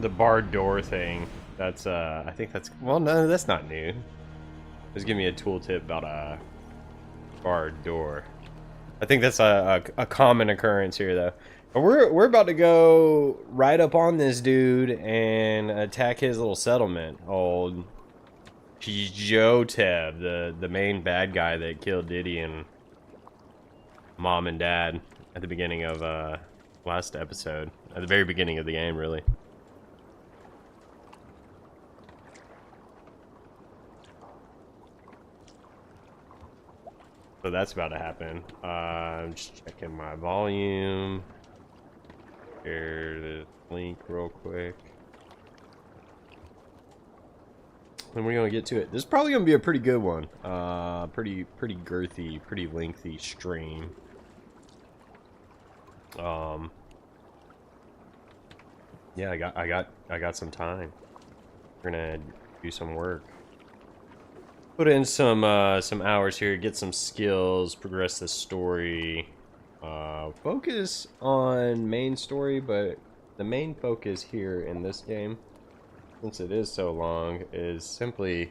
the barred door thing. That's I think that's, well, no, that's not new. Just give me a tooltip about a barred door. I think that's a common occurrence here, though. But we're about to go right up on this dude and attack his little settlement. Old Joteb, the main bad guy that killed Diddy and Mom and Dad at the beginning of last episode, at the very beginning of the game, really. So that's about to happen. I'm just checking my volume. Share the link real quick. And we're gonna get to it. This is probably gonna be a pretty good one. Pretty girthy, pretty lengthy stream. Yeah, I got some time. We're gonna do some work. Put in some hours here, get some skills, progress the story, focus on main story, but the main focus here in this game, since it is so long, is simply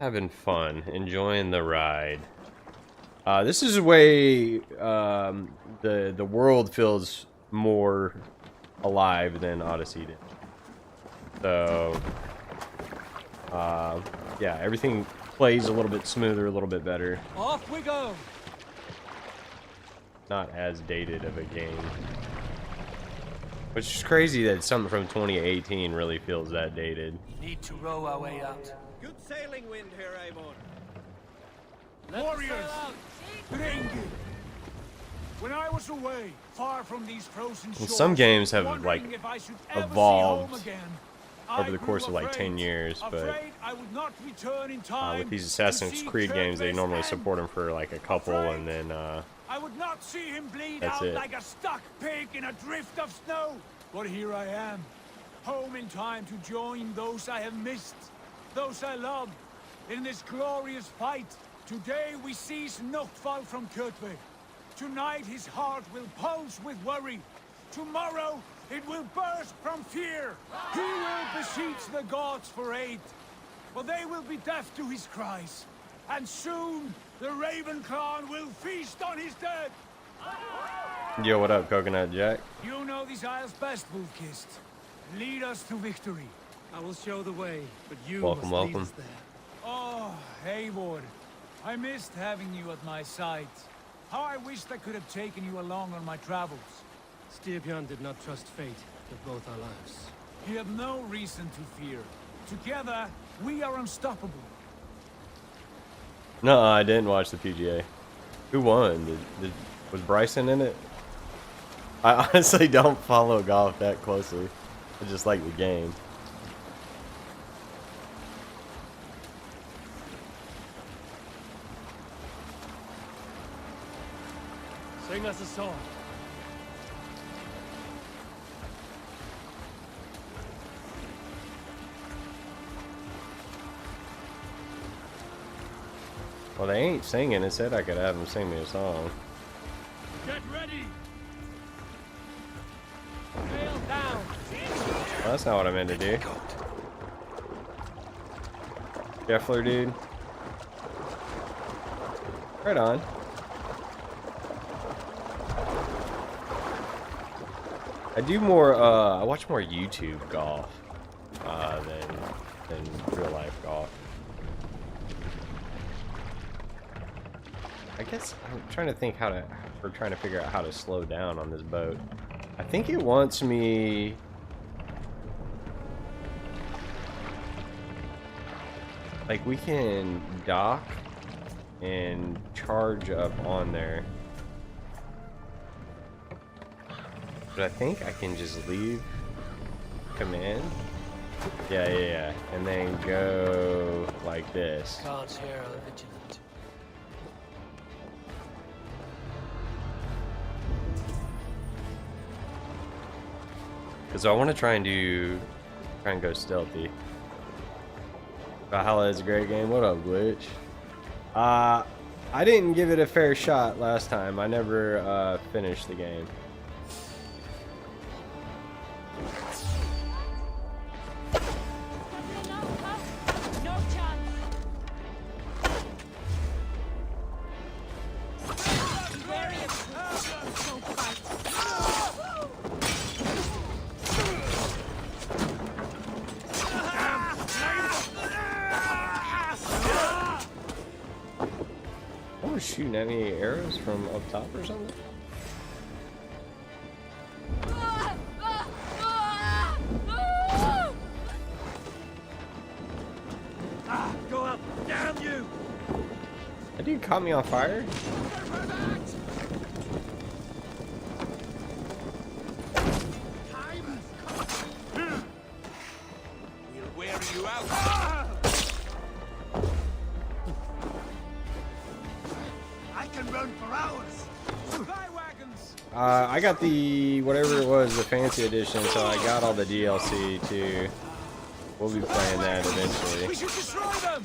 having fun, enjoying the ride. This is a way the world feels more alive than Odyssey did. So yeah, everything plays a little bit smoother, a little bit better. Off we go. Not as dated of a game. Which is crazy that something from 2018 really feels that dated. Need to row our way out. Good sailing wind here, Avon. Warriors, Rengi. When I was away, far from these frozen shores, Some games have like wondering if I should ever see evolved home again, over I the course of grew like 10 afraid, years, but afraid I would not return in time with these to Assassin's see Creed games, they Kirk's normally end. support them for like a couple, and then I would not see him bleed that's out it. like a stuck pig in a drift of snow. But here I am, home in time to join those I have missed, those I love, in this glorious fight. Today we seize Noctval from Kirkve. Tonight his heart will pulse with worry. Tomorrow it will burst from fear. He will beseech the gods for aid, but they will be deaf to his cries. And soon the Raven clan will feast on his dead. Yo, what up, Coconut Jack? You know these isles best, Wolf-Kissed. Lead us to victory. I will show the way, but you Welcome, must lead welcome. us there. Oh, Eivor. I missed having you at my side. How I wished I could have taken you along on my travels. Styrbjörn did not trust fate with both our lives. He had no reason to fear. Together, we are unstoppable. No, I didn't watch the PGA. Who won? Was Bryson in it? I honestly don't follow golf that closely. I just like the game. Sing us a song. Well, they ain't singing. It said I could have them sing me a song. Get ready. Sail down. Well, that's not what I meant to do. Scheffler, dude. Right on. I watch more YouTube golf than real life golf. I guess I'm trying to think we're trying to figure out how to slow down on this boat. I think it wants me. Like, we can dock and charge up on there. But I think I can just leave command. Yeah. And then go like this. Guards here are vigilant. Because I want to try and go stealthy. Valhalla is a great game. What up, Glitch? I didn't give it a fair shot last time. I never finished the game. someone shooting at me arrows from up top or something? Go up! Damn you! That dude caught me on fire? We'll wear you out. I can run for hours. Supply wagons. I got the, whatever it was, the fancy edition, so I got all the DLC too. We'll be playing that eventually. We should destroy them.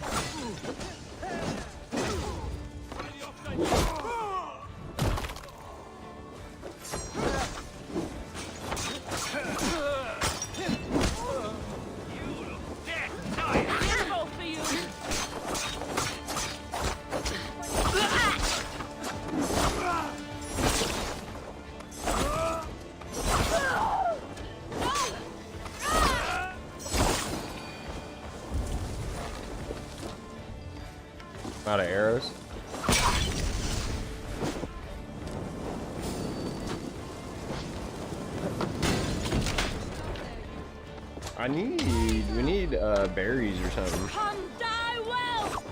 Out of arrows. We need berries or something. Come die well.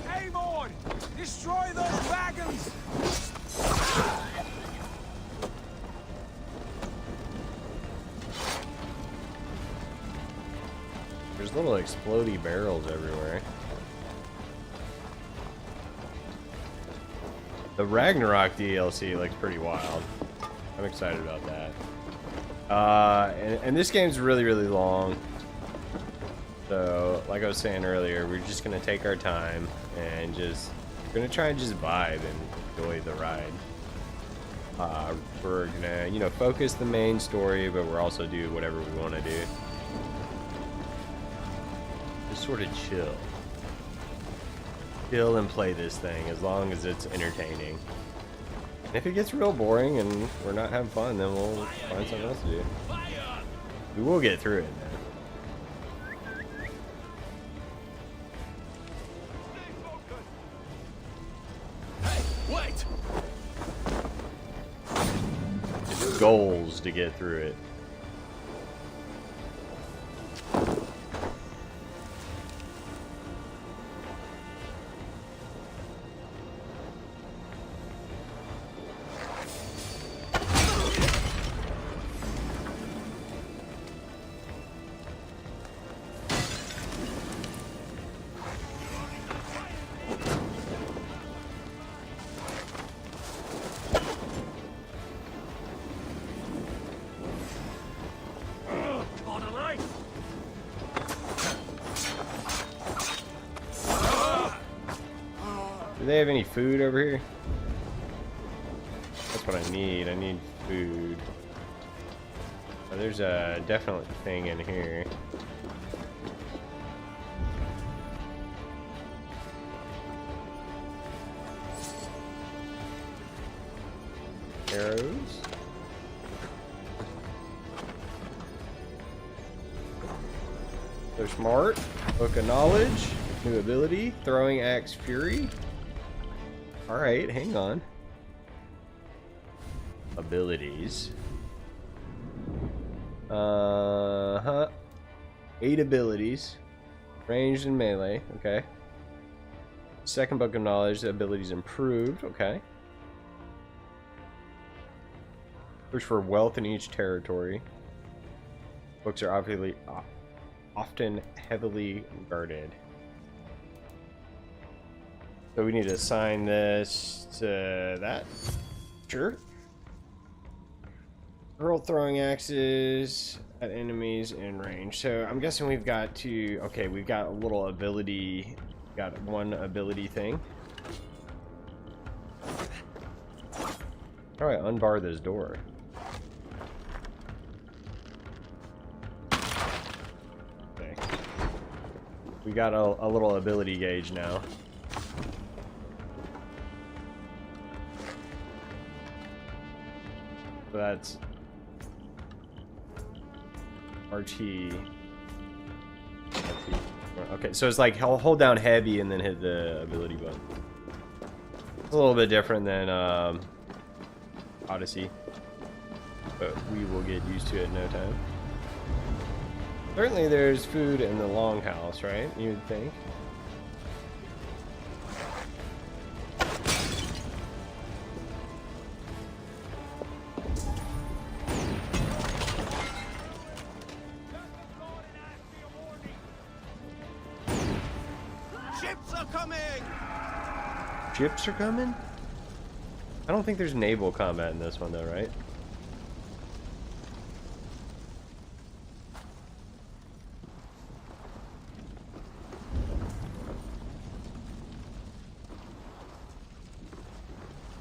Hey, Maud! Destroy those wagons! There's little explodey barrels everywhere. The Ragnarok DLC looks pretty wild. I'm excited about that. And this game's really, really long. So, like I was saying earlier, we're just gonna take our time and we're gonna try and just vibe and enjoy the ride. We're gonna, you know, focus the main story, but we're also do whatever we want to do. Just sort of chill and play this thing as long as it's entertaining. And if it gets real boring and we're not having fun, then we'll find something else to do. We will get through it, man. Hey, wait! It's goals to get through it. Do they have any food over here? That's what I need. I need food. Oh, there's a definite thing in here. Arrows. They're smart. Book of knowledge. New ability. Throwing axe fury. Alright, hang on. Abilities. 8 abilities. Ranged and melee. Okay. Second book of knowledge. The abilities improved. Okay. Search for wealth in each territory. Books are often heavily guarded. So we need to assign this to that. Sure. Hurl throwing axes at enemies in range. So I'm guessing we've got to. Okay, we've got a little ability. Got one ability thing. All right, unbar this door. Okay. We got a little ability gauge now. So that's RT. Okay, so it's like hold down heavy and then hit the ability button. It's a little bit different than Odyssey, but we will get used to it in no time. Certainly there's food in the longhouse, right? You would think. Ships are coming! Ships are coming? I don't think there's naval combat in this one though, right?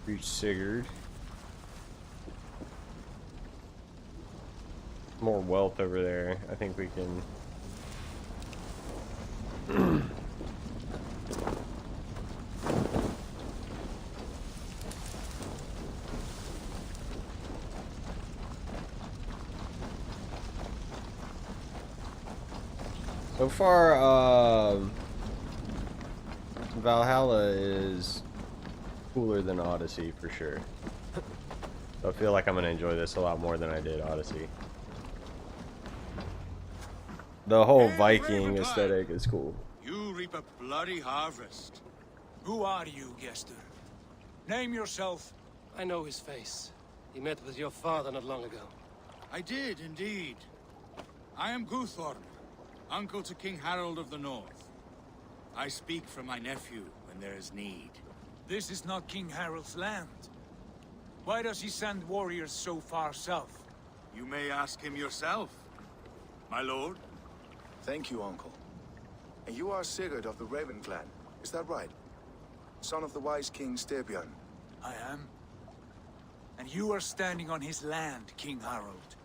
Reach Sigurd. More wealth over there. I think we can. So far, Valhalla is cooler than Odyssey for sure. So I feel like I'm gonna enjoy this a lot more than I did Odyssey. The whole Viking aesthetic is cool. You reap a bloody harvest. Who are you, Gester? Name yourself. I know his face. He met with your father not long ago. I did, indeed. I am Guthorm, uncle to King Harold of the North. I speak for my nephew when there is need. This is not King Harold's land. Why does he send warriors so far south? You may ask him yourself, my lord. Thank you, uncle. And you are Sigurd of the Raven clan, is that right? Son of the wise King Styrbjörn. I am. And you are standing on his land, King Harold.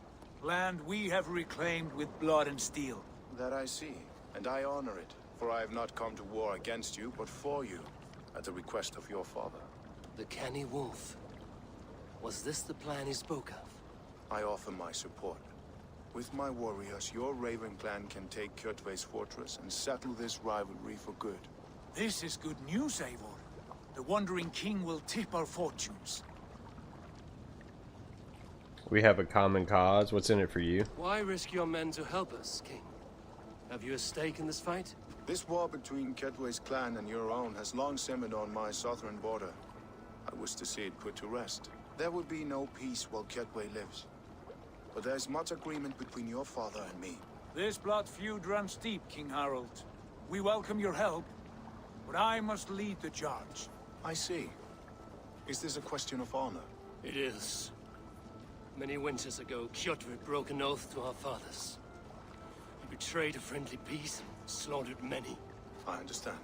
Land we have reclaimed with blood and steel. That I see, and I honor it, for I have not come to war against you, but for you, at the request of your father. The canny wolf. Was this the plan he spoke of? I offer my support. With my warriors, your Raven clan can take Kjotve's fortress and settle this rivalry for good. This is good news, Eivor. The Wandering King will tip our fortunes. We have a common cause. What's in it for you? Why risk your men to help us, King? Have you a stake in this fight? This war between Kjotve's clan and your own has long simmered on my southern border. I wish to see it put to rest. There will be no peace while Kjotve lives. But there is much agreement between your father and me. This blood feud runs deep, King Harold. We welcome your help, but I must lead the charge. I see. Is this a question of honor? It is. Many winters ago, Kjotve broke an oath to our fathers. He betrayed a friendly peace and slaughtered many. I understand.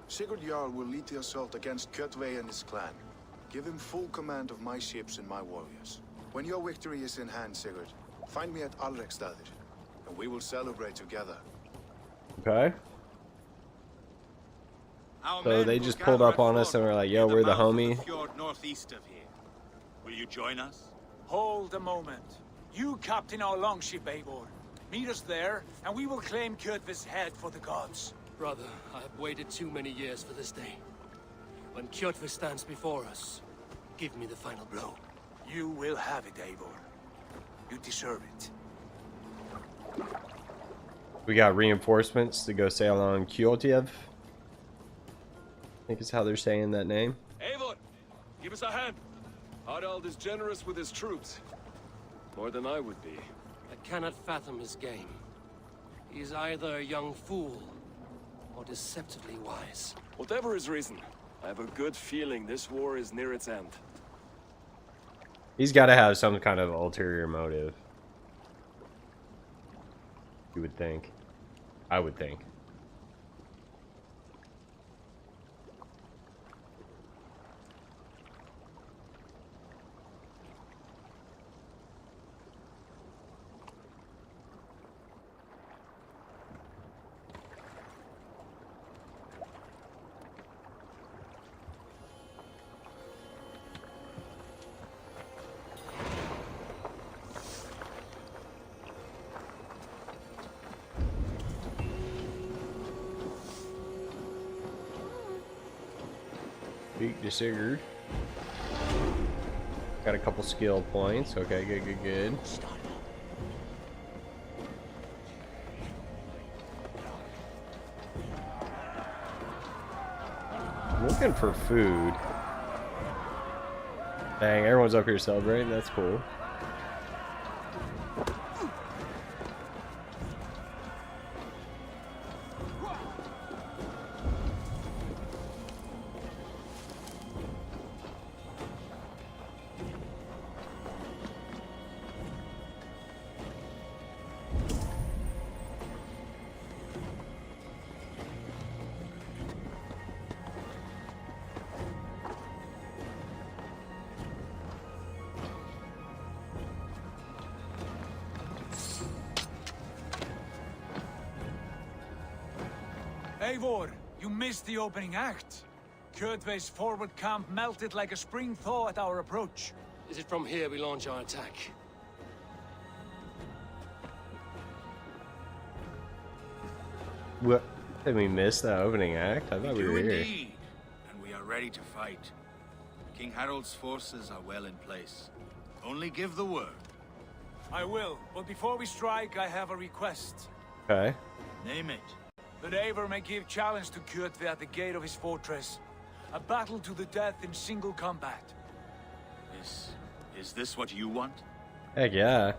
Sigurd Jarl will lead the assault against Kjotve and his clan. Give him full command of my ships and my warriors. When your victory is in hand, Sigurd, find me at Alrekstadir, and we will celebrate together. Okay. Our So men they will just gather pulled up at on us and Ford were like, yo, near we're the mouth of homie. fjord northeast of here. Will you join us? Hold a moment. You captain our longship, Eivor. Meet us there, and we will claim Kjotve's head for the gods. Brother, I have waited too many years for this day. When Kjotve stands before us, give me the final blow. You will have it, Eivor. You deserve it. We got reinforcements to go sail on Kjotve. I think is how they're saying that name. Eivor, give us a hand. Harald is generous with his troops. More than I would be. I cannot fathom his game. He is either a young fool or deceptively wise. Whatever his reason, I have a good feeling this war is near its end. He's got to have some kind of ulterior motive. You would think. I would think. to Sigurd. Got a couple skill points. Okay, good. I'm looking for food. Dang, everyone's up here celebrating. That's cool. Eivor, you missed the opening act. Kjotve's forward camp melted like a spring thaw at our approach. Is it from here we launch our attack? What? Did we miss the opening act? I thought we were here. Indeed, and we are ready to fight. King Harold's forces are well in place. Only give the word. I will, but before we strike, I have a request. Okay. Name it. That Eivor may give challenge to Kjotve at the gate of his fortress. A battle to the death in single combat. Is this what you want? Heck yeah.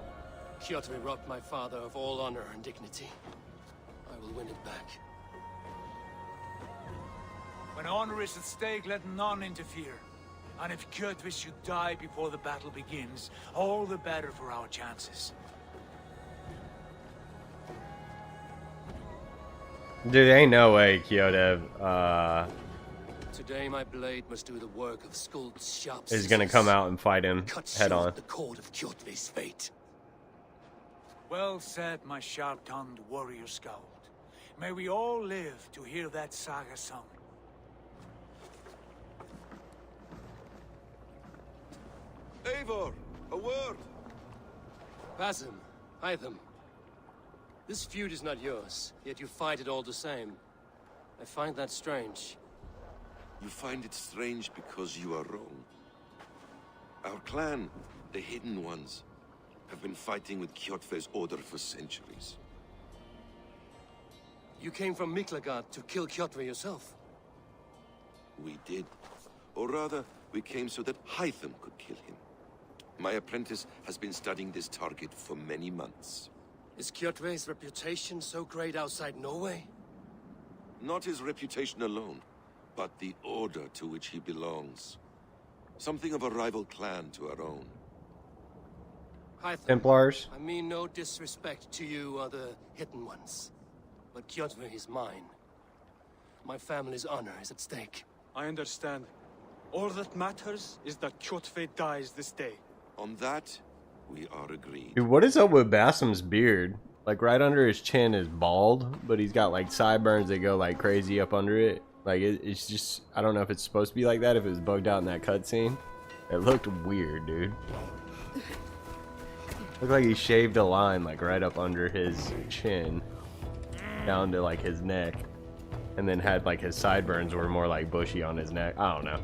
Kjotve robbed my father of all honor and dignity. I will win it back. When honor is at stake, let none interfere. And if Kjotve should die before the battle begins, all the better for our chances. Dude, ain't no way Kyoto Today my blade must do the work of Skuld's sharp is gonna come out and fight him cut head short on. the cord of Kjotve's fate. Well said, my sharp-tongued warrior scout. May we all live to hear that saga sung. Eivor, a word. Basim, Hytham. This feud is not yours, yet you fight it all the same. I find that strange. You find it strange because you are wrong. Our clan, the Hidden Ones, have been fighting with Kjotve's order for centuries. You came from Miklagard to kill Kjotve yourself. We did. Or rather, we came so that Hytham could kill him. My apprentice has been studying this target for many months. Is Kjotve's reputation so great outside Norway? Not his reputation alone, but the order to which he belongs. Something of a rival clan to our own. Hytham, Templars. I mean no disrespect to you or the Hidden Ones. But Kjotve is mine. My family's honor is at stake. I understand. All that matters is that Kjotve dies this day. On that, we are agreed. Dude, what is up with Basim's beard? Like right under his chin is bald, but he's got like sideburns that go like crazy up under it. Like it's just, I don't know if it's supposed to be like that, if it was bugged out in that cutscene. It looked weird, dude. Looked like he shaved a line like right up under his chin, down to like his neck, and then had like his sideburns were more like bushy on his neck. I don't know.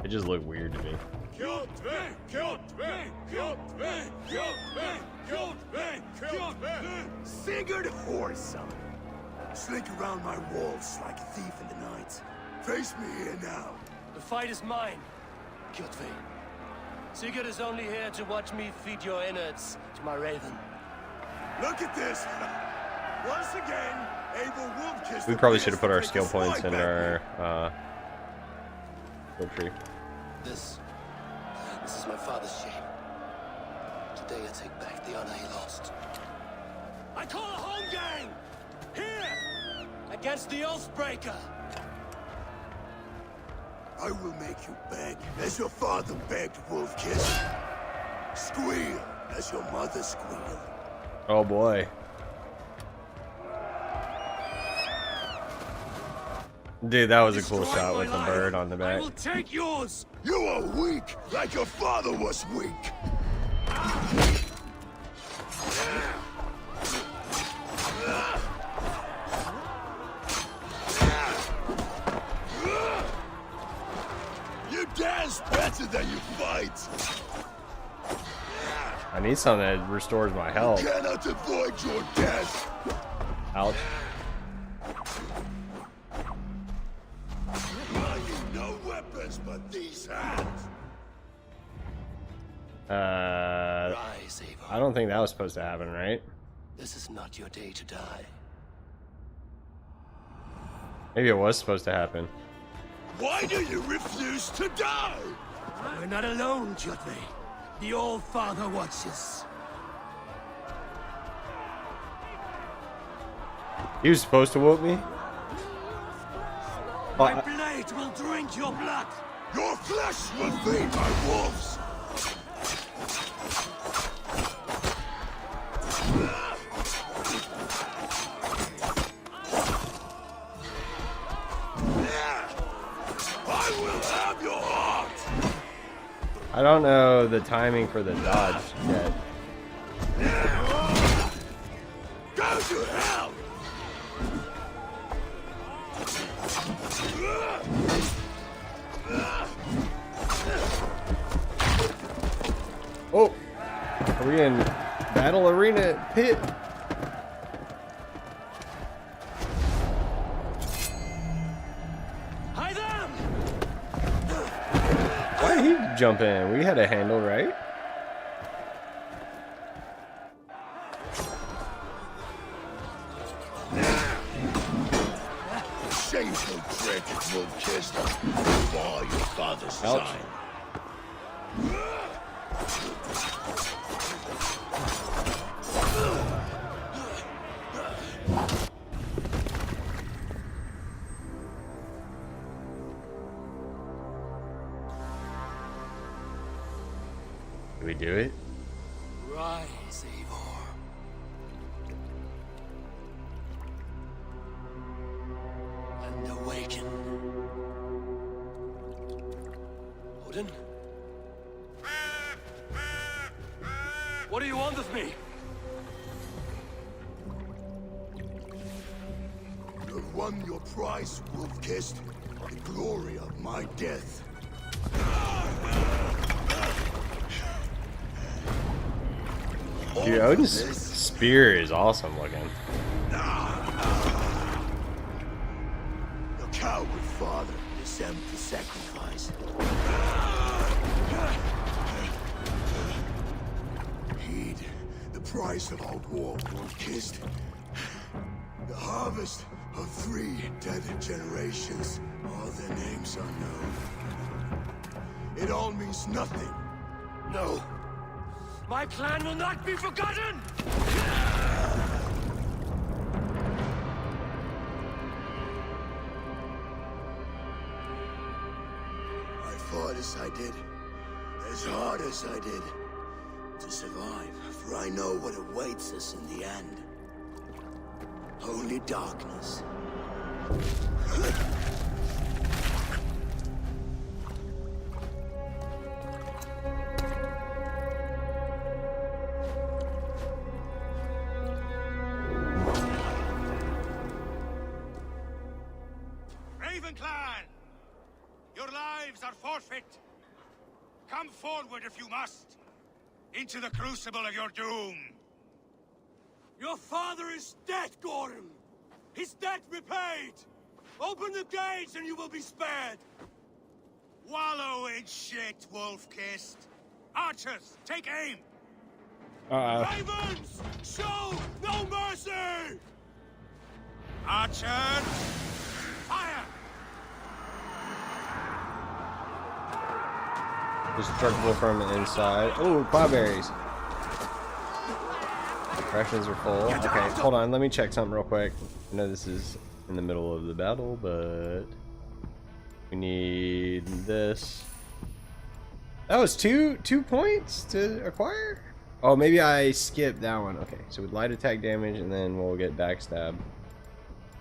It just looked weird to me. Kjotve! Kjotve! Kjotve! Kjotve! Kjotve! Kjotve! Sigurd Whoreson! Slink around my walls like a thief in the night. Face me here now. The fight is mine, Kjotve. Sigurd is only here to watch me feed your innards to my raven. Look at this! Once again, Abel Wolfkiss. We probably should have put our skill points in our skill tree. This is my father's shame. Today I take back the honor he lost. I call a home gang! Here! Against the Oathbreaker! I will make you beg, as your father begged, Wolfkiss. Squeal, as your mother squealed. Oh boy. Dude, that was a cool shot with the bird on the I back. will take yours! You are weak, like your father was weak. You dance better than you fight. I need something that restores my health. You cannot avoid your death. Ouch. I need no weapons but these hands. Rise, Eivor. I don't think that was supposed to happen, right? This is not your day to die. Maybe it was supposed to happen. Why do you refuse to die? We're not alone, Kjotve. The All Father watches. He was supposed to whoop me? My blade will drink your blood. Your flesh will feed my wolves. I will have your heart. I don't know the timing for the dodge yet. Go to hell. Oh! Are we in Battle Arena Pit? Hi them! Why did he jump in? We had a handle, right? Shameful trick, wolf-kissed. For your father's Ouch. design. Did we do it? Rise, Eivor. And awaken. Odin? What do you want of me? You have won your prize, wolf-kissed. The glory of my death. Dude, Odin's spear is awesome looking. Your coward father is empty sacrifice. Heed the price of our war, wolf-kissed. The harvest of 3 dead generations. All their names unknown. It all means nothing. No. My clan will not be forgotten! I fought as I did, as hard as I did, to survive, for I know what awaits us in the end. Only darkness. Raven Clan! Your lives are forfeit. Come forward if you must. Into the crucible of your doom. Your father is dead, Gordon! His debt repaid! Open the gates and you will be spared! Wallow in shit, wolf-kissed. Archers, take aim! Ravens! Show no mercy! Archer! Fire! Destructible from the inside. Oh, cloudberries. Rations are full. Okay, hold on. Let me check something real quick. I know this is in the middle of the battle, but we need this. That was two points to acquire? Oh, maybe I skipped that one. Okay, so with light attack damage, and then we'll get backstab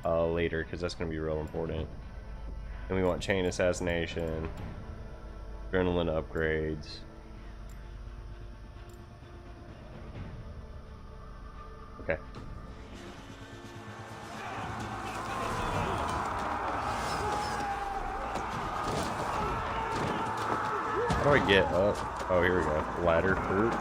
later, because that's going to be real important. And we want chain assassination. Adrenaline upgrades. Okay. How do I get up? Oh, here we go. Ladder fruit.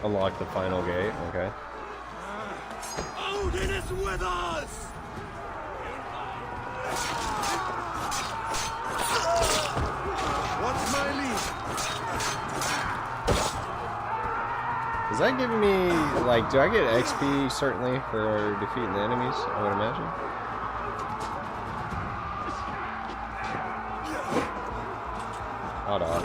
Unlock the final gate, okay. Odin is with us! What's my lead? Is that giving me, like, do I get XP certainly for defeating the enemies, I would imagine? Hold on.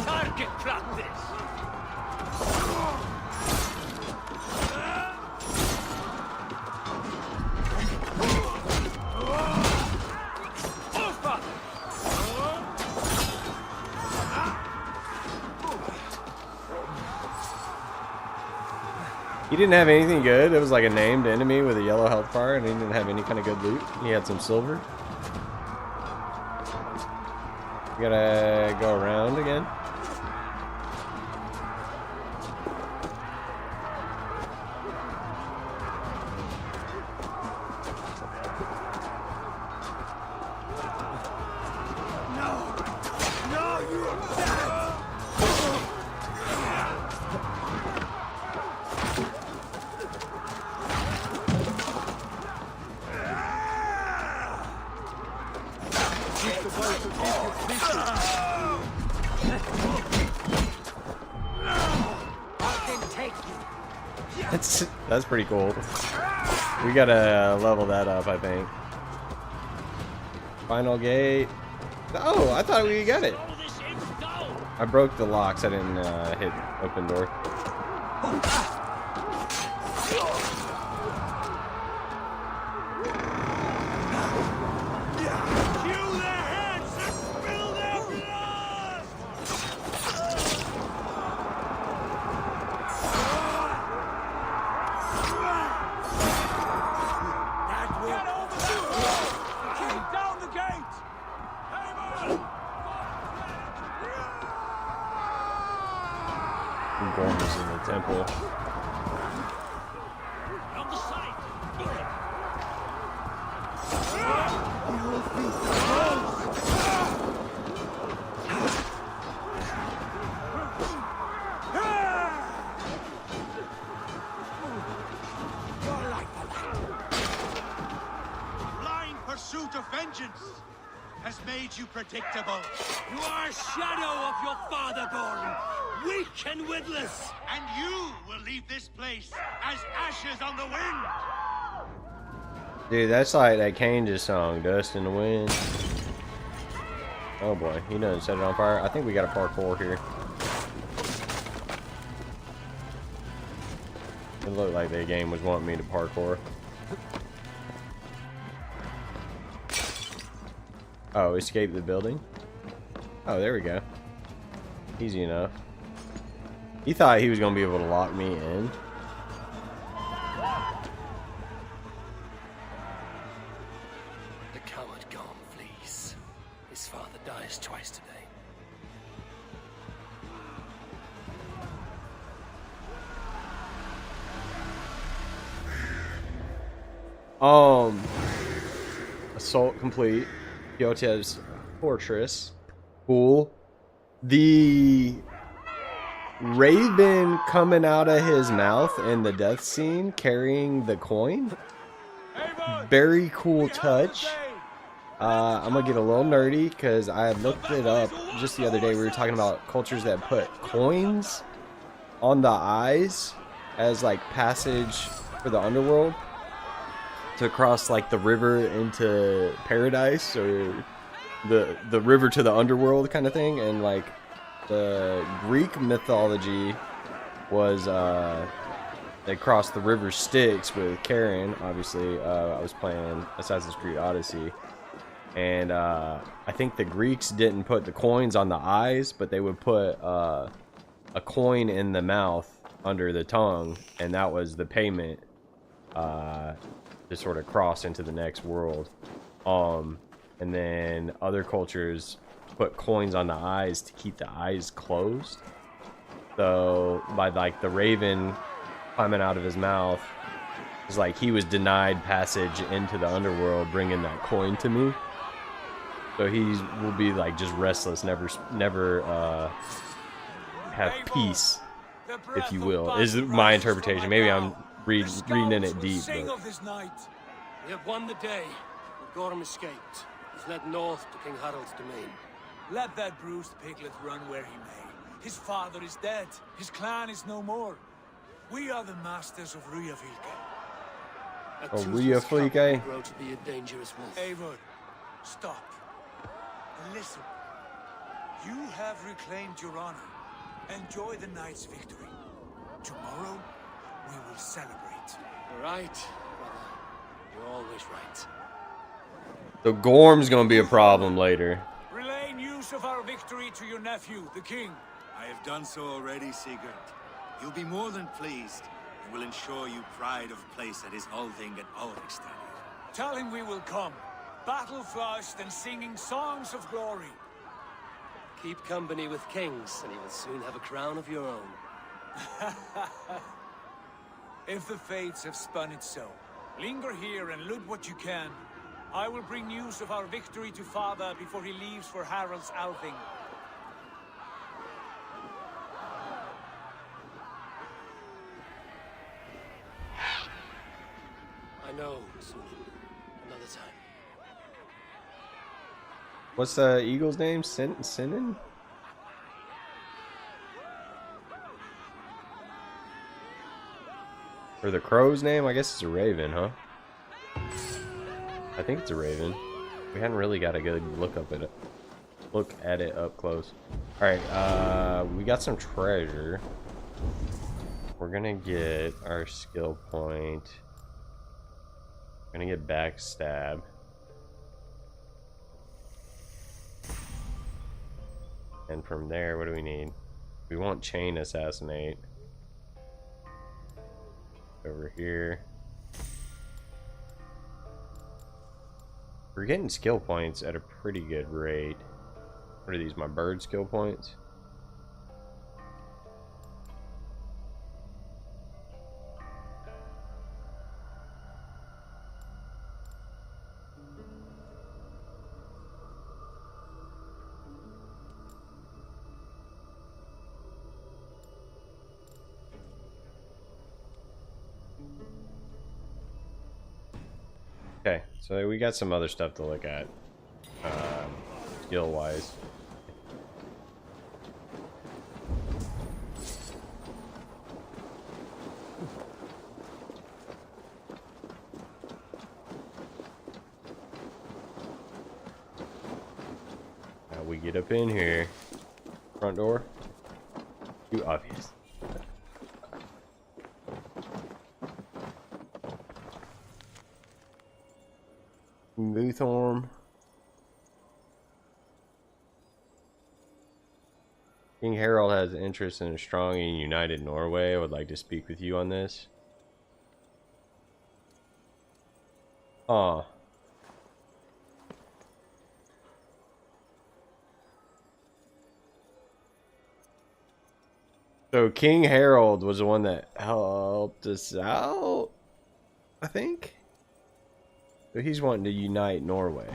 Target practice! He didn't have anything good. It was like a named enemy with a yellow health bar, and he didn't have any kind of good loot. He had some silver. We gotta go around again. That's pretty cool. We gotta level that up, I think. Final gate. Oh, I thought we got it. I broke the locks. I didn't hit open door. Gorm is in the temple. Blind pursuit of vengeance has made you predictable. You are a shadow of your father, Gorm. Weak and witless. And you will leave this place as ashes on the wind. Dude, that's like that Kange's song, Dust in the Wind. Oh boy, he doesn't set it on fire. I think we got a parkour here. It looked like the game was wanting me to parkour. Oh, escape the building? Oh, there we go. Easy enough. He thought he was going to be able to lock me in. The coward Gorm flees. His father dies twice today. Assault complete. Yotev's fortress. Cool. The raven coming out of his mouth in the death scene carrying the coin. Very cool touch. I'm gonna get a little nerdy because I looked it up just the other day. We were talking about cultures that put coins on the eyes as like passage for the underworld to cross like the river into paradise, or the river to the underworld kind of thing. And like the Greek mythology was they crossed the river Styx with Charon. Obviously, I was playing Assassin's Creed Odyssey, and I think the Greeks didn't put the coins on the eyes, but they would put a coin in the mouth under the tongue, and that was the payment to sort of cross into the next world. And then other cultures put coins on the eyes to keep the eyes closed. So by like the raven climbing out of his mouth, it's like he was denied passage into the underworld, bringing that coin to me. So he will be like just restless, never have peace, if you will, is my interpretation. Maybe I'm reading in it deep. But... We have won the day, but Gorm escaped. He fled north to King Harald's domain. Let that bruised piglet run where he may. His father is dead. His clan is no more. We are the masters of Ruyafylke. Ruyafylke? Grow to be a dangerous wolf. Eivor, stop. Listen. You have reclaimed your honor. Enjoy the night's victory. Tomorrow, we will celebrate. You're right, brother. You're always right. The Gorm's gonna be a problem later. Relay news of our victory to your nephew, the king. I have done so already, Sigurd. You'll be more than pleased, and will ensure you pride of place at his Althing at Ulrichstad. Tell him we will come, battle-flushed and singing songs of glory. Keep company with kings, and you will soon have a crown of your own. If the fates have spun it so, linger here and loot what you can. I will bring news of our victory to father before he leaves for Harald's Althing. I know, soon. Another time. What's the eagle's name? Sinan? Or the crow's name? I guess it's a raven, huh? I think it's a raven. We hadn't really got a good look at it up close. Alright, we got some treasure. We're gonna get our skill point. We're gonna get backstab. And from there, what do we need? We want chain assassinate. Over here. We're getting skill points at a pretty good rate. What are these, my bird skill points? Okay, so we got some other stuff to look at, skill-wise. Now we get up in here. Front door. Too obvious. Moothorm. King Harald has interest in a strong and united Norway. I would like to speak with you on this. So King Harald was the one that helped us out, I think. So he's wanting to unite Norway.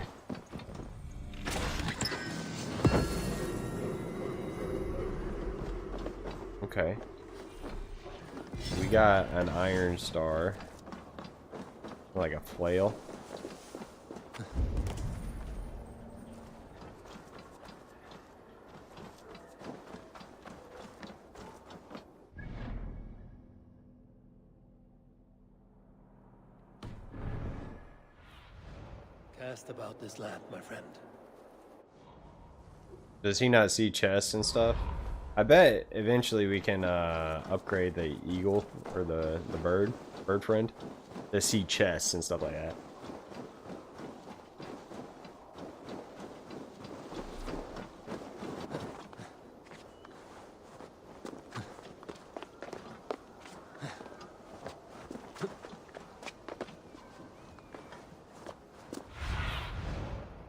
Okay. We got an iron star. Like a flail. asked about this land, my friend. Does he not see chests and stuff? I bet eventually we can upgrade the eagle or the bird friend to see chests and stuff like that.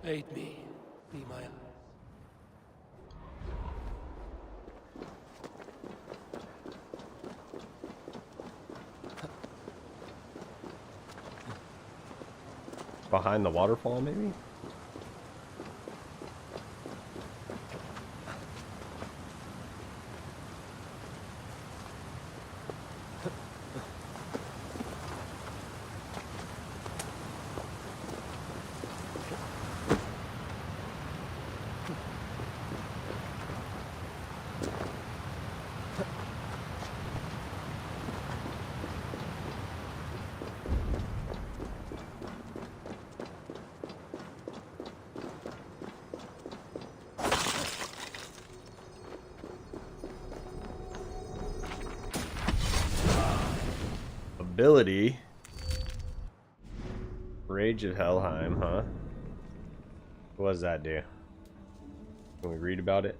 Aid me. Be my eyes. Behind the waterfall, maybe? Ability. Rage of Helheim, huh? What does that do? Can we read about it?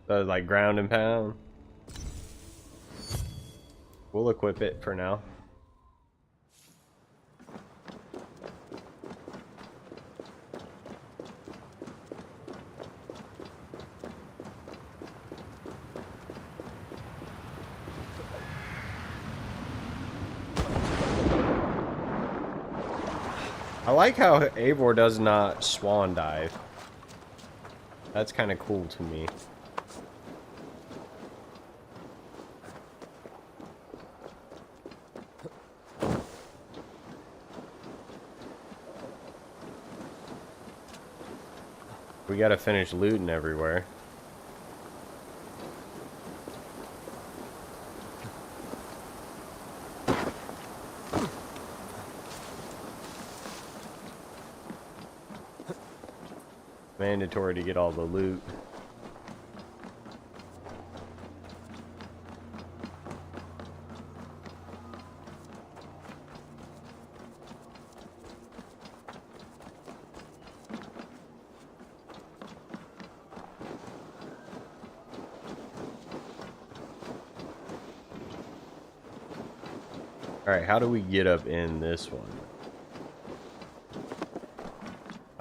So like ground and pound. We'll equip it for now. I like how Eivor does not swan dive. That's kind of cool to me. We gotta finish looting everywhere. Mandatory to get all the loot. All right, how do we get up in this one?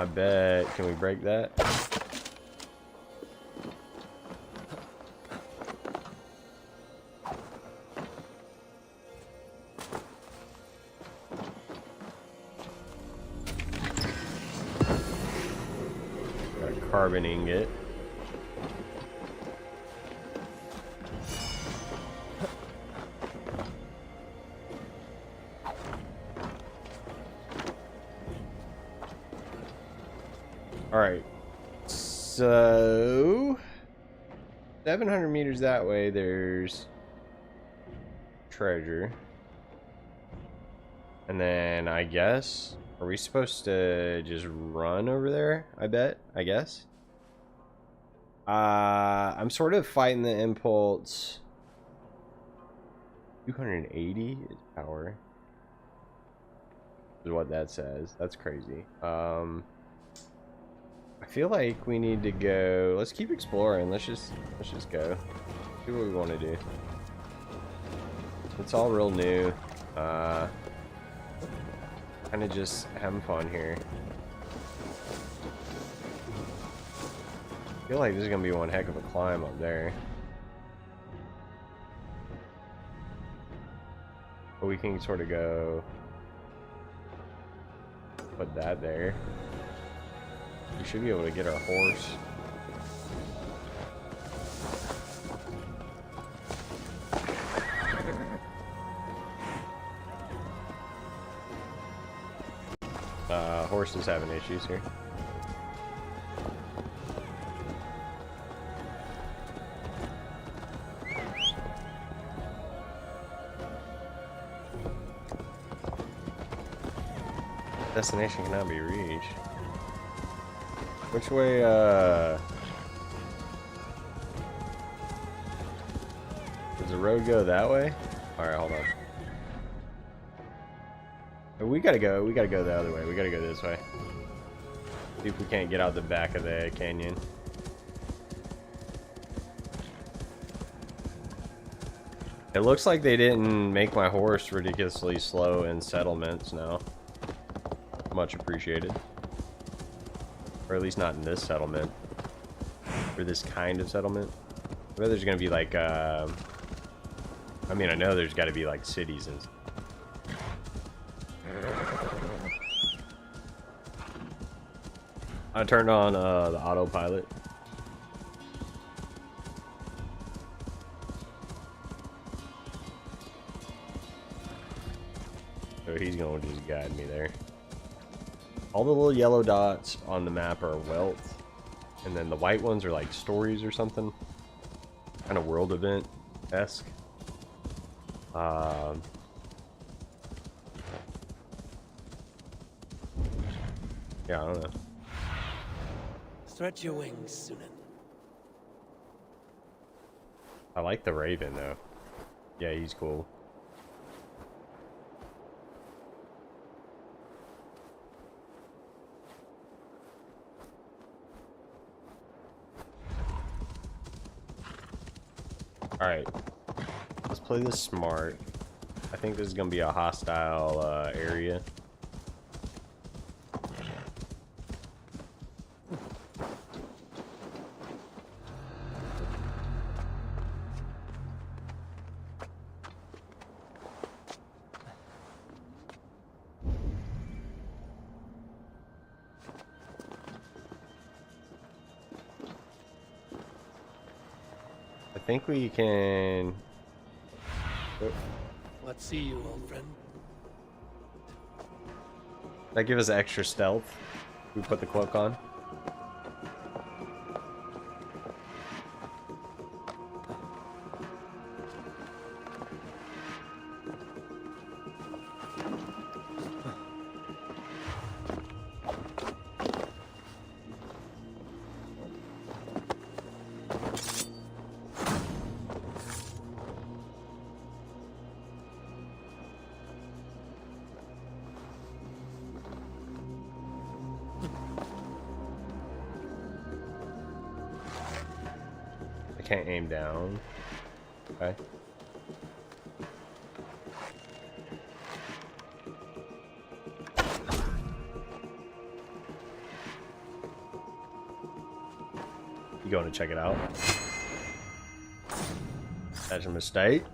I bet, can we break that? Got a carbon ingot. Alright, so 700 meters that way, there's treasure. And then I guess, are we supposed to just run over there? I guess. I'm sort of fighting the impulse. 280 is power. Is what that says. That's crazy. I feel like we need to go. Let's keep exploring. Let's just go. See what we want to do. It's all real new. Kind of just having fun here. I feel like this is gonna be one heck of a climb up there. But we can sort of go. Put that there. We should be able to get our horse. Horse is having issues here. Destination cannot be reached. Which way, does the road go that way? Alright, hold on. We gotta go the other way. We gotta go this way. See if we can't get out the back of the canyon. It looks like they didn't make my horse ridiculously slow in settlements now. Much appreciated. Or at least not in this settlement. Or this kind of settlement. I bet there's gonna be like, I mean, I know there's gotta be like cities and... I turned on the autopilot. So he's gonna just guide me there. All the little yellow dots on the map are wealth, and then the white ones are like stories or something. Kind of world event-esque. Yeah, I don't know. Stretch your wings, Sunan. I like the Raven though. Yeah, he's cool. Alright, let's play this smart. I think this is going to be a hostile area. I think we can... Oh. Let's see you, old friend. That give us extra stealth. We put the cloak on. Can't aim down. Okay. You going to check it out? That's a mistake.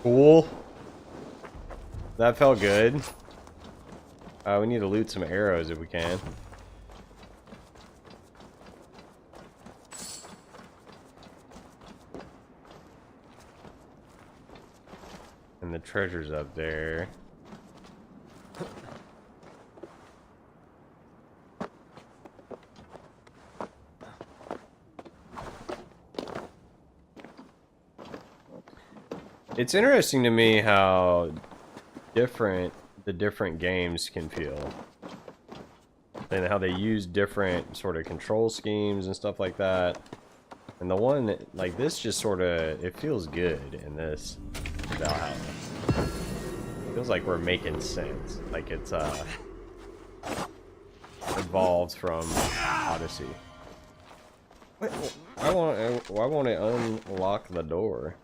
Cool. That felt good. We need to loot some arrows if we can. And the treasure's up there. It's interesting to me how different the different games can feel. And how they use different sort of control schemes and stuff like that. And the one, like this just sort of, it feels good in this Valhalla. It feels like we're making sense. Like it's evolved from Odyssey. Wait, why won't it unlock the door?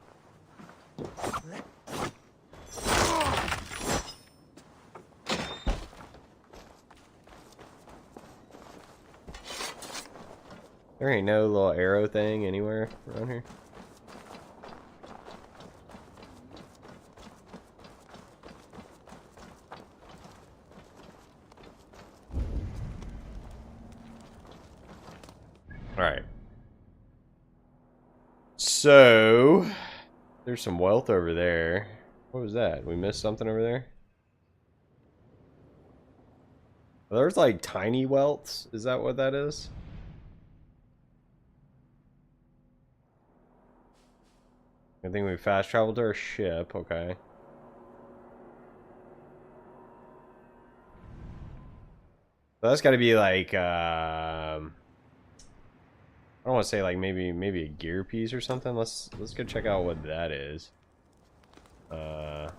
There ain't no little arrow thing anywhere around here. So there's some wealth over there. What was that? We missed something over there? There's like tiny welts. Is that what that is? I think we fast traveled to our ship. Okay. So that's got to be like I don't want to say like maybe a gear piece or something. Let's go check out what that is. Now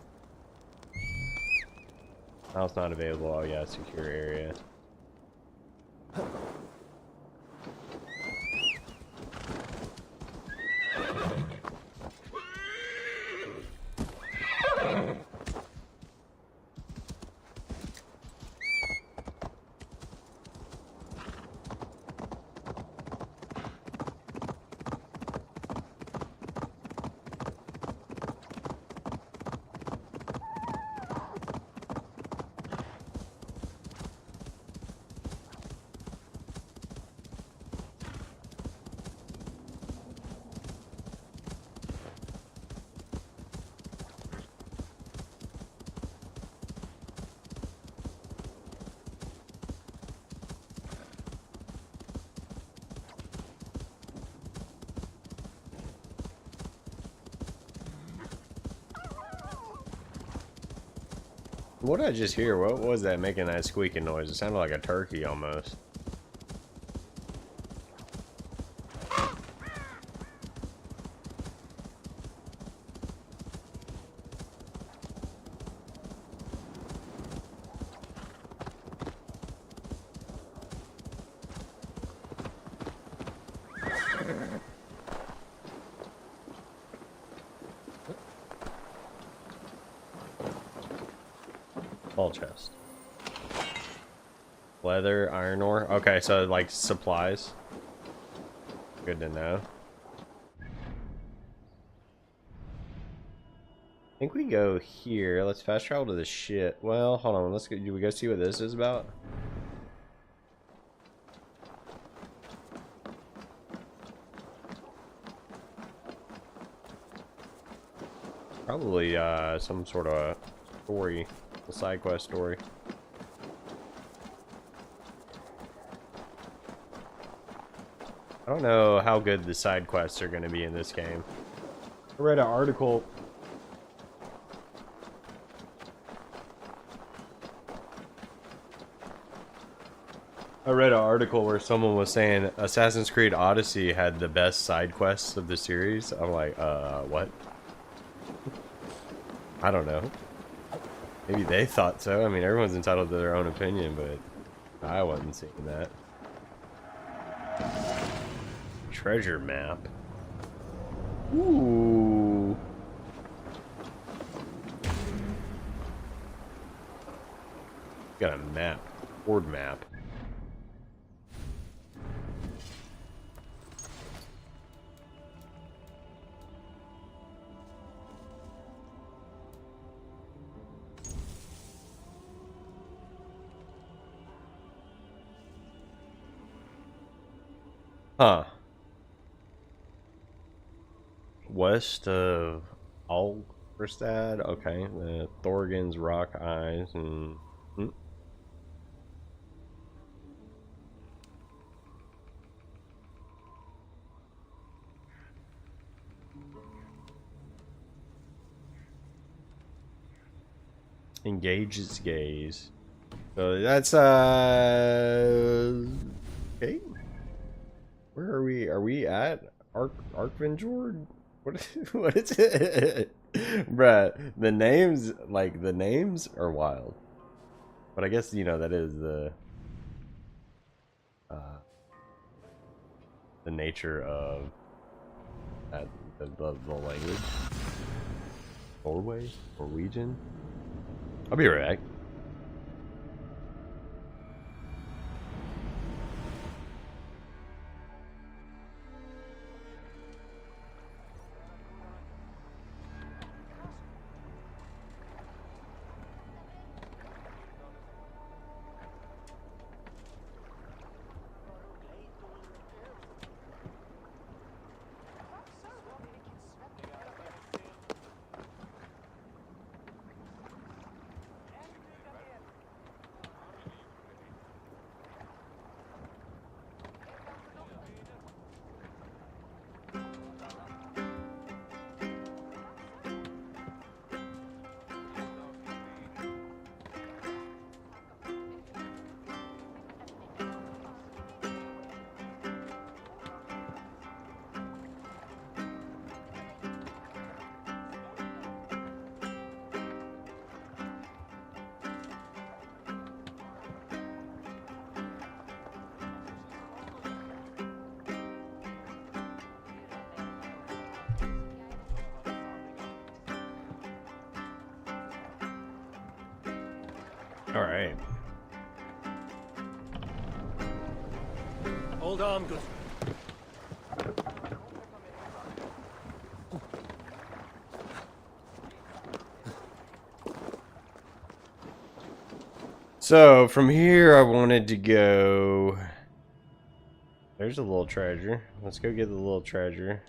it's not available. Oh yeah, secure area. What did I just hear? What was that making that squeaking noise? It sounded like a turkey almost. Ball chest. Leather, iron ore. Okay, so like supplies. Good to know. I think we go here. Let's fast travel to the ship. Well, hold on. Let's go. Do we go see what this is about? Probably some sort of story, a side quest story. I don't know how good the side quests are going to be in this game. I read an article. Where someone was saying Assassin's Creed Odyssey had the best side quests of the series. I'm like, what? I don't know. Maybe they thought so. I mean, everyone's entitled to their own opinion, but I wasn't seeing that. Treasure map. Ooh. Got a map. Board map. Huh. West of Alverstad. Okay. The Thorgan's Rock Eyes and... Engage its gaze. So that's okay. Where are we? Are we at Arkvenjord? What is it? Bruh, the names are wild. But I guess, you know, that is the nature of that the language. Norway? Norwegian? I'll be right back. All right. Hold on, good. So from here, I wanted to go. There's a little treasure. Let's go get the little treasure,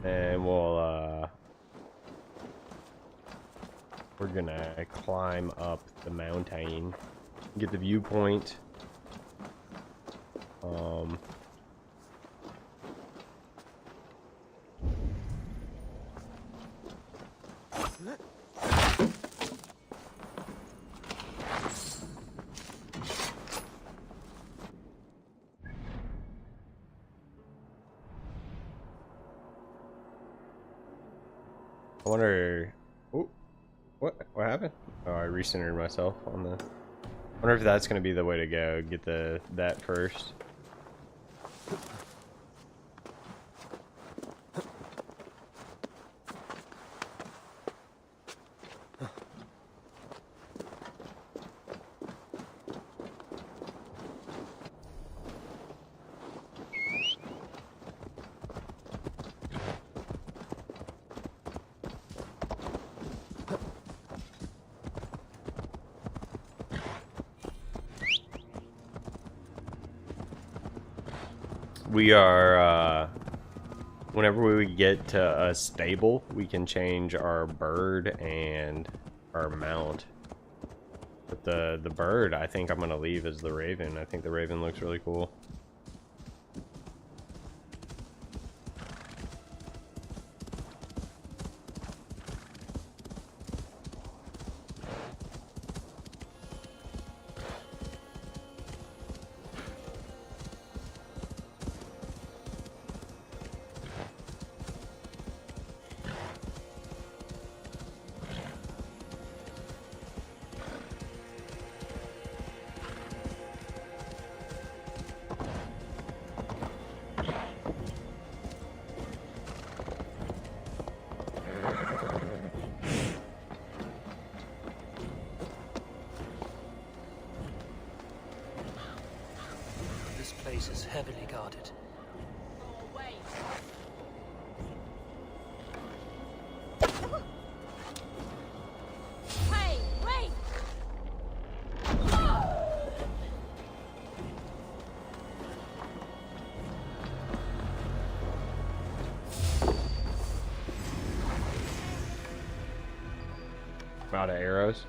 and we're gonna climb up the mountain, get the viewpoint. I wonder. Oh, what happened? Oh, I recentered myself on the. I wonder if that's gonna be the way to go. Get that first. We are, whenever we get to a stable, we can change our bird and our mount. But the bird, I think I'm gonna leave as the raven. I think the raven looks really cool. Place is heavily guarded. Hey, wait! Out of arrows.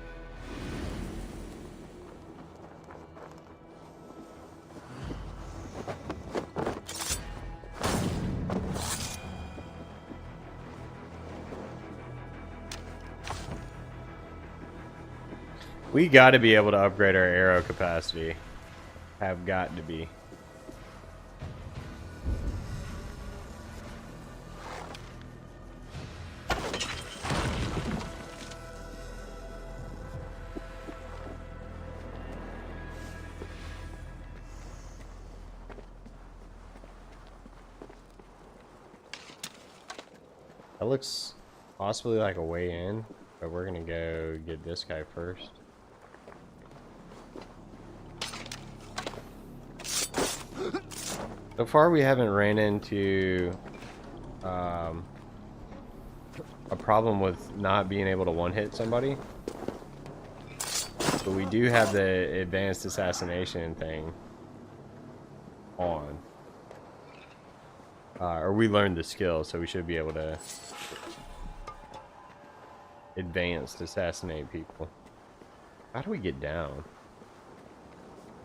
We got to be able to upgrade our arrow capacity. Have got to be. That looks possibly like a way in, but we're gonna go get this guy first. So far, we haven't ran into a problem with not being able to one-hit somebody. But we do have the advanced assassination thing on. Or we learned the skill, so we should be able to advanced assassinate people. How do we get down?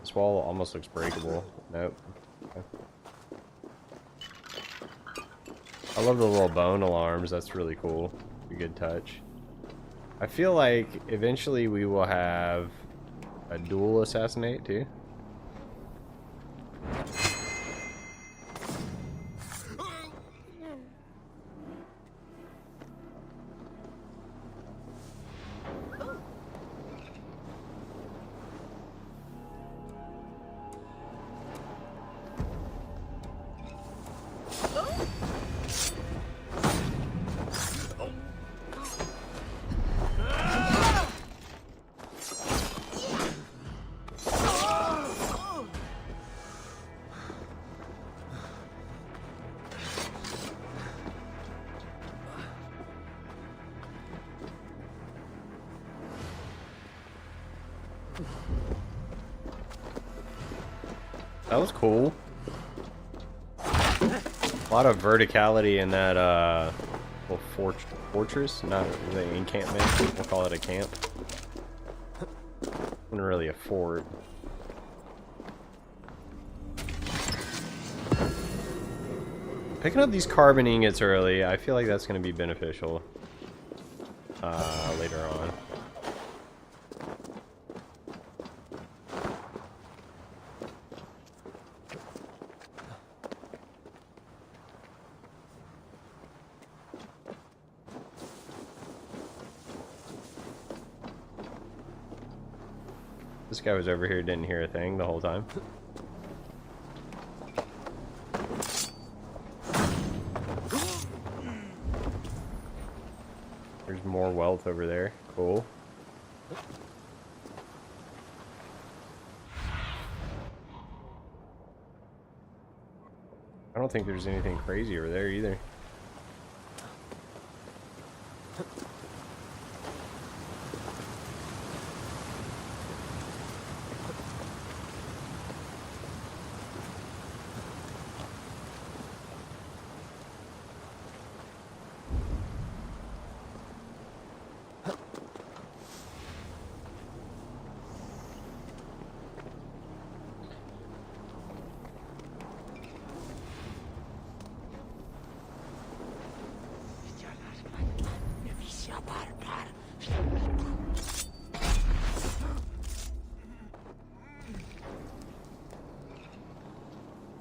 This wall almost looks breakable. Nope. Okay. I love the little bone alarms. That's really cool. A good touch. I feel like eventually we will have a dual assassinate too. That was cool. A lot of verticality in that little fortress, not the encampment. We'll call it a camp. Wasn't really a fort. Picking up these carbon ingots early, I feel like that's going to be beneficial later on. This guy was over here, didn't hear a thing the whole time. There's more wealth over there. Cool. I don't think there's anything crazy over there either.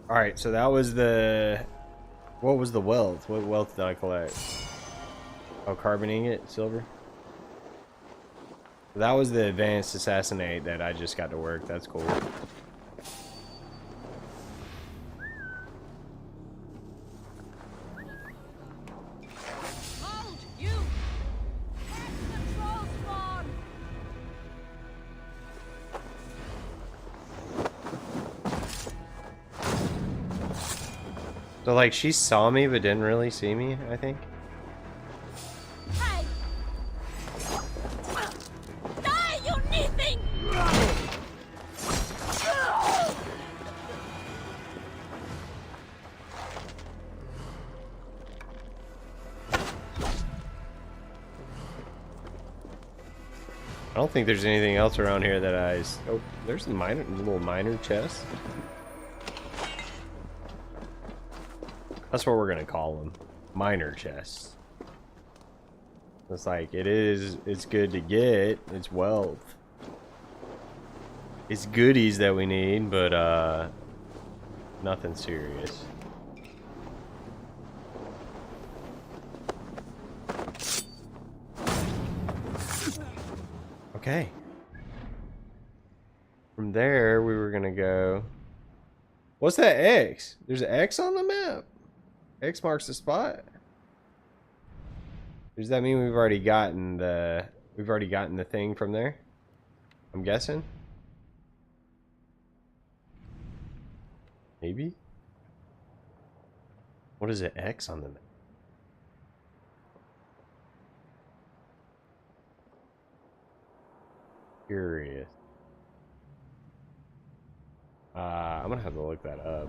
Alright, so that was the... What was the wealth? What wealth did I collect? Oh, carbon ingot, silver? That was the advanced assassinate that I just got to work. That's cool. Hold, you! Catch the troll spawn! So, like, she saw me but didn't really see me, I think. Hey! Die, you nothing! I don't think there's anything else around here that I... Oh, there's a little miner chest. That's what we're gonna call them. Miner chests. It's like, it's good to get. It's wealth. It's goodies that we need, but, nothing serious. Okay. From there, we were gonna go... What's that X? There's an X on the map? X marks the spot? Does that mean we've already gotten the thing from there? I'm guessing. Maybe? What is it? X on the map? Curious. I'm gonna have to look that up.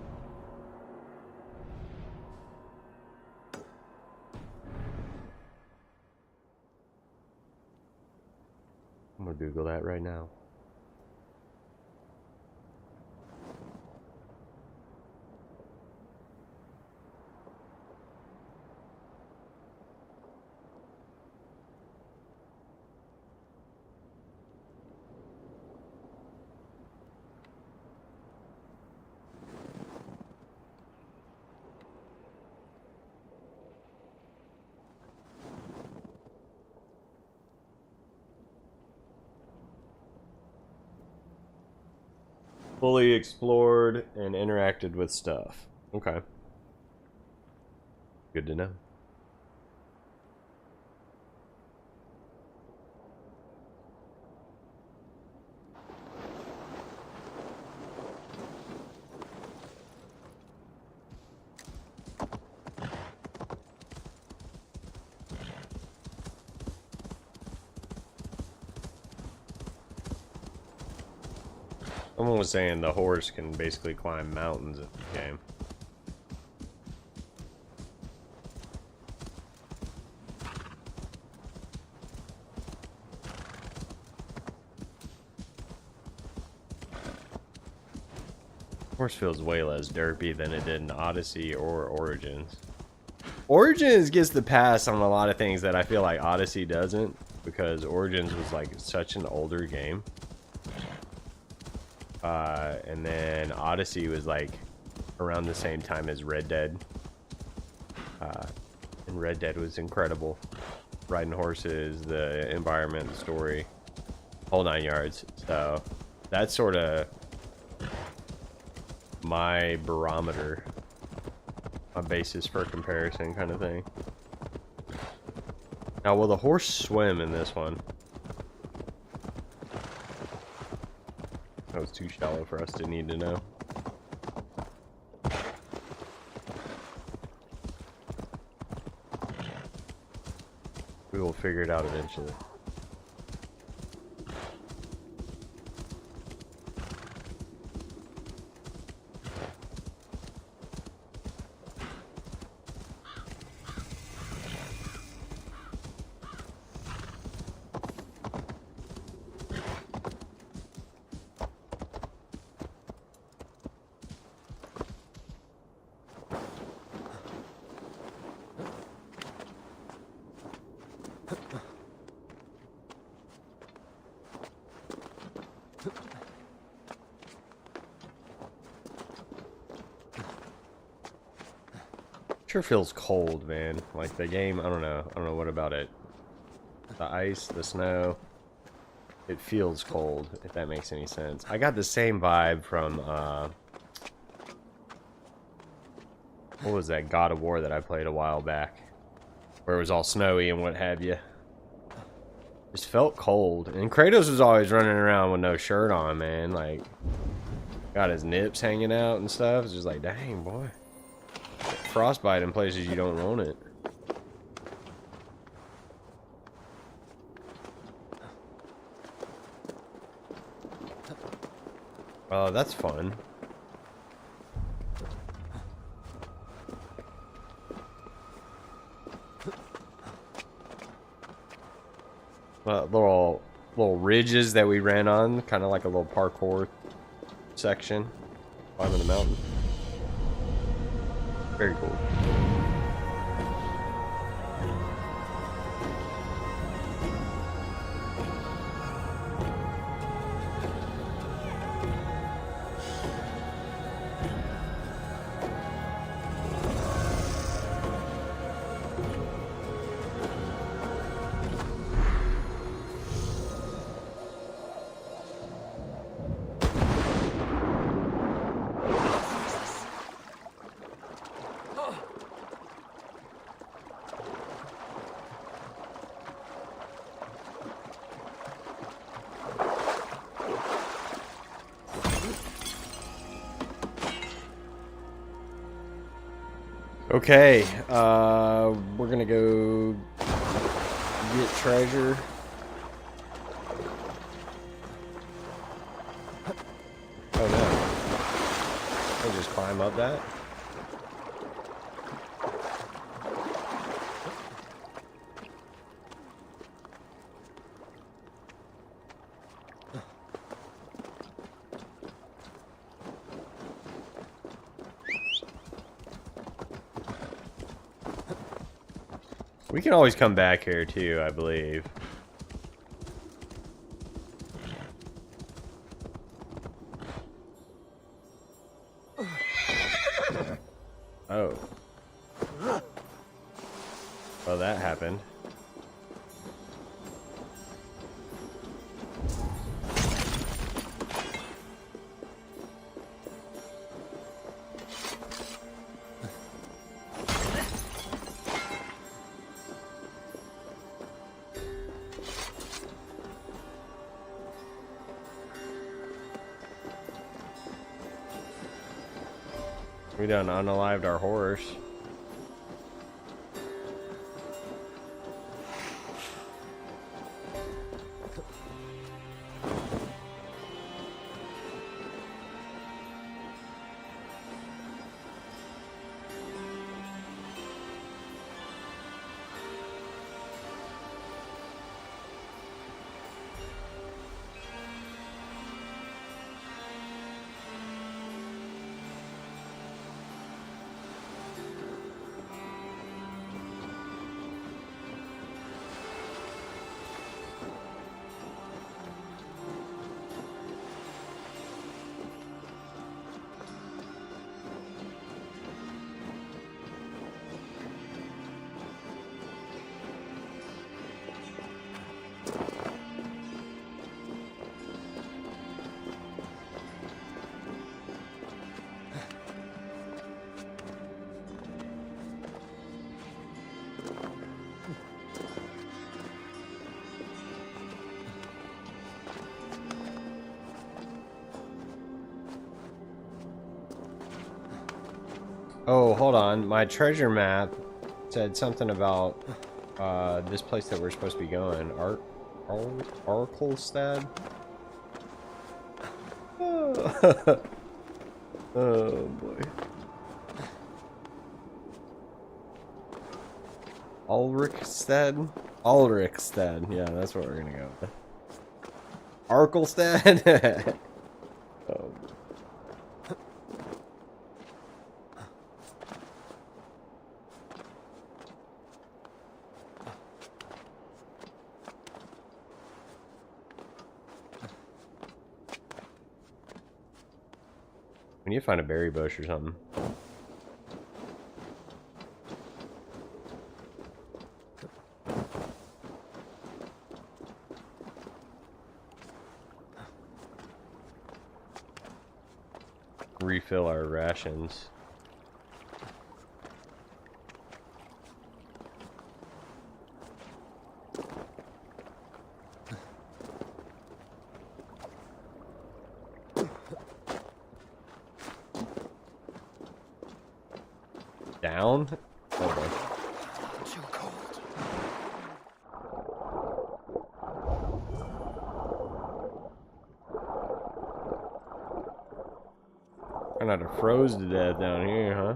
I'm gonna Google that right now. Fully explored and interacted with stuff. Okay. Good to know. Someone was saying the horse can basically climb mountains in the game. Horse feels way less derpy than it did in Odyssey or Origins. Origins gets the pass on a lot of things that I feel like Odyssey doesn't, because Origins was like such an older game. And then Odyssey was like around the same time as Red Dead. And Red Dead was incredible. Riding horses, the environment, the story, whole 9 yards. So that's sort of my barometer, my basis for comparison kind of thing. Now, will the horse swim in this one? That was too shallow for us to need to know. We will figure it out eventually. Sure feels cold, man. Like the game, I don't know what about it. The ice, the snow, it feels cold, if that makes any sense. I got the same vibe from what was that God of War that I played a while back, where it was all snowy and what have you. Just felt cold, and Kratos was always running around with no shirt on, man. Like, got his nips hanging out and stuff. It's just like, dang, boy. Frostbite in places you don't want it. Oh, that's fun. Little ridges that we ran on, kind of like a little parkour section, climbing the mountain. Very cool. Okay, we're gonna go get treasure. Oh no. I'll just climb up that. We can always come back here too, I believe. Oh. Well, that happened. We done unalived our horse. Oh, hold on. My treasure map said something about this place that we're supposed to be going. Arkelstad? Oh. Oh boy. Ulrichstad? Ulrichstad. Yeah, that's what we're gonna go with. Arkelstad? Oh. We need to find a berry bush or something. Refill our rations. Down? Okay. Too cold. I'm not froze to death down here, huh?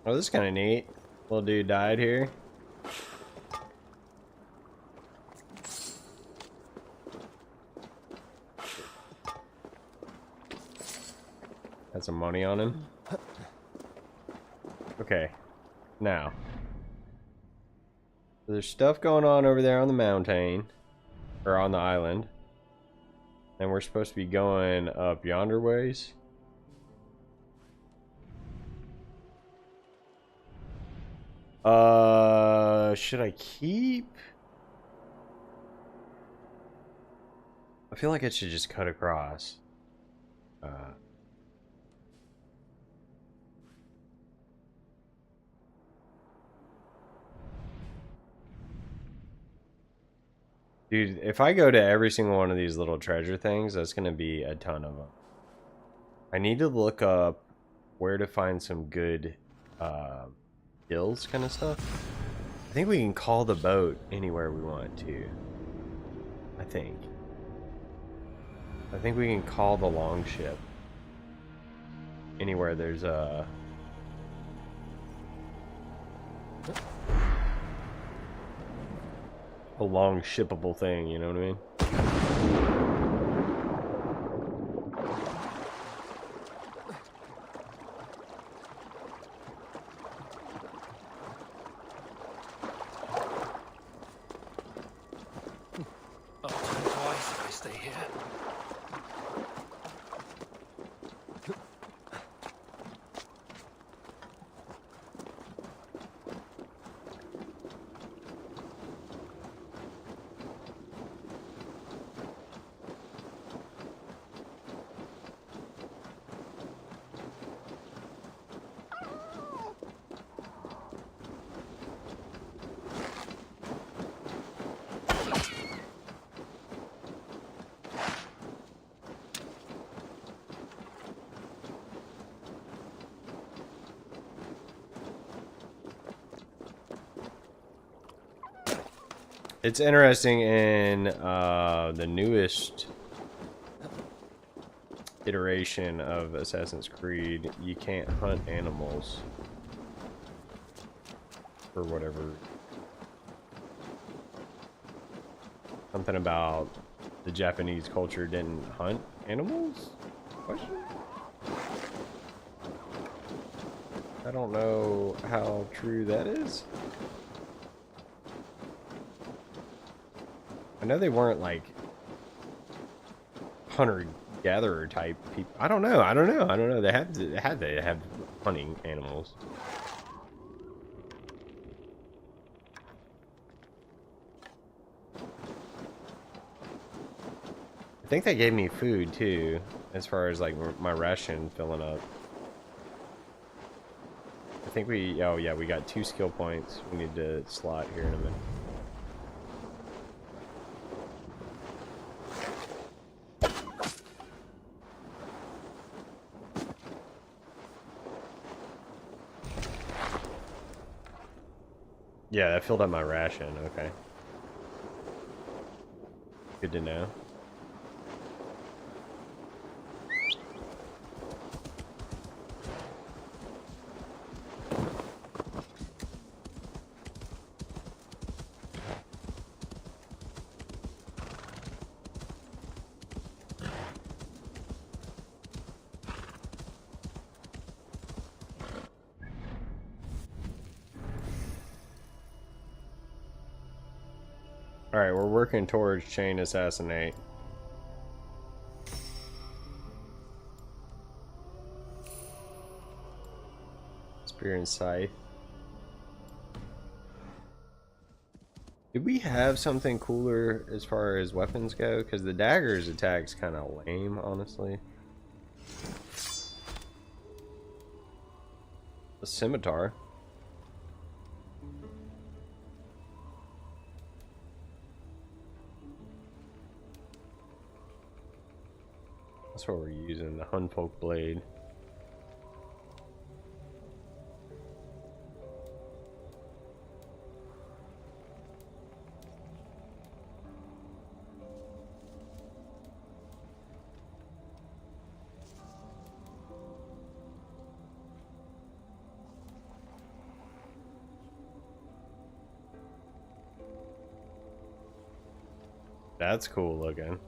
Oh, this is kind of neat. Little dude died here. Got some money on him. Okay. Now. So there's stuff going on over there on the mountain. Or on the island. And we're supposed to be going up yonder ways. Should I keep? I feel like it should just cut across. Dude, if I go to every single one of these little treasure things, that's gonna be a ton of them. I need to look up where to find some good, hills kind of stuff. I think we can call the boat anywhere we want to. I think we can call the longship anywhere there's a long shippable thing, you know what I mean? I'll think twice if I stay here. It's interesting in the newest iteration of Assassin's Creed, you can't hunt animals for whatever. Something about the Japanese culture didn't hunt animals? Question? I don't know how true that is. I know they weren't like hunter-gatherer type people. I don't know. They had to have hunting animals. I think they gave me food too, as far as like my ration filling up. I think we, oh yeah, we got 2 skill points. We need to slot here in a minute. Yeah, that filled up my ration, okay. Good to know. Alright, we're working towards chain assassinate. Spear and scythe. Did we have something cooler as far as weapons go? Because the dagger's attack's kind of lame, honestly. A scimitar. That's what we're using, the Hunfolk blade. That's cool looking.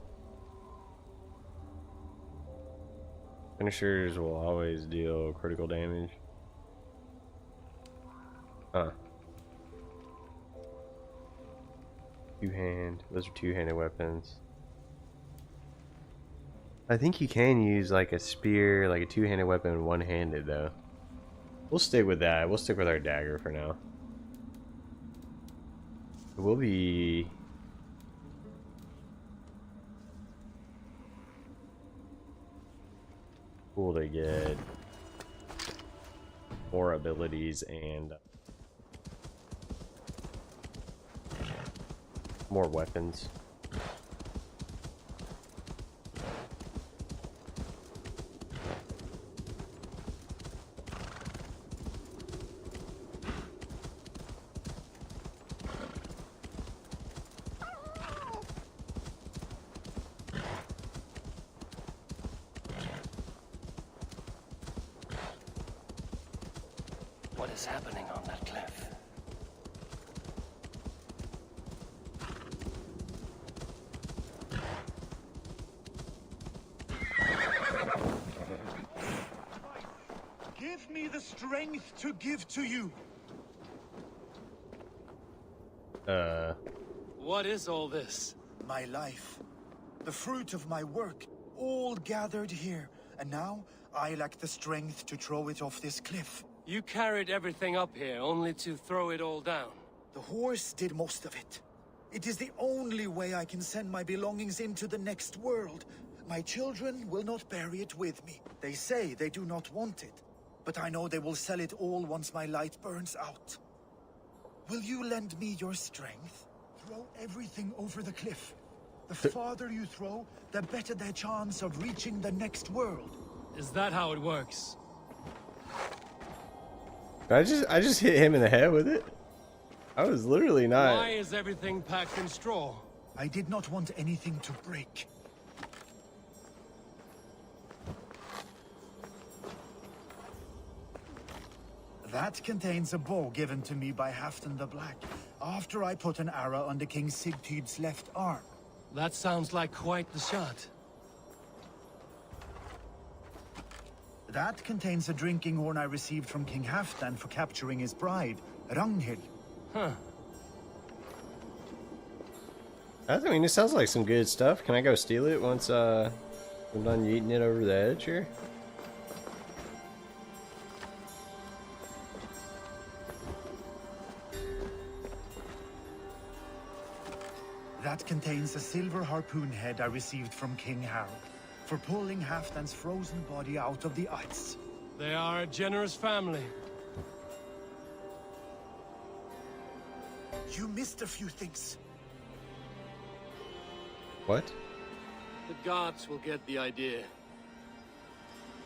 Finishers will always deal critical damage. Huh. Two-hand. Those are two-handed weapons. I think you can use like a spear, like a two-handed weapon, one-handed though. We'll stick with that. We'll stick with our dagger for now. It will be... cool to get more abilities and more weapons. What is happening on that cliff? Give me the strength to give to you. What is all this? My life. The fruit of my work. All gathered here. And now, I lack the strength to throw it off this cliff. You carried everything up here only to throw it all down. The horse did most of it. It is the only way I can send my belongings into the next world. My children will not bury it with me. They say they do not want it. But I know they will sell it all once my light burns out. Will you lend me your strength? Throw everything over the cliff. The farther you throw, the better their chance of reaching the next world. Is that how it works? I just hit him in the head with it. I was literally not. Why is everything packed in straw? I did not want anything to break. That contains a bow given to me by Halfdan the Black, after I put an arrow under King Sigtyd's left arm. That sounds like quite the shot. That contains a drinking horn I received from King Halfdan for capturing his bride, Ragnhild. Huh. I mean, it sounds like some good stuff. Can I go steal it once I'm done yeeting it over the edge here? That contains a silver harpoon head I received from King Harold for pulling Halfdan's frozen body out of the ice. They are a generous family. You missed a few things. What? The gods will get the idea.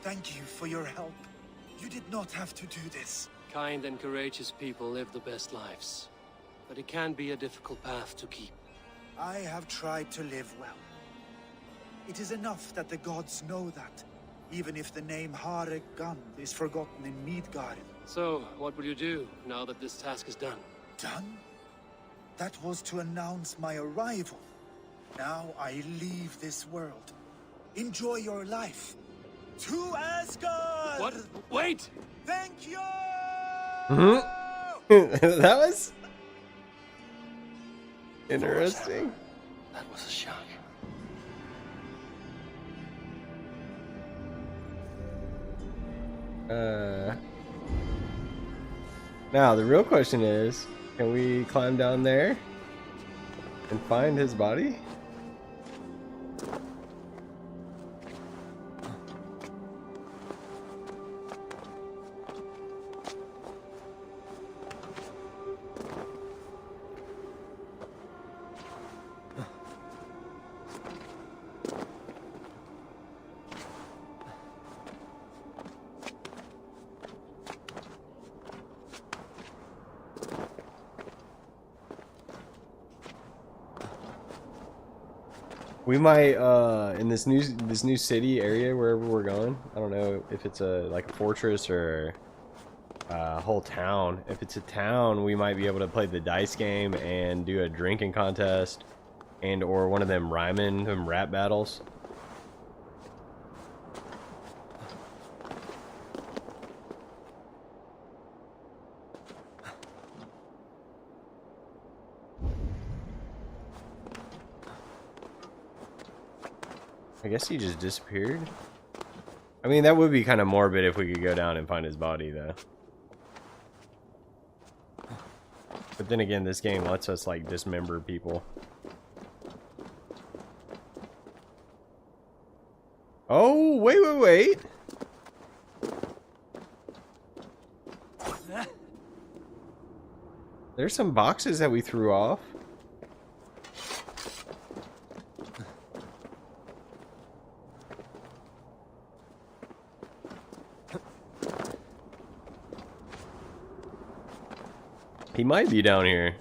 Thank you for your help. You did not have to do this. Kind and courageous people live the best lives. But it can be a difficult path to keep. I have tried to live well. It is enough that the gods know that, even if the name Hare Gund is forgotten in Midgard. So, what will you do now that this task is done? Done? That was to announce my arrival. Now I leave this world. Enjoy your life. To Asgard! What? Wait! Thank you! That was interesting. That was a shock. Now the real question is, can we climb down there and find his body? We might in this new city area wherever we're going. I don't know if it's like a fortress or a whole town. If it's a town, we might be able to play the dice game and do a drinking contest and or one of them rap battles. I guess he just disappeared. I mean, that would be kind of morbid if we could go down and find his body, though. But then again, this game lets us, like, dismember people. Oh, wait. There's some boxes that we threw off. He might be down here.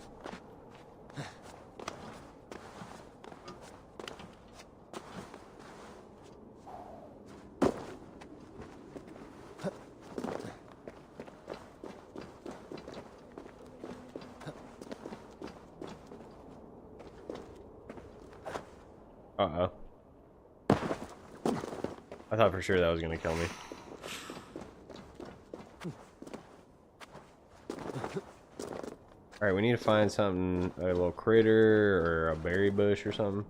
Uh-oh. I thought for sure that was gonna kill me. Alright, we need to find something, a little critter or a berry bush or something.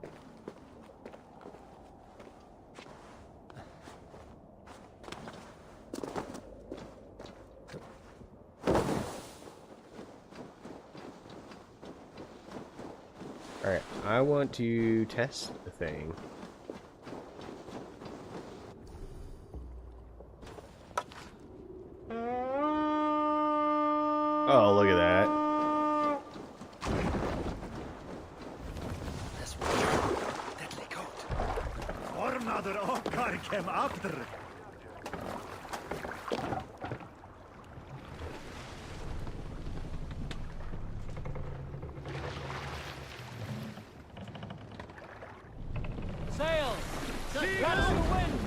Alright, I want to test the thing. Oh, look at that. Came after. Sail! Gather the wind!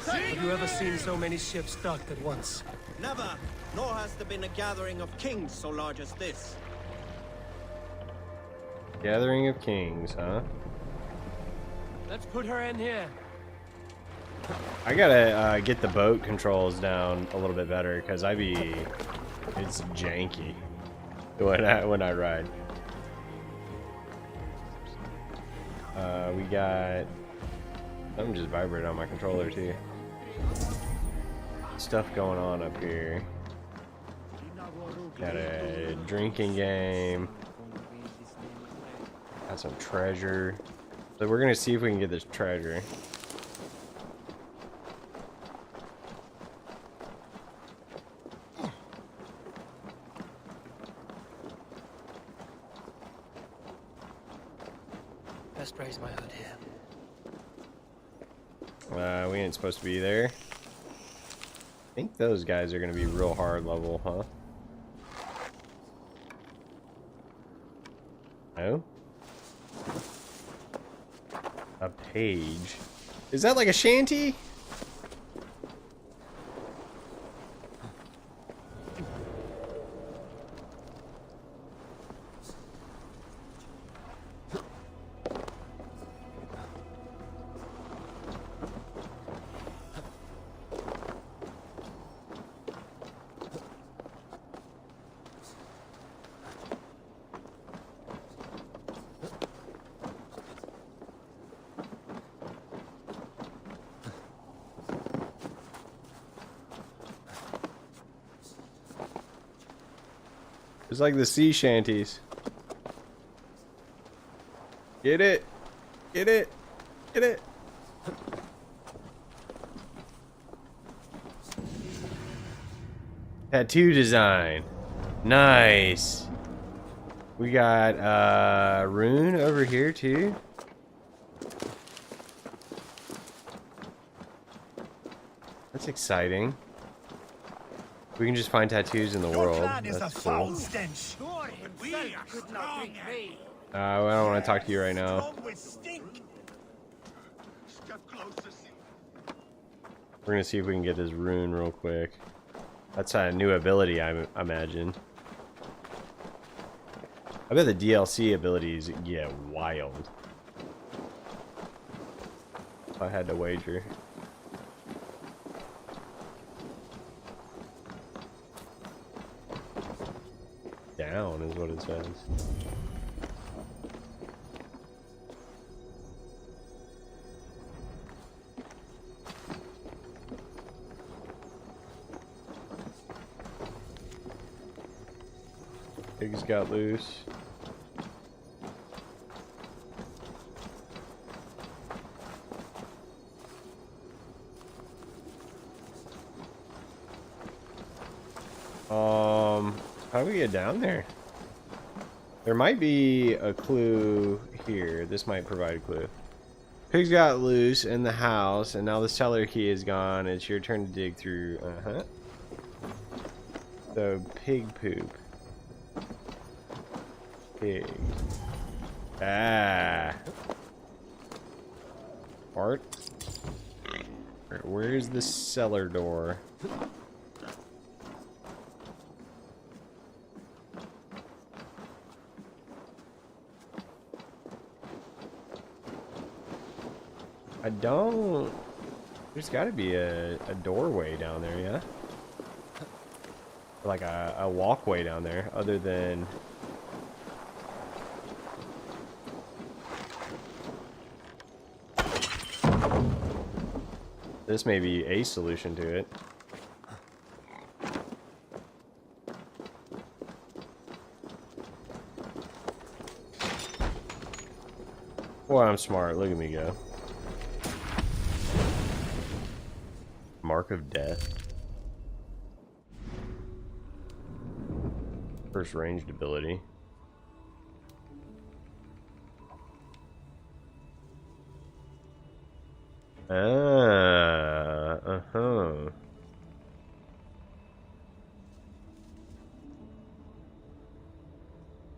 Have you ever seen so many ships docked at once? Never, nor has there been a gathering of kings so large as this. Gathering of kings, huh? Let's put her in here. I gotta get the boat controls down a little bit better because I be It's janky when I ride. We got something just vibrating on my controller too. Stuff going on up here. Got a drinking game. Got some treasure. So we're gonna see if we can get this treasure. Best raise my hood here. We ain't supposed to be there. I think those guys are gonna be real hard level, huh? No? A page. Is that like a shanty? It's like the sea shanties. Get it! Get it! Get it! Tattoo design. Nice. We got rune over here too. That's exciting. We can just find tattoos in the world. That's cool. I don't want to talk to you right now. We're gonna see if we can get this rune real quick. That's a new ability, I imagine. I bet the DLC abilities get wild. If I had to wager. Down is what it says. Pigs got loose. How do we get down there? There might be a clue here. This might provide a clue. Pigs got loose in the house, and now the cellar key is gone. It's your turn to dig through. So, pig poop. Pig. Ah. Fart. Where's the cellar door? I don't... There's got to be a doorway down there, yeah? Like a walkway down there, other than... This may be a solution to it. Boy, I'm smart. Look at me go. Mark of death. First ranged ability.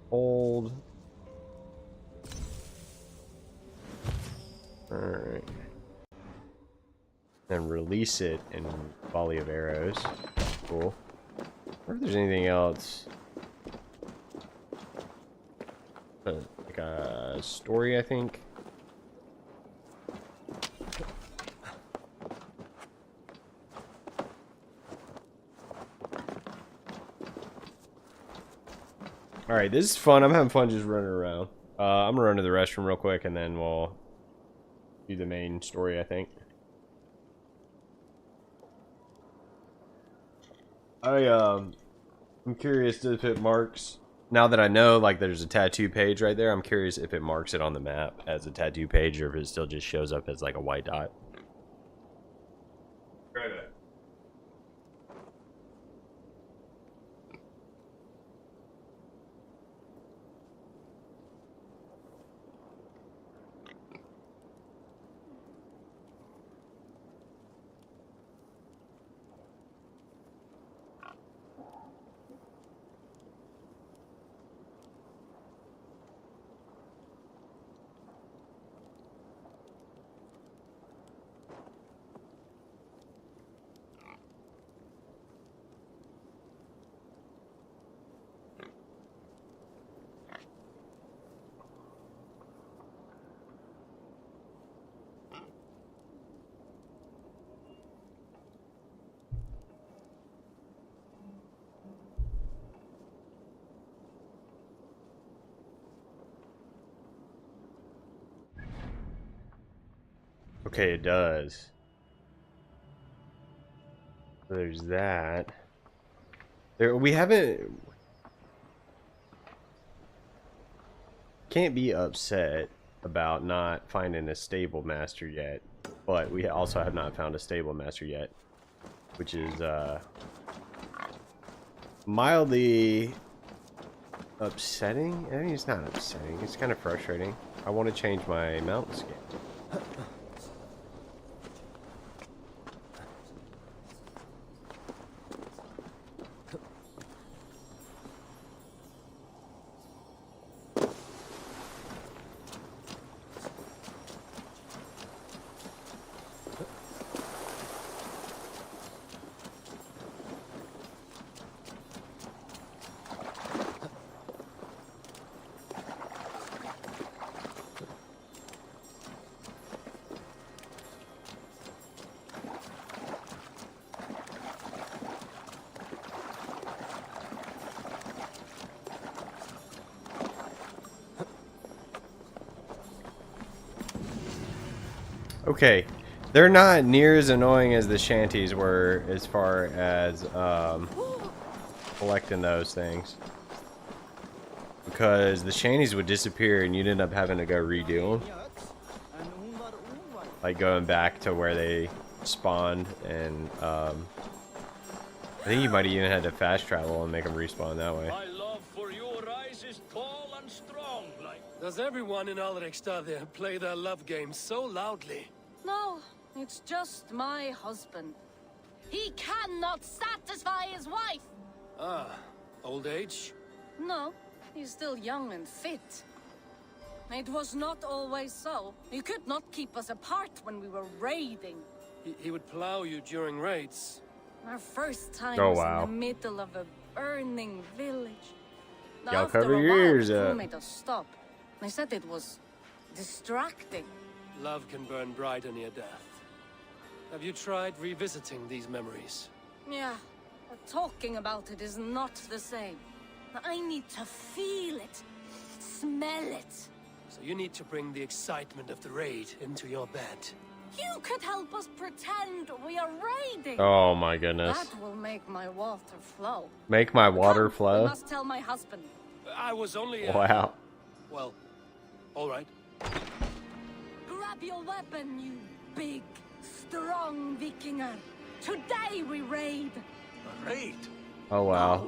Hold. Alright. And release it in volley of arrows. Cool. I wonder if there's anything else. Like a story, I think. Alright, this is fun. I'm having fun just running around. I'm gonna run to the restroom real quick and then we'll do the main story, I think. I'm curious if it marks, now that I know like there's a tattoo page right there, I'm curious if it marks it on the map as a tattoo page or if it still just shows up as like a white dot. Right back. Okay, it does. There's that. We haven't... Can't be upset about not finding a stable master yet, but we also have not found a stable master yet, which is mildly upsetting. I mean, it's not upsetting. It's kind of frustrating. I want to change my mountain skin. Okay, they're not near as annoying as the shanties were as far as collecting those things. Because the shanties would disappear and you'd end up having to go redo them. Like going back to where they spawned, and I think you might have even had to fast travel and make them respawn that way. My love for your eyes is tall and strong. Does everyone in Alrekstad play their love game so loudly? No, it's just my husband. He cannot satisfy his wife. Ah, old age? No, he's still young and fit. It was not always so. He could not keep us apart when we were raiding. He would plow you during raids. Our first time Oh, was wow. in the middle of a burning village. Y'all After cover a your while, ears the crew up. made us stop. They said it was distracting. Love can burn brighter near death. Have you tried revisiting these memories? Yeah, but talking about it is not the same. I need to feel it, smell it. So you need to bring the excitement of the raid into your bed. You could help us pretend we are raiding. Oh my goodness. That will make my water flow. Make my water Come, flow? We must tell my husband. I was only... Wow. Well, all right. Grab your weapon, you big, strong Vikinger. Today we raid. A raid? Oh wow.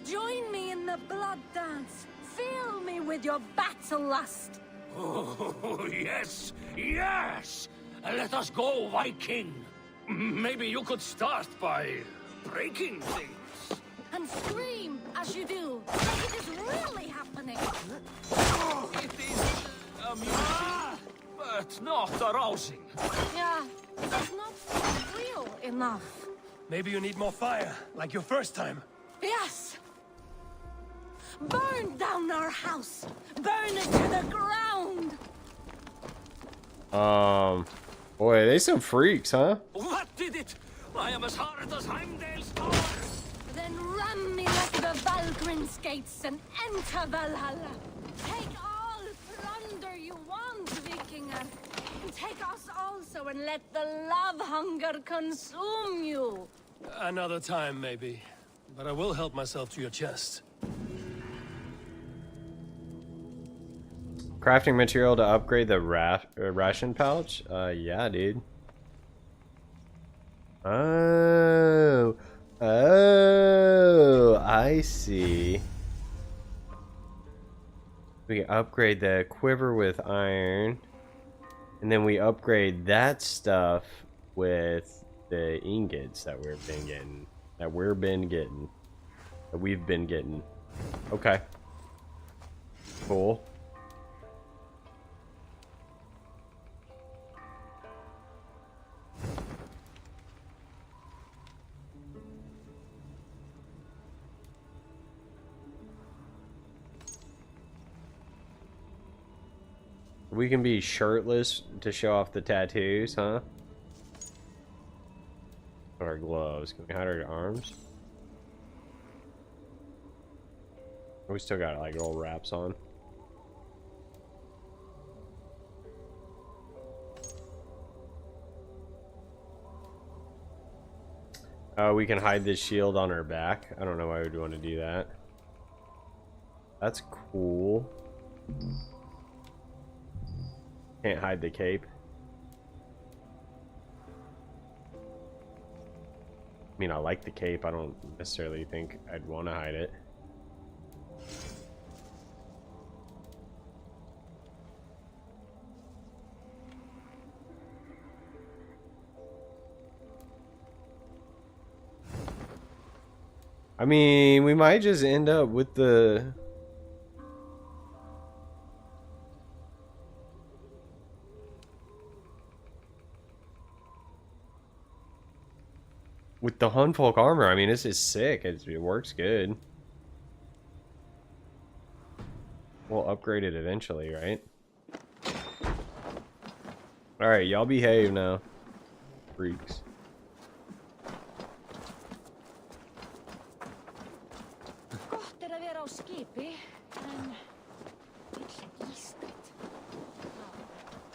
Join me in the blood dance. Fill me with your battle lust. Oh, yes, yes! Let us go, Viking. Maybe you could start by breaking things. And scream as you do, like it is really happening. It is amusing, but not arousing. Yeah, it does not feel real enough. Maybe you need more fire, like your first time. Yes! Burn down our house! Burn it to the ground! Boy, they some freaks, huh? What did it? I am as hard as Heimdall's door. Then Then ram me like the Valgrin's gates and enter Valhalla. Take all plunder you want, Vikinger. Take us also and let the love hunger consume you. Another time, maybe. But I will help myself to your chest. Crafting material to upgrade the ration pouch? Yeah, dude. Oh, I see. We can upgrade the quiver with iron, and then we upgrade that stuff with the ingots that we've been getting. Okay. Cool. We can be shirtless to show off the tattoos, huh? Our gloves. Can we hide our arms? We still got like little wraps on. We can hide this shield on our back. I don't know why we'd want to do that. That's cool. Can't hide the cape. I mean, I like the cape. I don't necessarily think I'd want to hide it. I mean, we might just end up with the... with the Hunfolk armor. I mean, this is sick. It works good. We'll upgrade it eventually, right? Alright, y'all behave now. Freaks.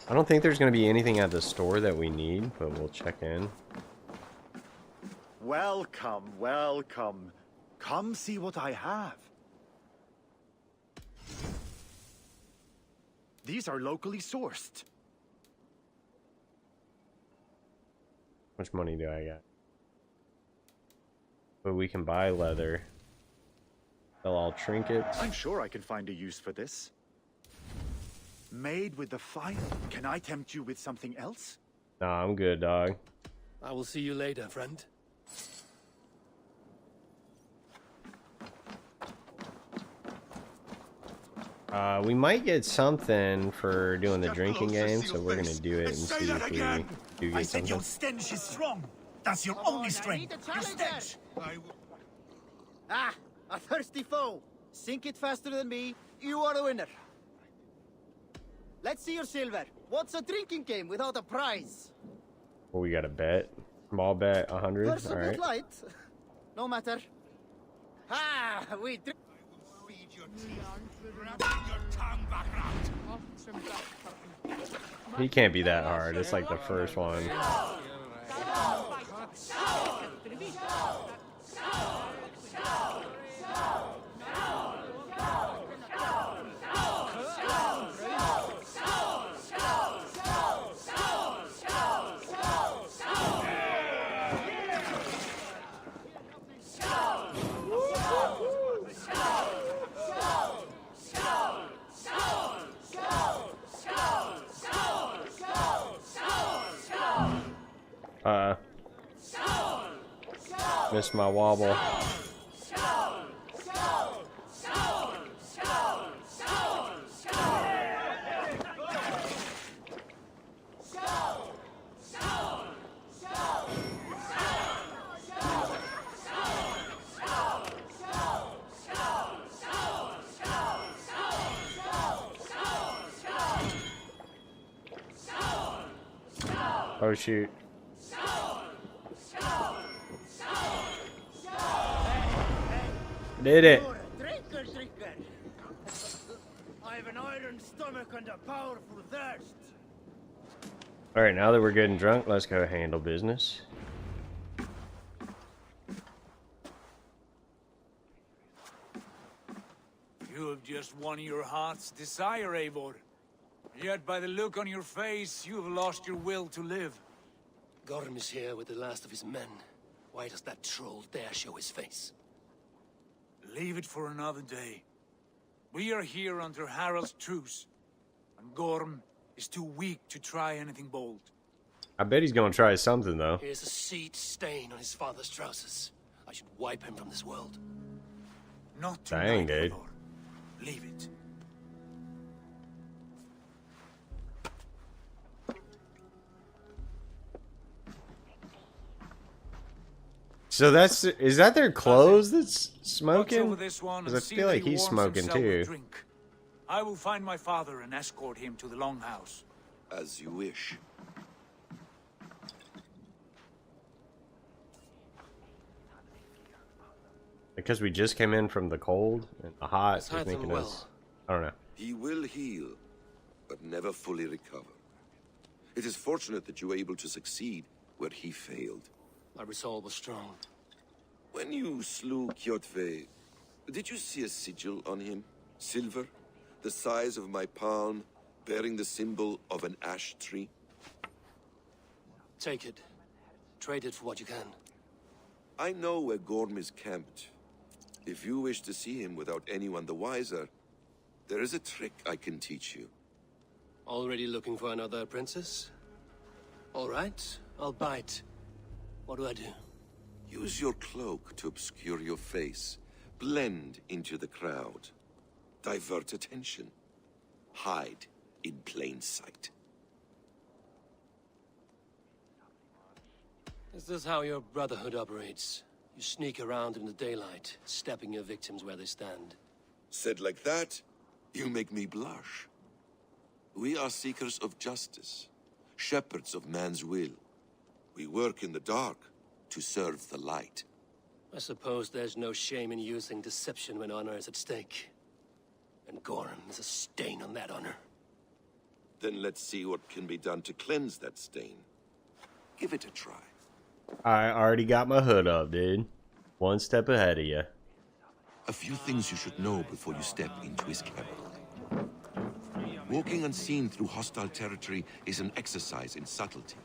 I don't think there's going to be anything at the store that we need, but we'll check in. Welcome, welcome. Come see what I have. These are locally sourced. How much money do I got? But we can buy leather. Sell all trinkets. I'm sure I can find a use for this. Made with the fire. Can I tempt you with something else? Nah, I'm good, dog. I will see you later, friend. We might get something for doing the drinking game, so we're gonna do it and see if we do get something. Your stench is strong. That's your only strength. Your stench. Ah, a thirsty foe. Sink it faster than me. You are a winner. Let's see your silver. What's a drinking game without a prize? Well, we got a bet. Small bet, 100. First All a right. bit light. No matter. Ah, we drink. He can't be that hard. It's like the first one. Missed my wobble. Oh shoot. did it. You're a drinker. I have an iron stomach and a powerful thirst. Alright, now that we're getting drunk, let's go handle business. You have just won your heart's desire, Eivor. Yet by the look on your face, you have lost your will to live. Gorm is here with the last of his men. Why does that troll dare show his face? Leave it for another day. We are here under Harald's truce, and Gorm is too weak to try anything bold. I bet he's gonna try something, though. Here's a seed stain on his father's trousers. I should wipe him from this world. Not Dang, tonight, dude. Eivor. Leave it. So is that their clothes that's Watch smoking? over this one Because and I see feel that like he he's warms smoking himself with too. drink. I will find my father and escort him to the Longhouse. As you wish. Because we just came in from the cold and the hot, Let's is hide them making well. us. I don't know. He will heal, but never fully recover. It is fortunate that you were able to succeed where he failed. My resolve was strong. When you slew Kjotve, did you see a sigil on him? Silver? The size of my palm, bearing the symbol of an ash tree? Take it. Trade it for what you can. I know where Gorm is camped. If you wish to see him without anyone the wiser, there is a trick I can teach you. Already looking for another princess? All right, I'll bite. What do I do? Use your cloak to obscure your face. Blend into the crowd. Divert attention. Hide in plain sight. Is this how your brotherhood operates? You sneak around in the daylight, stabbing your victims where they stand. Said like that, you make me blush. We are seekers of justice, shepherds of man's will. We work in the dark to serve the light. I suppose there's no shame in using deception when honor is at stake. And Gorm is a stain on that honor. Then let's see what can be done to cleanse that stain. Give it a try. I already got my hood up, dude. One step ahead of you. A few things you should know before you step into his camp. Walking unseen through hostile territory is an exercise in subtlety.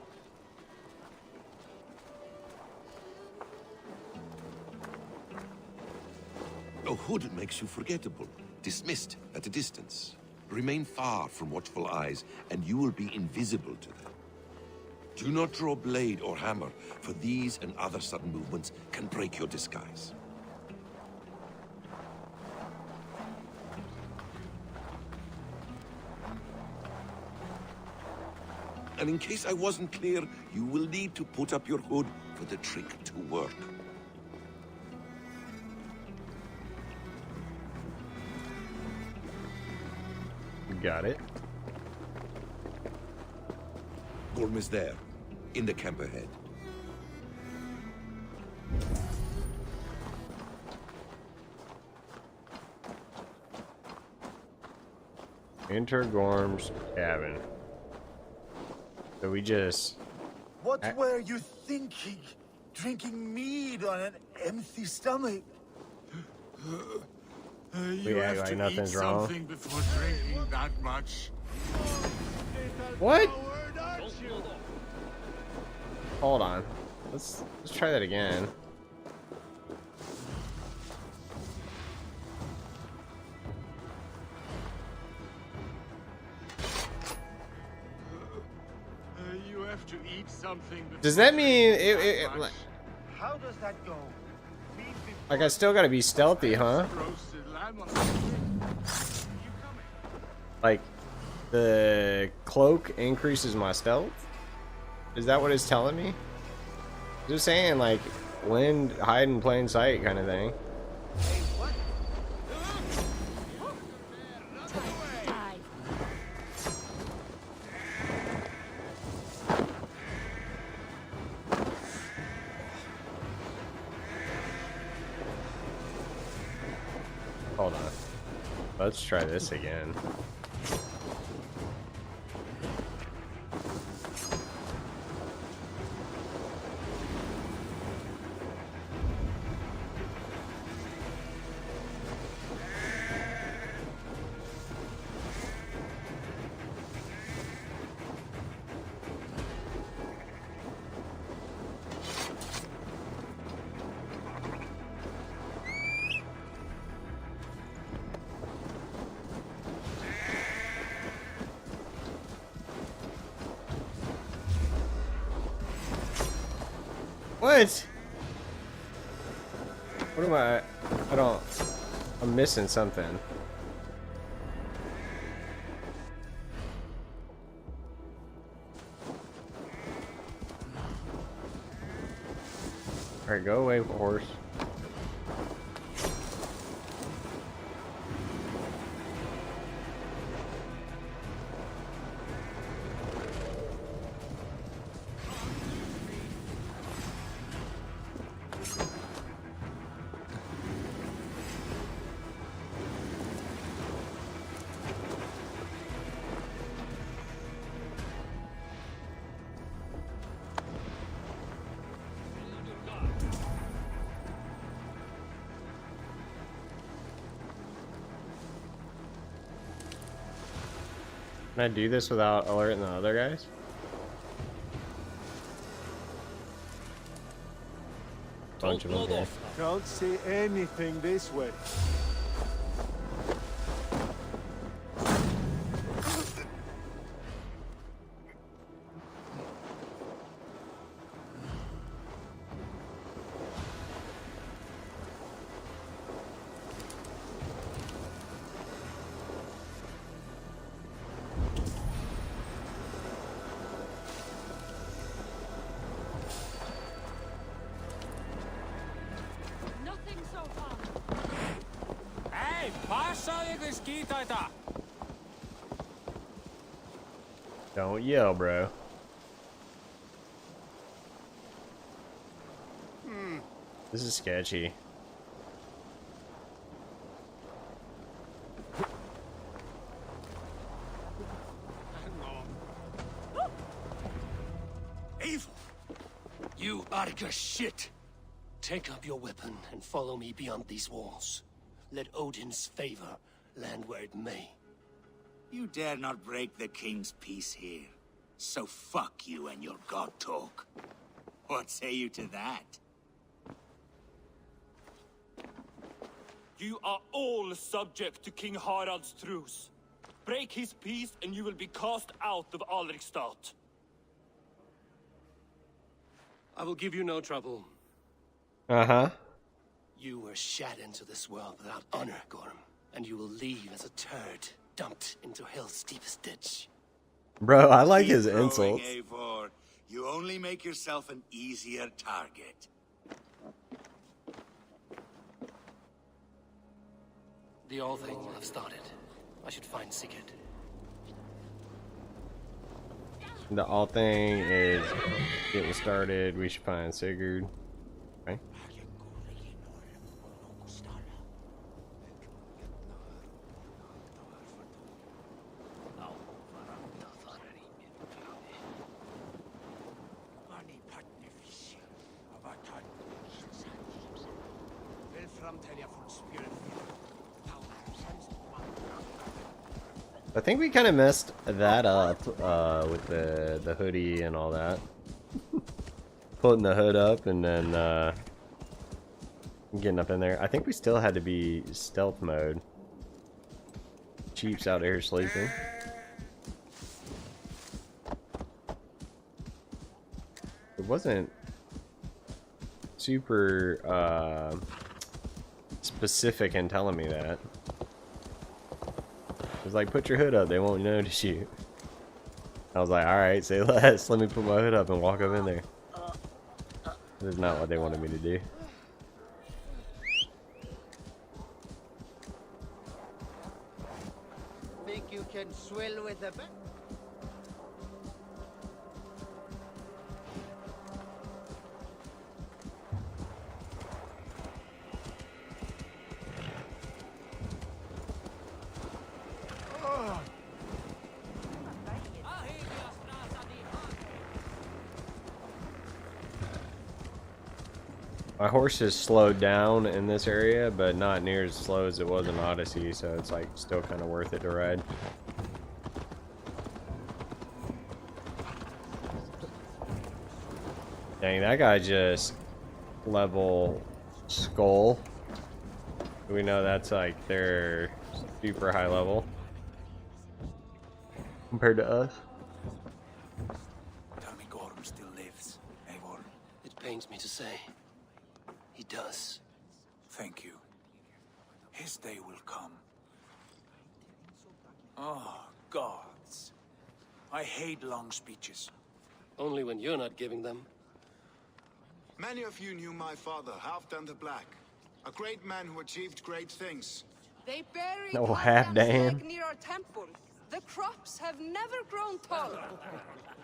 A hood makes you forgettable, dismissed at a distance. Remain far from watchful eyes, and you will be invisible to them. Do not draw blade or hammer, for these and other sudden movements can break your disguise. And in case I wasn't clear, you will need to put up your hood for the trick to work. Got it. Gorm is there, in the camp ahead. Enter Gorm's cabin. So we just... What were you thinking? Drinking mead on an empty stomach? We act like nothing's wrong. Before drinking that much. What? Hold on. Let's try that again. You have to eat something. Does that mean How does that go? like I still gotta be stealthy, huh? Like the cloak increases my stealth? Is that what it's telling me? Just saying like hide in plain sight kind of thing. Let's try this again. What? What am I don't... I'm missing something. Alright, go away, horse. Can I do this without alerting the other guys? Bunch of them here. Can't see anything this way. Nothing so far. Hey, passaðu ykkur skýta þetta. Don't yell, bro. This is sketchy. Evil! You Arga shit! Take up your weapon and follow me beyond these walls. Let Odin's favor land where it may. You dare not break the king's peace here. So fuck you and your god talk. What say you to that? You are all subject to King Harald's truce. Break his peace and you will be cast out of Alrikstad. I will give you no trouble. Uh-huh. You were shat into this world without honor, Gorm, and you will leave as a turd dumped into hell's deepest ditch. Bro, I like his Keep growing, insults. Eivor. You only make yourself an easier target. The All Thing will have started. I should find Sigurd. The all thing is getting started. We should find Sigurd. Okay. I think we kind of messed that up with the hoodie and all that. Putting the hood up and then getting up in there. I think we still had to be stealth mode. Chief's out here sleeping. It wasn't super specific in telling me that. It was like, put your hood up, they won't notice you. I was like, alright, say less. Let me put my hood up and walk up in there. This is not what they wanted me to do. Think you can swill with a bat? My horse is slowed down in this area, but not near as slow as it was in Odyssey, so it's like still kind of worth it to ride. Dang, that guy just level skull. We know that's like their super high level compared to us. Tell me Gorm still lives, Eivor. It pains me to say. He does. Thank you. His day will come. Oh, gods. I hate long speeches. Only when you're not giving them. Many of you knew my father, Halfdan the Black. A great man who achieved great things. They buried No, Halfdan's Halfdan. leg near our temple. The crops have never grown tall.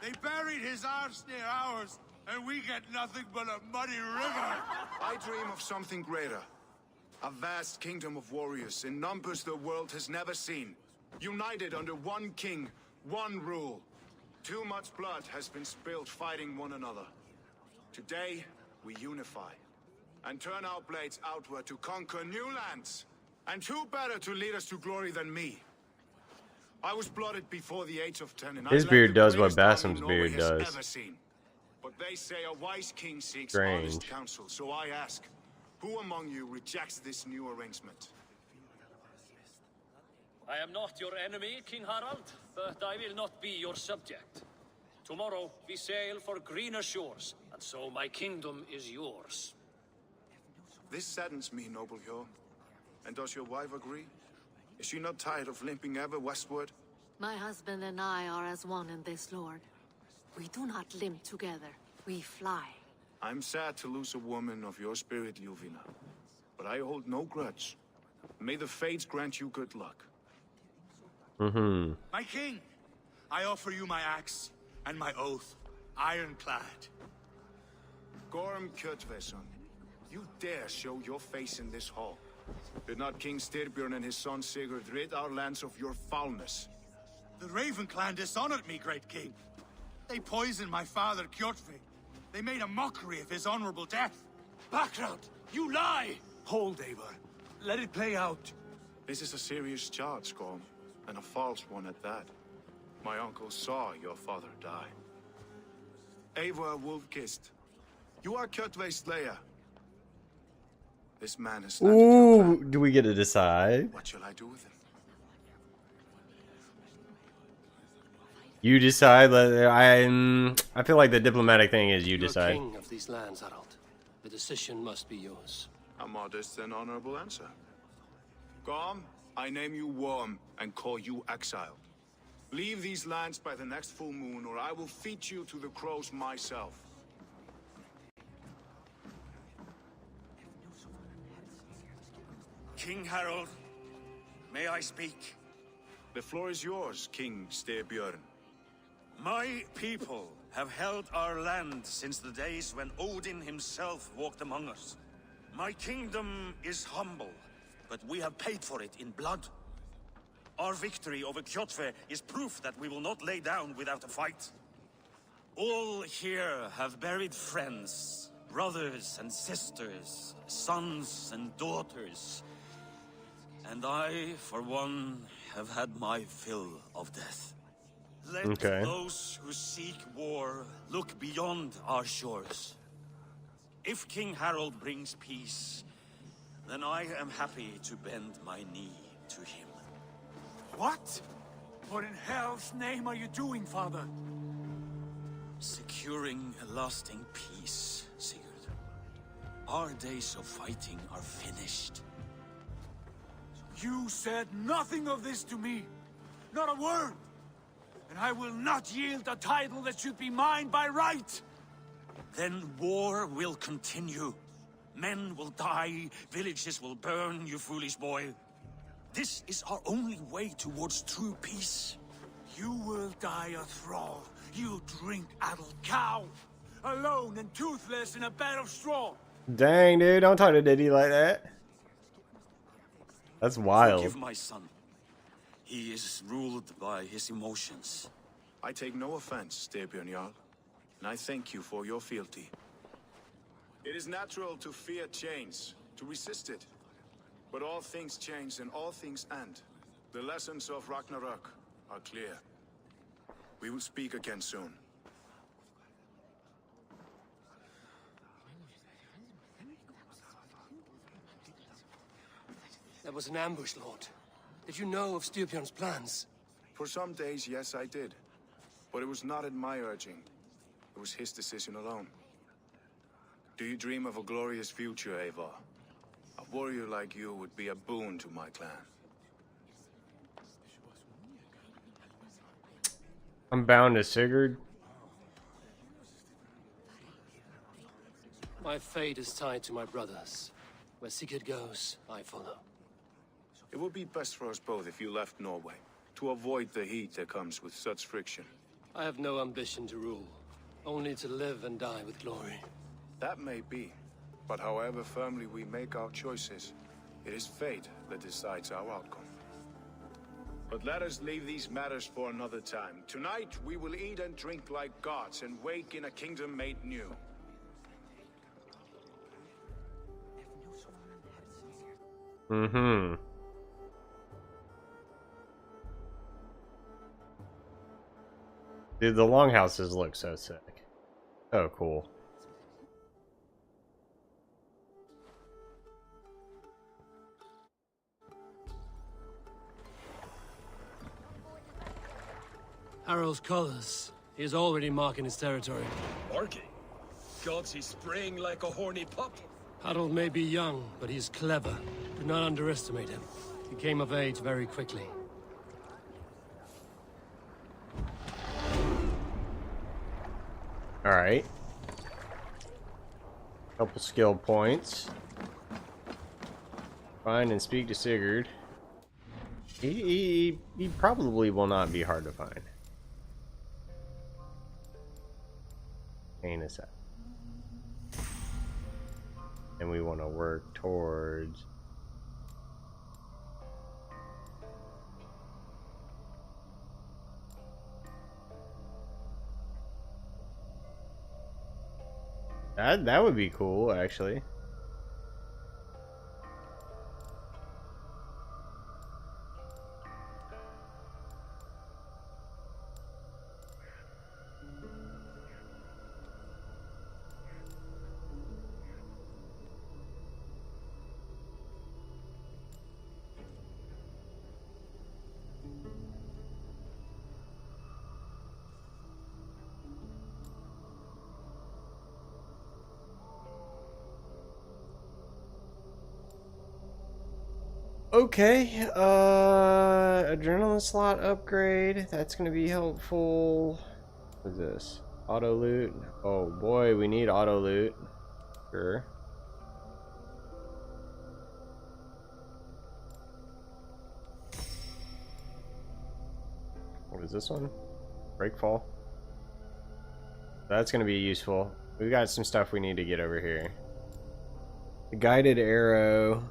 They buried his arse near ours, and we get nothing but a muddy river. I dream of something greater. A vast kingdom of warriors in numbers the world has never seen. United under one king, one rule. Too much blood has been spilled fighting one another. Today, we unify. And turn our blades outward to conquer new lands. And who better to lead us to glory than me? I was blooded before the age of 10, and His I led beard the does what greatest army Bassam's Norway beard has does. ever seen. But they say a wise king seeks Strange. honest counsel, so I ask, who among you rejects this new arrangement? I am not your enemy, King Harald, but I will not be your subject. Tomorrow we sail for greener shores, and so my kingdom is yours. This saddens me, noble Hjor. And does your wife agree? Is she not tired of limping ever westward? My husband and I are as one in this, Lord. We do not limp together. We fly. I'm sad to lose a woman of your spirit, Ljuvina. But I hold no grudge. May the fates grant you good luck. Mm-hmm. My king, I offer you my axe and my oath, ironclad. Gorm Kjotveson, you dare show your face in this hall. Did not King Styrbjörn and his son Sigurd rid our lands of your foulness? The Raven clan dishonored me, great king. They poisoned my father, Kjotve. They made a mockery of his honorable death. Background! You lie! Hold, Eivor. Let it play out. This is a serious charge, Gorm, and a false one at that. My uncle saw your father die. Eivor Wolf-Kissed, you are Kjotve's slayer. This man has slandered your Ooh, clan. do we get to decide? What shall I do with him? You decide. I feel like the diplomatic thing is you You're decide. king of these lands, Harald. The decision must be yours. A modest and honorable answer. Gorm, I name you Worm and call you exiled. Leave these lands by the next full moon, or I will feed you to the crows myself. King Harold, may I speak? The floor is yours, King Styrbjörn. My people have held our land since the days when Odin himself walked among us. My kingdom is humble, but we have paid for it in blood. Our victory over Kjotve is proof that we will not lay down without a fight. All here have buried friends, brothers and sisters, sons and daughters. And I, for one, have had my fill of death. Let those who seek war look beyond our shores. If King Harold brings peace, then I am happy to bend my knee to him. What? What in hell's name are you doing, father? Securing a lasting peace, Sigurd. Our days of fighting are finished. You said nothing of this to me. Not a word. And I will not yield a title that should be mine by right. Then war will continue. Men will die, villages will burn, you foolish boy. This is our only way towards true peace. You will die a thrall. You drink-addled cow. Alone and toothless in a bed of straw. Dang, dude, don't talk to Diddy like that. That's wild. Forgive my son. He is ruled by his emotions. I take no offense, Styrbjörn Jarl, and I thank you for your fealty. It is natural to fear change, to resist it. But all things change and all things end. The lessons of Ragnarok are clear. We will speak again soon. That was an ambush, Lord. Did you know of Styrbjörn's plans? For some days, yes, I did. But it was not at my urging. It was his decision alone. Do you dream of a glorious future, Eivor? A warrior like you would be a boon to my clan. I'm bound to Sigurd. My fate is tied to my brothers. Where Sigurd goes, I follow. It would be best for us both if you left Norway, to avoid the heat that comes with such friction. I have no ambition to rule, only to live and die with glory. That may be, but however firmly we make our choices, it is fate that decides our outcome. But let us leave these matters for another time. Tonight, we will eat and drink like gods and wake in a kingdom made new. Mm-hmm. Dude, the longhouses look so sick. Oh, cool. Harald's colors. He is already marking his territory. Marking? Gods, he's spraying like a horny pup. Harald may be young, but he's clever. Do not underestimate him. He came of age very quickly. Alright. Couple skill points. Find and speak to Sigurd. He probably will not be hard to find. Gain a set. And we want to work towards that would be cool, actually. Okay, adrenaline slot upgrade. That's gonna be helpful. What is this? Auto loot. Oh boy, we need auto loot. Sure. What is this one? Breakfall. That's gonna be useful. We got some stuff we need to get over here. The guided arrow.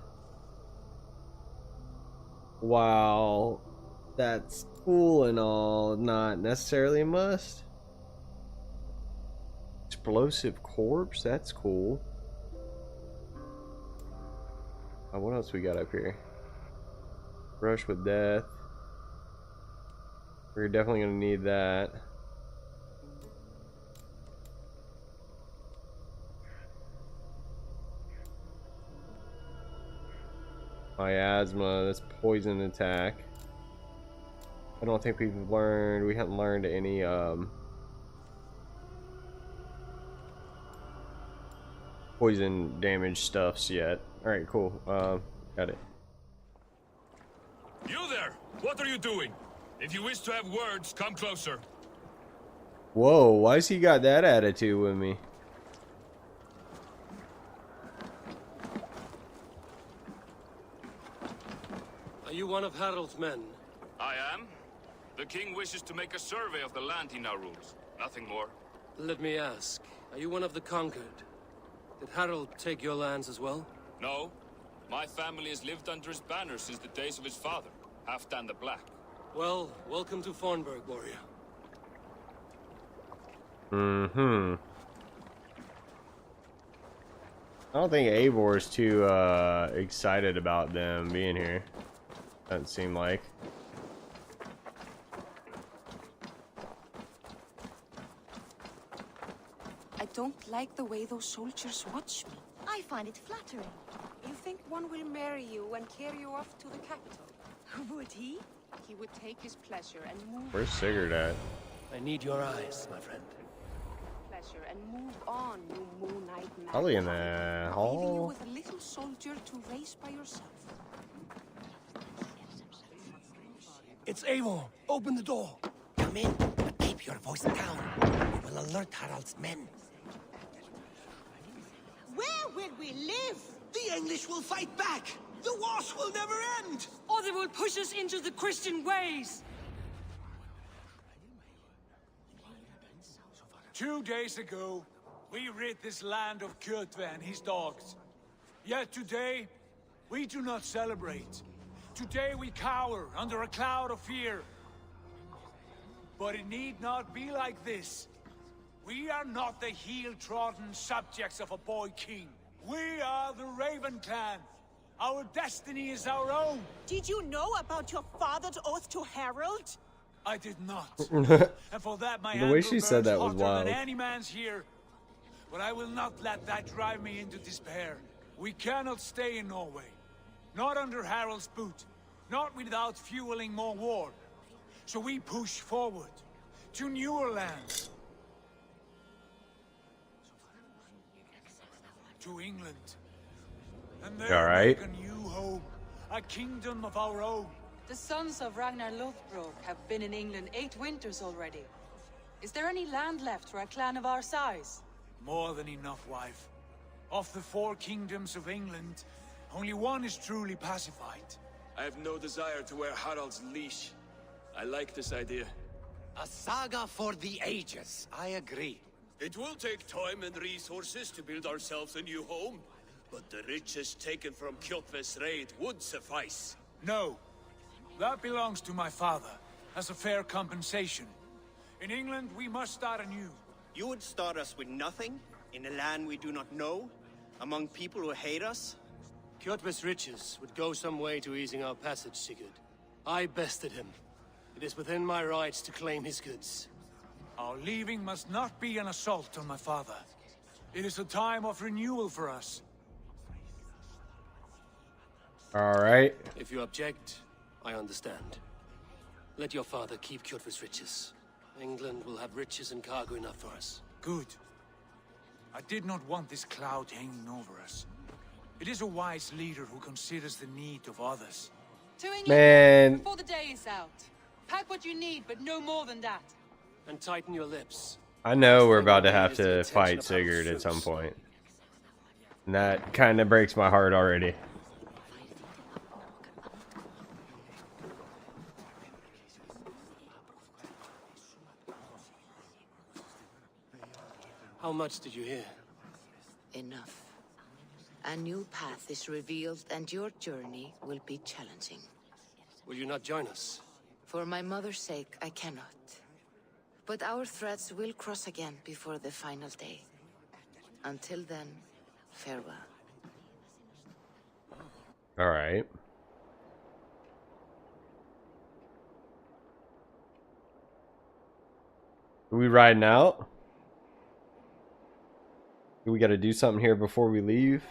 Wow, that's cool and all, not necessarily a must. Explosive corpse, that's cool. What else we got up here? Brush with death. We're definitely gonna need that. Miasma, that's poison attack. I don't think we haven't learned any poison damage stuffs yet. Alright, cool. Got it. You there! What are you doing? If you wish to have words, come closer. Whoa, why's he got that attitude with me? Are you one of Harald's men? I am. The king wishes to make a survey of the land he now rules. Nothing more. Let me ask, are you one of the conquered? Did Harald take your lands as well? No. My family has lived under his banner since the days of his father, Halfdan the Black. Well, welcome to Fornburg, warrior. I don't think Eivor is too excited about them being here. Doesn't seem like. I don't like the way those soldiers watch me. I find it flattering. You think one will marry you and carry you off to the capital? Would he? He would take his pleasure and move. Where's Sigurd at? I need your eyes, my friend. Pleasure and move on, you Moon Knight man. Probably in the Leaving you hall. with a little soldier to race by yourself. It's Eivor. Open the door. Come in, but keep your voice down. We will alert Harald's men. Where will we live? The English will fight back! The wars will never end! Or they will push us into the Christian ways. 2 days ago, we rid this land of Kjotve and his dogs. Yet today, we do not celebrate. Today we cower under a cloud of fear. But it need not be like this. We are not the heel-trodden subjects of a boy king. We are the Raven clan. Our destiny is our own. Did you know about your father's oath to Harold? I did not. And for that my The way she said that was hotter wild. than any man's here. But I will not let that drive me into despair. We cannot stay in Norway. Not under Harold's boot. Not without fueling more war. So we push forward to newer lands. To England. And there All right. make a new home. A kingdom of our own. The sons of Ragnar Lothbrok have been in England 8 winters already. Is there any land left for a clan of our size? More than enough, wife. Of the 4 kingdoms of England, only one is truly pacified. I have no desire to wear Harald's leash. I like this idea. A saga for the ages, I agree. It will take time and resources to build ourselves a new home, but the riches taken from Kjotve's raid would suffice. No. That belongs to my father, as a fair compensation. In England, we must start anew. You would start us with nothing? In a land we do not know? Among people who hate us? Kjotve's riches would go some way to easing our passage, Sigurd. I bested him. It is within my rights to claim his goods. Our leaving must not be an assault on my father. It is a time of renewal for us. All right. If you object, I understand. Let your father keep Kjotve's riches. England will have riches and cargo enough for us. Good. I did not want this cloud hanging over us. It is a wise leader who considers the need of others. To England Man. before the day is out. Pack what you need, but no more than that. And tighten your lips. I know we're about to have to fight Sigurd at some point. And that kind of breaks my heart already. How much did you hear? Enough. A new path is revealed and your journey will be challenging. Will you not join us? For my mother's sake, I cannot. But our threads will cross again before the final day. Until then, farewell. All right. Are we riding out? Do we got to do something here before we leave?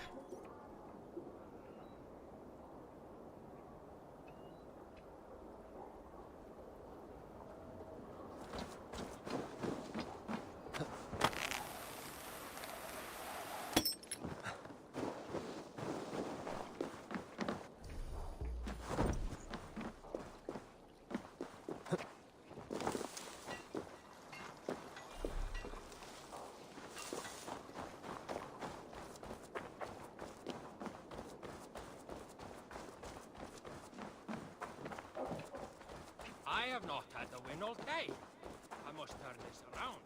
I have not had the wind all day. I must turn this around.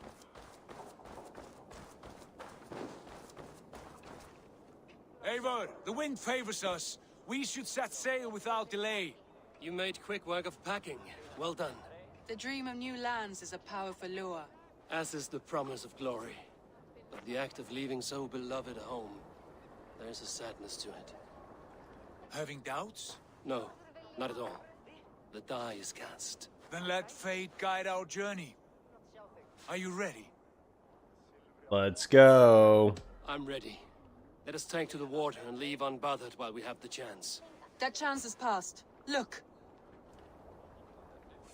Eivor, the wind favors us. We should set sail without delay. You made quick work of packing. Well done. The dream of new lands is a powerful lure. As is the promise of glory. But the act of leaving so beloved a home. There's a sadness to it. Having doubts? No, not at all. The die is cast. Then let fate guide our journey. Are you ready? Let's go. I'm ready. Let us take to the water and leave unbothered while we have the chance. That chance is past. Look.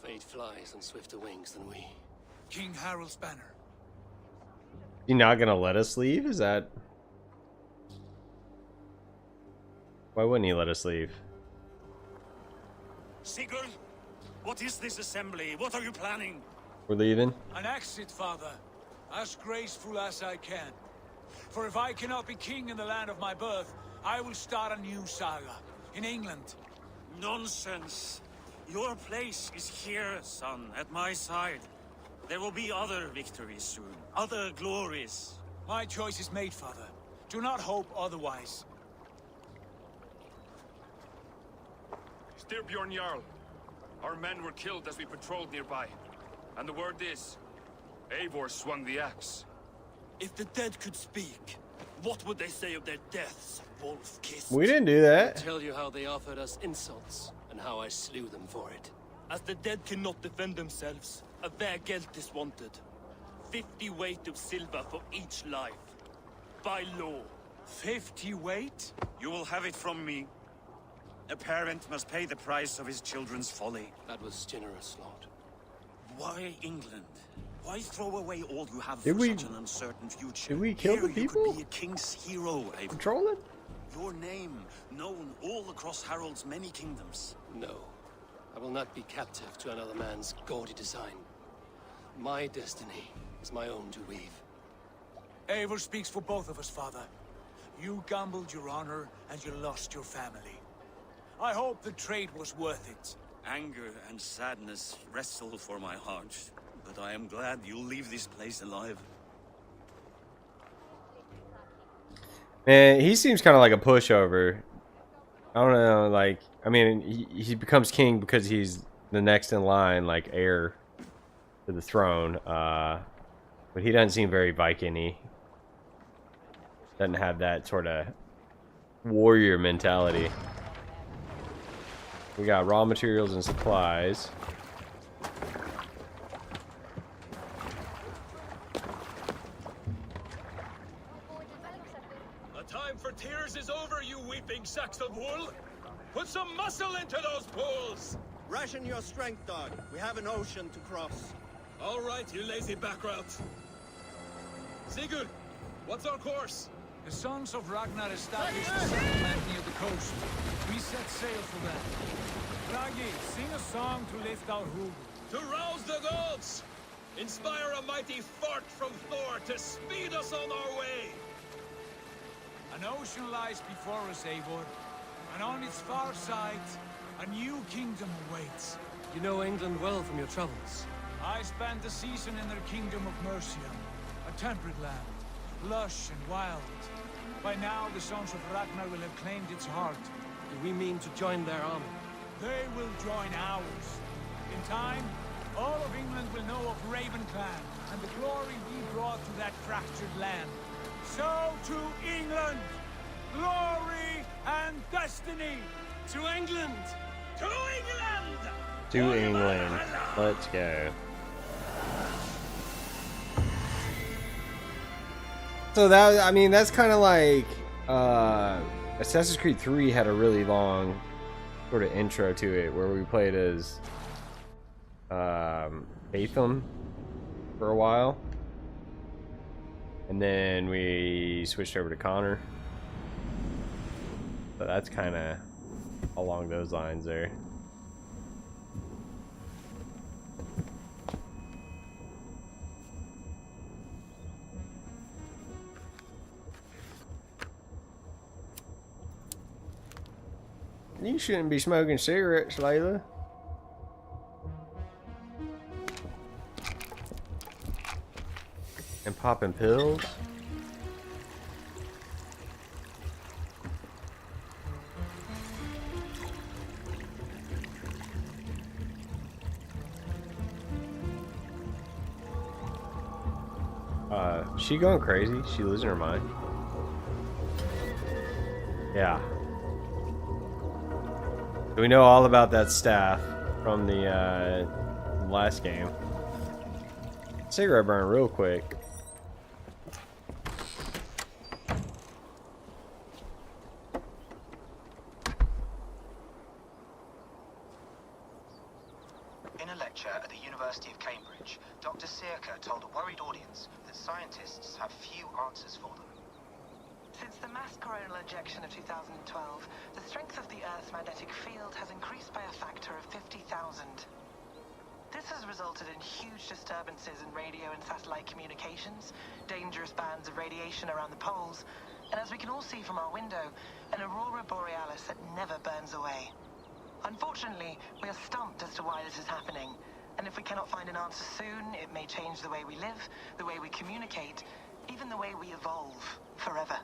Fate flies on swifter wings than we. King Harald's banner. You not gonna let us leave? Is that... Why wouldn't he let us leave? Sigurd, what is this assembly? What are you planning? We're leaving? An exit, father. As graceful as I can. For if I cannot be king in the land of my birth, I will start a new saga. In England. Nonsense. Your place is here, son, at my side. There will be other victories soon. Other glories. My choice is made, father. Do not hope otherwise. Styrbjorn Jarl. Our men were killed as we patrolled nearby. And the word is, Eivor swung the axe. If the dead could speak, what would they say of their deaths, wolf-kissed? We didn't do that. I'll tell you how they offered us insults, and how I slew them for it. As the dead cannot defend themselves, a vergelt is wanted. 50 weight of silver for each life. By law. 50 weight? You will have it from me. A parent must pay the price of his children's folly. That was generous, Lord. Why England? Why throw away all you have Did for we- such an uncertain future? did we kill Here the you people? could be a king's hero, Eivor. Control it? Your name known all across Harald's many kingdoms. No. I will not be captive to another man's gaudy design. My destiny is my own to weave. Eivor speaks for both of us, father. You gambled your honor, and you lost your family. I hope the trade was worth it. Anger and sadness wrestle for my heart, but I am glad you'll leave this place alive. Man, he seems kind of like a pushover. I don't know, like, I mean, he becomes king because he's the next in line, like, heir to the throne. But he doesn't seem very Viking-y. Doesn't have that sort of warrior mentality. We got raw materials and supplies. The time for tears is over, you weeping sacks of wool! Put some muscle into those pools! Ration your strength, dog. We have an ocean to cross. All right, you lazy backrout. Sigurd, what's our course? The sons of Ragnar established a settlement near the coast. We set sail for them. Ragi, sing a song to lift our hoof. To rouse the gods! Inspire a mighty fart from Thor to speed us on our way! An ocean lies before us, Eivor. And on its far side, a new kingdom awaits. You know England well from your travels. I spent a season in their kingdom of Mercia. A temperate land, lush and wild. By now, the sons of Ragnar will have claimed its heart. Do we mean to join their army? They will join ours. In time, all of England will know of Raven Clan and the glory we brought to that fractured land. So to England, glory and destiny. To England! To England! To England. Let's go. So that, I mean, that's kind of like Assassin's Creed 3 had a really long sort of intro to it where we played as Atham for a while, and then we switched over to Connor. So that's kind of along those lines there. You shouldn't be smoking cigarettes, Layla. And popping pills. She going crazy? She losing her mind? Yeah. We know all about that staff from the last game. Cigarette burn real quick. In a lecture at the University of Cambridge, Dr. Searca told a worried audience that scientists have few answers for them. Since the mass coronal ejection of 2012, the strength of the Earth's magnetic field has increased by a factor of 50,000. This has resulted in huge disturbances in radio and satellite communications, dangerous bands of radiation around the poles, and as we can all see from our window, an aurora borealis that never burns away. Unfortunately, we are stumped as to why this is happening, and if we cannot find an answer soon, it may change the way we live, the way we communicate, even the way we evolve forever.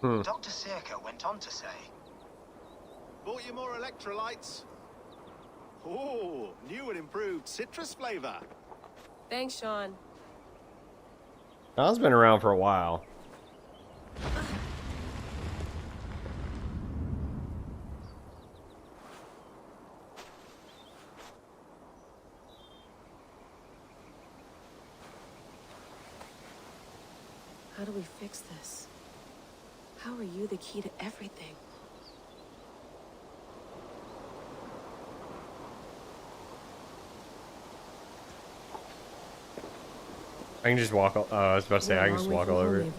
Dr. Searca went on to say, Bought you more electrolytes? Oh, new and improved citrus flavor. Thanks, Sean. That's been around for a while. How do we fix this? How are you the key to everything? I can just walk. I was about to say I can just walk all over it.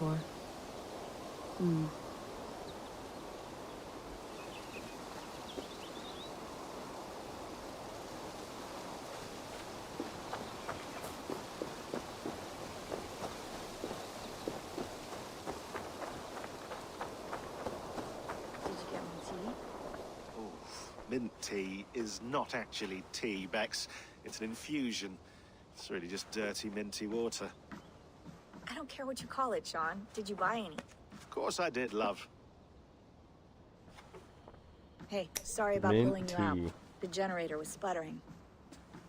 Mint tea is not actually tea, Bex. It's an infusion. It's really just dirty, minty water. I don't care what you call it, Sean. Did you buy any? Of course I did, love. Hey, sorry about Mint pulling you out. tea. The generator was sputtering.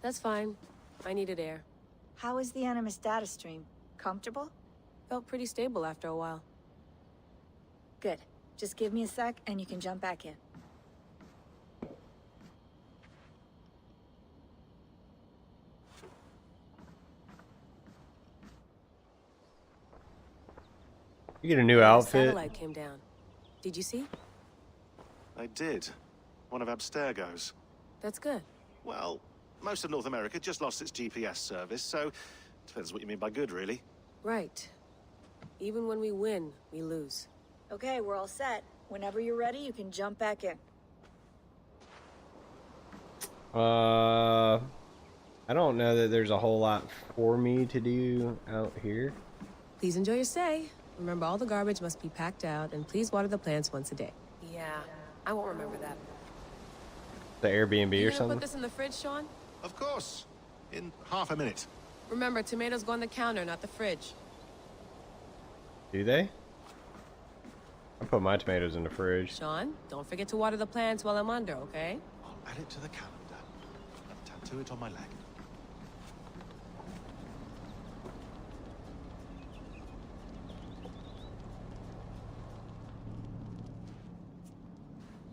That's fine. I needed air. How is the Animus data stream? Comfortable? Felt pretty stable after a while. Good. Just give me a sec and you can jump back in. You get a new The outfit. satellite came down. Did you see? I did. One of Abstergo's. That's good. Well, most of North America just lost its GPS service, so depends what you mean by good, really. Right. Even when we win, we lose. Okay, we're all set. Whenever you're ready, you can jump back in. I don't know that there's a whole lot for me to do out here. Please enjoy your stay. Remember, all the garbage must be packed out, and please water the plants once a day. Yeah, I won't remember that. The Airbnb You or gonna something? put this in the fridge, Sean? Of course. In half a minute. Remember, tomatoes go on the counter, not the fridge. Do they? I put my tomatoes in the fridge. Sean, don't forget to water the plants while I'm under, okay? I'll add it to the calendar. Tattoo it on my leg.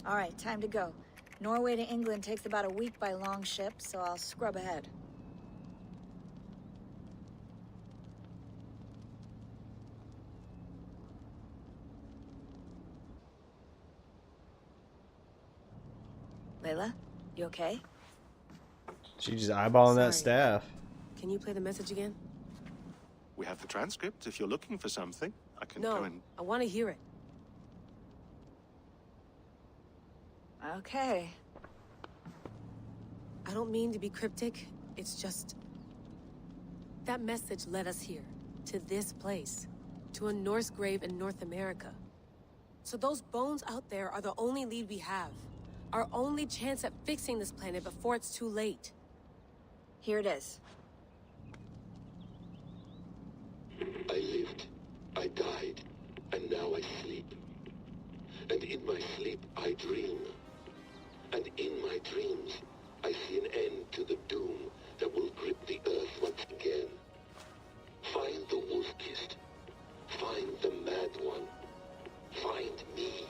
All right, time to go. Norway to England takes about a week by long ship, so I'll scrub ahead. Layla, you okay? She's just eyeballing that Sorry. staff. Can you play the message again? We have the transcript if you're looking for something. I can No, go and... I want to hear it. Okay. I don't mean to be cryptic. It's just... that message led us here. To this place. To a Norse grave in North America. So those bones out there are the only lead we have. Our only chance at fixing this planet before it's too late. Here it is. I lived, I died, and now I sleep. And in my sleep I dream. And in my dreams I see an end to the doom that will grip the earth once again. Find the wolf-kissed. Find the mad one. Find me.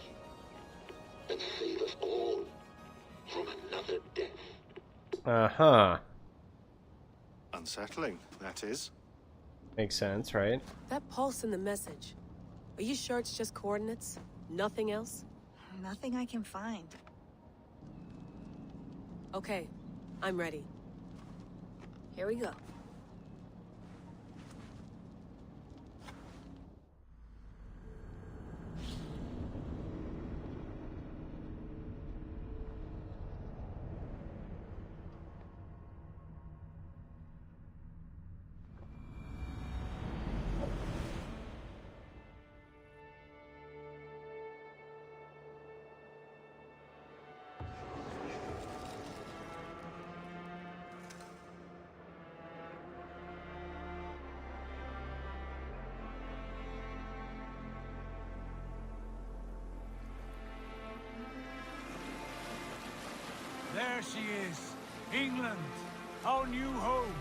Uh-huh. Unsettling, that is. Makes sense, right? That pulse in the message. Are you sure it's just coordinates? Nothing else? Nothing I can find. Okay, I'm ready. Here we go. There she is. England, our new home.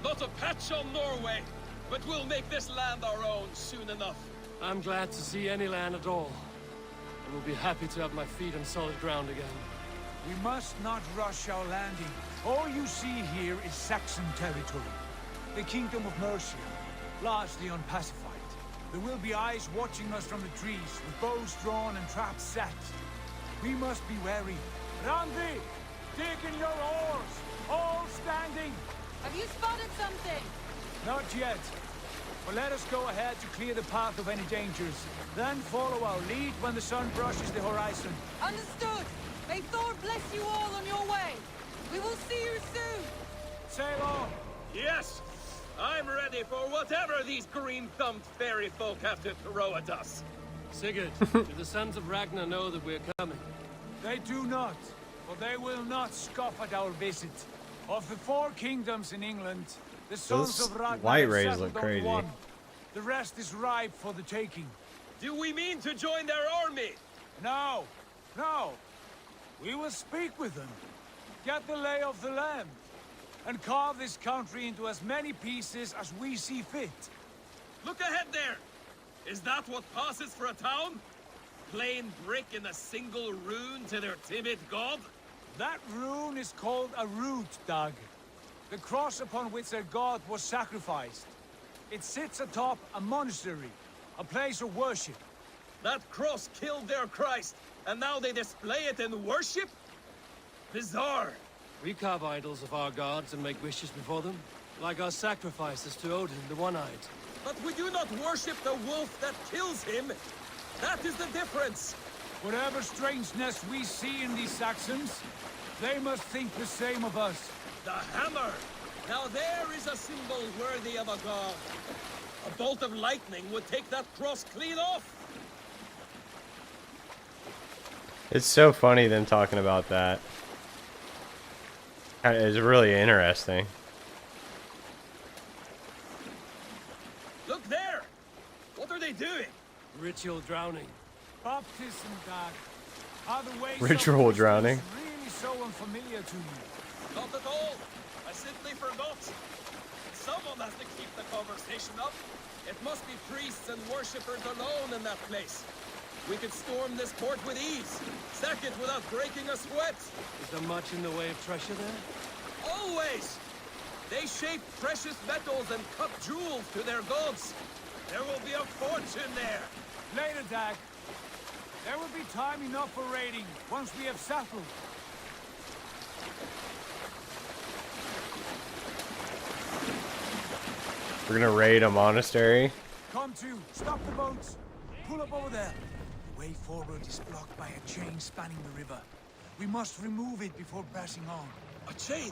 Not a patch on Norway, but we'll make this land our own soon enough. I'm glad to see any land at all. I will be happy to have my feet on solid ground again. We must not rush our landing. All you see here is Saxon territory. The Kingdom of Mercia, largely unpacified. There will be eyes watching us from the trees, with bows drawn and traps set. We must be wary. Randi, dig in your oars, all standing. Have you spotted something? Not yet. But let us go ahead to clear the path of any dangers. Then follow our lead when the sun brushes the horizon. Understood. May Thor bless you all on your way. We will see you soon. Sail on. Yes, I'm ready for whatever these green-thumbed fairy folk have to throw at us. Sigurd, do the sons of Ragnar know that we're coming? They do not, but they will not scoff at our visit. Of the 4 kingdoms in England, the sons Those of Ragnar light have rays settled look on crazy. one. The rest is ripe for the taking. Do we mean to join their army? No, no. We will speak with them, get the lay of the land, and carve this country into as many pieces as we see fit. Look ahead there! Is that what passes for a town? Plain brick in a single rune to their timid god? That rune is called a root, Dag. The cross upon which their god was sacrificed. It sits atop a monastery, a place of worship. That cross killed their Christ, and now they display it in worship? Bizarre. We carve idols of our gods and make wishes before them, like our sacrifices to Odin, the One-Eyed. But we do not worship the wolf that kills him. That is the difference. Whatever strangeness we see in these Saxons, they must think the same of us. The hammer! Now there is a symbol worthy of a god. A bolt of lightning would take that cross clean off. It's so funny them talking about that. It's really interesting. Look there! What are they doing? Ritual drowning. Baptism, Dag. Are the ways Ritual of drowning. really so unfamiliar to you? Not at all. I simply forgot. Someone has to keep the conversation up. It must be priests and worshippers alone in that place. We could storm this port with ease. Sack it without breaking a sweat. Is there much in the way of treasure there? Always! They shape precious metals and cut jewels to their gods. There will be a fortune there. Later, Dag. There will be time enough for raiding once we have settled. We're gonna raid a monastery. Come to. Stop the boats. Pull up over there. The way forward is blocked by a chain spanning the river. We must remove it before pressing on. A chain?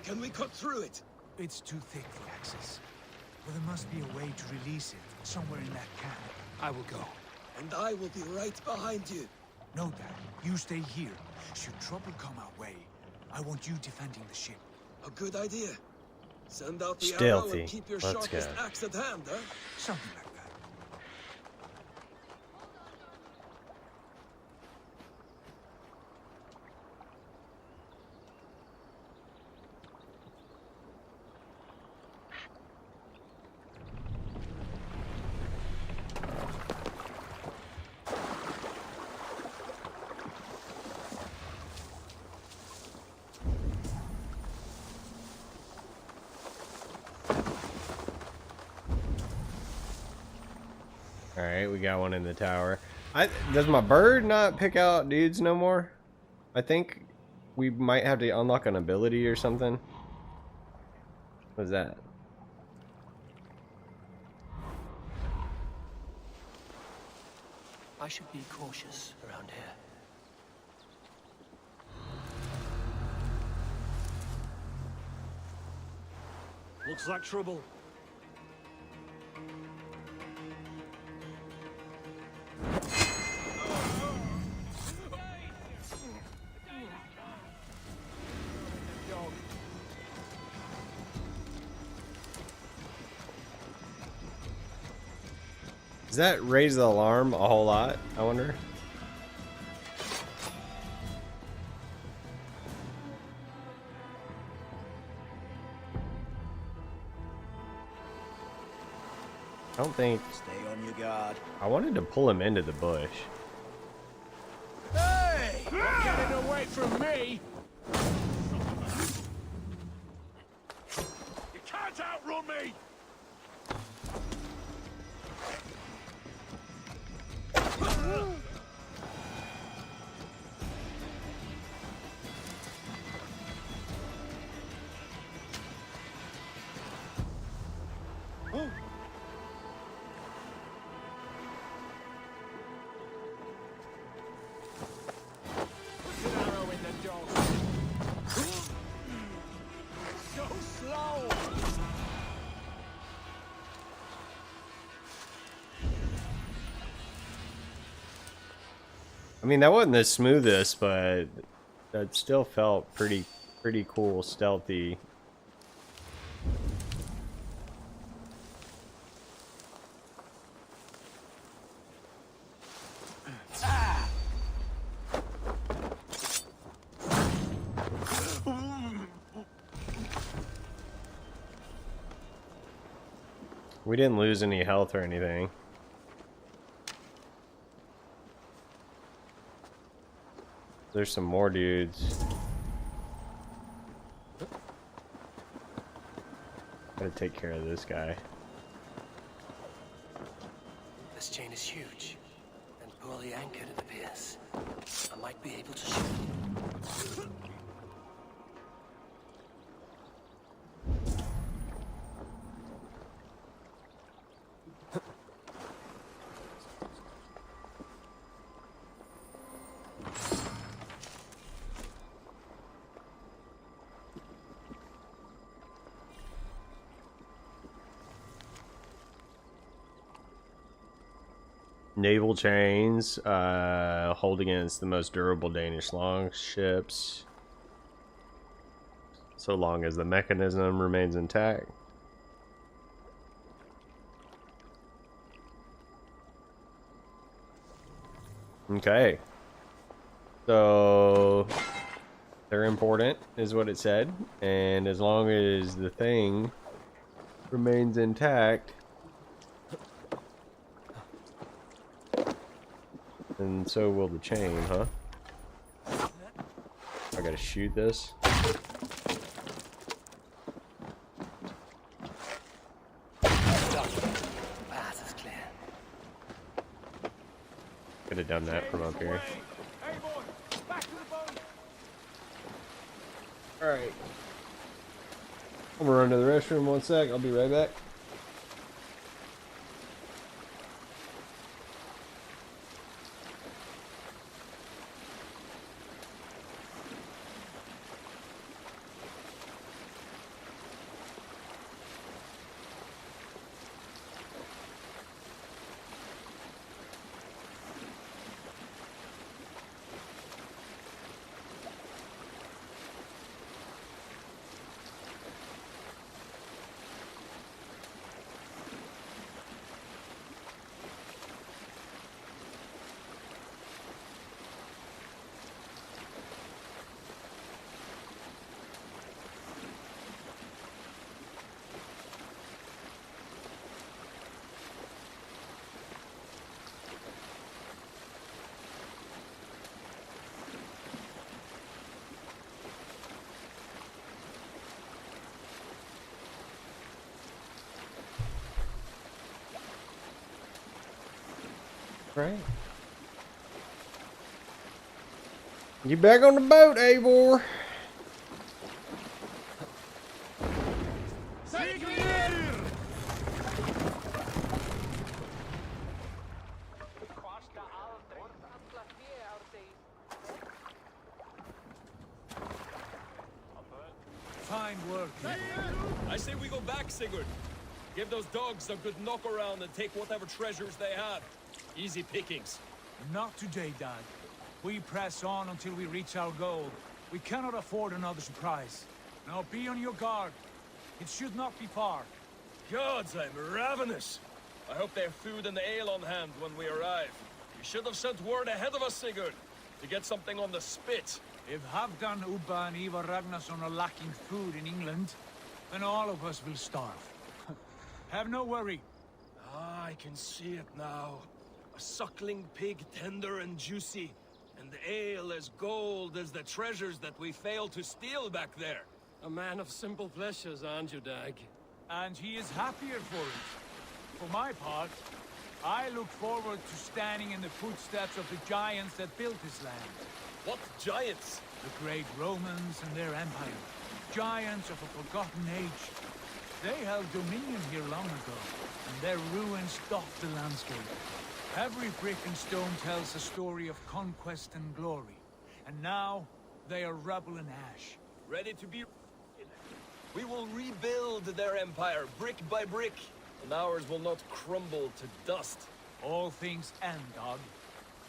Can we cut through it? It's too thick for access. But there must be a way to release it, somewhere in that camp. I will go. And I will be right behind you. No, Dad. You stay here. Should trouble come our way, I want you defending the ship. A good idea. Send out the arrow Stealthy. and keep your Let's sharpest go. axe at hand, huh? Something like that. Alright, we got one in the tower. Does my bird not pick out dudes no more? I think we might have to unlock an ability or something. What's that? I should be cautious around here. Looks like trouble. Does that raise the alarm a whole lot, I wonder? I don't think... Stay on your guard. I wanted to pull him into the bush. Hey! You're getting away from me! You can't outrun me! I mean, that wasn't the smoothest, but that still felt pretty cool, stealthy. We didn't lose any health or anything. There's some more dudes. Gotta take care of this guy. This chain is huge and poorly anchored, it appears. I might be able to shoot. Naval chains, hold against the most durable Danish longships, so long as the mechanism remains intact. Okay. So they're important, is what it said, and as long as the thing remains intact, and so will the chain, huh? I gotta shoot this. Path is clear. Could have done that from up here. Hey boy, back to the boat! Alright. I'm gonna run to the restroom 1 sec, I'll be right back. Right. You back on the boat, Eivor. Fine work. I say we go back, Sigurd. Give those dogs a good knock around and take whatever treasures they have. Easy pickings. Not today, Dad. We press on until we reach our goal. We cannot afford another surprise. Now be on your guard. It should not be far. Gods, I'm ravenous. I hope they have food and ale on hand when we arrive. You should have sent word ahead of us, Sigurd, to get something on the spit. If Halfdan, Ubba, and Ivar Ragnarsson are lacking food in England, then all of us will starve. Have no worry. Ah, I can see it now. A suckling pig, tender and juicy, and the ale as gold as the treasures that we failed to steal back there. A man of simple pleasures, aren't you, Dag? And he is happier for it. For my part, I look forward to standing in the footsteps of the giants that built this land. What giants? The great Romans and their empire. Giants of a forgotten age. They held dominion here long ago, and their ruins dot the landscape. Every brick and stone tells a story of conquest and glory. And now, they are rubble and ash. Ready to be... We will rebuild their empire, brick by brick, and ours will not crumble to dust. All things end, Dog.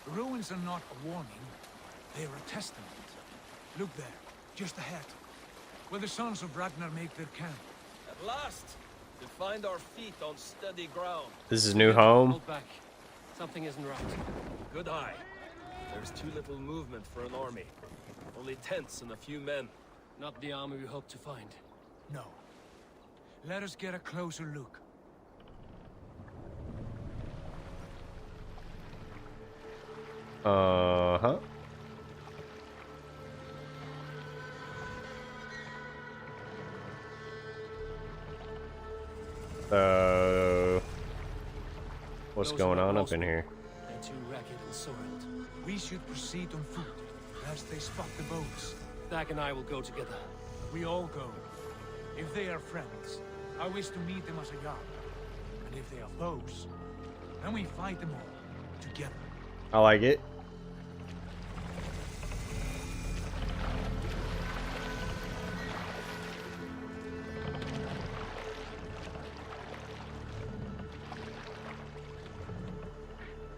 The ruins are not a warning. They are a testament. Look there, just ahead, where the sons of Ragnar make their camp. At last, to find our feet on steady ground. This is new home. Hold back. Something isn't right. Good eye. There's too little movement for an army. Only tents and a few men. Not the army we hope to find. No. Let us get a closer look. Uh-huh. What's going on up in here? They're too ragged and soiled. We should proceed on foot, lest they spot the boats. Dag and I will go together. We all go. If they are friends, I wish to meet them as a yard. And if they are foes, then we fight them all, together. I like it.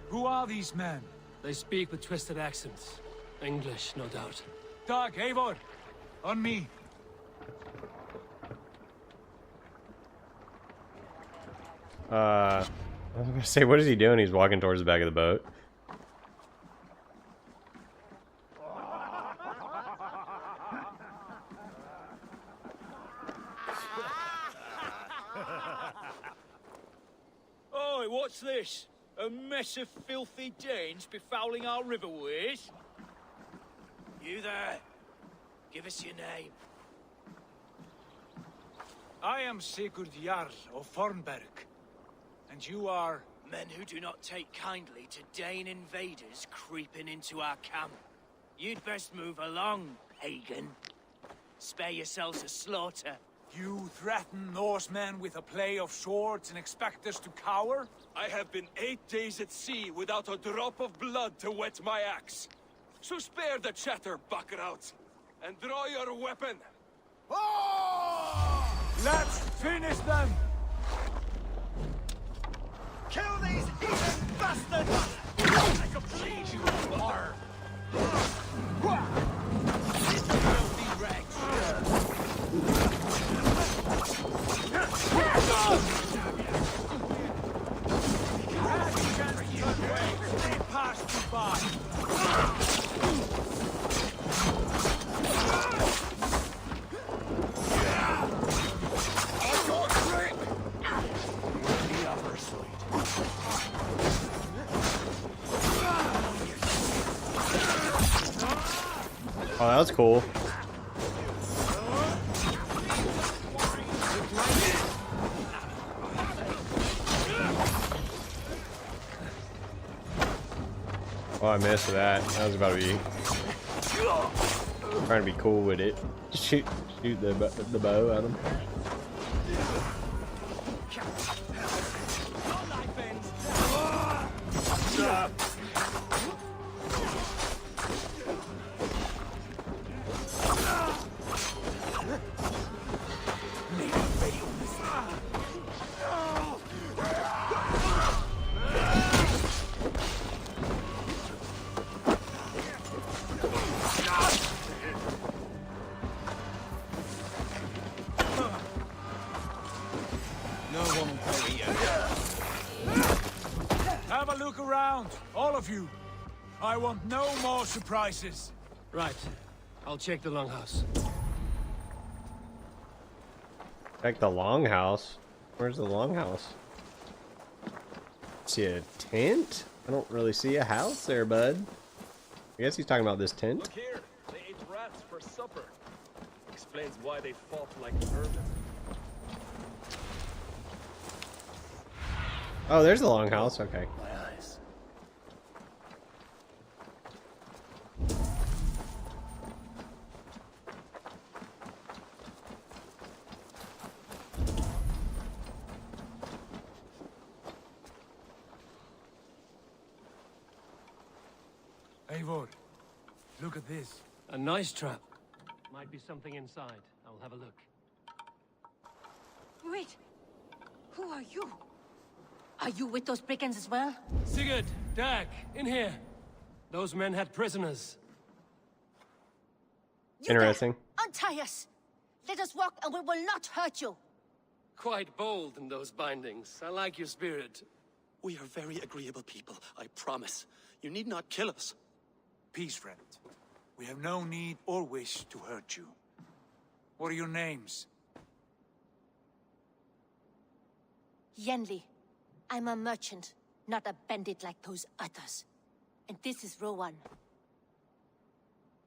Who are these men? They speak with twisted accents. English, no doubt. Dag, Eivor! On me! I was gonna say, what is he doing? He's walking towards the back of the boat. Oi, what's this? A mess of filthy Danes befouling our riverways? You there. Give us your name. I am Sigurd Jarl of Fornberg. And you are... Men who do not take kindly to Dane invaders creeping into our camp. You'd best move along, pagan. Spare yourselves a slaughter. You threaten Norsemen with a play of swords and expect us to cower? I have been 8 days at sea without a drop of blood to wet my axe. So spare the chatter, buckerouts, and draw your weapon. Oh! Let's finish them! Kill these heathen bastards! I can bleed you apart! Filthy rags! They passed you by! Oh, that was cool. Oh, I missed that. That was about to be trying to be cool with it. Shoot the bow at him. Have a look around, all of you. I want no more surprises. Right. I'll check the longhouse. Check the longhouse. Where's the longhouse? See a tent? I don't really see a house there, bud. I guess he's talking about this tent. Look here. They ate rats for supper. Explains why they fought like vermin. Oh, there's the longhouse. Okay. My eyes. Eivor, look at this. A nice trap. Might be something inside. I'll have a look. Wait. Who are you? Are you with those brigands as well? Sigurd, Dag, in here. Those men had prisoners. Interesting. Untie us. Let us walk and we will not hurt you. Quite bold in those bindings. I like your spirit. We are very agreeable people, I promise. You need not kill us. Peace, friend. We have no need or wish to hurt you. What are your names? Yenli. I'm a merchant, not a bandit like those others. And this is Rowan.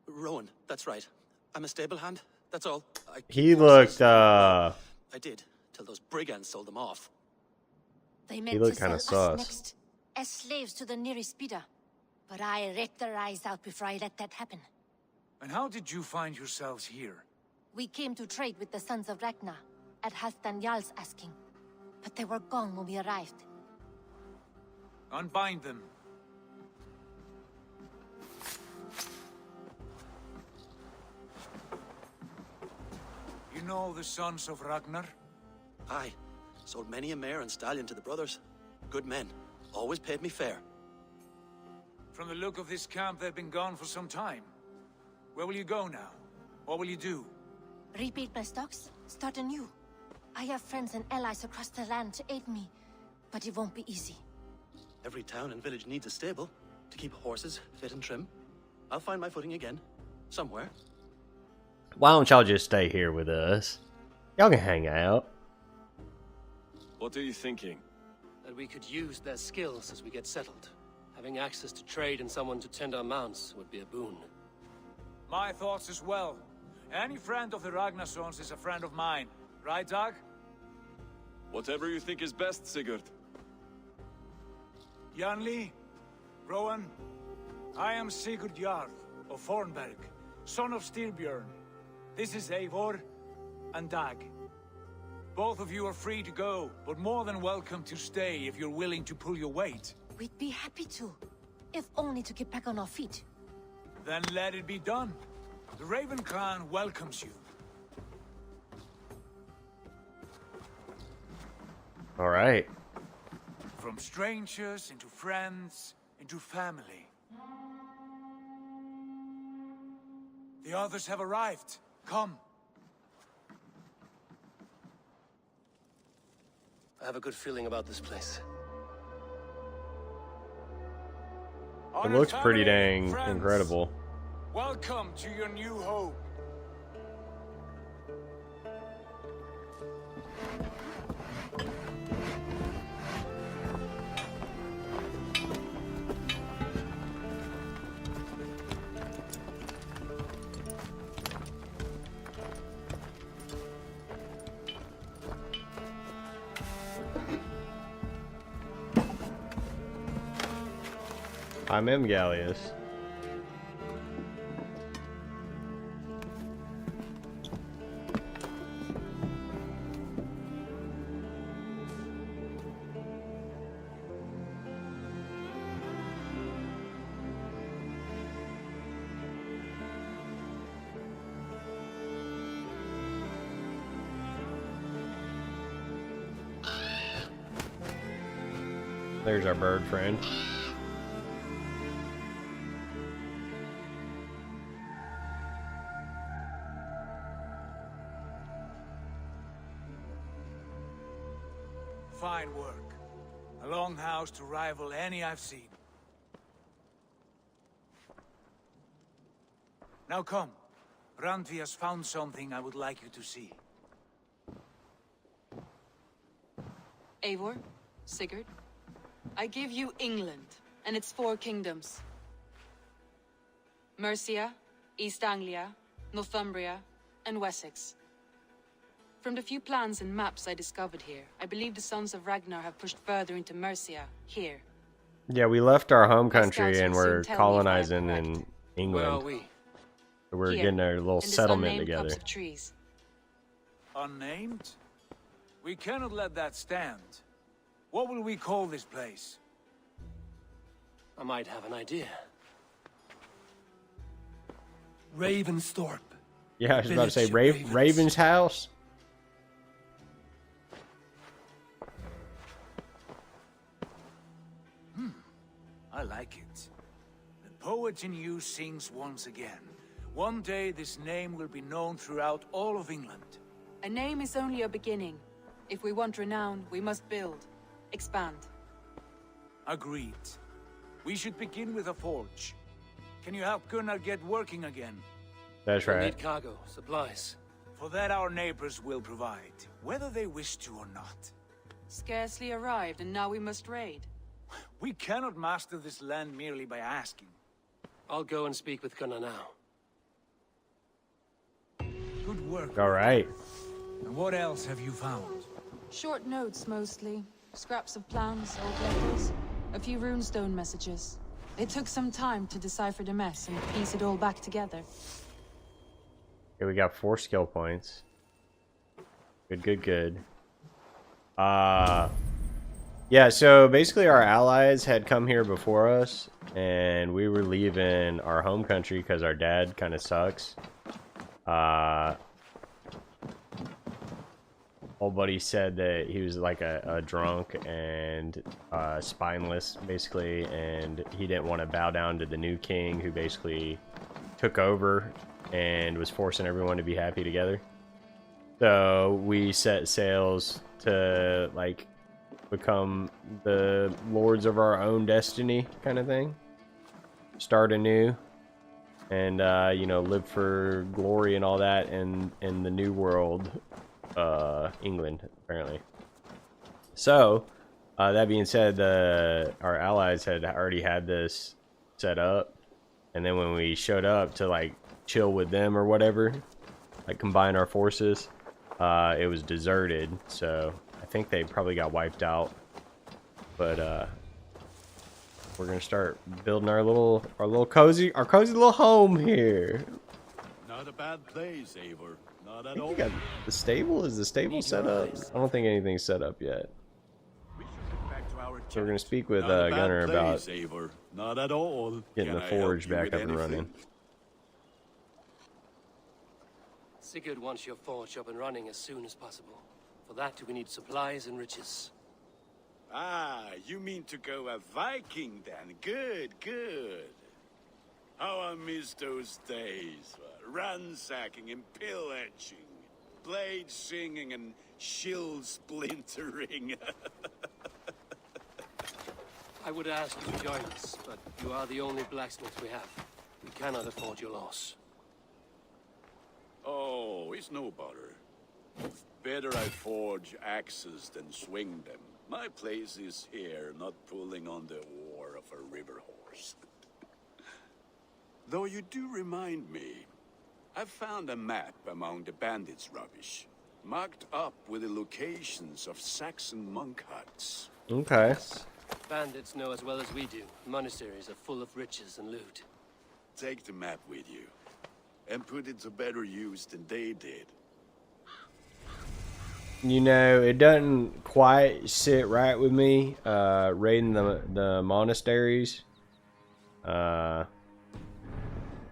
Rowan, that's right. I'm a stable hand, that's all. He looked, I did, till those brigands sold them off. They meant looked to sell kinda us sus. next, as slaves to the nearest bidder. But I ripped their eyes out before I let that happen. And how did you find yourselves here? We came to trade with the sons of Ragnar, at Halfdan Jarl's asking. But they were gone when we arrived. Unbind them. You know the sons of Ragnar? Aye. Sold many a mare and stallion to the brothers. Good men. Always paid me fair. From the look of this camp, they've been gone for some time. Where will you go now? What will you do? Rebuild my stocks, start anew. I have friends and allies across the land to aid me, but it won't be easy. Every town and village needs a stable to keep horses fit and trim. I'll find my footing again. Somewhere. Why don't y'all just stay here with us? Y'all can hang out. What are you thinking? That we could use their skills as we get settled. Having access to trade and someone to tend our mounts would be a boon. My thoughts as well. Any friend of the Ragnarsons is a friend of mine. Right, Dag? Whatever you think is best, Sigurd. Janli, Rowan, I am Sigurd Jarl of Fornberg, son of Styrbjörn. This is Eivor and Dag. Both of you are free to go, but more than welcome to stay if you're willing to pull your weight. We'd be happy to, if only to get back on our feet. Then let it be done. The Raven Clan welcomes you. All right. From strangers into friends, into family. The others have arrived. Come. I have a good feeling about this place. It looks pretty dang friends, incredible. Welcome to your new home. I'm M. Gallius. There's our bird friend. Fine work. A longhouse to rival any I've seen. Now come. Randvi has found something I would like you to see. Eivor, Sigurd, I give you England and its 4 kingdoms. Mercia, East Anglia, Northumbria, and Wessex. From the few plans and maps I discovered here, I believe the Sons of Ragnar have pushed further into Mercia, here. Yeah, we left our home country scouts and will we're soon tell me if I am colonizing correct. in England. Where are we? We're Here, getting our little in this settlement unnamed together. copse of trees. Unnamed? We cannot let that stand. What will we call this place? I might have an idea. Ravensthorpe. Yeah, I was about to say Village of Ravens. Raven's house. I like it. The poet in you sings once again. One day this name will be known throughout all of England. A name is only a beginning. If we want renown, we must build, expand. Agreed. We should begin with a forge. Can you help Gunnar get working again? That's We'll right. need cargo, supplies. For that our neighbors will provide, whether they wish to or not. Scarcely arrived, and now we must raid. We cannot master this land merely by asking. I'll go and speak with Gunnar now. Good work. All right. And what else have you found? Short notes, mostly. Scraps of plans, old letters. A few runestone messages. It took some time to decipher the mess and piece it all back together. Okay, we got 4 skill points. Good, good, good. Yeah, so basically our allies had come here before us, and we were leaving our home country because our dad kind of sucks. Old buddy said that he was like a drunk and spineless, basically, and he didn't want to bow down to the new king who basically took over and was forcing everyone to be happy together. So we set sails to like become the lords of our own destiny, kind of thing. Start anew, and you know, live for glory and all that in the new world, England, apparently. So that being said, our allies had already had this set up, and then when we showed up to like chill with them or whatever, like combine our forces, it was deserted. So I think they probably got wiped out, but we're gonna start building our cozy little home here. Not a bad place, Eivor. Not I at think all. we got the stable. Is the stable set up? I don't think anything's set up yet. So we're gonna speak with Not a bad Gunnar about place, Eivor. Not at all. getting Can the I help forge you back with up and anything? running. Sigurd wants your forge up and running as soon as possible. For that, we need supplies and riches. Ah, you mean to go a Viking then? Good, good. How I miss those days. Ransacking and pillaging. Blade singing and shield splintering. I would ask you to join us, but you are the only blacksmith we have. We cannot afford your loss. Oh, it's no bother. Better I forge axes than swing them. My place is here, not pulling on the oar of a river horse. Though you do remind me, I found a map among the bandits' rubbish, marked up with the locations of Saxon monk huts. Okay. Bandits know as well as we do. Monasteries are full of riches and loot. Take the map with you, and put it to better use than they did. You know, it doesn't quite sit right with me, raiding the monasteries. But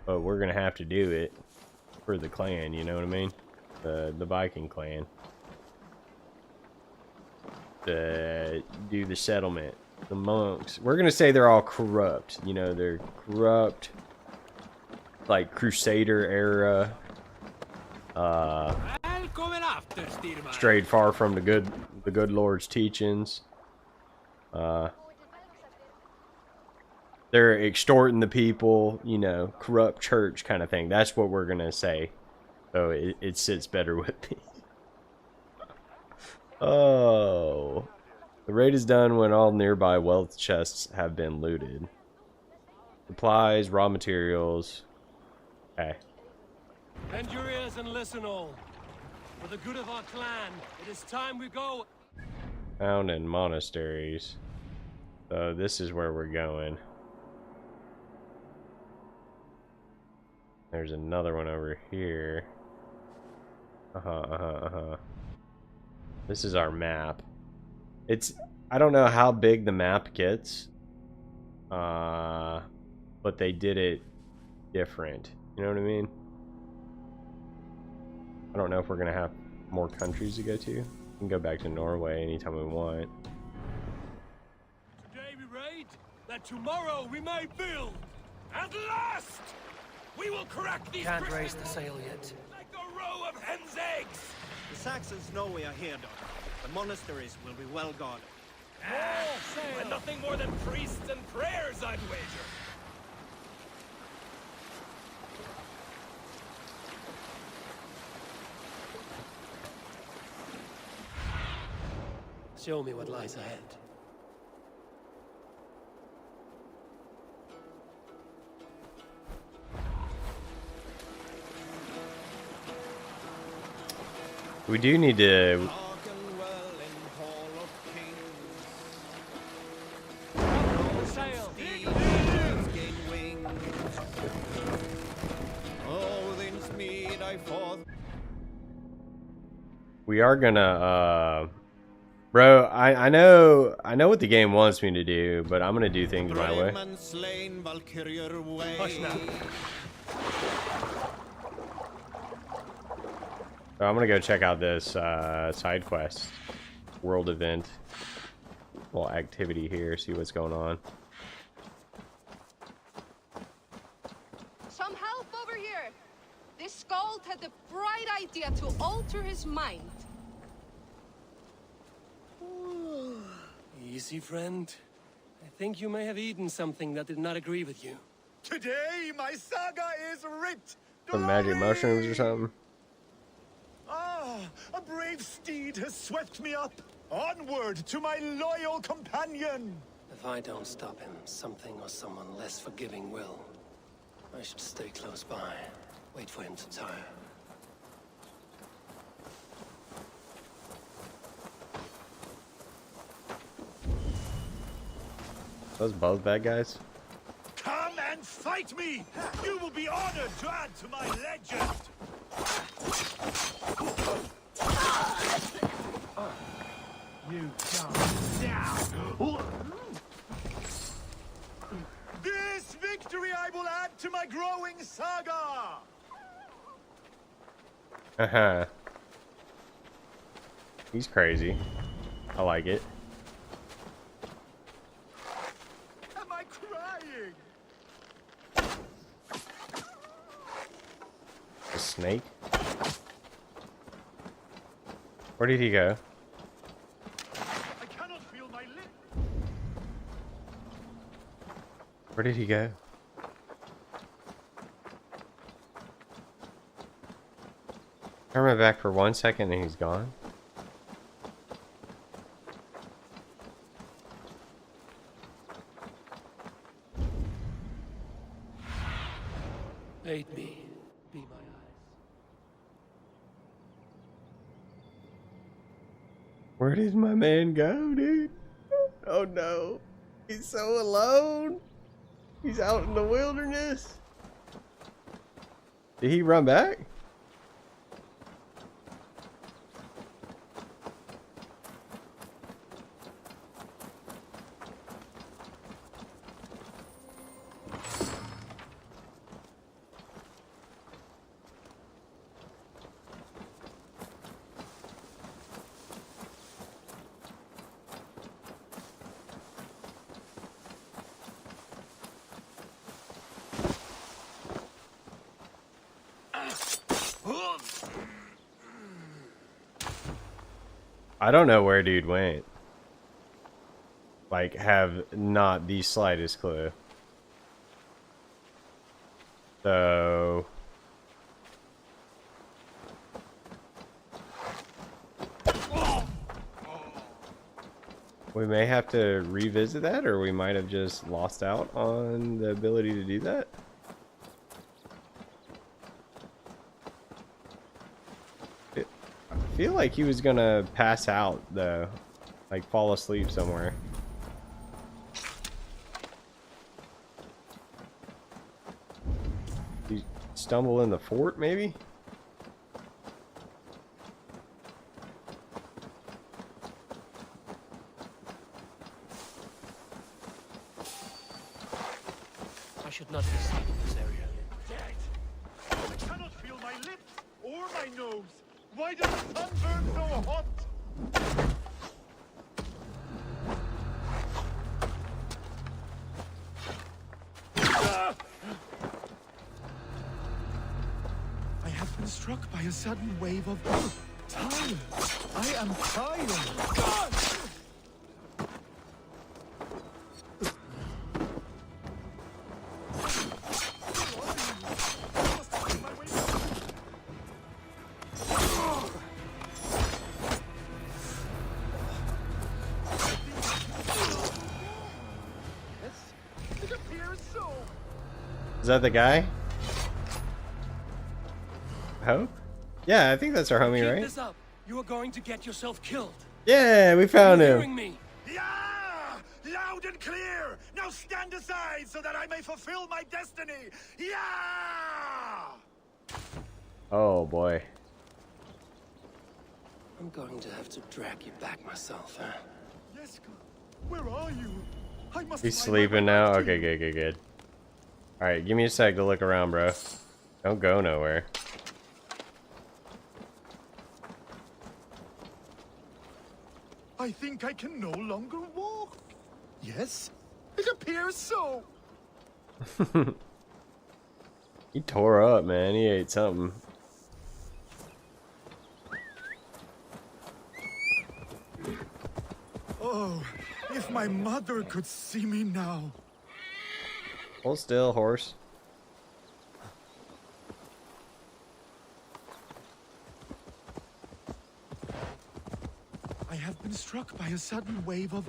we're gonna have to do it for the clan, you know what I mean? The Viking clan. To do the settlement. The monks. We're gonna say they're all corrupt. You know, they're corrupt, like Crusader era. Strayed far from the good Lord's teachings. They're extorting the people, you know, corrupt church kind of thing. That's what we're gonna say. So it sits better with me. Oh. The raid is done when all nearby wealth chests have been looted. Supplies, raw materials. Okay. Bend your ears and listen all. For the good of our clan, it is time we go. Found in monasteries. So this is where we're going. There's another one over here. This is our map. I don't know how big the map gets. But they did it different. You know what I mean? I don't know if we're gonna have more countries to go to. We can go back to Norway anytime we want. Today we raid, that tomorrow we may build. At last! We will crack these. Can't raise the sail yet. Like a row of hen's eggs! The Saxons know we are here, Doctor. The monasteries will be well guarded. And nothing more than priests and prayers, I'd wager. Show me what lies ahead. We do need to... We are gonna, bro, I know what the game wants me to do, but I'm gonna do things my way. So I'm gonna go check out this side quest, world event, little activity here, see what's going on. Some help over here. This Skald had the bright idea to alter his mind. Easy, friend. I think you may have eaten something that did not agree with you. Today, my saga is writ. Some magic mushrooms or something. Ah, a brave steed has swept me up. Onward to my loyal companion. If I don't stop him, something or someone less forgiving will. I should stay close by. Wait for him to tire. Those both bad guys? Come and fight me! You will be honored to add to my legend! You come down! This victory I will add to my growing saga! Haha. He's crazy. I like it. Am I crying? A snake? Where did he go? I cannot feel my lip. Where did he go? Turn my back for 1 second and he's gone. Aid me. Be my eyes. Where did my man go, dude? Oh no. He's so alone. He's out in the wilderness. Did he run back? I don't know where dude went. Like, have not the slightest clue. So... we may have to revisit that, or we might have just lost out on the ability to do that. I feel like he was gonna pass out though, like fall asleep somewhere. He stumble in the fort, maybe? I should not be seen in this area. Dead! I cannot feel my lips or my nose. Why does the sun burn so hot? I have been struck by a sudden wave of tired. I am tired. Is that the guy? Hope? Yeah, I think that's our homie, Keep right? this up. You are going to get yourself killed. Yeah, we found You're him. hearing me? Yeah! Loud and clear! Now stand aside so that I may fulfill my destiny! Yeah! Oh boy. I'm going to have to drag you back myself, huh? Jeska, where are you? I must He's find my way sleeping now? back to Okay, you. good. Alright, give me a sec to look around, bro. Don't go nowhere. I think I can no longer walk. Yes, it appears so. He tore up, man. He ate something. Oh, if my mother could see me now. Hold still, horse. I have been struck by a sudden wave of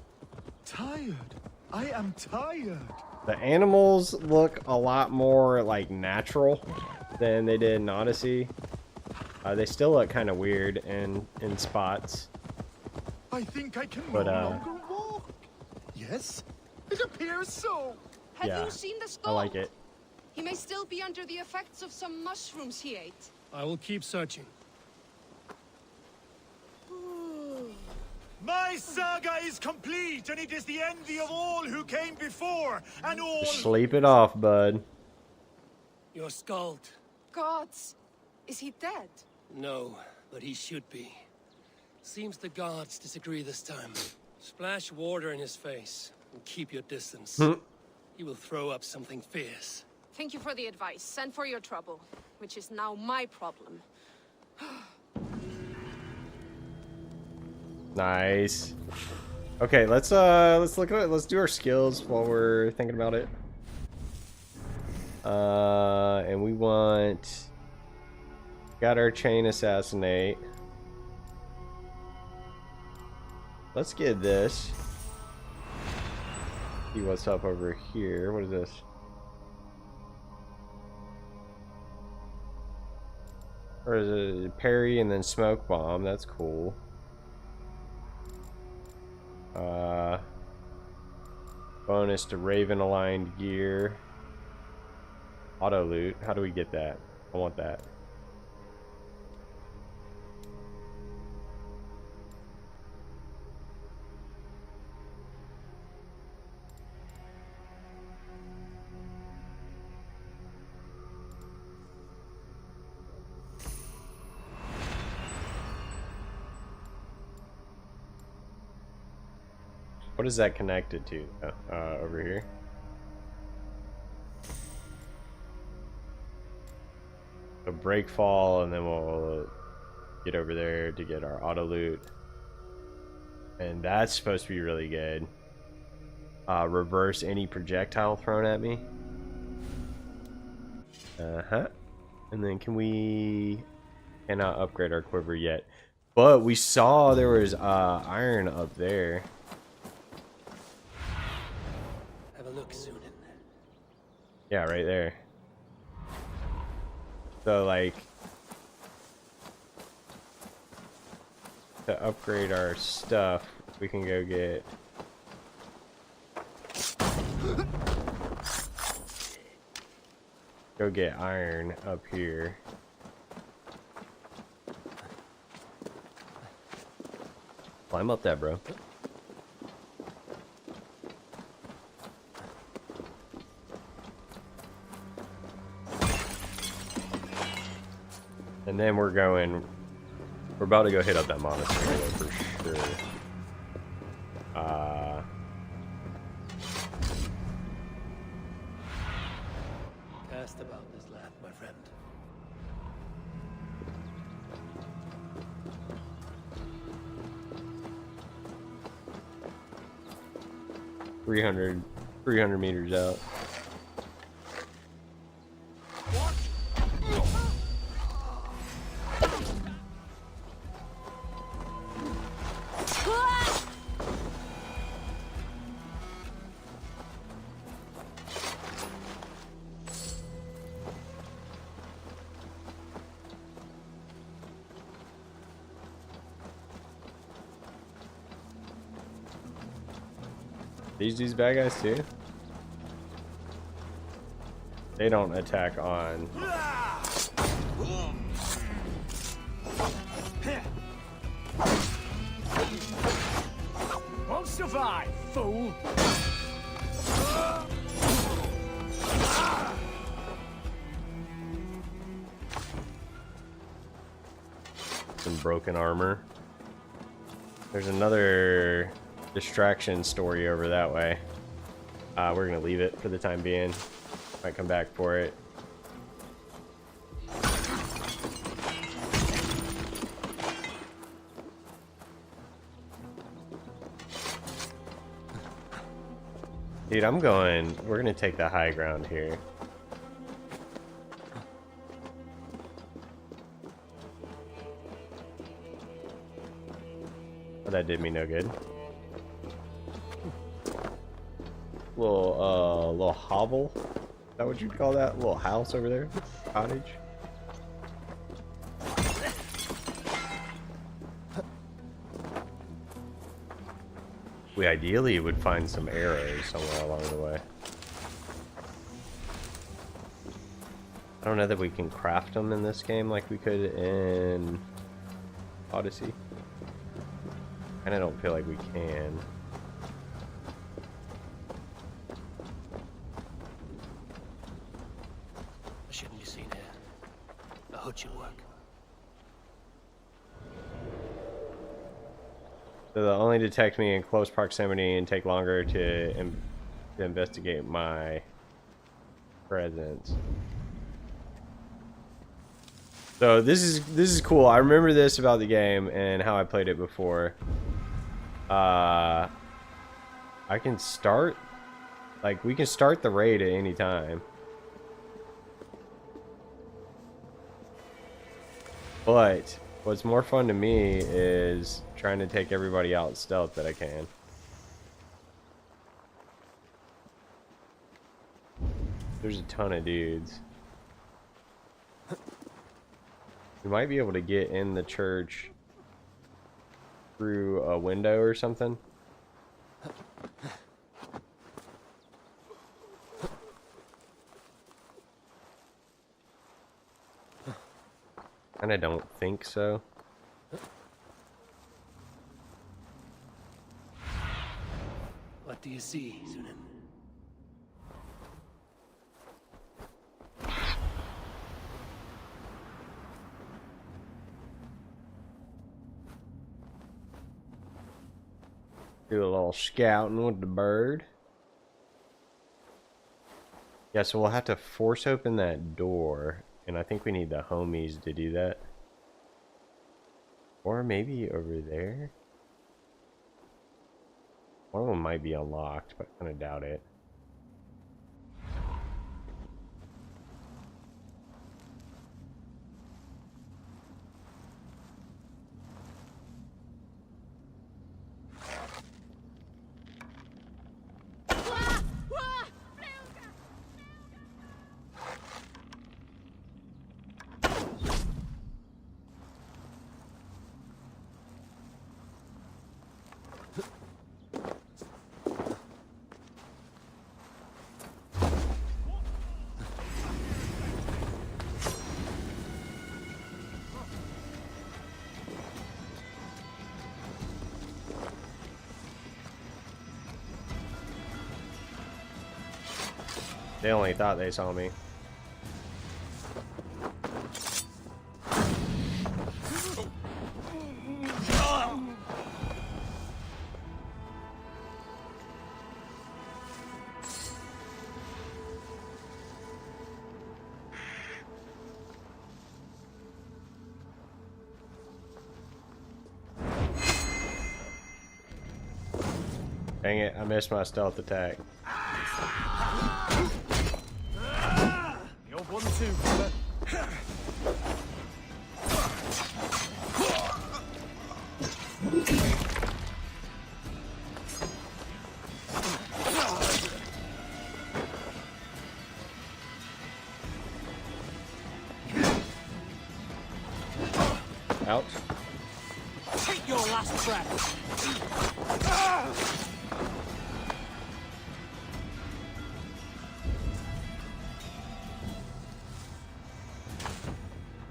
tired. I am tired. The animals look a lot more like natural than they did in Odyssey. They still look kind of weird in spots. I think I can But, no longer walk. Yes, it appears so. Have Yeah, you seen the I skull? like it. He may still be under the effects of some mushrooms he ate. I will keep searching. My saga is complete, and it is the envy of all who came before, and all... Sleep it off, bud. You're scald. Gods, is he dead? No, but he should be. Seems the gods disagree this time. Splash water in his face and keep your distance. He will throw up something fierce. Thank you for the advice, and for your trouble, which is now my problem. Nice. Okay, let's look at it. Let's do our skills while we're thinking about it. And we got our chain assassinate. Let's get this. See what's up over here. What is this? Or is it parry and then smoke bomb? That's cool. Bonus to Raven aligned gear. Auto loot. How do we get that? I want that. What is that connected to? Over here. So break fall, and then we'll get over there to get our auto loot. And that's supposed to be really good. Reverse any projectile thrown at me. Uh-huh. And then can we... Cannot upgrade our quiver yet. But we saw there was iron up there. Have a look, Sunan. Yeah, right there. So, like, to upgrade our stuff, we can go get... Go get iron up here. Climb up that, bro. And then we're about to go hit up that monastery though, for sure. Cast about this land, my friend. Three hundred meters out. These bad guys too? They don't attack on. Won't survive, fool! Some broken armor. There's another distraction story over that way. We're gonna leave it for the time being. Might come back for it. Dude, we're gonna take the high ground here. Oh, that did me no good. Little hovel? Is that what you'd call that? Little house over there? Cottage? We ideally would find some arrows somewhere along the way. I don't know that we can craft them in this game like we could in Odyssey. And I don't feel like we can. I shouldn't be seen here. The hood should work. So they'll only detect me in close proximity and take longer to investigate my presence. So this is cool. I remember this about the game and how I played it before. I can start, like, we can start the raid at any time. But what's more fun to me is trying to take everybody out stealth that I can. There's a ton of dudes. We might be able to get in the church through a window or something. Kinda don't think so. What do you see, Sunan? Do a little scouting with the bird. Yeah, so we'll have to force open that door, and I think we need the homies to do that. Or maybe over there? One of them might be unlocked, but I kind of doubt it. They only thought they saw me. Dang it, I missed my stealth attack. You're 1-2, brother. Ouch. Take your last breath.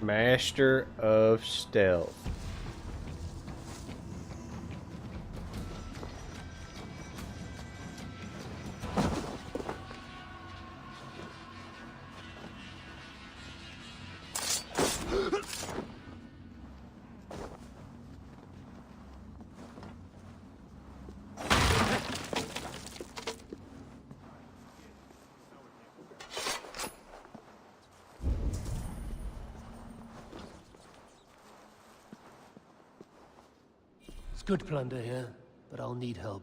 Master of Stealth. It's good plunder here, but I'll need help.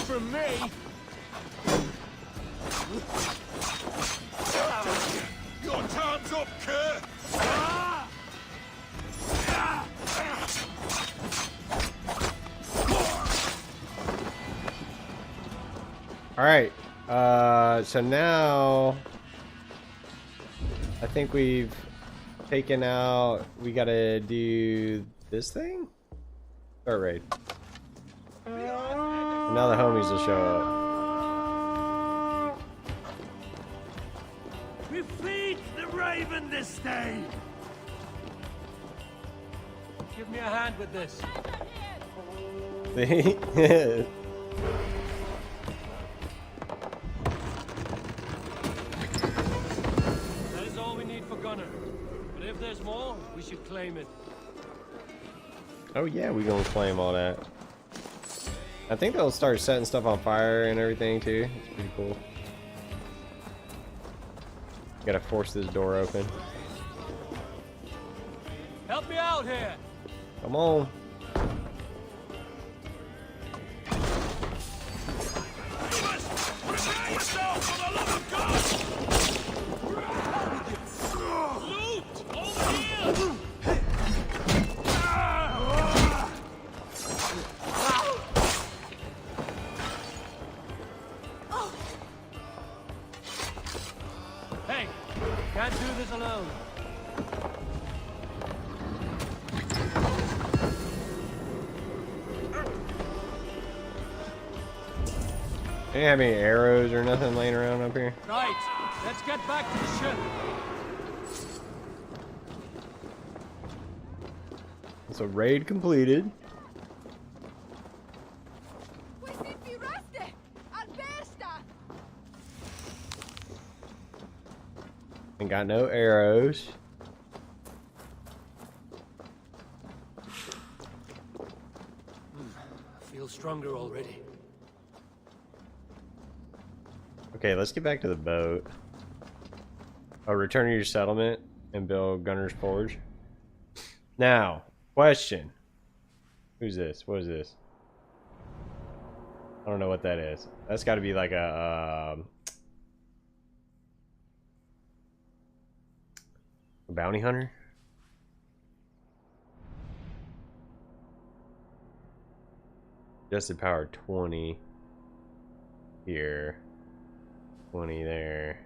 From me. Your time's up, Kurt! Alright, so now I think we've taken out. We gotta do this thing? Start raid. And now the homies will show up. We feed the raven this day. Give me a hand with this. See? That is all we need for Gunner. But if there's more, we should claim it. Oh yeah, we gonna claim all that. I think they'll start setting stuff on fire and everything too. It's pretty cool. Gotta force this door open. Help me out here. Come on. Prepare yourself for the love of God! Loot! Over here! Hey, can't do this alone. Do you have any arrows or nothing laying around up here? Right, let's get back to the ship. So raid completed. And got no arrows. I feel stronger already. Okay, let's get back to the boat. Oh, return to your settlement and build Gunner's Forge. Now, question. Who's this? What is this? I don't know what that is. That's got to be like a bounty hunter? Adjusted power 20 here. 20 there.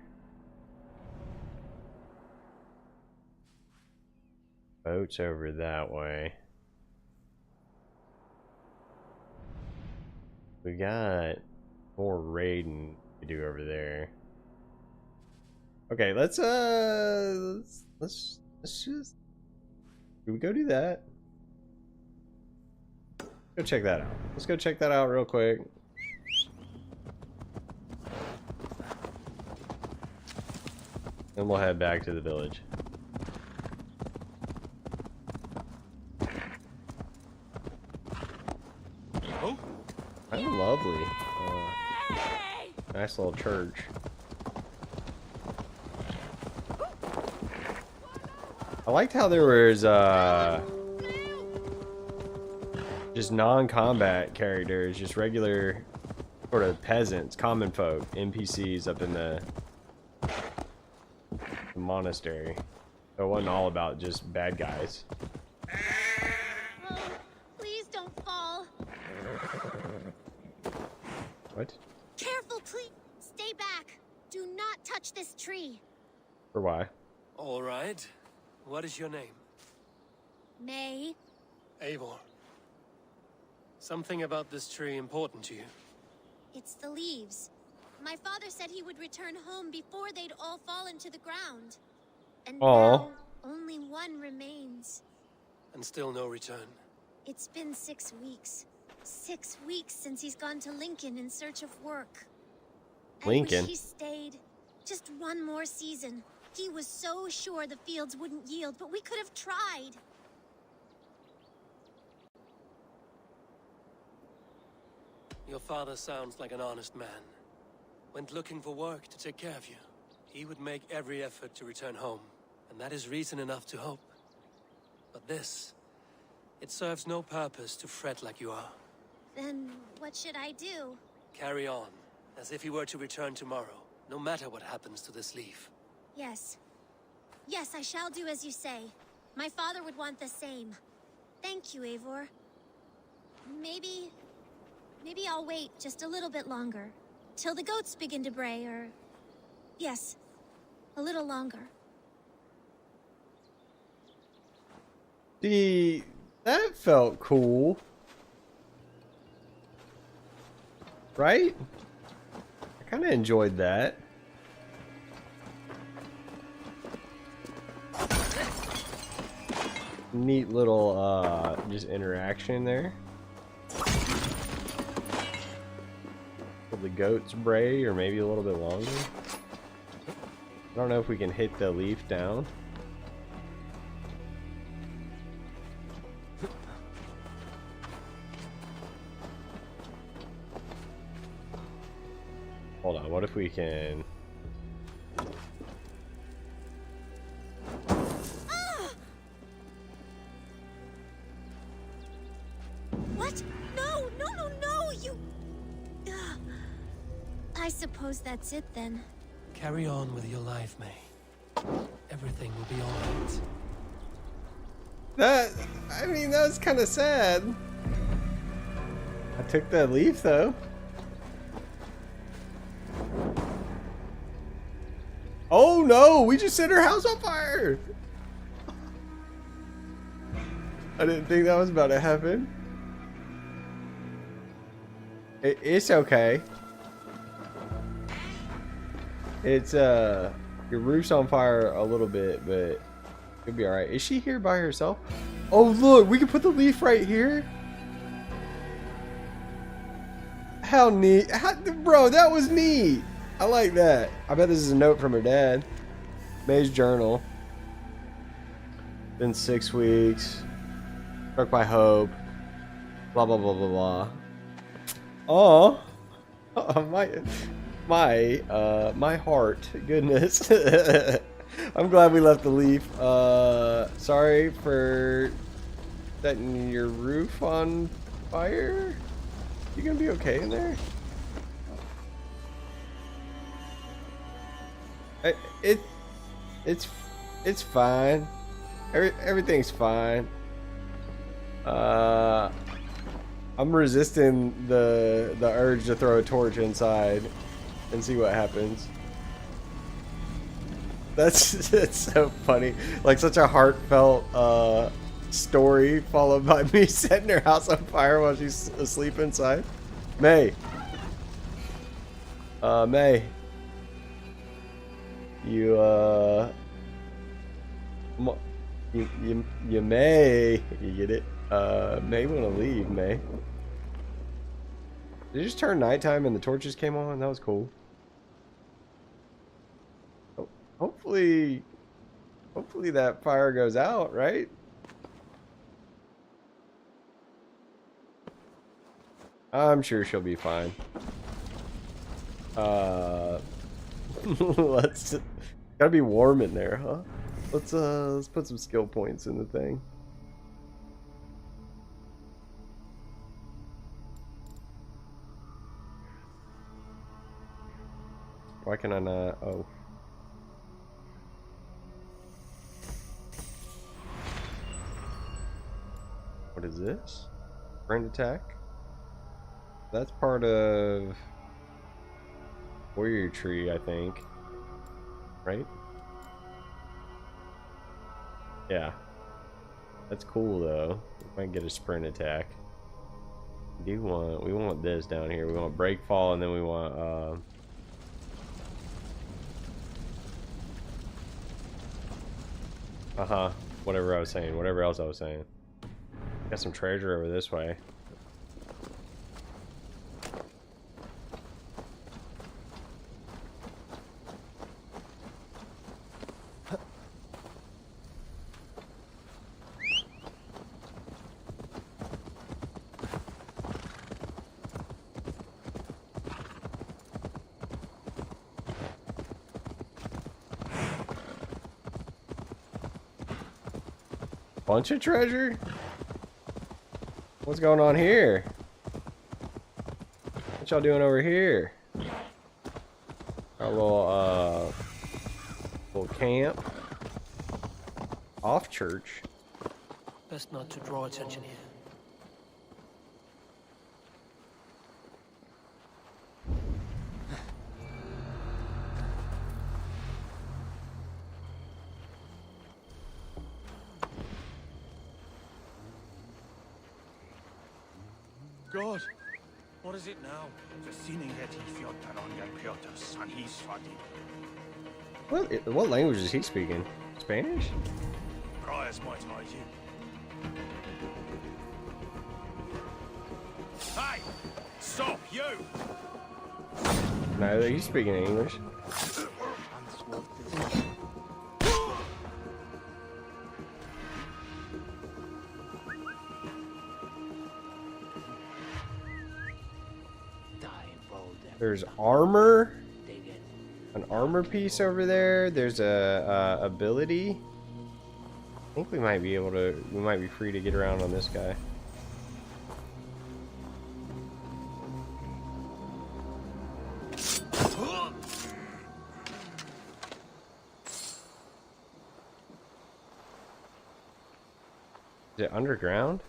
Boats over that way. We got more raiding to do over there. Okay, let's just do we go do that? Go check that out. Let's go check that out real quick. Then we'll head back to the village. Oh, kind of lovely. Nice little church. I liked how there was just non-combat characters, just regular sort of peasants, common folk, NPCs up in the monastery. So it wasn't all about just bad guys. Oh, please don't fall. What? Careful, please. Stay back. Do not touch this tree. For why? all right. What is your name? May. Eivor. Something about this tree important to you? It's the leaves. My father said he would return home before they'd all fallen to the ground. And now, only one remains. And still no return. It's been 6 weeks. 6 weeks since he's gone to Lincoln in search of work. Lincoln? I wish he stayed. Just one more season. He was so sure the fields wouldn't yield, but we could have tried. Your father sounds like an honest man. Went looking for work to take care of you. He would make every effort to return home, and that is reason enough to hope. But this, it serves no purpose to fret like you are. Then what should I do? Carry on, as if he were to return tomorrow, no matter what happens to this leaf. Yes. Yes, I shall do as you say. My father would want the same. Thank you, Eivor. Maybe I'll wait just a little bit longer. Till the goats begin to bray, or... Yes, a little longer. See, that felt cool. Right? I kind of enjoyed that. Neat little just interaction there. Will the goats bray, or maybe a little bit longer? I don't know if we can hit the leaf down. Hold on, what if we can... What? No, no, no, no, you... I suppose that's it then. Carry on with your life, May. Everything will be alright. That, I mean, that was kind of sad. I took that leaf, though. Oh no, we just set her house on fire! I didn't think that was about to happen. It's okay. It's, your roof's on fire a little bit, but it'll be alright. Is she here by herself? Oh look, we can put the leaf right here? How neat. Bro, that was neat. I like that. I bet this is a note from her dad. May's journal. Been 6 weeks. Struck by hope. Blah blah blah blah blah. Oh, my heart. Goodness. I'm glad we left the leaf. Sorry for setting your roof on fire. You gonna be okay in there? It's fine. Everything's fine. I'm resisting the urge to throw a torch inside and see what happens. It's so funny. Like such a heartfelt story followed by me setting her house on fire while she's asleep inside. May. May. You may, you get it? May want to leave, May. Did it just turn nighttime and the torches came on? That was cool. Hopefully that fire goes out, right? I'm sure she'll be fine. Let's gotta be warm in there, huh? Let's put some skill points in the thing. Why can I not? Oh. What is this? Friend attack? That's part of warrior tree, I think. Right? Yeah. That's cool though. We might get a sprint attack. We want this down here. We want break fall, and then we want whatever I was saying, whatever else I was saying. Got some treasure over this way. Bunch of treasure? What's going on here? What y'all doing over here? Our little camp. Off church. Best not to draw attention here. God. What is it now? And he's What language is he speaking? Spanish? Priors might hide you. Hey! Stop, you! No, he's speaking English. There's armor. An armor piece over there. There's a ability. I think we might be able to. We might be free to get around on this guy. Is it underground?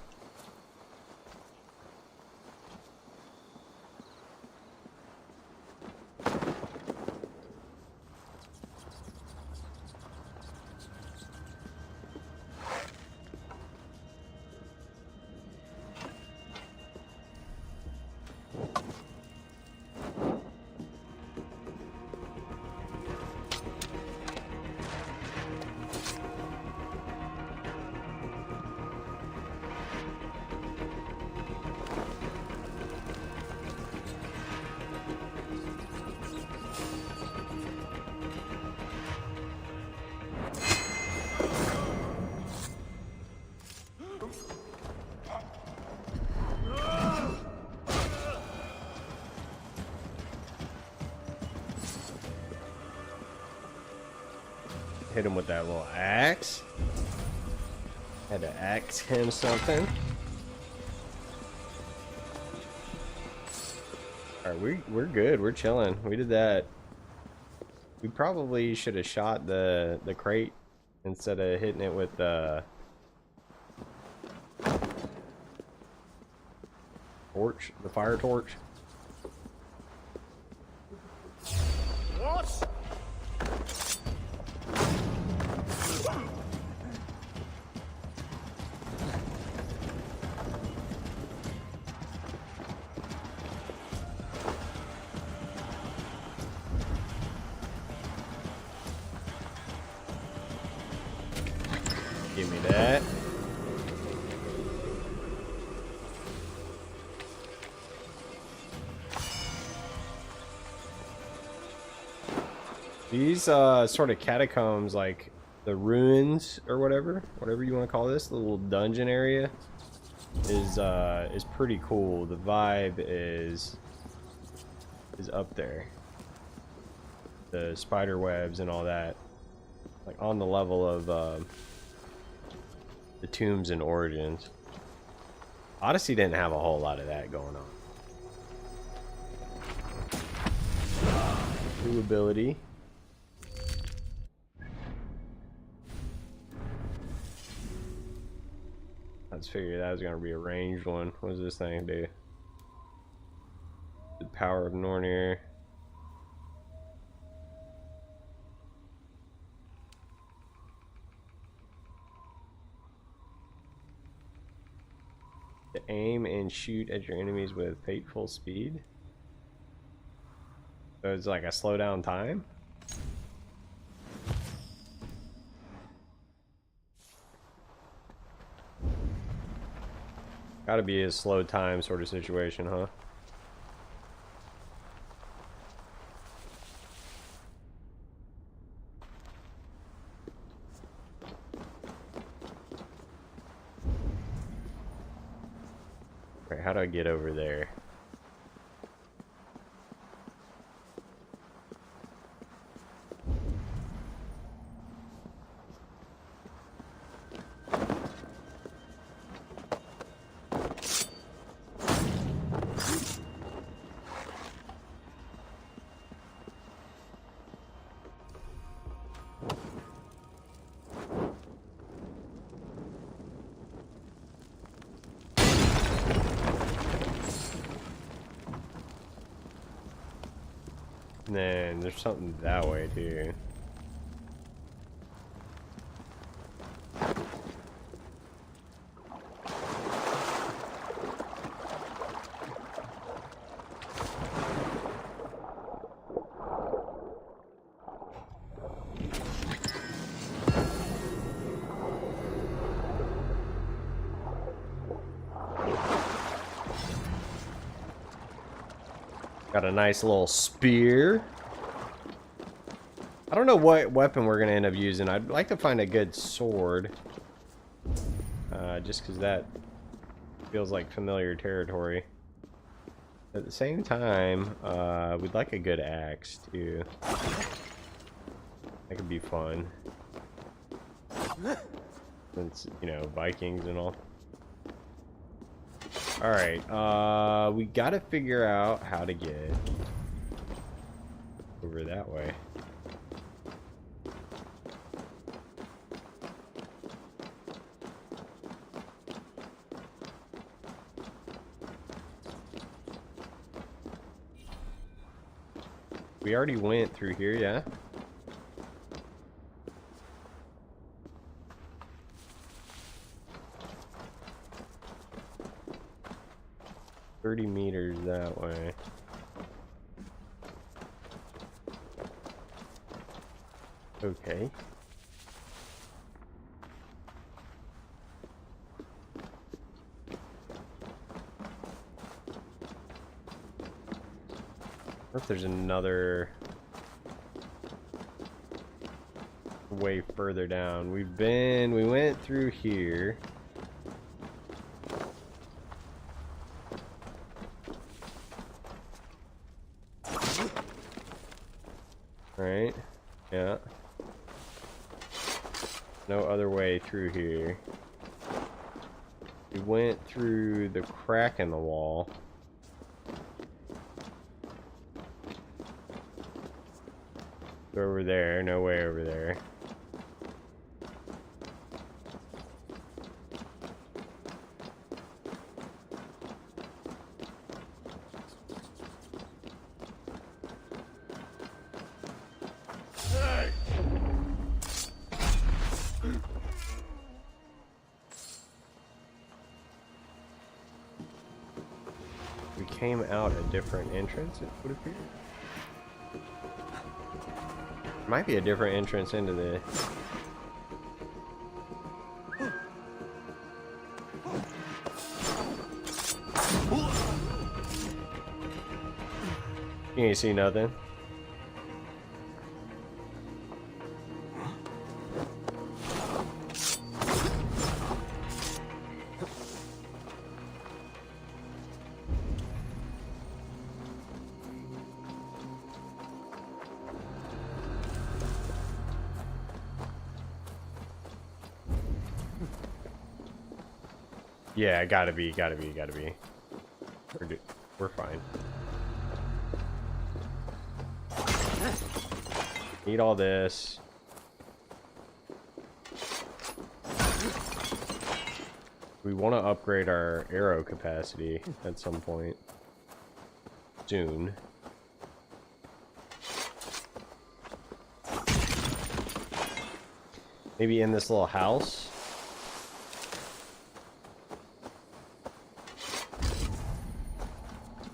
Hit him with that little axe. Had to axe him something. Alright, we're good. We're chilling. We did that. We probably should have shot the crate instead of hitting it with the torch, the fire torch. What? Give me that. These sort of catacombs, like the ruins or whatever you want to call this, the little dungeon area, is pretty cool. The vibe is up there. The spider webs and all that, like on the level of the tombs and origins. Odyssey didn't have a whole lot of that going on. New ability. Let's figure that was gonna be a ranged one. What does this thing do? The power of Nornir. To aim and shoot at your enemies with fateful speed. So it's like a slow down time. Gotta be a slow time sort of situation, huh? Right, how do I get over there? And then there's something that way too. Got a nice little spear. I don't know what weapon we're gonna end up using. I'd like to find a good sword. Just because that feels like familiar territory. At the same time, we'd like a good axe too. That could be fun. Since, you know, Vikings and all. Alright, we gotta figure out how to get over that way. We already went through here, yeah? $30 meters that way. Okay. I wonder if there's another way further down. We went through here. Right? Yeah. No other way through here. We went through the crack in the wall. Over there, no way over there. We came out a different entrance, it would appear. Might be a different entrance into the... You ain't see nothing. Yeah, gotta be. We're fine. Need all this. We want to upgrade our arrow capacity at some point. Soon. Maybe in this little house.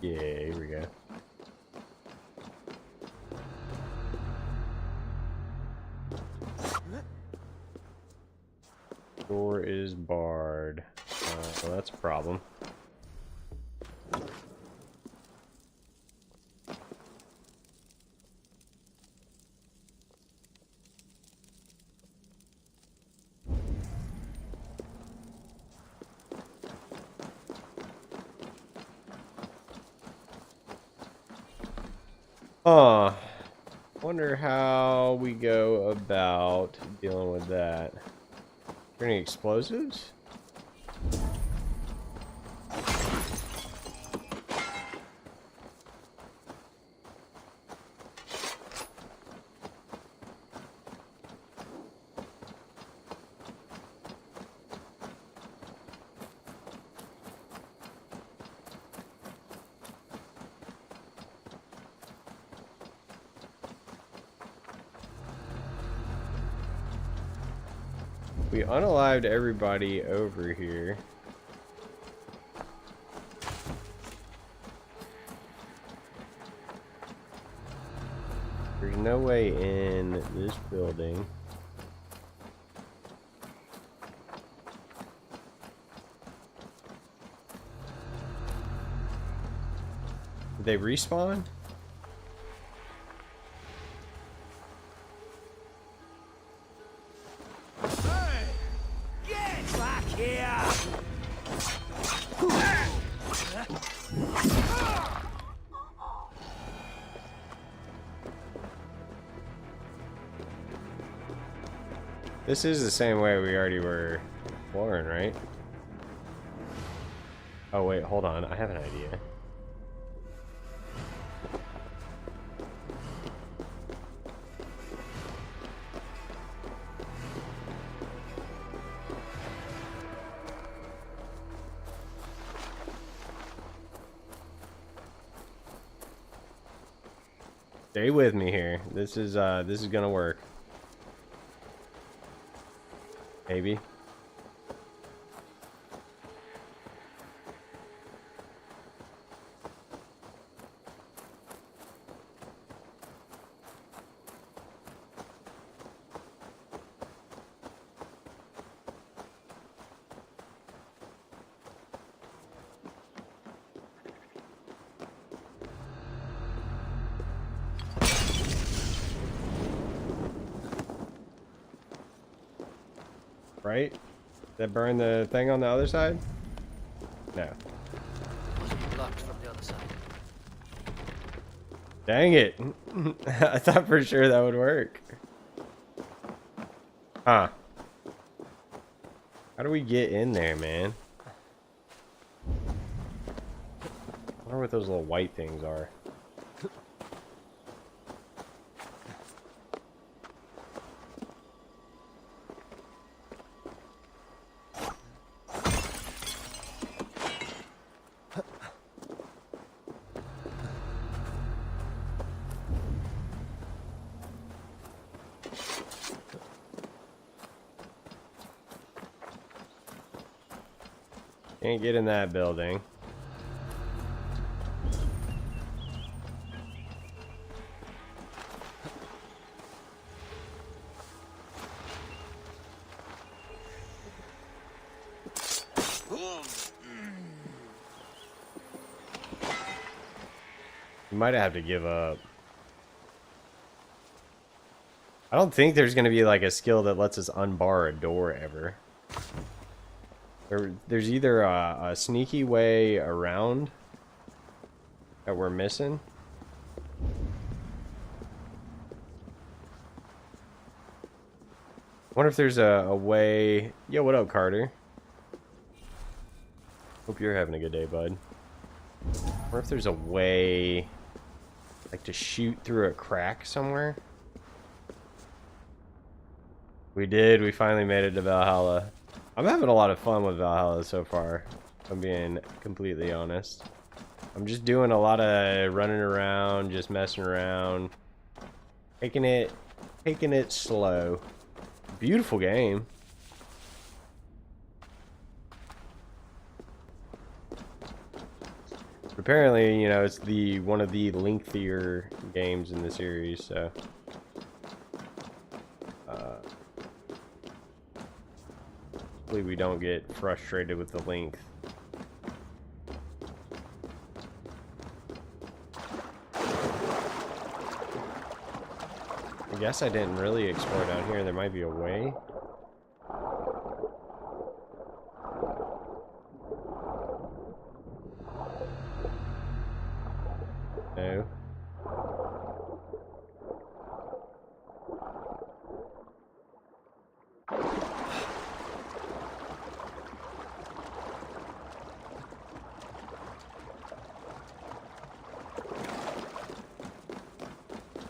Yeah, here we go. Door is barred. Well, that's a problem. Wonder how we go about dealing with that. Any explosives? We unalived everybody over here. There's no way in this building. they respawn? Hey! Get back here! This is the same way we already were exploring, right? Oh wait, hold on. I have an idea. Stay with me here. This is gonna work. Maybe. Right? That burn the thing on the other side? No. Blocked from the other side. Dang it. I thought for sure that would work. Huh. How do we get in there, man? I wonder what those little white things are. Can't get in that building. You might have to give up. I don't think there's going to be like a skill that lets us unbar a door ever. There's either a sneaky way around that we're missing. Wonder if there's a way. Yo, what up, Carter? Hope you're having a good day, bud. Wonder if there's a way, like, to shoot through a crack somewhere. We did. We finally made it to Valhalla. I'm having a lot of fun with Valhalla so far, if I'm being completely honest. I'm just doing a lot of running around, just messing around, taking it slow. Beautiful game. Apparently, you know, it's one of the lengthier games in the series, so hopefully we don't get frustrated with the length. I guess I didn't really explore down here. There might be a way. No.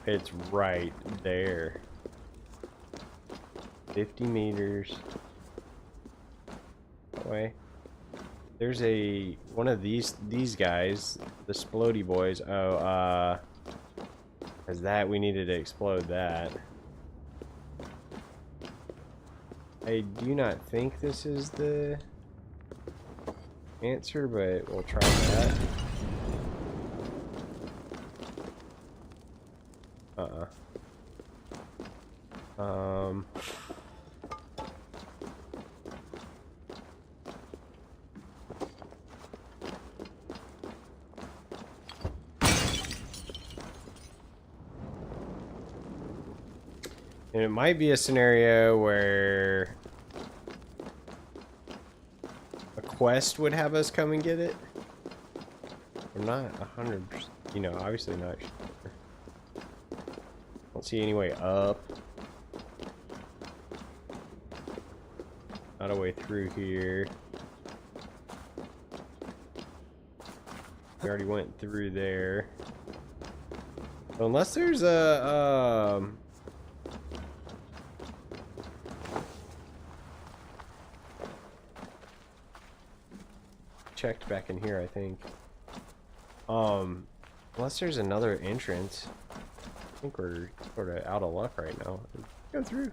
It's right there. 50 meters away. There's one of these guys, the Splody boys. Oh, as that we needed to explode that. I do not think this is the answer, but we'll try that. And it might be a scenario where a quest would have us come and get it. I'm not 100%, you know, obviously not sure. Don't see any way up. Not a way through here. We already went through there. So unless there's a checked back in here, I think. Unless there's another entrance. I think we're sort of out of luck right now. Go through.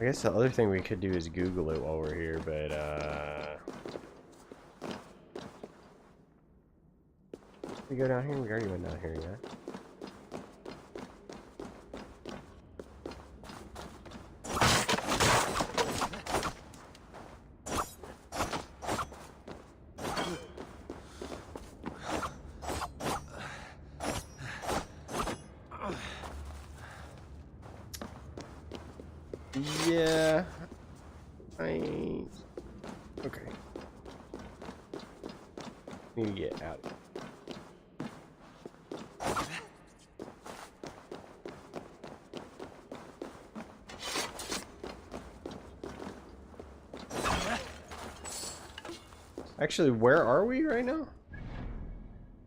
I guess the other thing we could do is Google it while we're here, but we go down here? We already went down here, yeah. Yeah, okay. Need to get out. Actually, where are we right now?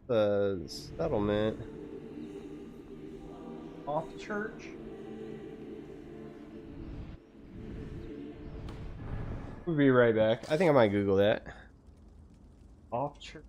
The settlement. Off church. We'll be right back. I think I might Google that. Off church.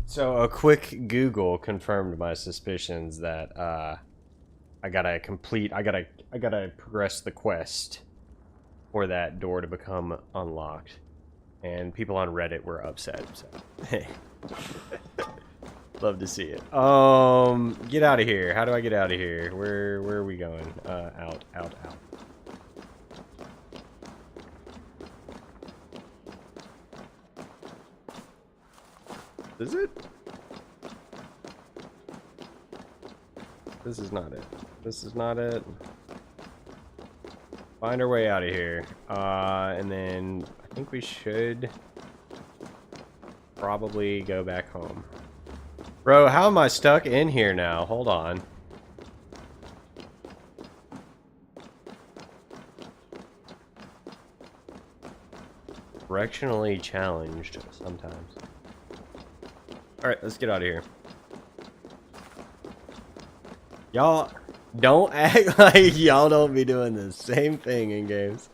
So a quick Google confirmed my suspicions that I gotta progress the quest for that door to become unlocked, and people on Reddit were upset. So hey, love to see it. Get out of here. How do I get out of here? Where are we going? Out. Is it? This is not it. This is not it. Find our way out of here. And then I think we should probably go back home. Bro, how am I stuck in here now? Hold on. Directionally challenged sometimes. Alright, let's get out of here. Y'all don't act like y'all don't be doing the same thing in games.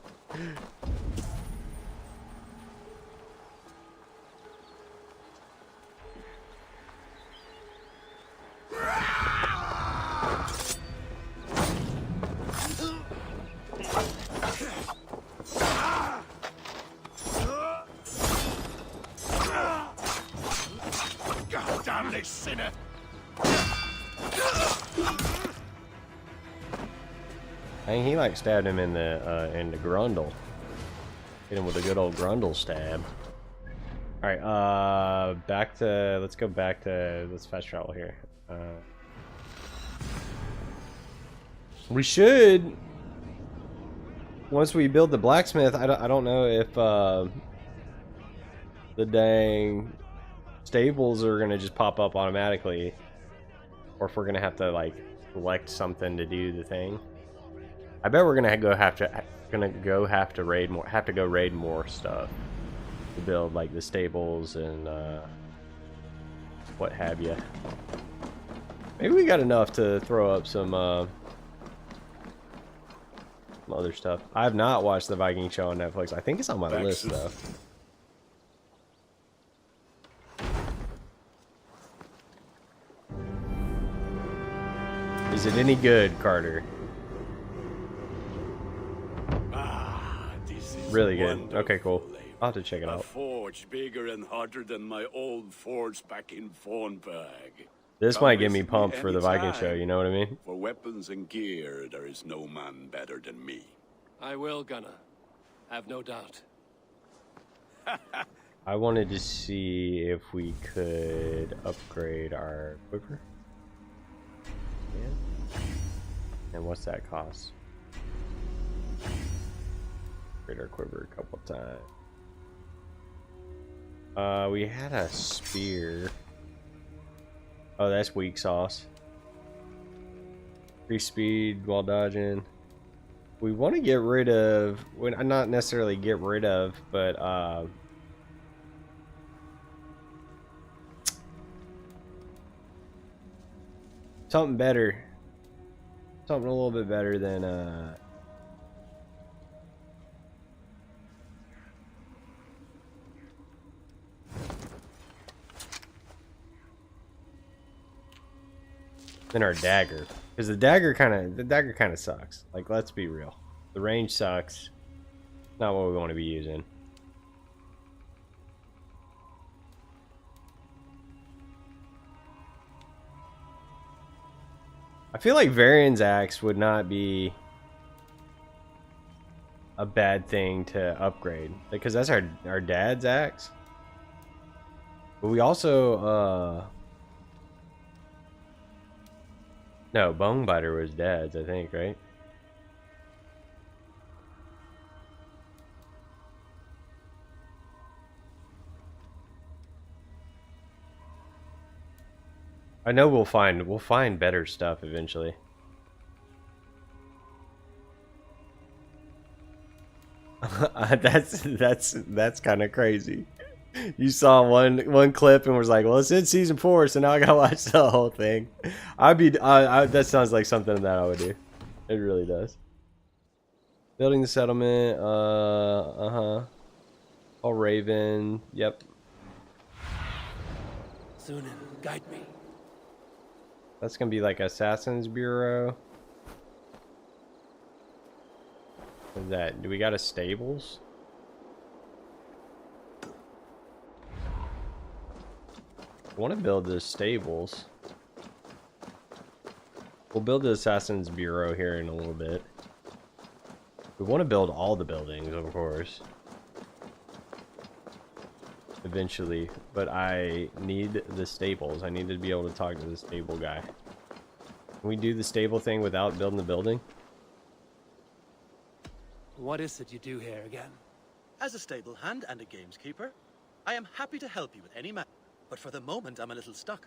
God damn holy sinner! Dang, he like stabbed him in the grundle. Hit him with a good old grundle stab. All right, back to let's go back to let's fast travel here. We should once we build the blacksmith. I don't know if the dang stables are gonna just pop up automatically, or if we're gonna have to like select something to do the thing. I bet we're gonna have to raid more stuff to build like the stables and what have you. Maybe we got enough to throw up some other stuff. I have not watched the Viking show on Netflix. I think it's on my list though. Is it any good, Carter? This is Really good. wonderful, Okay, cool. I'll have to check it A out. forge bigger and hotter than my old forge back in Fornberg. This Come might get me visit pumped for the Viking anytime. show, you know what I mean? For weapons and gear, there is no man better than me. I will, Gunnar. Have no doubt. I wanted to see if we could upgrade our quiver. Yeah. And what's that cost? Upgrade our quiver a couple times. We had a spear. Oh, that's weak sauce. Free speed while dodging. We want to get rid of, well, not necessarily get rid of, but something better. Something a little bit better than our dagger, because the dagger kind of sucks. Like, let's be real, the range sucks. Not what we want to be using. I feel like Varian's axe would not be a bad thing to upgrade, because that's our dad's axe. But we also no, Bonebiter was dad's, I think, right? I know we'll find better stuff eventually. That's kind of crazy. You saw one clip and was like, "Well, it's in season 4, so now I gotta watch the whole thing." That sounds like something that I would do. It really does. Building the settlement. All Raven. Yep. Sunan, guide me. That's gonna be like Assassin's Bureau. What is that? Do we got a stables? I want to build the stables. We'll build the Assassin's Bureau here in a little bit. We want to build all the buildings, of course. Eventually, but I need the stables. I need to be able to talk to the stable guy. Can we do the stable thing without building the building? What is it you do here again? As a stable hand and a gameskeeper, I am happy to help you with any matter. But for the moment, I'm a little stuck.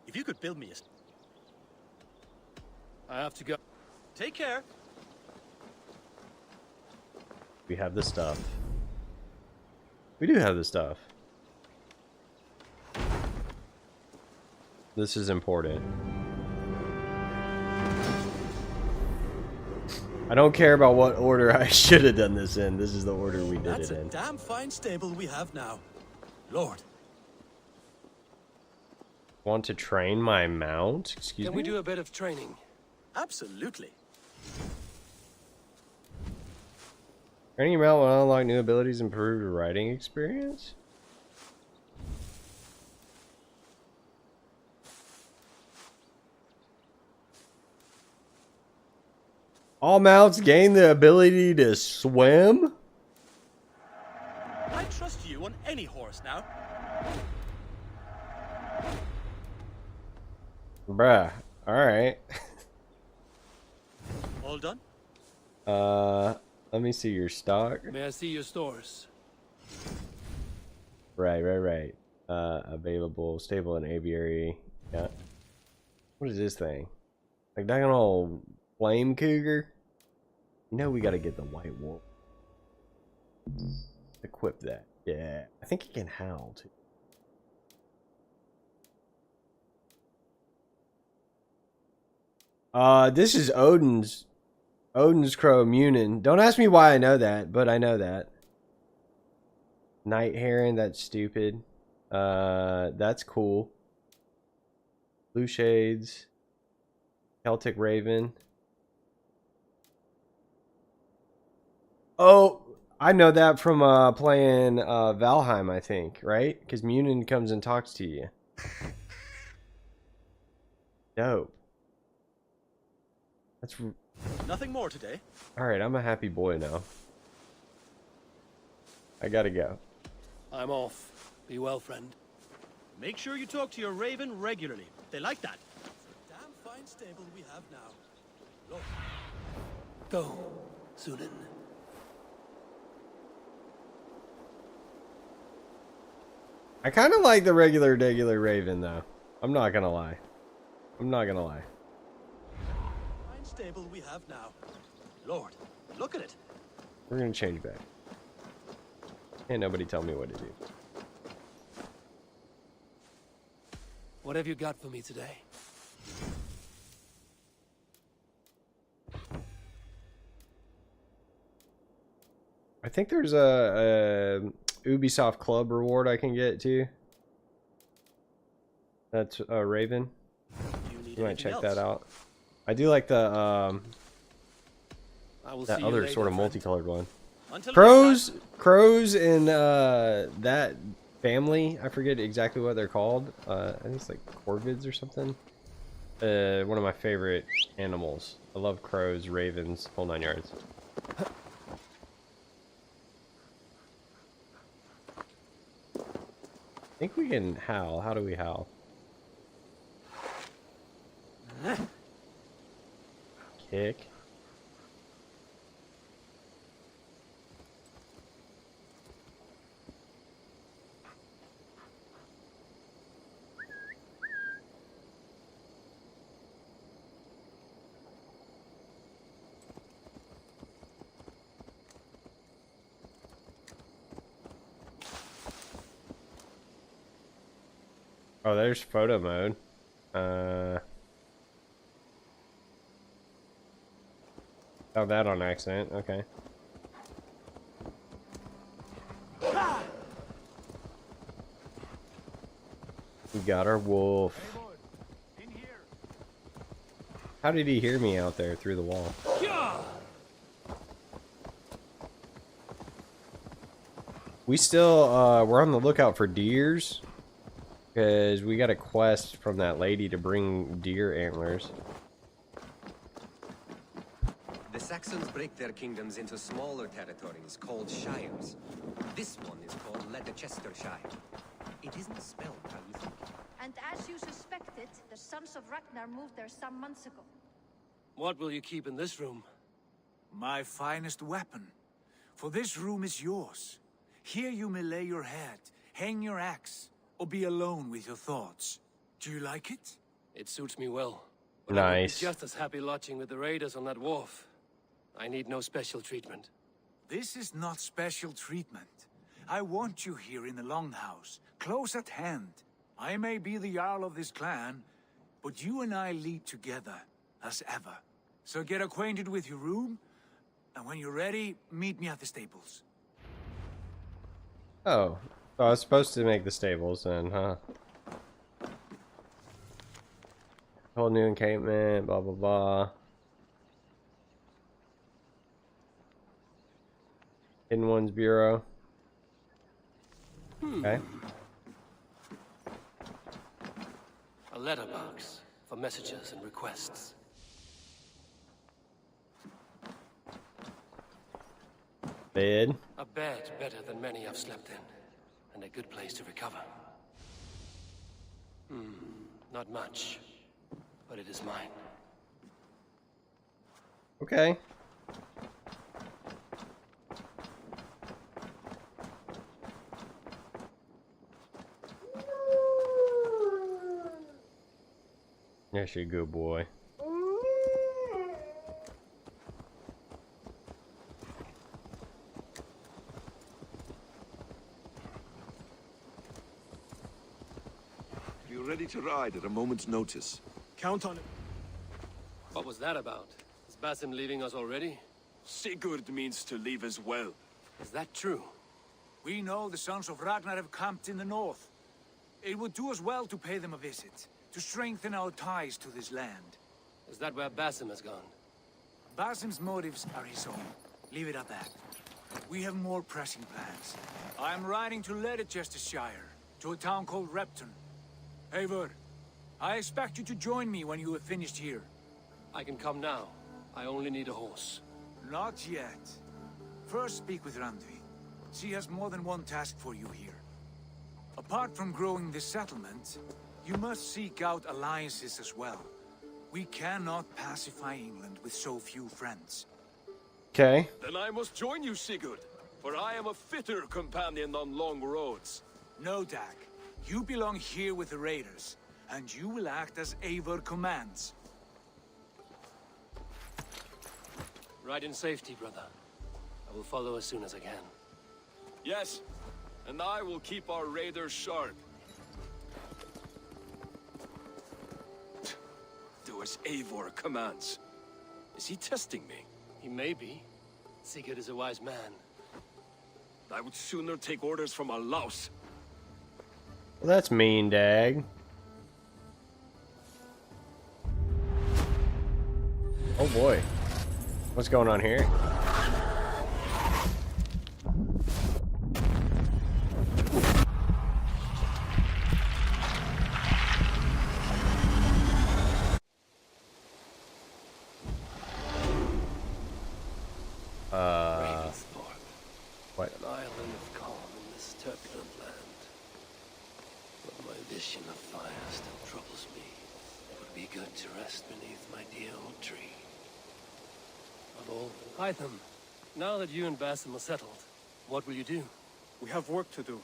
If you could build me I have to go. Take care. We have the stuff. We do have the stuff. This is important. I don't care about what order I should have done this in. This is the order we did That's it in. a damn fine stable we have now. Lord. Want to train my mount? Excuse me? Can we do a bit of training? Absolutely. Training your mount will unlock new abilities and improve your riding experience? All mounts gain the ability to swim? I trust you on any horse now. Bruh. Alright. All done? Let me see your stock. May I see your stores? Right. Available, stable and aviary. Yeah. What is this thing? Like that old flame cougar? You know we gotta get the white wolf. Equip that. Yeah. I think he can howl too. This is Odin's Crow Munin. Don't ask me why I know that, but I know that. Night Heron, that's stupid. That's cool. Blue Shades. Celtic Raven. Oh, I know that from playing Valheim, I think, right? Because Munin comes and talks to you. Dope. That's Nothing more today. alright, I'm a happy boy now. I gotta go. I'm off. Be well, friend. Make sure you talk to your raven regularly. They like that. It's a damn fine stable we have now. Look. Go, Sunan. I kind of like the regular Raven, though. I'm not gonna lie. Fine stable we have now. Lord, look at it. We're gonna change back. Can't nobody tell me what to do. What have you got for me today? I think there's a Ubisoft Club reward I can get too. That's Raven. You might check that out. I do like the that other sort of multicolored one. Crows in that family. I forget exactly what they're called. I think it's like corvids or something. One of my favorite animals. I love crows, ravens, whole 9 yards. I think we can howl. How do we howl? Kick. Oh, there's photo mode. Oh, that on accident. Okay. We got our wolf. How did he hear me out there through the wall? We still, we're on the lookout for deers. Because we got a quest from that lady to bring deer antlers. The Saxons break their kingdoms into smaller territories called shires. This one is called Leicestershire. It isn't spelled how you think. And as you suspected, the Sons of Ragnar moved there some months ago. What will you keep in this room? My finest weapon. For this room is yours. Here you may lay your head, hang your axe, or be alone with your thoughts. Do you like it? It suits me well. But I would be just as happy lodging with the raiders on that wharf. I need no special treatment. This is not special treatment. I want you here in the Longhouse, close at hand. I may be the Jarl of this clan, but you and I lead together, as ever. So get acquainted with your room, and when you're ready, meet me at the stables. Oh. So I was supposed to make the stables then, huh? Whole new encampment, blah blah blah. Hidden Ones Bureau. Okay. A letterbox for messages and requests. Bed. A bed better than many I've slept in, and a good place to recover. Not much, but it is mine. Okay. There's your good boy. You're ready to ride at a moment's notice. Count on it. What was that about? Is Basim leaving us already? Sigurd means to leave as well. Is that true? We know the sons of Ragnar have camped in the north. It would do us well to pay them a visit, to strengthen our ties to this land. Is that where Basim has gone? Basim's motives are his own. Leave it at that. We have more pressing plans. I am riding to Leicestershire, to a town called Repton. Eivor, I expect you to join me when you have finished here. I can come now. I only need a horse. Not yet. First speak with Randvi. She has more than one task for you here. Apart from growing this settlement, you must seek out alliances as well. We cannot pacify England with so few friends. Okay. Then I must join you, Sigurd, for I am a fitter companion on long roads. No, Dag. You belong here with the raiders, and you will act as Eivor commands. Ride in safety, brother. I will follow as soon as I can. Yes, and I will keep our raiders sharp. Do as Eivor commands. Is he testing me? He may be. Sigurd is a wise man. I would sooner take orders from a louse. Well, that's mean, Dag. Oh boy. What's going on here? What? An island of calm in this turbulent land. But my vision of fire still troubles me. It would be good to rest beneath my dear old tree. Of all, Hytham, now that you and Basim are settled, what will you do? We have work to do,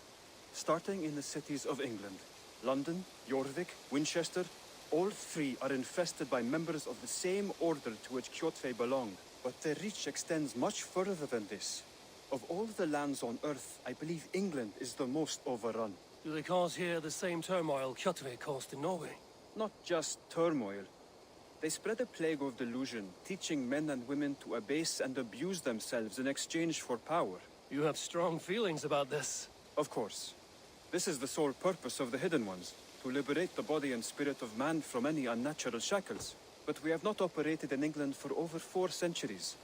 starting in the cities of England. London, Jorvik, Winchester, all three are infested by members of the same order to which Kjotve belonged. But their reach extends much further than this. Of all the lands on Earth, I believe England is the most overrun. Do they cause here the same turmoil Kjotve caused in Norway? Not just turmoil. They spread a plague of delusion, teaching men and women to abase and abuse themselves in exchange for power. You have strong feelings about this. Of course. This is the sole purpose of the Hidden Ones, to liberate the body and spirit of man from any unnatural shackles. But we have not operated in England for over 4 centuries.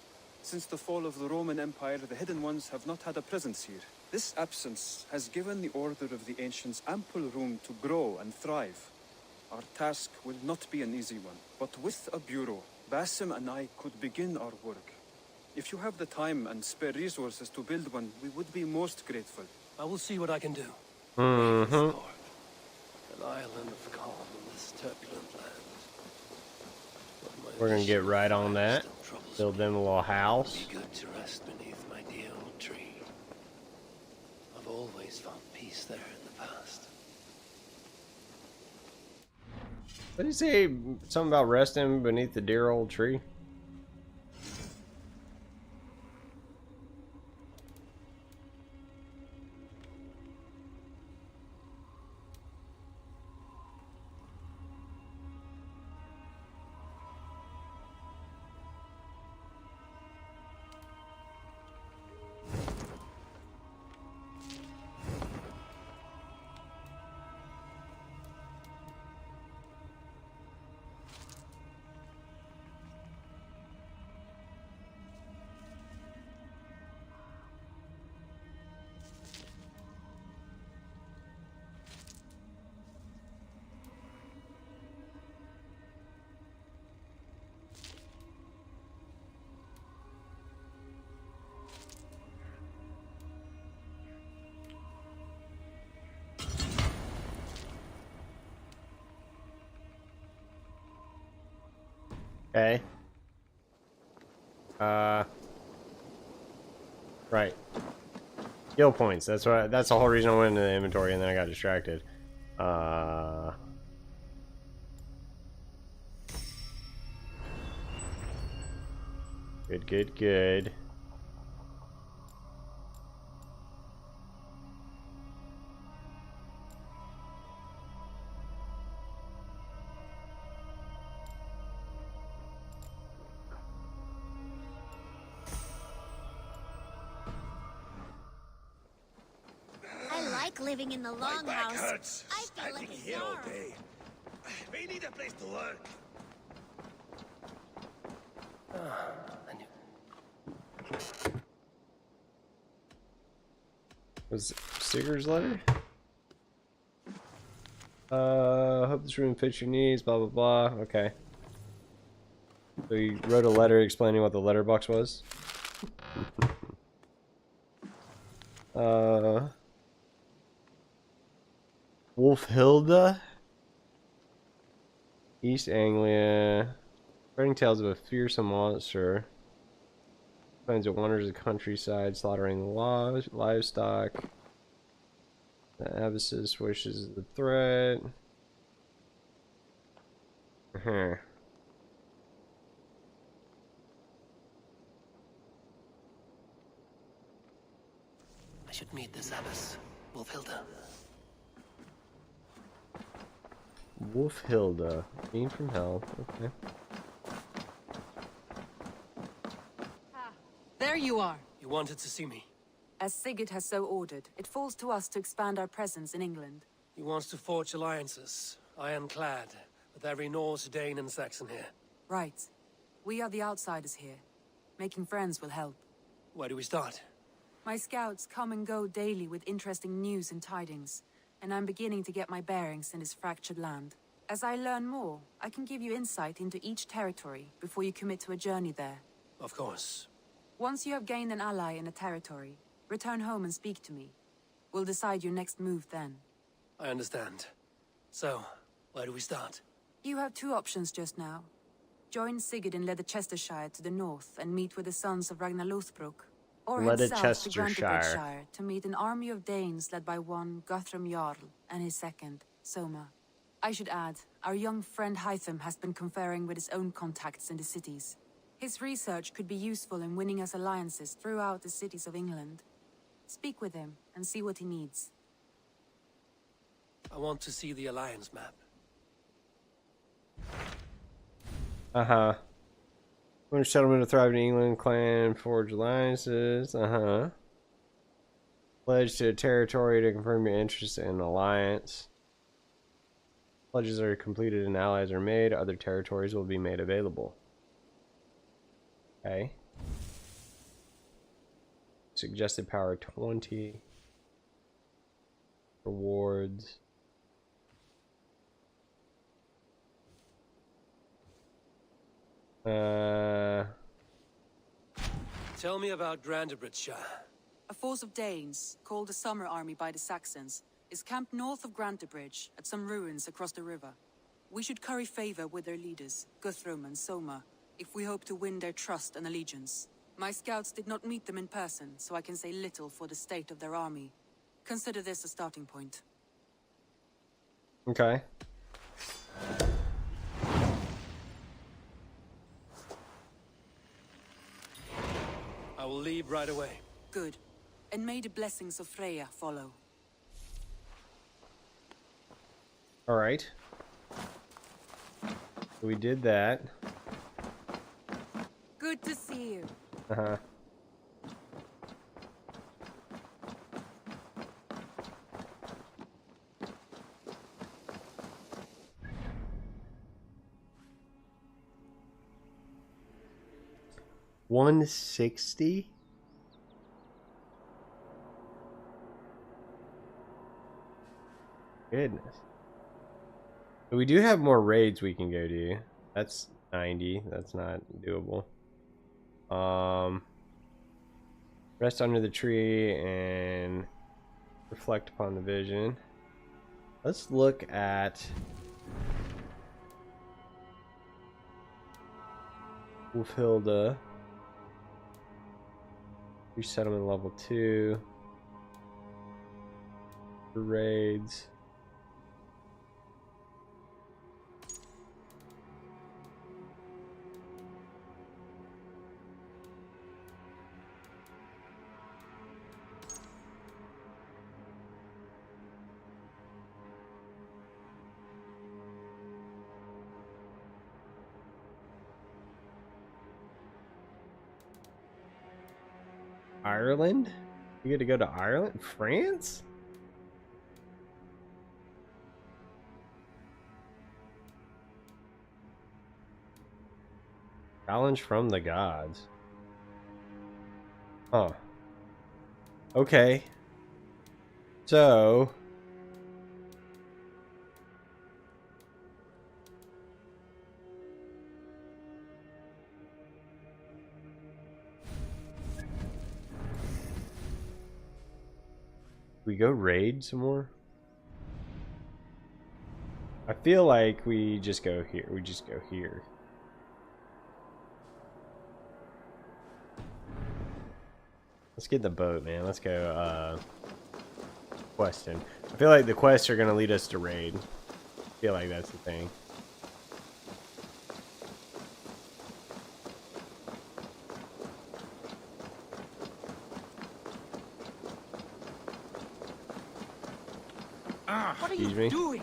Since the fall of the Roman Empire, the Hidden Ones have not had a presence here. This absence has given the Order of the Ancients ample room to grow and thrive. Our task will not be an easy one, but with a bureau, Basim and I could begin our work. If you have the time and spare resources to build one, we would be most grateful. I will see what I can do. Mm-hmm. An island of calm in this turbulent land. We're gonna get right on that. Build them a little house. Be good to rest beneath my dear old tree. I've always found peace there in the past. What did he say? Something about resting beneath the dear old tree? Okay. Right. Skill points. That's the whole reason I went into the inventory and then I got distracted. Good. I like living in the longhouse. Hurts. I feel like Standing a here all czar. day. We need a place to work. Was Sigurd's letter? Hope this room fits your needs, blah blah blah. Okay. So you wrote a letter explaining what the letterbox was? Wolfhilda? East Anglia. Spreading tales of a fearsome monster. Finds it wanders the countryside, slaughtering livestock. The Abyssus wishes the threat. I should meet this abbess, Wolfhilda. Wolfhilda. Fiend from hell. Okay. There you are. You wanted to see me? As Sigurd has so ordered, it falls to us to expand our presence in England. He wants to forge alliances, ironclad, with every Norse, Dane, and Saxon here. Right. We are the outsiders here. Making friends will help. Where do we start? My scouts come and go daily with interesting news and tidings, and I'm beginning to get my bearings in this fractured land. As I learn more, I can give you insight into each territory before you commit to a journey there. Of course. Once you have gained an ally in a territory, return home and speak to me. We'll decide your next move then. I understand. So, where do we start? You have two options just now. Join Sigurd in Leicestershire to the north and meet with the sons of Ragnar Lothbrok. Or head south to Grantebridgeshire to meet an army of Danes led by one Guthrum Jarl and his second, Soma. I should add, our young friend Hytham has been conferring with his own contacts in the cities. His research could be useful in winning us alliances throughout the cities of England. Speak with him and see what he needs. I want to see the alliance map. When a settlement to thrive in England, clan forge alliances. Pledge to a territory to confirm your interest in an alliance. Pledges are completed and allies are made. Other territories will be made available. Okay. Suggested power 20. Rewards. Tell me about Grantebridgeshire. A force of Danes, called the Summer Army by the Saxons, is camped north of Grantebridge at some ruins across the river. We should curry favor with their leaders, Guthrum and Soma, if we hope to win their trust and allegiance. My scouts did not meet them in person, so I can say little for the state of their army. Consider this a starting point. Okay. I will leave right away. Good. And may the blessings of Freya follow. Alright. We did that. Good to see you. $160? Goodness. We do have more raids we can go to. That's 90. That's not doable. Rest under the tree and reflect upon the vision. Let's look at Wolfhilda. Resettlement level 2. Raids. Ireland? You get to go to Ireland? France? Challenge from the gods. Huh. Okay. So... we go raid some more? I feel like we just go here. We just go here. Let's get the boat, man. Let's go, questing. I feel like the quests are gonna lead us to raid. I feel like that's the thing. What are Excuse you me? doing?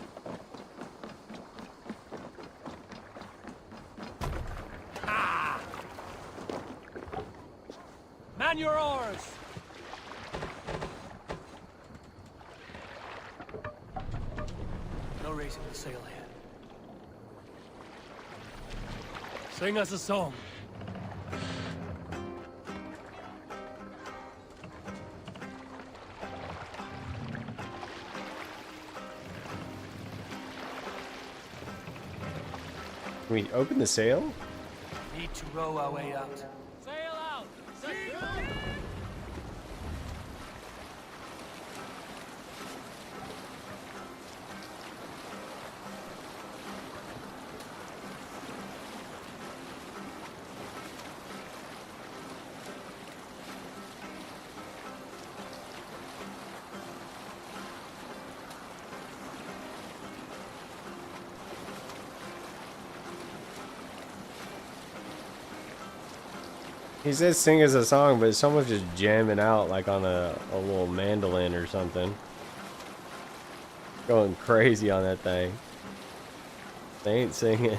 Ah! Man your oars! No raising the sail here. Sing us a song. Can we open the sail? Need to row our way out. Sail out! He says sing us a song, but someone's just jamming out like on a little mandolin or something. Going crazy on that thing. They ain't singing.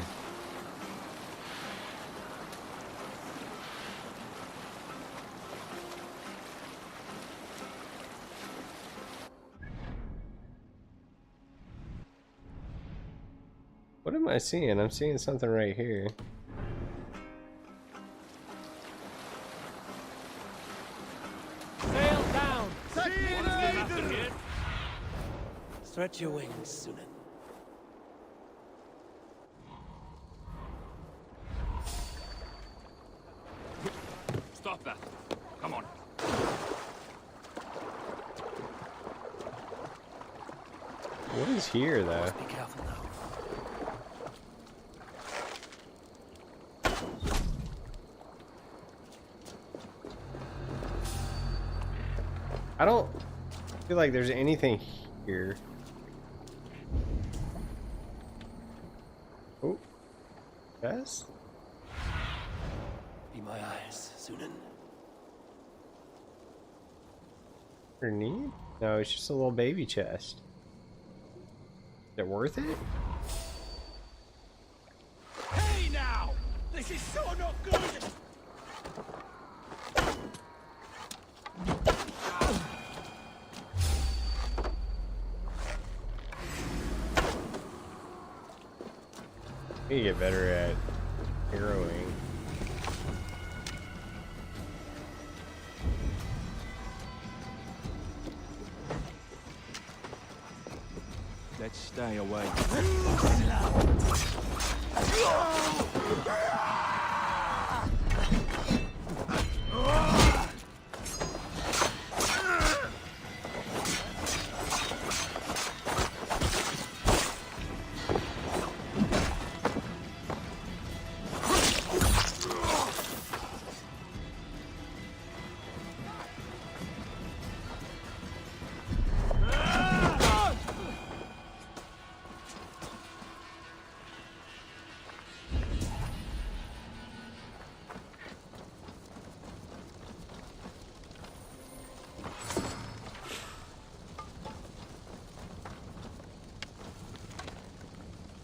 What am I seeing? I'm seeing something right here. Sail down! Stretch your wings, Sunan. Stop that. Come on. What is here, though? Be careful now. I don't feel like there's anything here. Oh. Yes? Be my eyes, Sunan. Her need? No, it's just a little baby chest. Is it worth it? Hey now! This is so not good! We need to get better at harrowing. Let's stay away.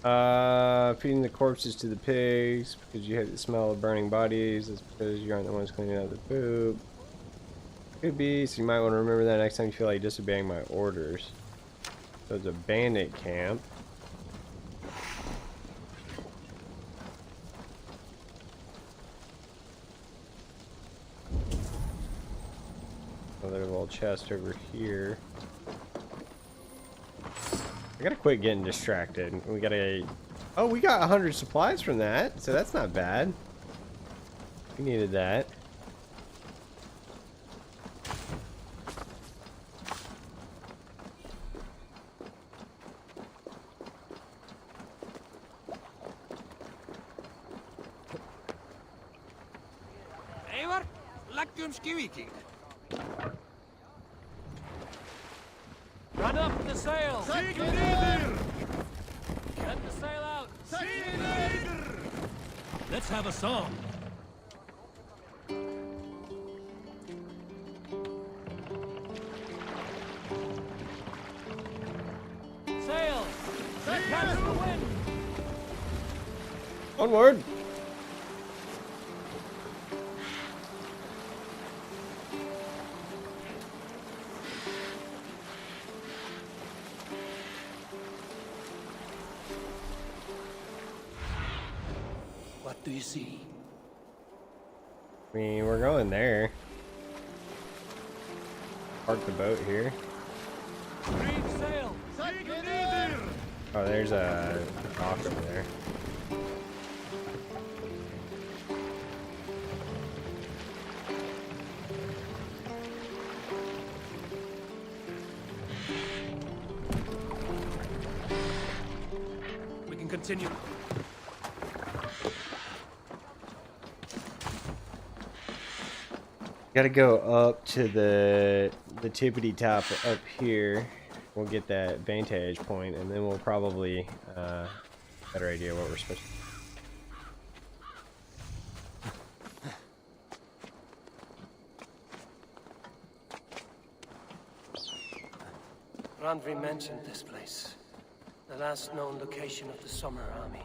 Feeding the corpses to the pigs because you have the smell of burning bodies. That's because you aren't the ones cleaning out the poop. Could be, so you might want to remember that next time you feel like disobeying my orders. So it's a bandit camp. Another little chest over here. I gotta quit getting distracted. We gotta... Oh, we got 100 supplies from that, so that's not bad. We needed that. Eivor, leggjum skývíking. Run up the sail! Get the sail out! Let's have a song. Sail! Catch the wind! Onward! What do you see? I mean, we're going there. Park the boat here. Green sail! Oh, there's a dock over there. We can continue. Gotta go up to the tippity top up here. We'll get that vantage point, and then we'll probably better idea what we're supposed to. Randvi mentioned this place, the last known location of the Summer Army.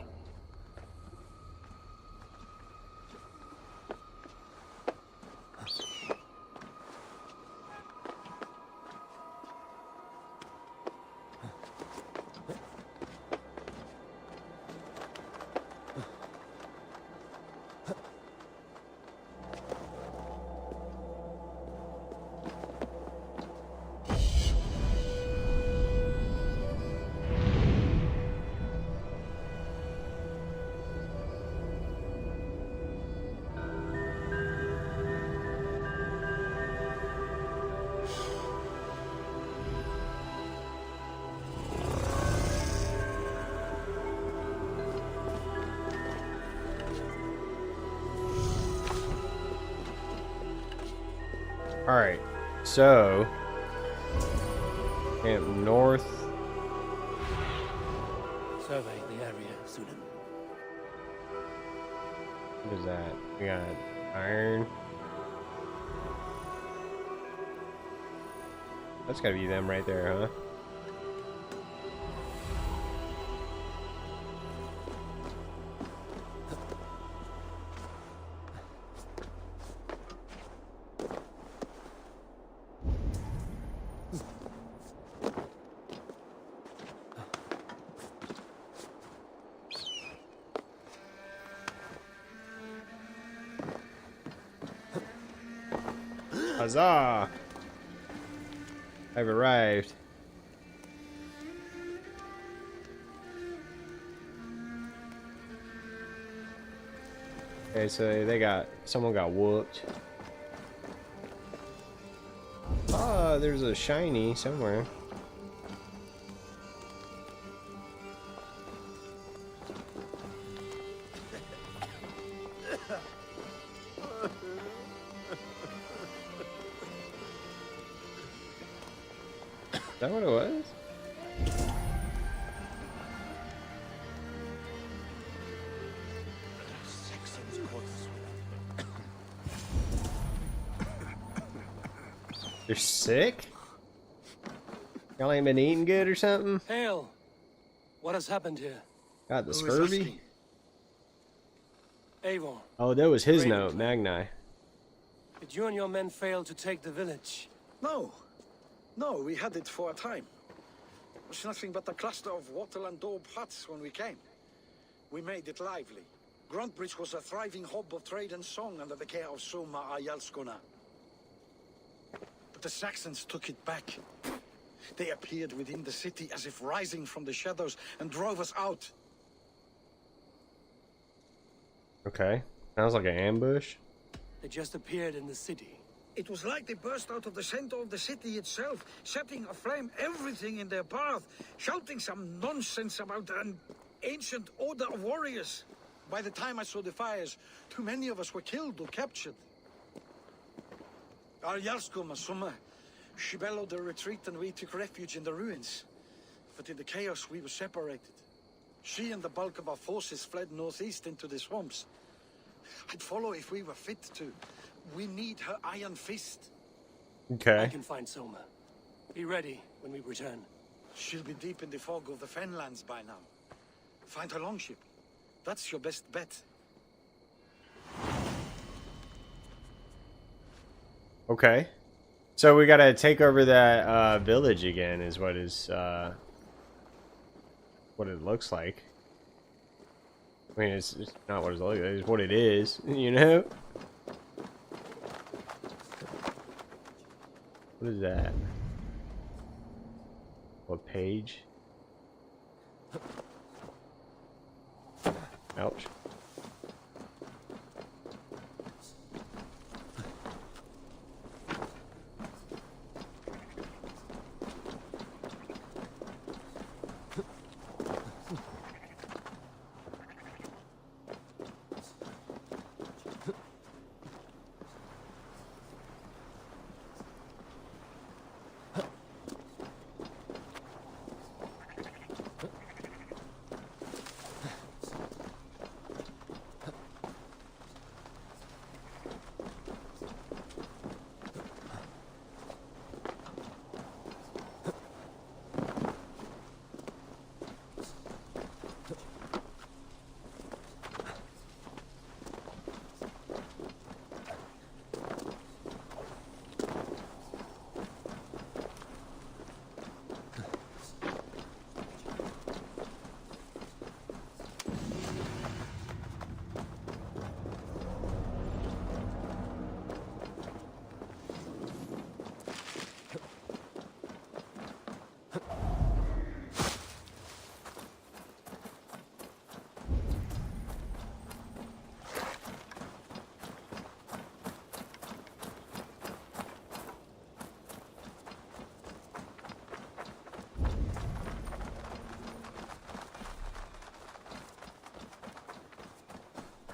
Alright, so camp north. Survey the area, Sudan. What is that? We got iron. That's gotta be them right there, huh? Huzzah! I've arrived. Okay, so someone got whooped. Ah, there's a shiny somewhere. Is that what it was? You're sick? Y'all ain't been eating good or something? Hail! What has happened here? Got the scurvy. Eivor. Oh, that was his Raiden. note, Magni. Did you and your men fail to take the village? No. No, we had it for a time. It was nothing but a cluster of wattle and daub huts when we came. We made it lively. Gruntbridge was a thriving hub of trade and song under the care of Soma Ayalskona. But the Saxons took it back. They appeared within the city as if rising from the shadows and drove us out. Okay. Sounds like an ambush. They just appeared in the city. It was like they burst out of the center of the city itself, setting aflame everything in their path, shouting some nonsense about an ancient order of warriors. By the time I saw the fires, too many of us were killed or captured. Our Yarsko Masuma, she bellowed a retreat and we took refuge in the ruins. But in the chaos we were separated. She and the bulk of our forces fled northeast into the swamps. I'd follow if we were fit to. We need her iron fist. Okay. I can find Soma. Be ready when we return. She'll be deep in the fog of the Fenlands by now. Find her longship. That's your best bet. Okay. So we gotta take over that village again, is what it looks like. I mean, it's not what it looks like, it's what it is, you know? What is that? What page? Ouch.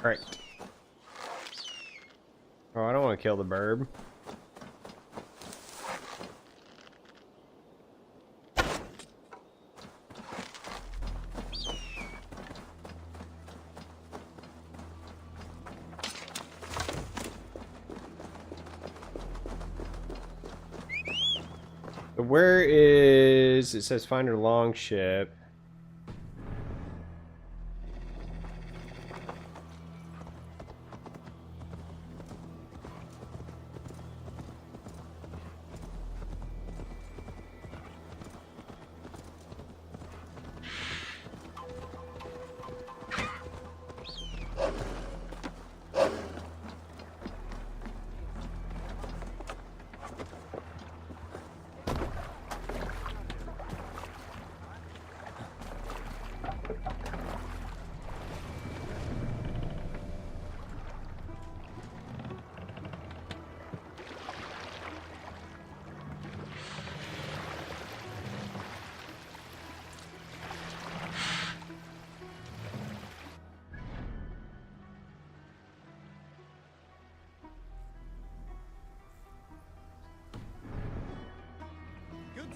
Alright. Oh, I don't want to kill the burb. Where is... It says find her longship.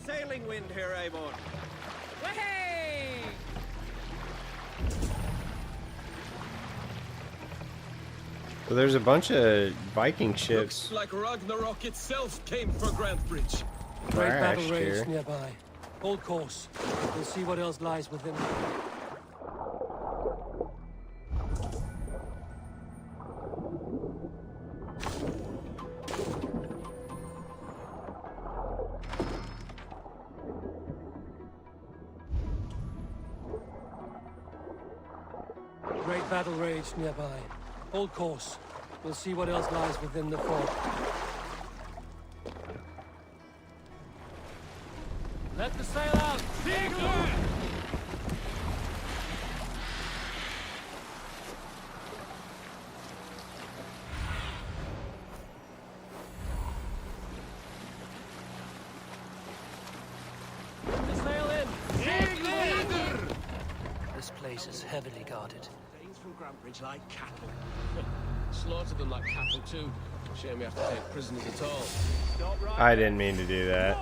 Sailing wind here, Eivor. Way! Well, there's a bunch of Viking ships. Looks like Ragnarok itself came for Grantbridge. Great battle Crashed rage here. nearby. Hold course. We'll see what else lies within. great battle raged nearby. Hold course. We'll see what else lies within the fort. Let the sail out! Eagle! This place is heavily guarded. Danes from Grantbridge like cattle. Slaughter them like cattle too. Shame we have to take prisoners at all. I didn't mean to do that.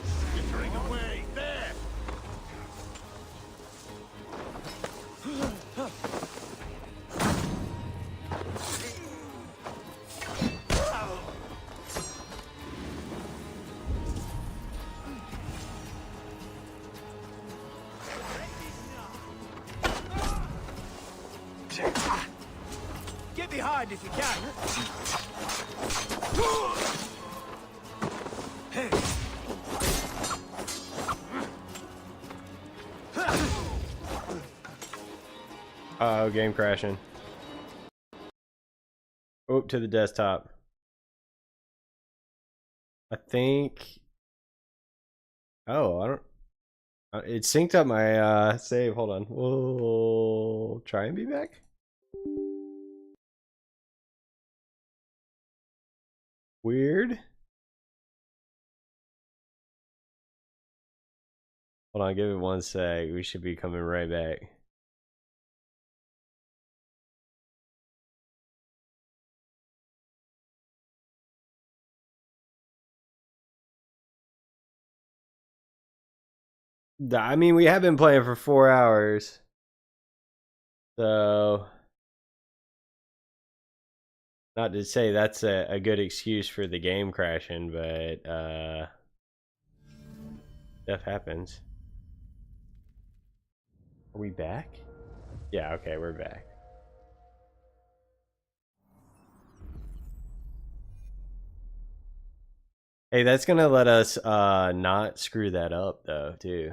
Skittering away, there! Get behind if you can. Uh-oh, game crashing. Oh, to the desktop. I think... Oh, I don't... It synced up my save. Hold on. We'll try and be back. Weird. Hold on, give it one sec. We should be coming right back. I mean, we have been playing for 4 hours. So, not to say that's a good excuse for the game crashing, but stuff happens. Are we back? Yeah, okay, we're back. Hey, that's gonna let us not screw that up though, too.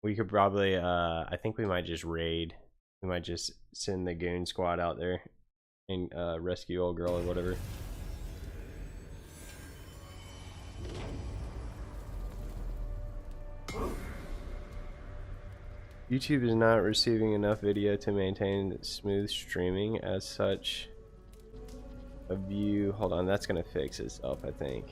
We could probably I think we might just raid. We might just send the goon squad out there and rescue old girl or whatever. YouTube is not receiving enough video to maintain smooth streaming. As such, a view, hold on, that's gonna fix itself, I think.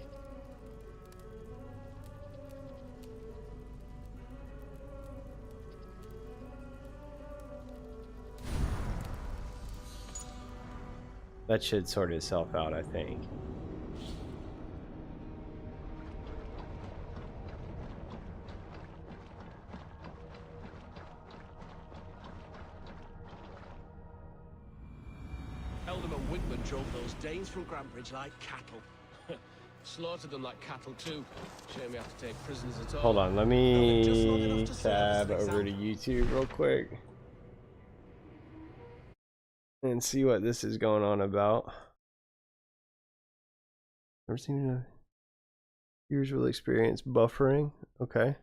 That should sort itself out, I think. Eldon and Whitman drove those Danes from Grantbridge like cattle. Slaughtered them like cattle too. Shame we have to take prisoners at all. Hold on, let me tab over to YouTube real quick and see what this is going on about. Never seen a viewers will experience buffering. Okay.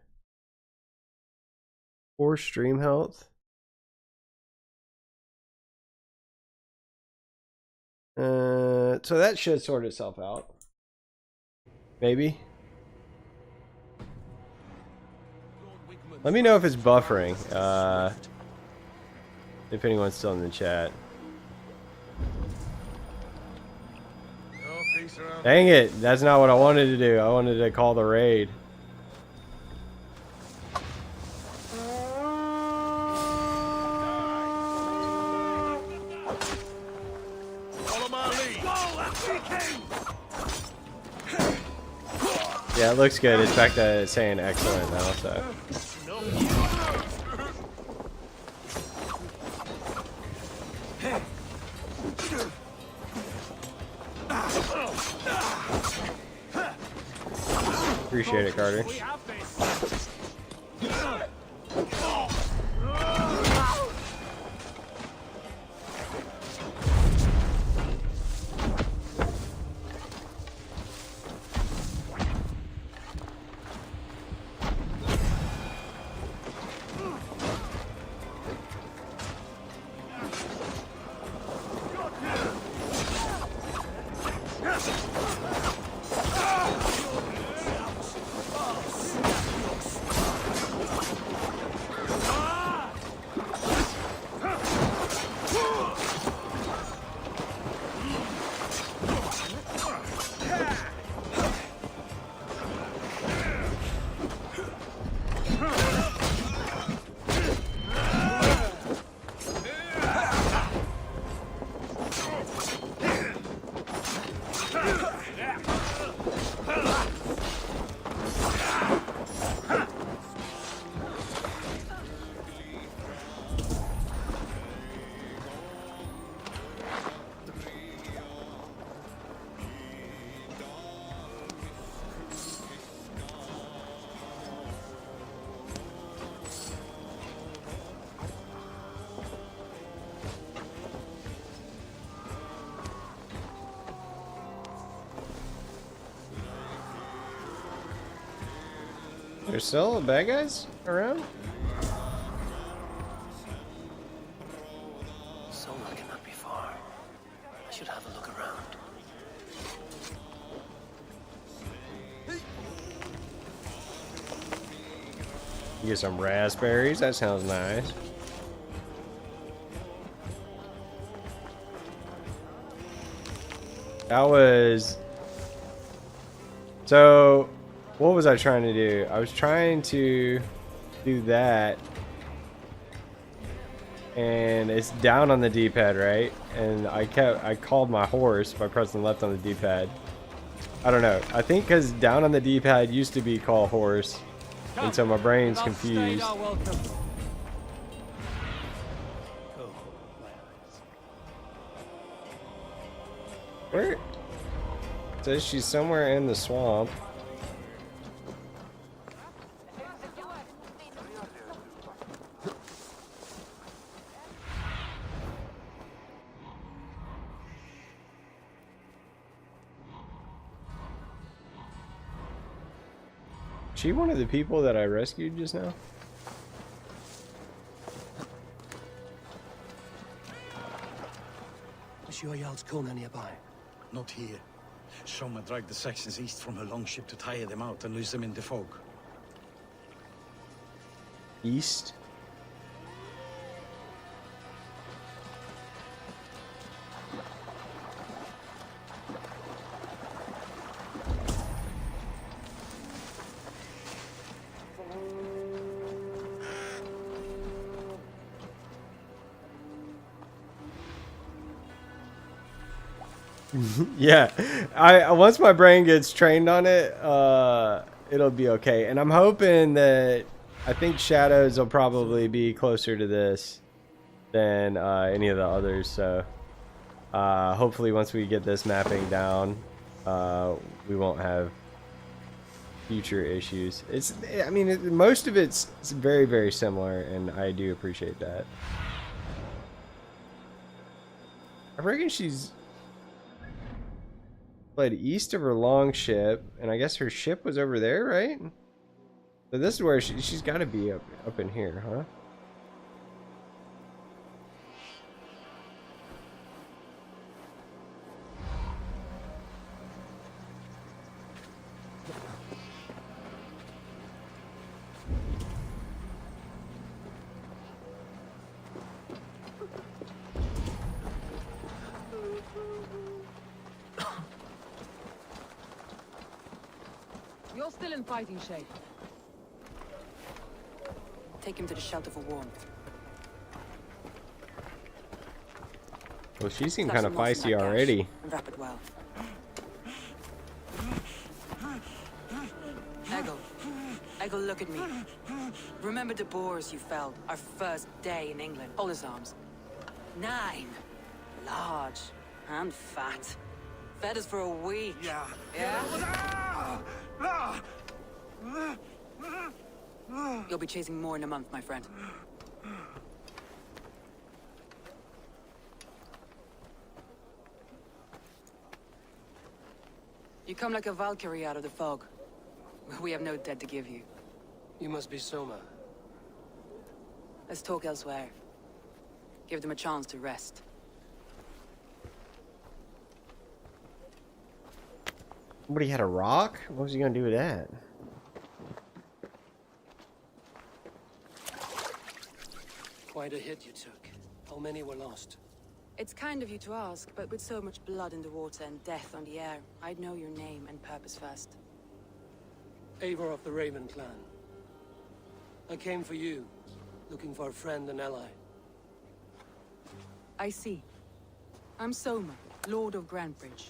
Poor stream health. So that should sort itself out. Maybe. Let me know if it's buffering. If anyone's still in the chat. Dang it, that's not what I wanted to do. I wanted to call the raid. Follow my lead. Yeah, it looks good. It's back to saying excellent now, so. Appreciate it, Carter. There's still bad guys around? Soma cannot be far. I should have a look around. You get some raspberries. That sounds nice. That was... So, what was I trying to do? I was trying to do that. And it's down on the D-pad, right? And I called my horse by pressing left on the D-pad. I don't know. I think because down on the D-pad used to be call horse. And so my brain's confused. Where? It says she's somewhere in the swamp. Is she one of the people that I rescued just now? Is your Jarl's Kuna nearby? Not here. Soma dragged the Saxons east from her longship to tire them out and lose them in the fog. East? Yeah, once my brain gets trained on it, it'll be okay. And I'm hoping that I think Shadows will probably be closer to this than any of the others. So hopefully, once we get this mapping down, we won't have future issues. I mean, most of it's very, very similar, and I do appreciate that. I reckon she's fled east of her long ship, and I guess her ship was over there, right? So this is where she's got to be up in here, huh? You're still in fighting shape. Take him to the shelter for warmth. Well, she seemed kind of feisty already. And wrap it well. Eggle, look at me. Remember the boars you felled our first day in England? Hold his arms. 9. Large and fat. Fed us for a week. Yeah? You'll be chasing more in a month, my friend. You come like a Valkyrie out of the fog. We have no dead to give you. You must be Soma. Let's talk elsewhere. Give them a chance to rest. Somebody had a rock? What was he gonna do with that? Quite a hit you took. How many were lost? It's kind of you to ask, but with so much blood in the water and death on the air, I'd know your name and purpose first. Eivor of the Raven clan. I came for you, looking for a friend and ally. I see. I'm Soma, Lord of Grantbridge.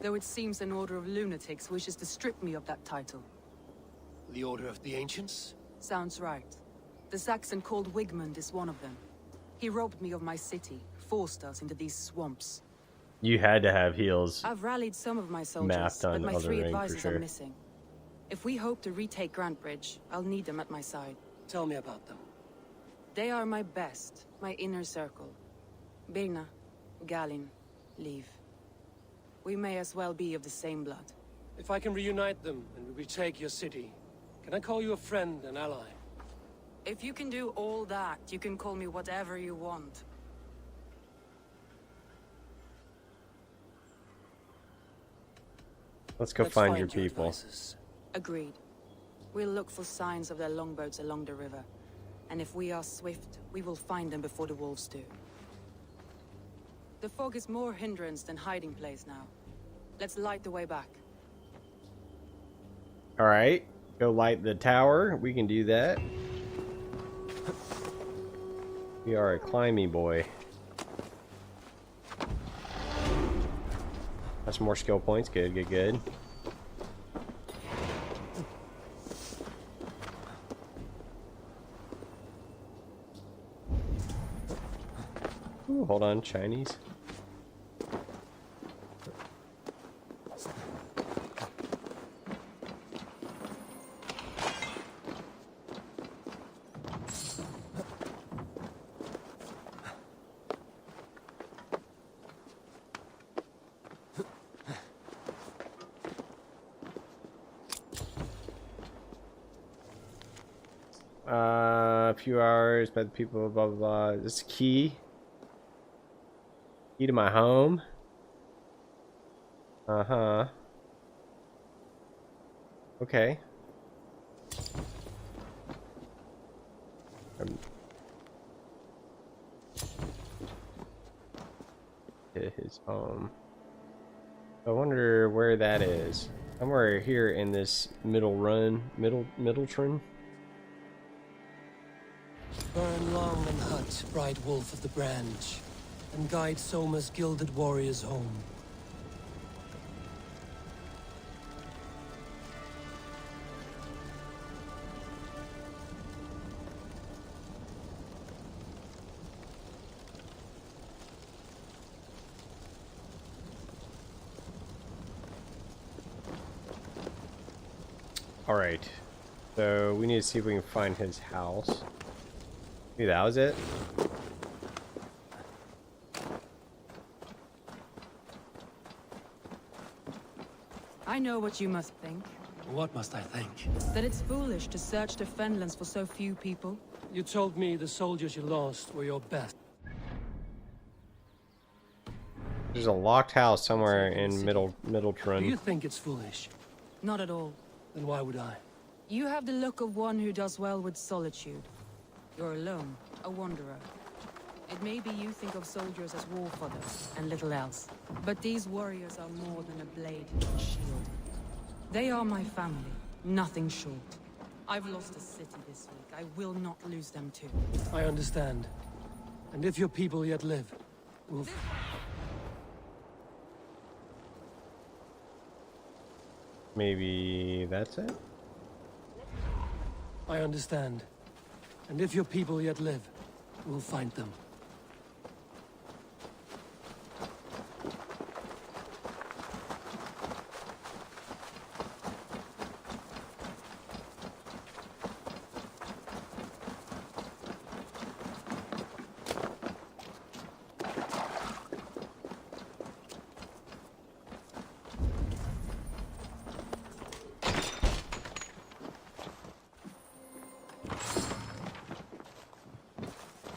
Though it seems an order of lunatics wishes to strip me of that title. The Order of the Ancients? Sounds right. The Saxon called Wigmund is one of them. He robbed me of my city, forced us into these swamps. You had to have heals. I've rallied some of my soldiers, but my 3 advisors are missing. If we hope to retake Grantbridge, I'll need them at my side. Tell me about them. They are my best, my inner circle. Birna, Galin, Liv. We may as well be of the same blood. If I can reunite them and retake your city, Can I call you a friend, an ally? If you can do all that, you can call me whatever you want. Let's go find your people. Advices. Agreed. We'll look for signs of their longboats along the river. And if we are swift, we will find them before the wolves do. The fog is more hindrance than hiding place now. Let's light the way back. Alright, go light the tower. We can do that. We are a climby boy. That's some more skill points. Good, good, good. Ooh, hold on, Chinese. A few hours by the people, blah blah blah. This is key. Key to my home. Uh-huh. Okay. His home. I wonder where that is. Somewhere here in this Middletron. Burn long and hut, bright wolf of the branch, and guide Soma's gilded warriors home. Alright. So we need to see if we can find his house. Maybe that was it? I know what you must think. What must I think? That it's foolish to search the Fenlands for so few people. You told me the soldiers you lost were your best. There's a locked house somewhere in Middletron. Do you think it's foolish? Not at all. Then why would I? You have the look of one who does well with solitude. You're alone, a wanderer. It may be you think of soldiers as war fodder and little else. But these warriors are more than a blade and a shield. They are my family, nothing short. I've lost a city this week. I will not lose them too. I understand. And if your people yet live, we'll... Maybe that's it? I understand. And if your people yet live, we'll find them.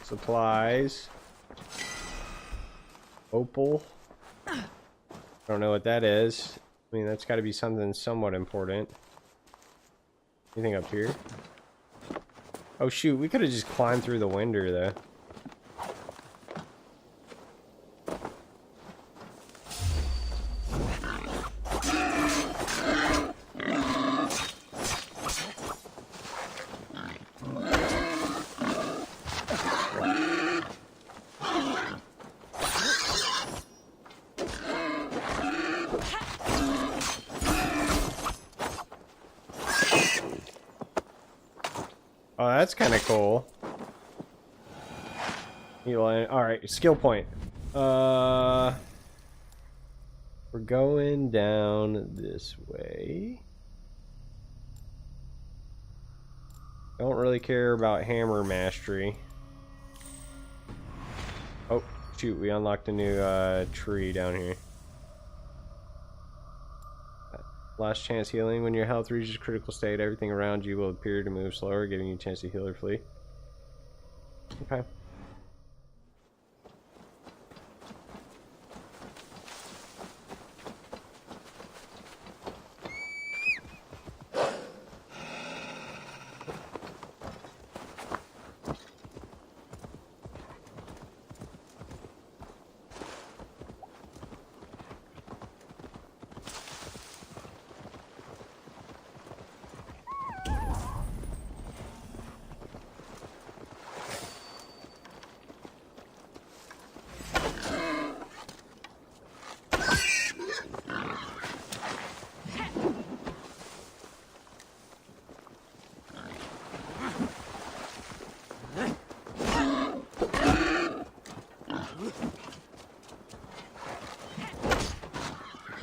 Supplies. Opal. I don't know what that is. I mean, that's got to be something somewhat important. Anything up here? Oh shoot, we could have just climbed through the window though. Oh, that's kind of cool. Alright, skill point. We're going down this way. Don't really care about hammer mastery. Oh, shoot, we unlocked a new tree down here. Last chance healing. When your health reaches critical state, everything around you will appear to move slower, giving you a chance to heal or flee. Okay.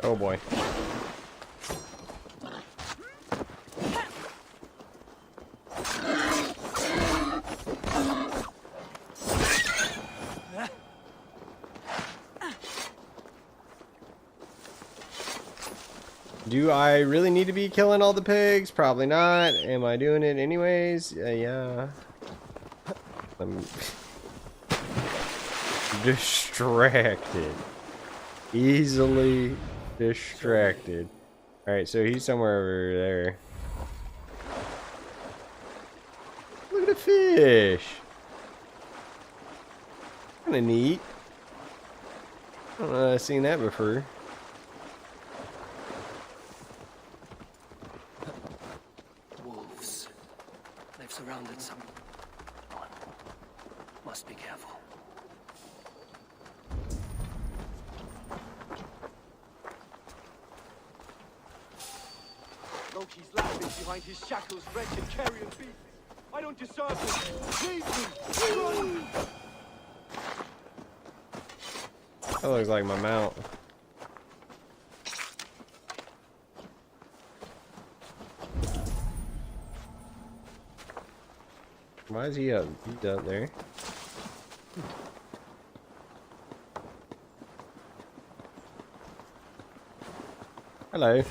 Oh boy. Do I really need to be killing all the pigs? Probably not. Am I doing it anyways? Yeah. I'm distracted. Easily distracted. Alright, so he's somewhere over there. Look at the fish. Kinda neat. I don't know if I've seen that before. Wolves. They've surrounded someone. Must be careful. Loki's laughing behind his shackles, wretched carrion beast. I don't deserve this. Leave me. Run. That looks like my mount. Why is he up? He's up there. Hello.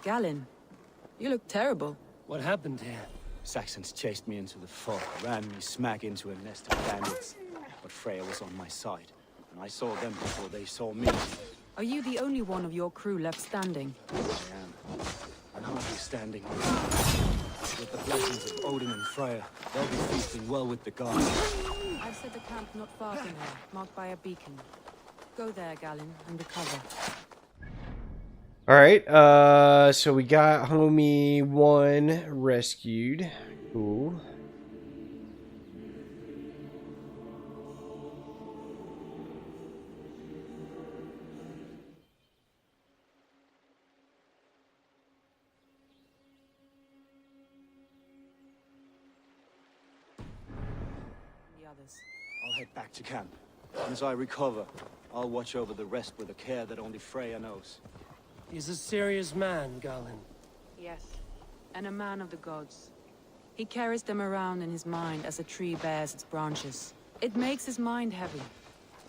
Galen, you look terrible. What happened here? Saxons chased me into the fog, ran me smack into a nest of bandits. But Freya was on my side, and I saw them before they saw me. Are you the only one of your crew left standing? I am. And hardly standing. With the blessings of Odin and Freya, they'll be feasting well with the gods. I've set a camp not far from here, marked by a beacon. Go there, Galen, and recover. Alright, so we got homie 1 rescued. Cool. The others. I'll head back to camp. And as I recover, I'll watch over the rest with a care that only Freya knows. He's a serious man, Galen. Yes, and a man of the gods. He carries them around in his mind as a tree bears its branches. It makes his mind heavy,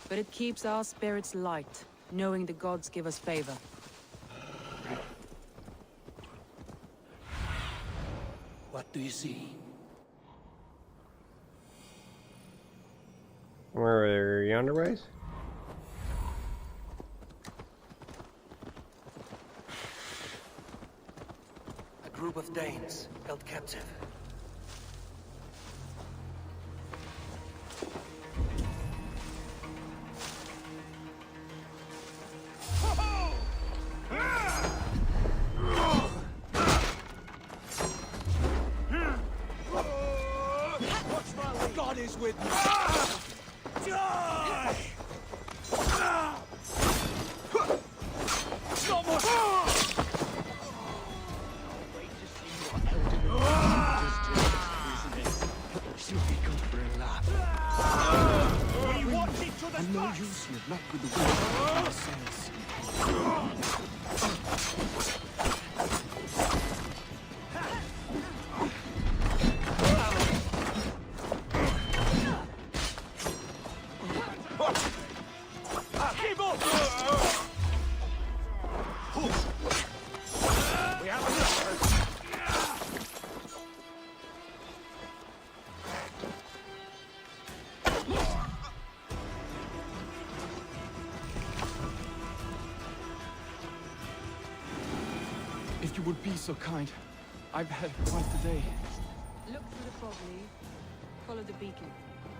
but it keeps our spirits light, knowing the gods give us favor. What do you see? Where are yonder ways? A group of Danes held captive. God is with me. Die! No more! Wait to see what Elden She'll be good for a laugh. We want it to the and no use here, not with the wind. Sense. if you would be so kind. I've had quite the day. Look through the fog, Lee. Follow the beacon.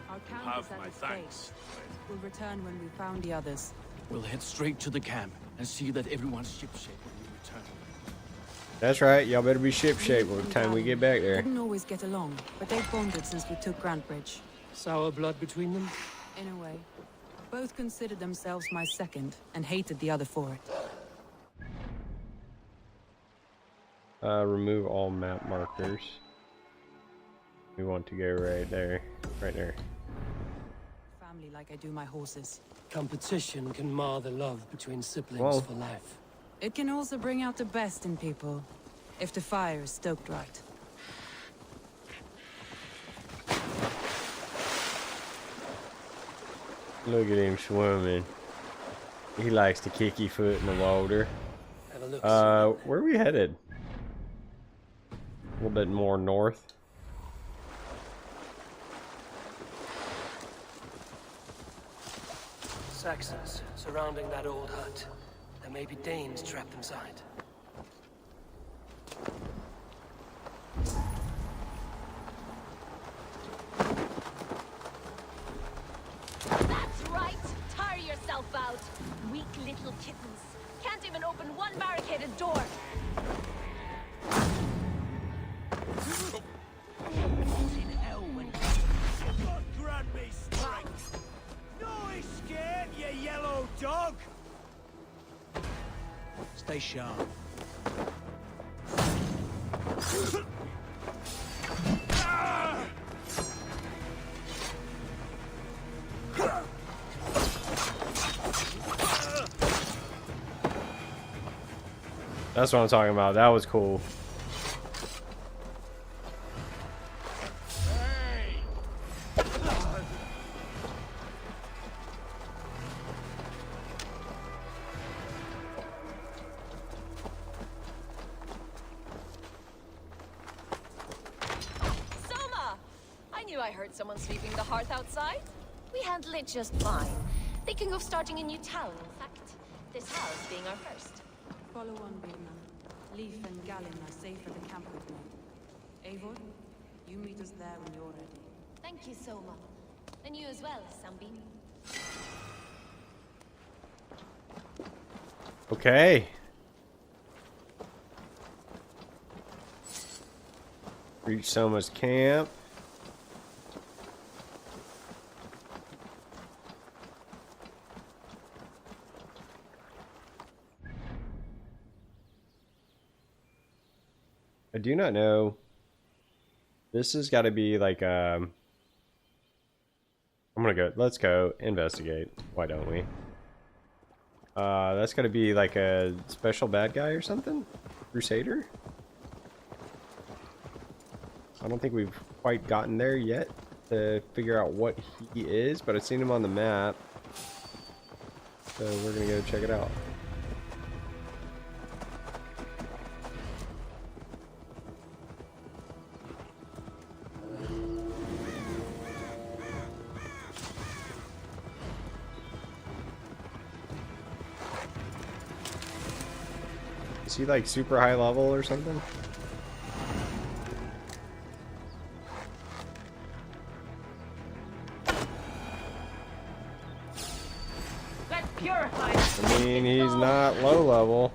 Our camp Have is at my its thanks. base. We'll return when we found the others. We'll head straight to the camp and see that everyone's shipshape when we return. That's right. Y'all better be shipshape by the time we get back there. Didn't always get along, but they've bonded since we took Grantbridge. Sour blood between them? In a way. Both considered themselves my second, and hated the other for it. Remove all map markers. We want to go right there. Right there. Family like I do my horses. Competition can mar the love between siblings Well. for life. It can also bring out the best in people, if the fire is stoked right. Look at him swimming. He likes to kick his foot in the water. Have a look. Where are we headed? A little bit more north. Saxons surrounding that old hut. There may be Danes trapped inside. That's right! Tire yourself out! Weak little kittens. Can't even open one barricaded door. In hell when God grant me strength. No escape, you yellow dog. Stay sharp. That's what I'm talking about. That was cool. Soma! I knew I heard someone sweeping the hearth outside. We handle it just fine. Thinking of starting a new town, in fact. This house being our first. Follow on, big man. Leaf and Gallin are safe at the camp with me. Eivor, you meet us there when you're ready. Thank you, Soma. And you as well, Sunbeam. Okay. Reach Soma's camp. I do not know. This has got to be like I'm gonna go. Let's go investigate. Why don't we? That's got to be like a special bad guy or something. Crusader. I don't think we've quite gotten there yet to figure out what he is, but I've seen him on the map, so we're gonna go check it out. Is he like super high level or something? Let's purify. I mean, he's not low level.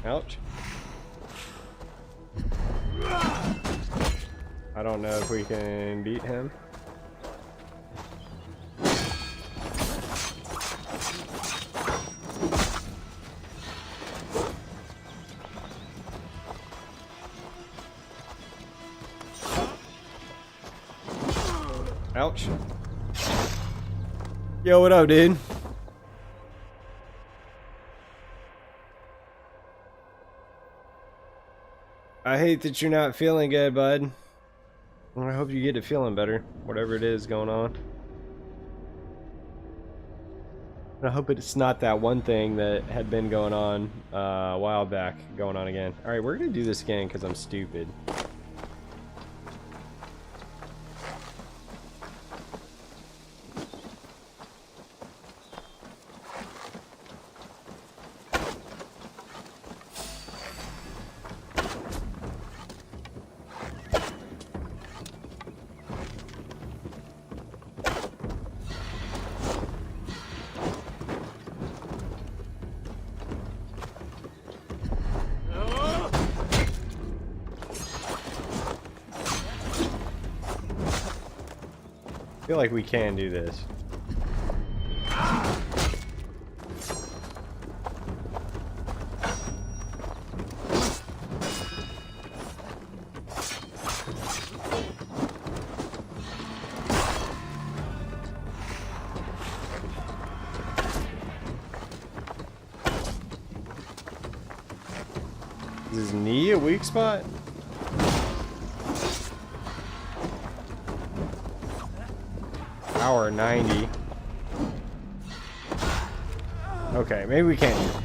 Ouch. I don't know if we can beat him. Ouch. Yo, what up, dude? I hate that you're not feeling good, bud. I hope you get to feeling better, whatever it is going on. I hope it's not that one thing that had been going on a while back going on again. Alright, we're gonna do this again because I'm stupid. feel like we can do this. Is his knee a weak spot? Hour 90. Okay, maybe we can't.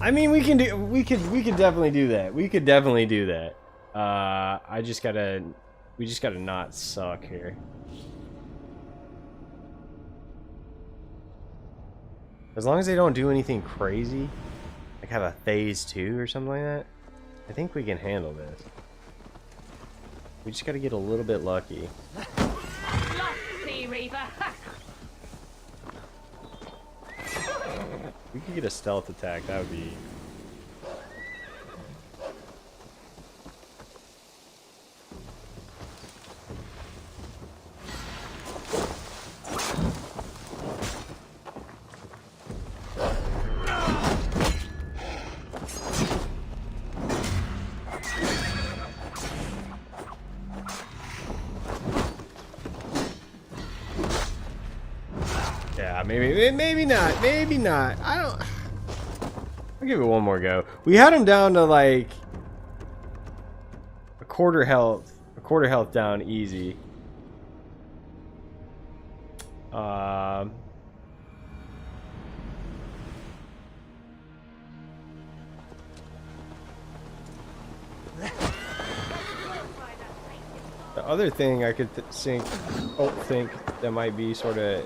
I mean, we can do. We could definitely do that. We could definitely do that. I just gotta. We just gotta not suck here. As long as they don't do anything crazy, like have a phase 2 or something like that, I think we can handle this. We just gotta get a little bit lucky. We could get a stealth attack, that would be... Yeah, maybe not. Maybe not. I don't... I'll give it one more go. We had him down to like a quarter health down easy. The other thing I could think that might be sort of...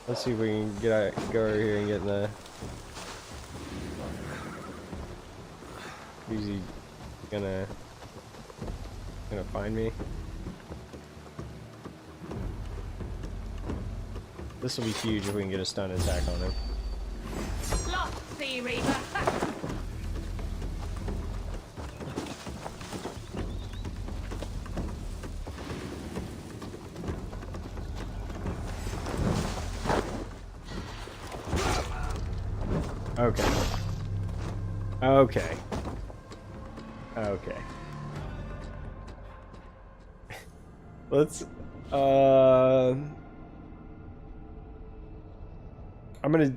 Let's see if we can go over here and get in the... Is he gonna find me? This will be huge if we can get a stun attack on him. Lost, Sea Reaver. Okay. Okay. Okay. Let's I'm gonna...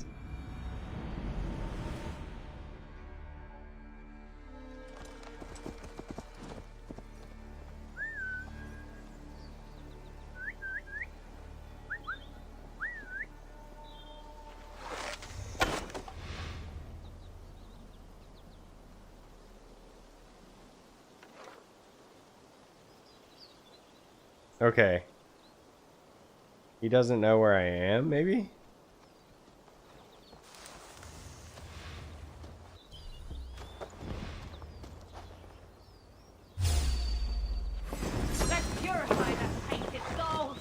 Okay. He doesn't know where I am, maybe? Let's purify that tainted gold.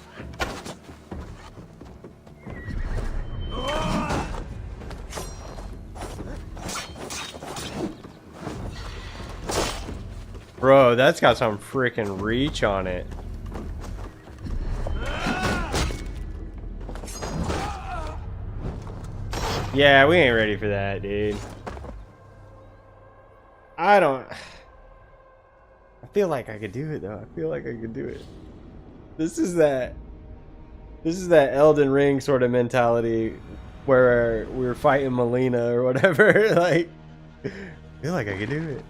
Bro, that's got some freaking reach on it. Yeah, we ain't ready for that, dude. I feel like I could do it though. I feel like I could do it. This is that Elden Ring sort of mentality where we're fighting Melina or whatever. Like, I feel like I could do it.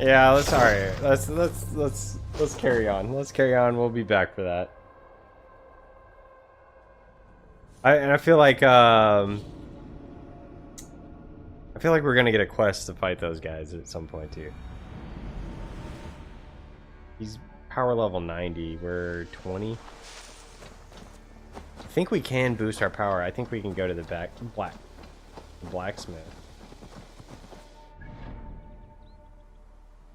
Yeah, alright. Let's carry on. Let's carry on. We'll be back for that. I feel like we're gonna get a quest to fight those guys at some point too. He's power level 90. We're 20. I think we can boost our power. I think we can go to the blacksmith.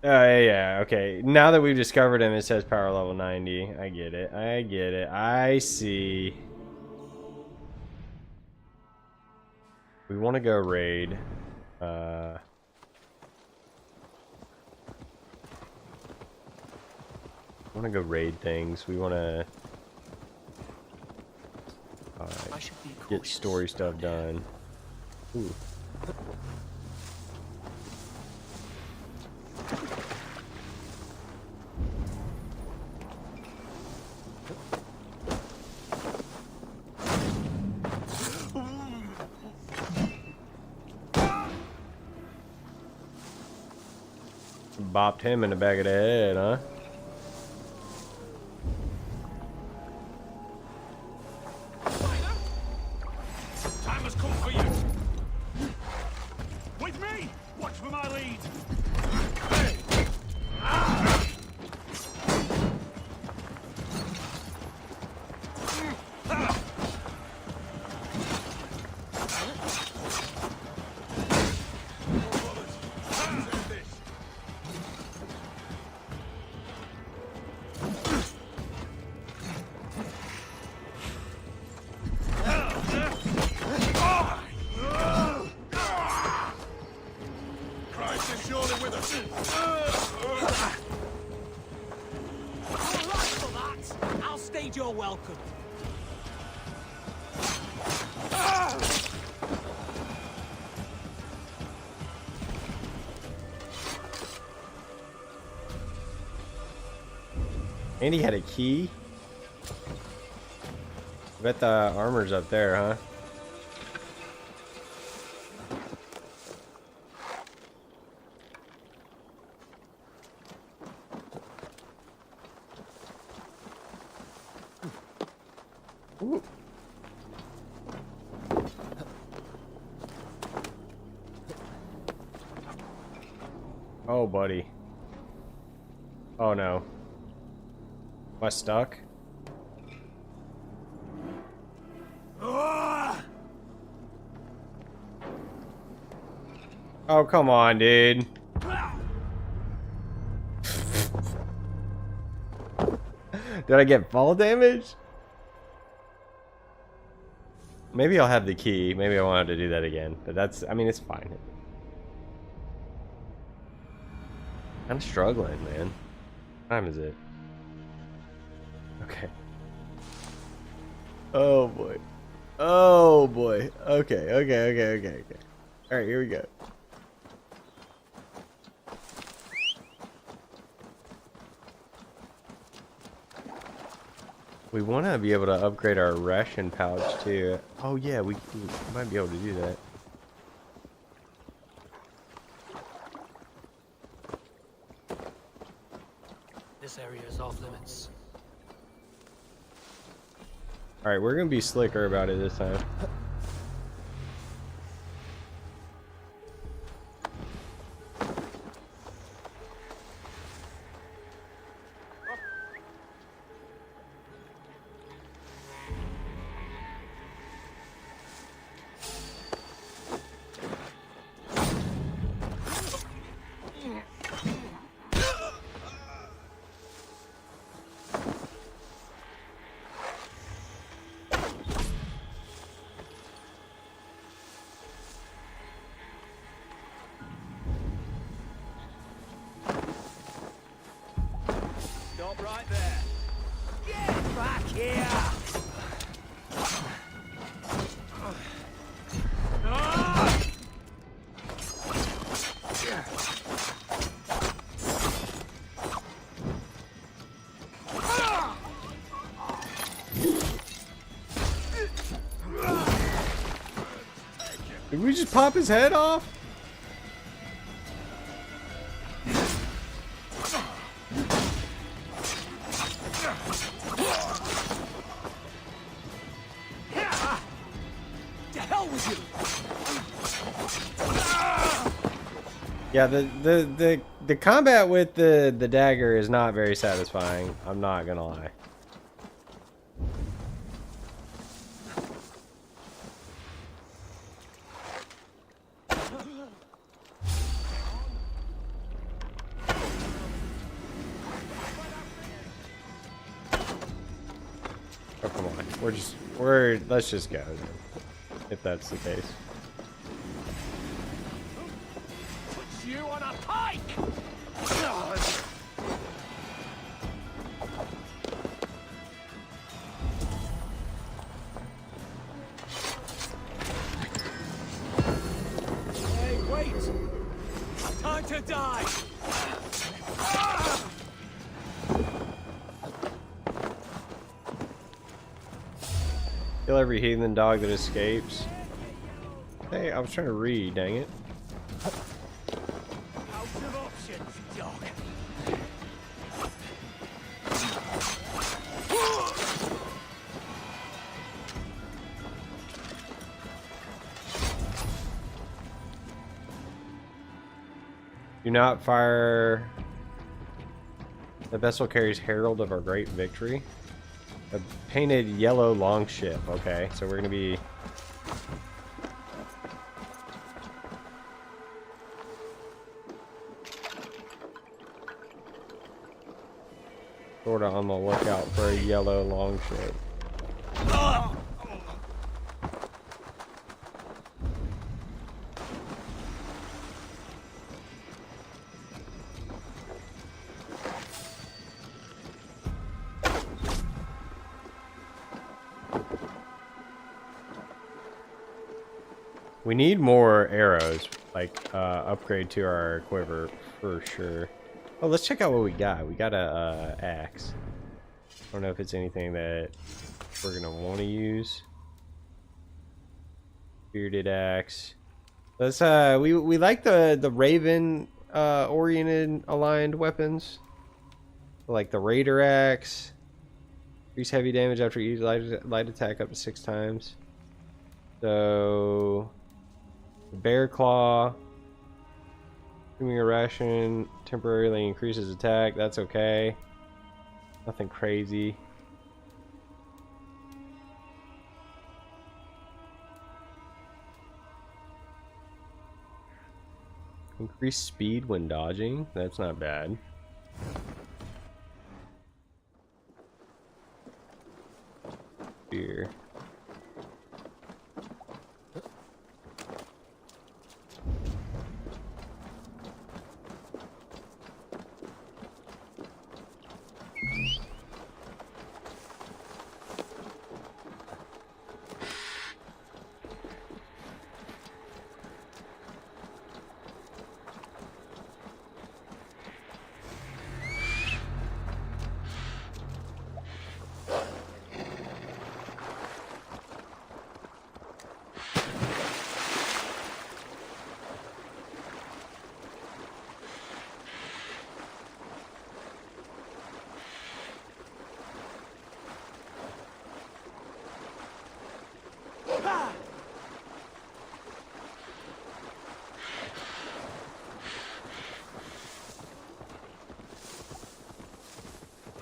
Yeah, okay. Now that we've discovered him, it says power level 90. I get it. I get it. I see. We want to go raid. Want to go raid things. We want to get story stuff done. Ooh. Bopped him in the back of the head, huh? Time has come for you. With me, watch for my lead. You're welcome. And he had a key. I bet the armor's up there, huh? Ooh. Oh, buddy. Oh, no. Am I stuck? Oh, come on, dude. Did I get fall damage? Maybe I'll have the key. Maybe I won't have to do that again. But that's, I mean, it's fine. I'm struggling, man. What time is it? Okay. Oh, boy. Oh, boy. Okay. Alright, here we go. We want to be able to upgrade our ration pouch too. Oh yeah, we might be able to do that. This area is off limits. Alright, we're gonna be slicker about it this time. Stop right there. Get back here! Did we just pop his head off? Yeah, the combat with the dagger is not very satisfying. I'm not gonna lie. Oh, come on. Let's just go then, if that's the case. Put you on a pike! Hey, wait! Time to die! Kill every heathen dog that escapes. Hey, I was trying to read, dang it. Out of options, dog. Do not fire. The vessel carries herald of our great victory. A painted yellow longship. Okay, so we're gonna be sort of on the lookout for a yellow longship. We need more arrows, like upgrade to our quiver for sure. Oh, let's check out what we got. We got a axe. I don't know if it's anything that we're gonna want to use. Bearded axe. Let's we like the raven oriented aligned weapons, like the raider axe. Increase heavy damage after each light attack up to 6 times. So bear claw, consuming a ration temporarily increases attack. That's okay. Nothing crazy. Increase speed when dodging. That's not bad. Here.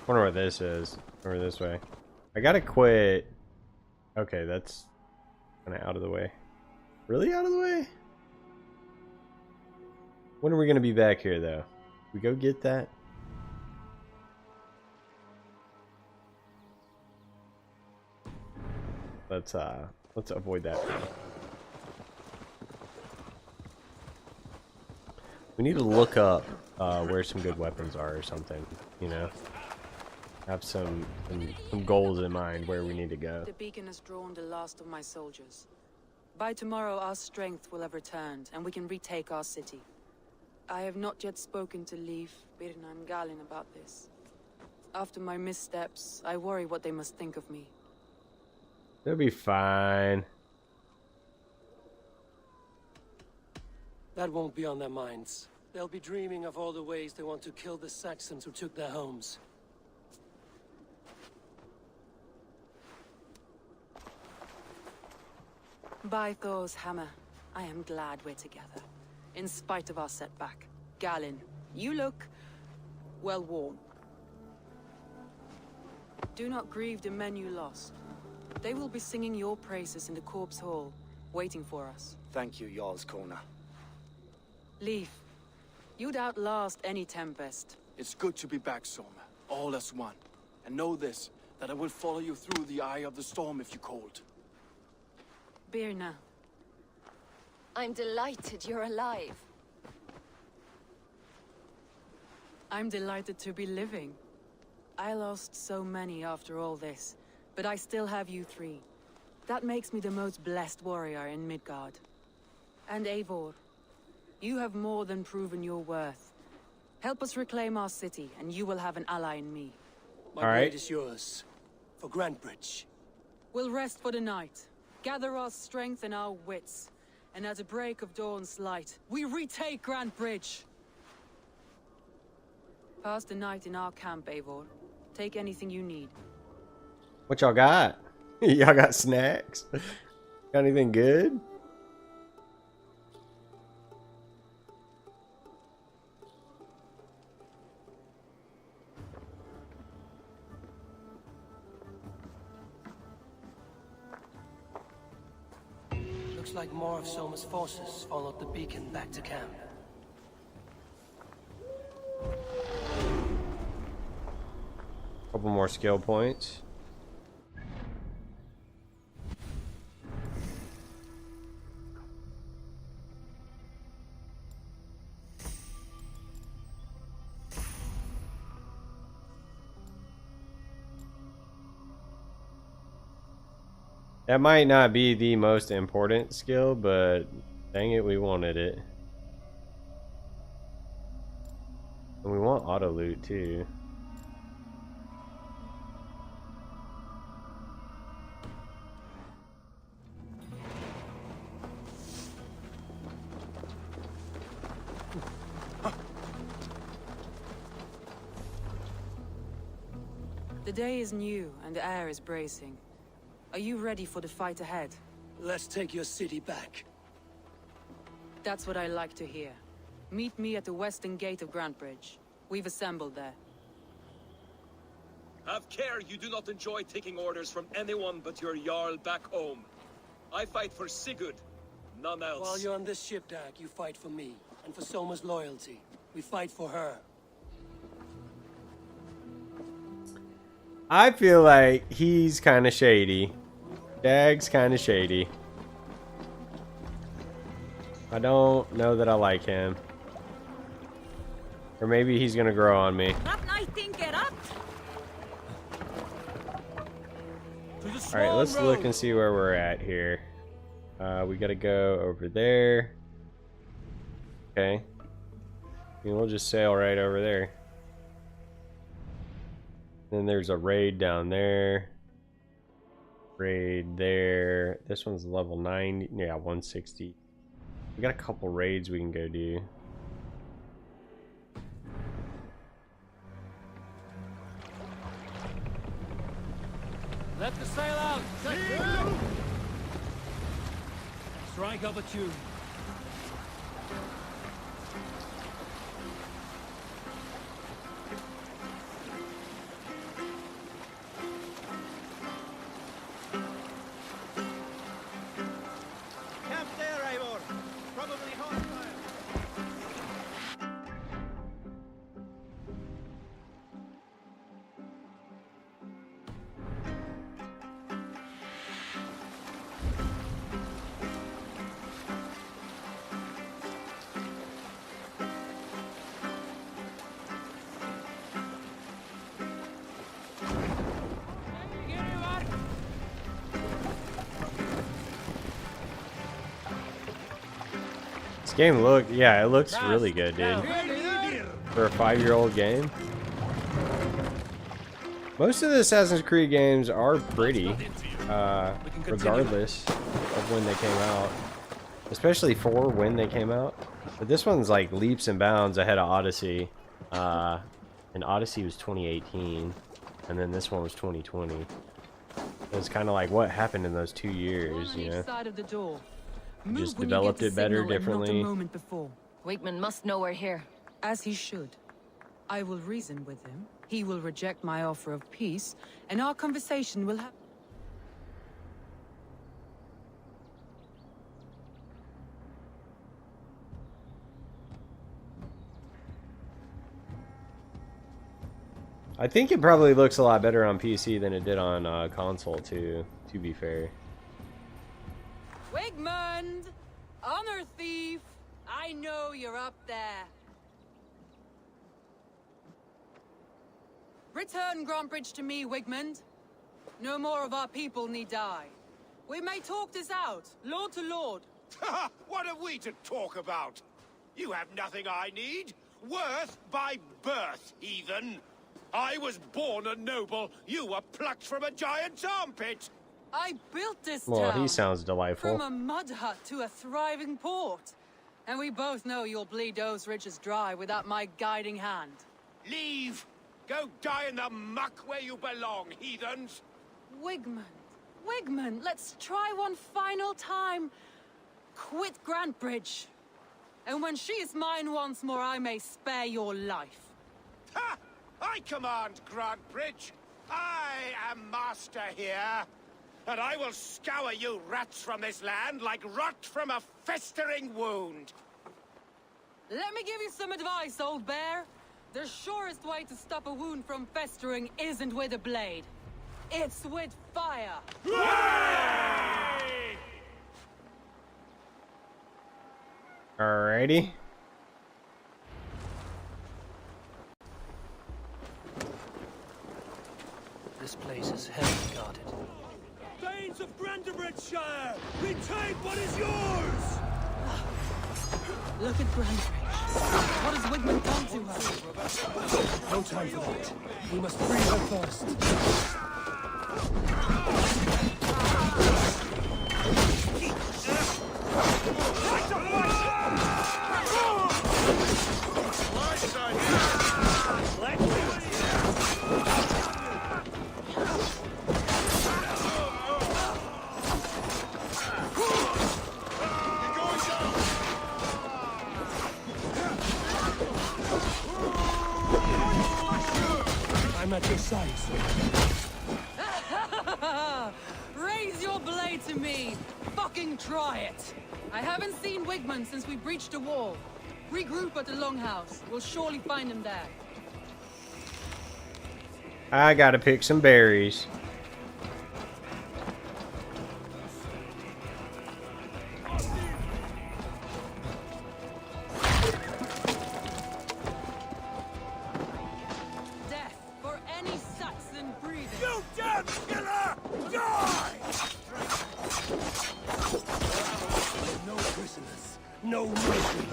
Wonder what this is. Over this way. I gotta quit. Okay, that's kind of out of the way. Really out of the way? When are we gonna be back here, though? We go get that? Let's avoid that now. We need to look up where some good weapons are or something, you know? Have some goals in mind where we need to go. The beacon has drawn the last of my soldiers. By tomorrow, our strength will have returned, and we can retake our city. I have not yet spoken to Leif, Birna, and Galin about this. After my missteps, I worry what they must think of me. They'll be fine. That won't be on their minds. They'll be dreaming of all the ways they want to kill the Saxons who took their homes. By Thor's hammer, I am glad we're together. in spite of our setback. Galen, you look well worn. Do not grieve the men you lost. They will be singing your praises in the corpse hall, waiting for us. Thank you, Jarl's Corner. Leif, you'd outlast any tempest. It's good to be back, Soma. All as one. And know this, that I will follow you through the eye of the storm if you called. Birna. I'm delighted you're alive. I'm delighted to be living. I lost so many after all this, but I still have you three. That makes me the most blessed warrior in Midgard. And Eivor, you have more than proven your worth. Help us reclaim our city, and you will have an ally in me. My blade is yours. For Grantebridge. We'll rest for the night. Gather our strength and our wits. And at the break of dawn's light, we retake Grantebridge! Pass the night in our camp, Eivor. Take anything you need. What y'all got? Y'all got snacks? Got anything good? Looks like more of Soma's forces followed the beacon back to camp. Couple more skill points. That might not be the most important skill, but dang it, we wanted it. And we want auto loot too. The day is new and the air is bracing. Are you ready for the fight ahead? Let's take your city back. That's what I like to hear. Meet me at the western gate of Grantebridge. We've assembled there. Have care you do not enjoy taking orders from anyone but your Jarl back home. I fight for Sigurd, none else. While you're on this ship, Dag, you fight for me. And for Soma's loyalty. We fight for her. I feel like he's kind of shady. Dag's kind of shady. I don't know that I like him. Or maybe he's gonna grow on me. Alright, let's look and see where we're at here. We gotta go over there. Okay. And we'll just sail right over there. Then there's a raid down there. Raid there. This one's level 90. Yeah, 160. We got a couple raids we can go do. Let the sail out! Strike up a tune. Camp there, Eivor. Probably hostile. Game yeah, it looks really good, dude. For a 5-year-old game. Most of the Assassin's Creed games are pretty, regardless of when they came out. Especially for when they came out. But this one's like leaps and bounds ahead of Odyssey. And Odyssey was 2018. And then this one was 2020. It's kind of like what happened in those 2 years, you know? Side of the door. Just developed it better, differently. Wigman must know we're here. As he should. I will reason with him. He will reject my offer of peace, and our conversation will have... I think it probably looks a lot better on PC than it did on console, too, to be fair. Wigmund! Honor thief! I know you're up there. Return Grantbridge to me, Wigmund. No more of our people need die. We may talk this out, lord to lord. What are we to talk about? You have nothing I need. Worth by birth, heathen. I was born a noble. You were plucked from a giant's armpit. I built this Well, town. he sounds delightful. From a mud hut to a thriving port. And we both know you'll bleed those riches dry without my guiding hand. Leave. Go die in the muck where you belong, heathens. Wigmund, let's try one final time. Quit Grantbridge. And when she is mine once more, I may spare your life. Ha! I command Grantbridge. I am master here. And I will scour you rats from this land like rot from a festering wound. Let me give you some advice, old bear. The surest way to stop a wound from festering isn't with a blade. It's with fire. Alrighty. This place is heavily guarded. Thanes of Grantbridgeshire, retake what is yours! Look at Grantbridge. What has Wigmund done to her? No time for that. We must free her first. I'm at your side, sir. Raise your blade to me. Fucking try it. I haven't seen Wigmund since we breached the wall. Regroup at the Longhouse. We'll surely find him there. I gotta pick some berries. No mercy.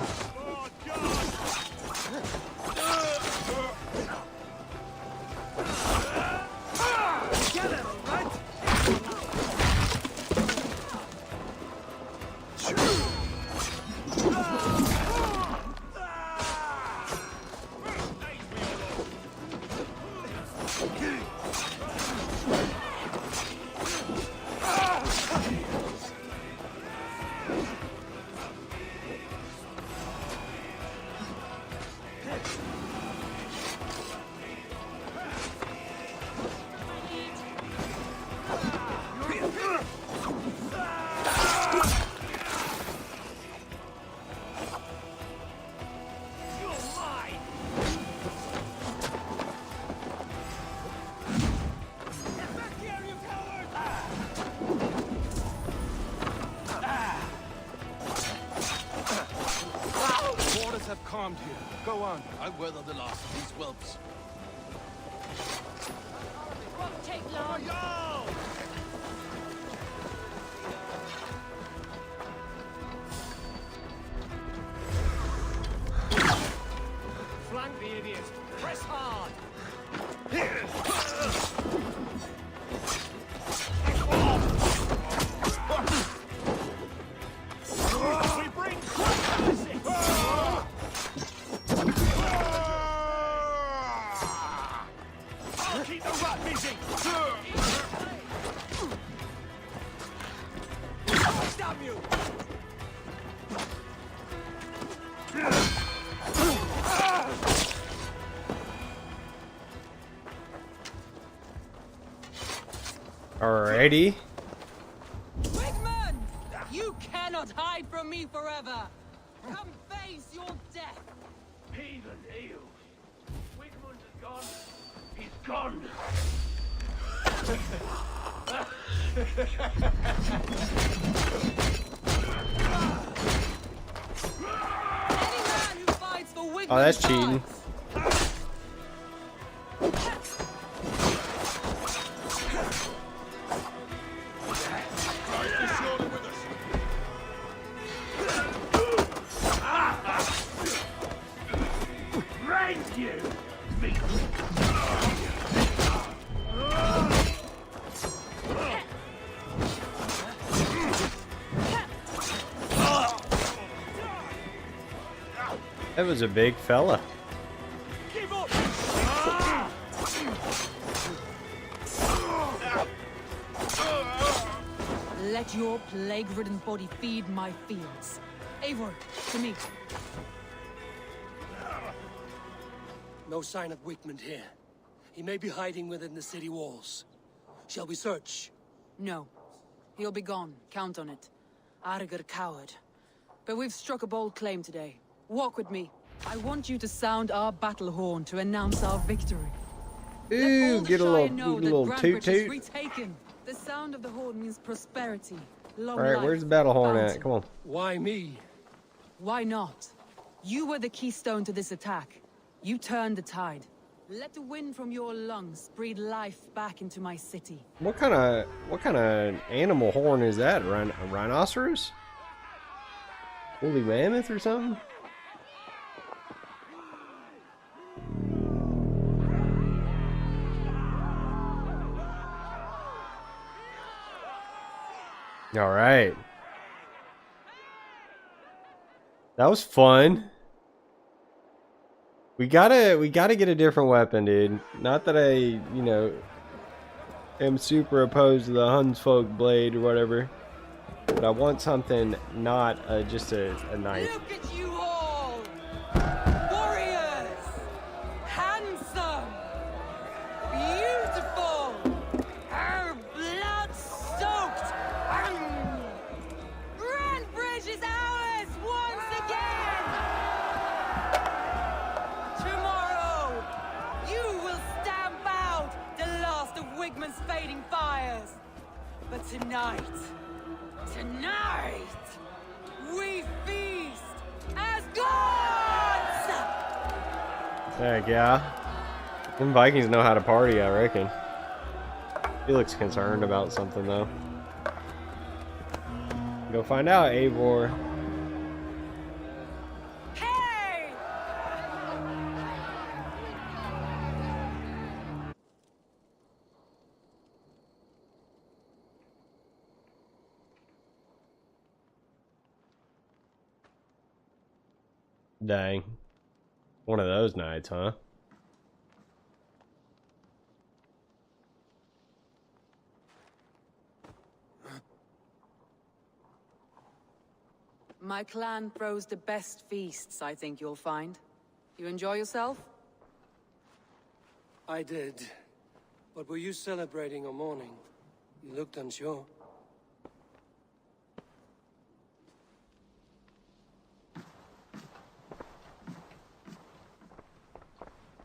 Calmed here. Go on. I'll weather the loss of these whelps. Won't take long. Flank the idiot. Press hard. We bring I'll keep the rat busy. Damn you! Alrighty. Wigman! You cannot hide from me forever! Come face your death! Heathen eels. Wigmund is gone. He's gone. Any man who fights for Wigmund Oh, that's cheating. That was a big fella. Let your plague-ridden body feed my fields. Eivor, to me. No sign of Wigmund here. He may be hiding within the city walls. Shall we search? No. He'll be gone. Count on it. Arger coward. But we've struck a bold claim today. Walk with me. I want you to sound our battle horn to announce our victory. Ooh, get a little toot toot. Retaken. The sound of the horn means prosperity. Long All right, life, where's the battle horn bounty. at? Come on. Why me? Why not? You were the keystone to this attack. You turned the tide. Let the wind from your lungs breathe life back into my city. What kind of animal horn is that? A rhinoceros? Woolly mammoth or something? All right. That was fun. We gotta get a different weapon, dude. Not that I, am super opposed to the Hunsfolk blade or whatever, but I want something not just a knife. Look at you all! Warriors! Handsome! Beautiful! Blood-soaked! Grandbridge is ours once again! Tomorrow, you will stamp out the last of Wigmund's fading fires. But tonight, we feast as gods! Heck yeah. Them Vikings know how to party, I reckon. He looks concerned about something, though. Go find out, Eivor. Hey! Dang. One of those nights, huh? My clan throws the best feasts, I think you'll find. You enjoy yourself? I did. But were you celebrating or mourning? You looked unsure.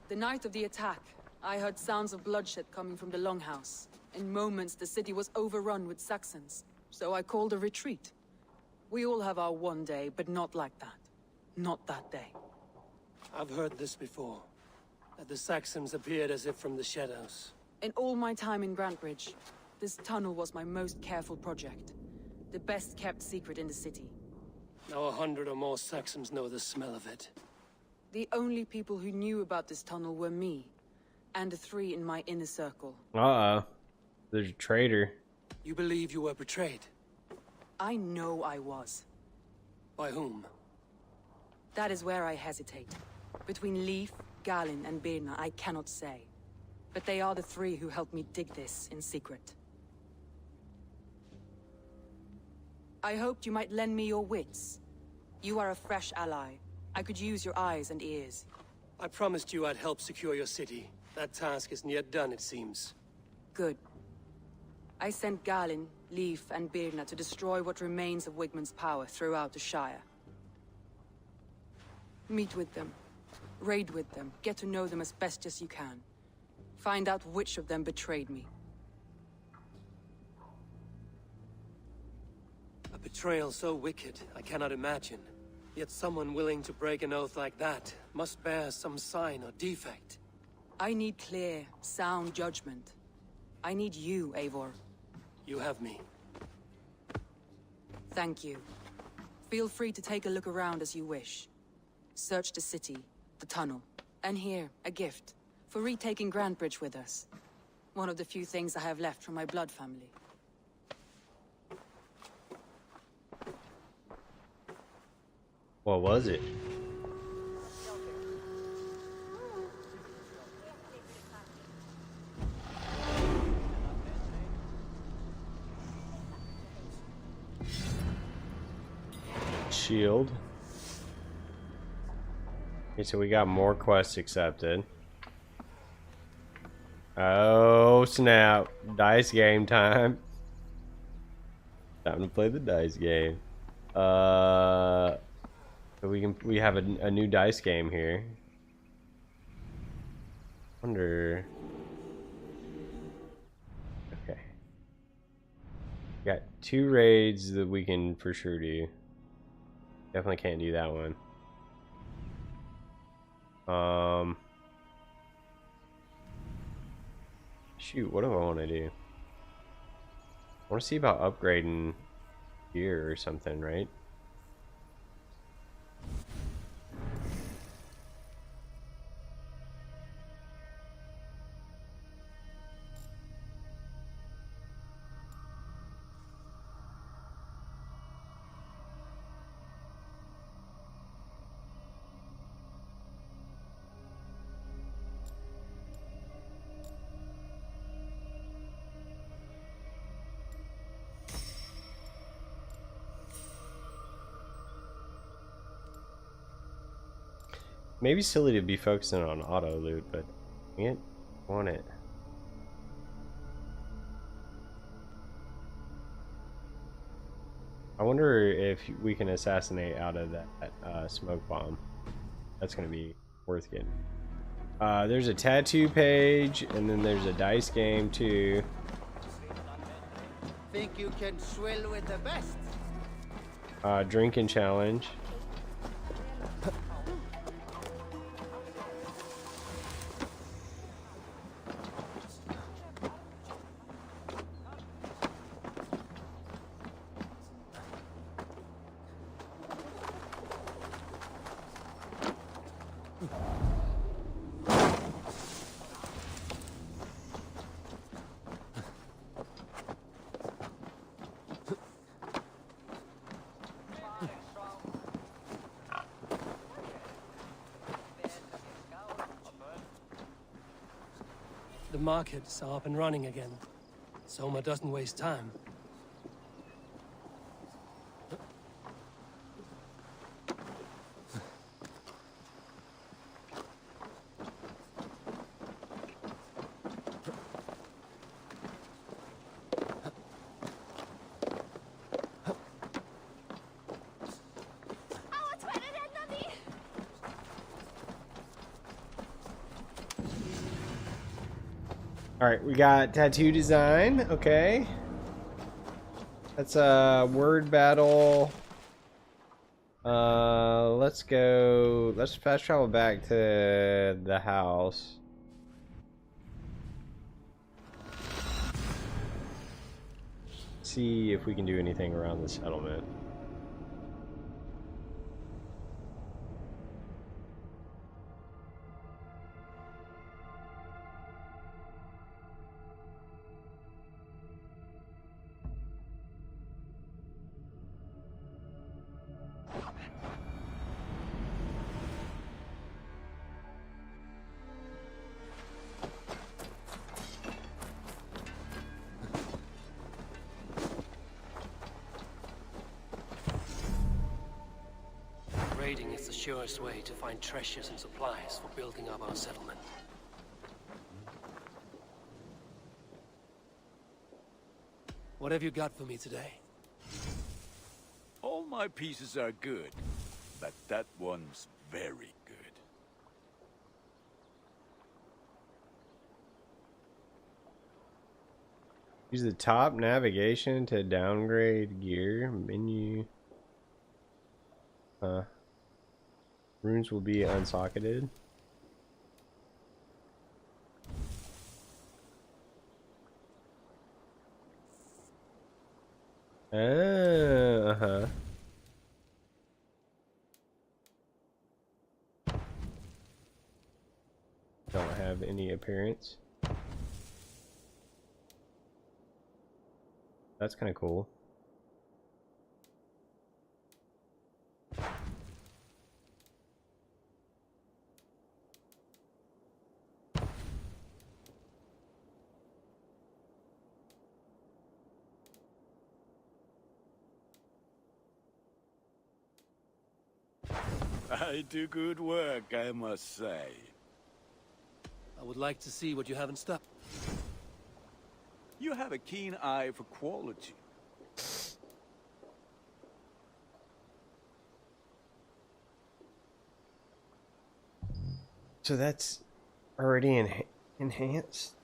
The night of the attack, I heard sounds of bloodshed coming from the Longhouse. In moments, the city was overrun with Saxons, so I called a retreat. We all have our one day, but not like that. Not that day. I've heard this before. That the Saxons appeared as if from the shadows. In all my time in Grantbridge, this tunnel was my most careful project. The best kept secret in the city. Now 100 or more Saxons know the smell of it. The only people who knew about this tunnel were me, and the 3 in my inner circle. Uh-oh. There's a traitor. You believe you were betrayed? I know I was. By whom? That is where I hesitate. Between Leif, Galin, and Birna, I cannot say. But they are the 3 who helped me dig this in secret. I hoped you might lend me your wits. You are a fresh ally. I could use your eyes and ears. I promised you I'd help secure your city. That task isn't yet done, it seems. Good. I sent Galin, Leif, and Birna to destroy what remains of Wigmund's power throughout the Shire. Meet with them. Raid with them. Get to know them as best as you can. Find out which of them betrayed me. A betrayal so wicked, I cannot imagine. Yet someone willing to break an oath like that must bear some sign or defect. I need clear, sound judgment. I need you, Eivor. You have me. Thank you. Feel free to take a look around as you wish. Search the city, the tunnel, and here, a gift. For retaking Grantebridge with us. One of the few things I have left from my blood family. What was it? Shield. Okay, so we got more quests accepted. Oh snap! Dice game time. Time to play the dice game. So we have a new dice game here. Wonder. Okay. Got 2 raids that we can for sure do. Definitely can't do that one. Shoot, what do I want to do? I want to see about upgrading gear or something, right? Maybe silly to be focusing on auto loot, but I can't want it. I wonder if we can assassinate out of that smoke bomb. That's gonna be worth getting. There's a tattoo page, and then there's a dice game too. Think you can swill with the best? Drinking challenge. The markets are up and running again. Soma doesn't waste time. Alright, we got tattoo design, okay. That's a word battle. Let's fast travel back to the house. See if we can do anything around the settlement. Raiding is the surest way to find treasures and supplies for building up our settlement. What have you got for me today? All my pieces are good, but that one's very good. Use the top navigation to downgrade gear. Menu. Runes will be unsocketed. Uh-huh. Don't have any appearance. That's kind of cool. I do good work, I must say. I would like to see what you have in stock. You have a keen eye for quality. So that's already enhanced?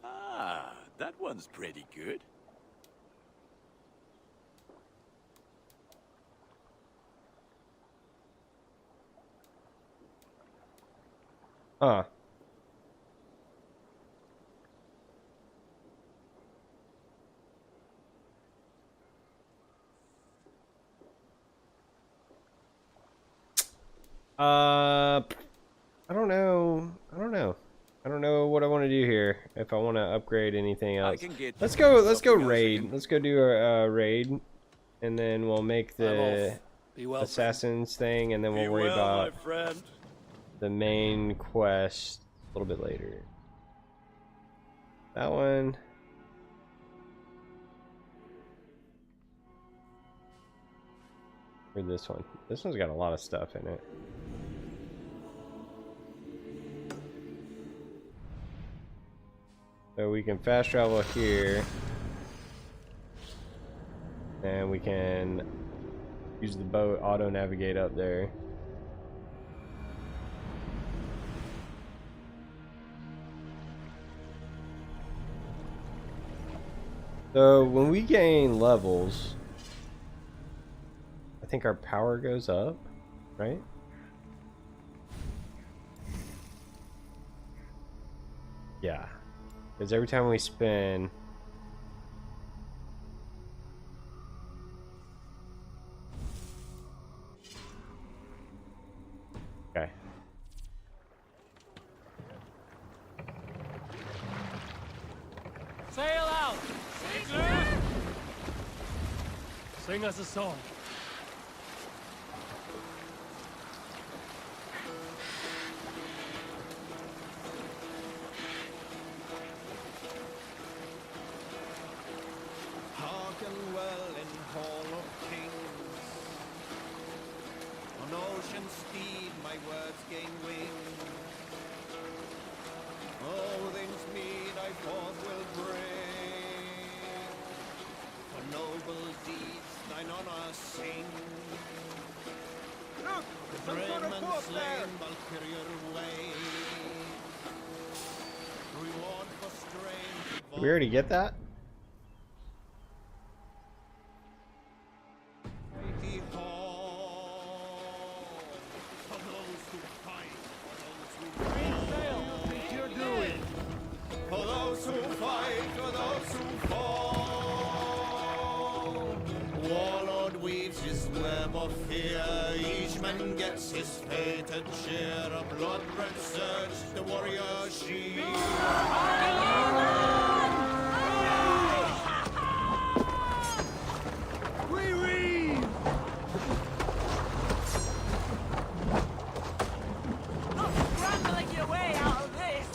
Ah, that one's pretty good. Huh. I don't know. I don't know what I want to do here. If I want to upgrade anything else. Let's go raid. Let's go do a raid. And then we'll make the assassins thing, and then we'll worry about the main quest a little bit later. That one. Or this one. This one's got a lot of stuff in it. So we can fast travel here. And we can use the boat, auto navigate up there. So when we gain levels, I think our power goes up, right? Yeah, because every time we spin, okay. Sail out! Sing us a song. Hearken well in Hall of Kings. On ocean steed my words gain wing. Odin's mead I forth will bring. For noble deeds thine honor sing. Look! Some sort of boat there! Valkyrier way. Reward for strange. Did we already get that? Gets his fated share of blood-red surge, the warrior she. We read! Not scrambling your way out of this!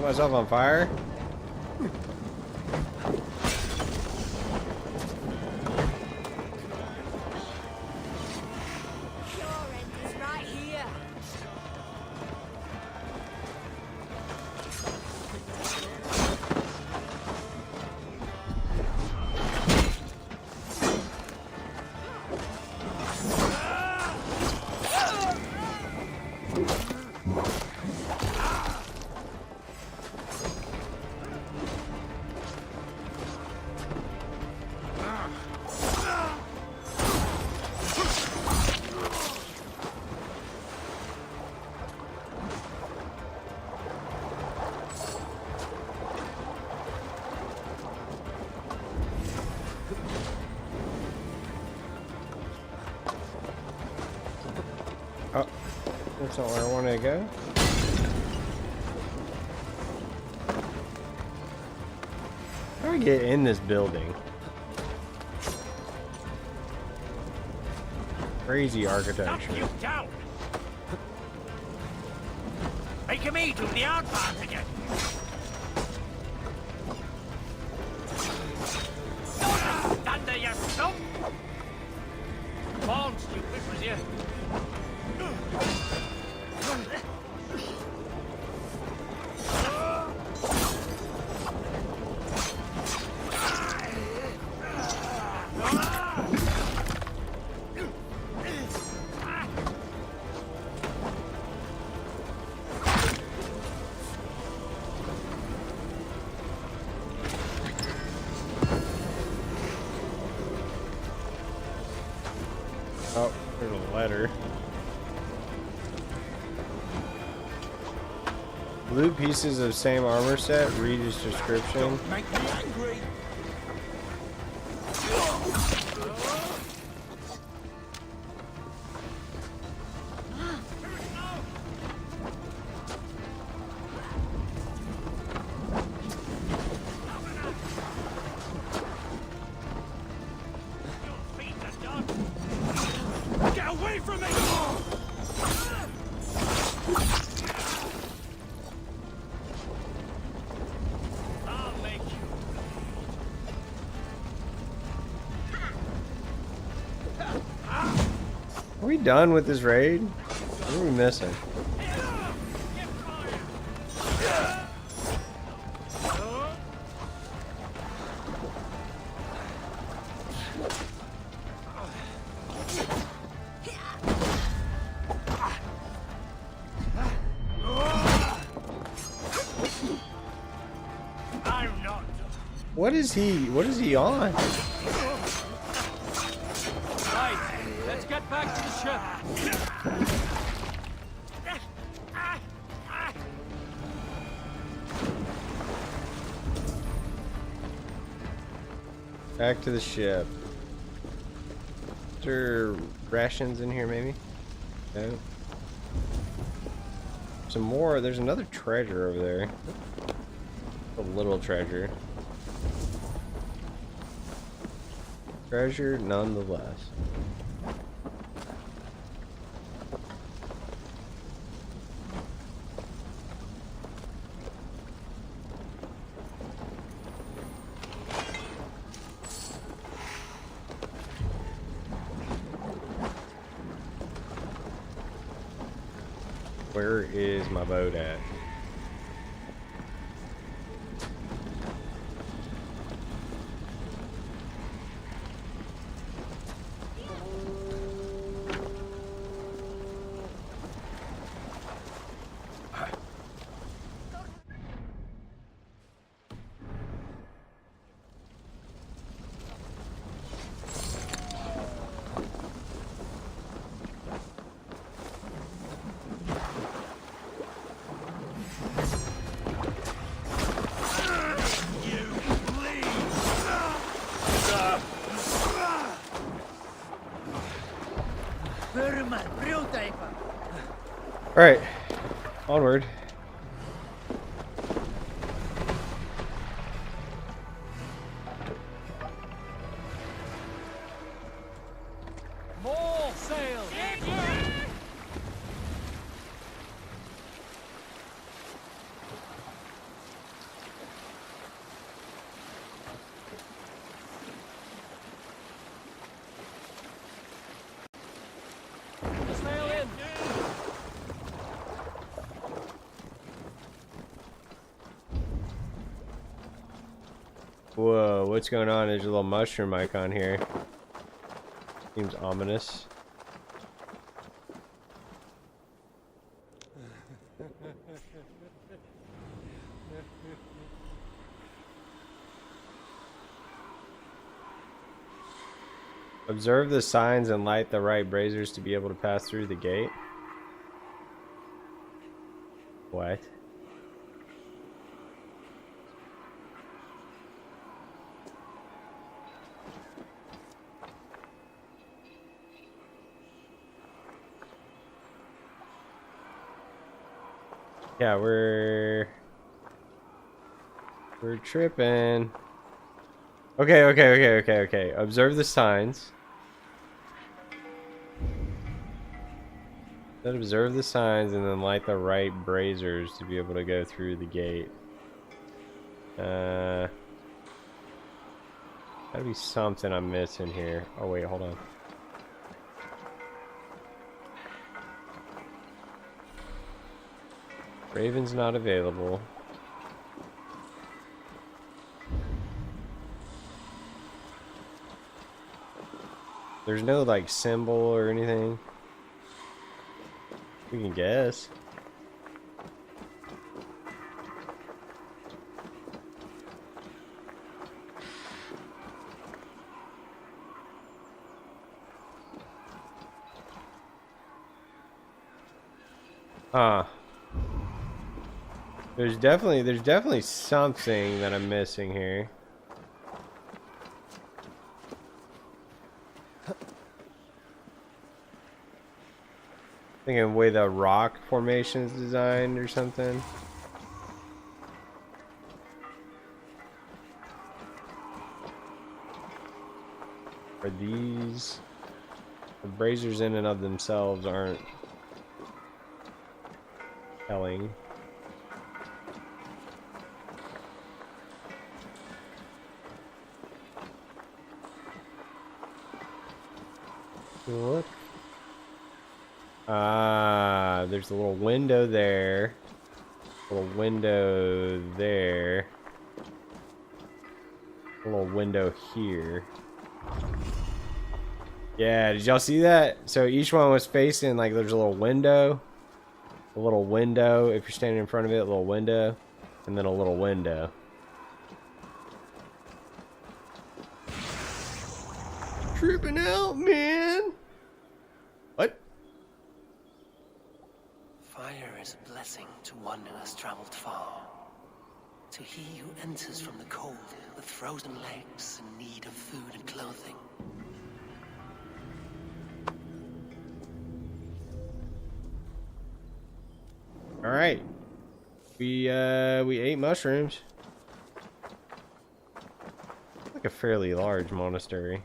myself on fire? Your end is right here. Oh, that's not where I wanted to go. How do I get in this building? Crazy architecture. Knock you down! Make me do the hard part again! Stand there, you stump! Come on, stupid, was you? Oh, there's a letter. Blue pieces of same armor set. Read his description. Make me angry. Get away from me! I'll make you. Are we done with this raid? What are we missing? I'm not. What is he on? Right, let's get back to the ship. Back to the ship. Is there rations in here, maybe? No. Some more. There's another treasure over there. A little treasure. Treasure nonetheless. Where is my boat at? Alright, onward. More sail! Whoa, what's going on? There's a little mushroom icon here. Seems ominous. Observe the signs and light the right braziers to be able to pass through the gate. What? Yeah, we're tripping. Okay. Observe the signs. Then observe the signs and then light the right braziers to be able to go through the gate. Gotta be something I'm missing here. Oh wait, hold on. Raven's not available. There's no like symbol or anything. We can guess. There's definitely something that I'm missing here. Thinking of the way the rock formation is designed or something. Are these the braziers in and of themselves aren't telling. Look. Ah, there's a little window there. A little window there. A little window here. Yeah, did y'all see that? So each one was facing, like, there's a little window. A little window, if you're standing in front of it, a little window. And then a little window. Tripping out, man! What? Fire is a blessing to one who has traveled far. To he who enters from the cold with frozen legs in need of food and clothing. All right, we ate mushrooms. Like a fairly large monastery.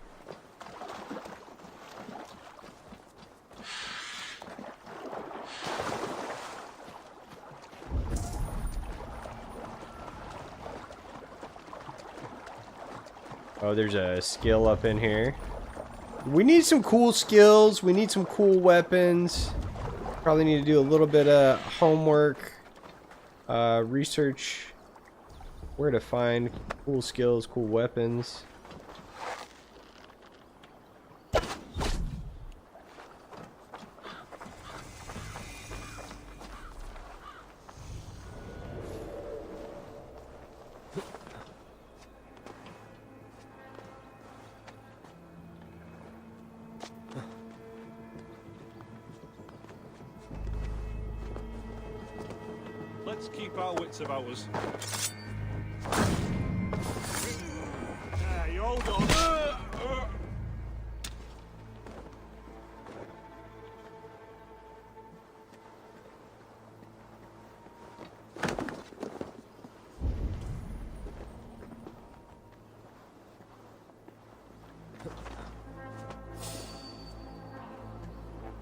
Oh, there's a skill up in here. We need some cool skills. We need some cool weapons. Probably need to do a little bit of homework, research where to find cool skills, cool weapons. Let's keep our wits about us. You hold on.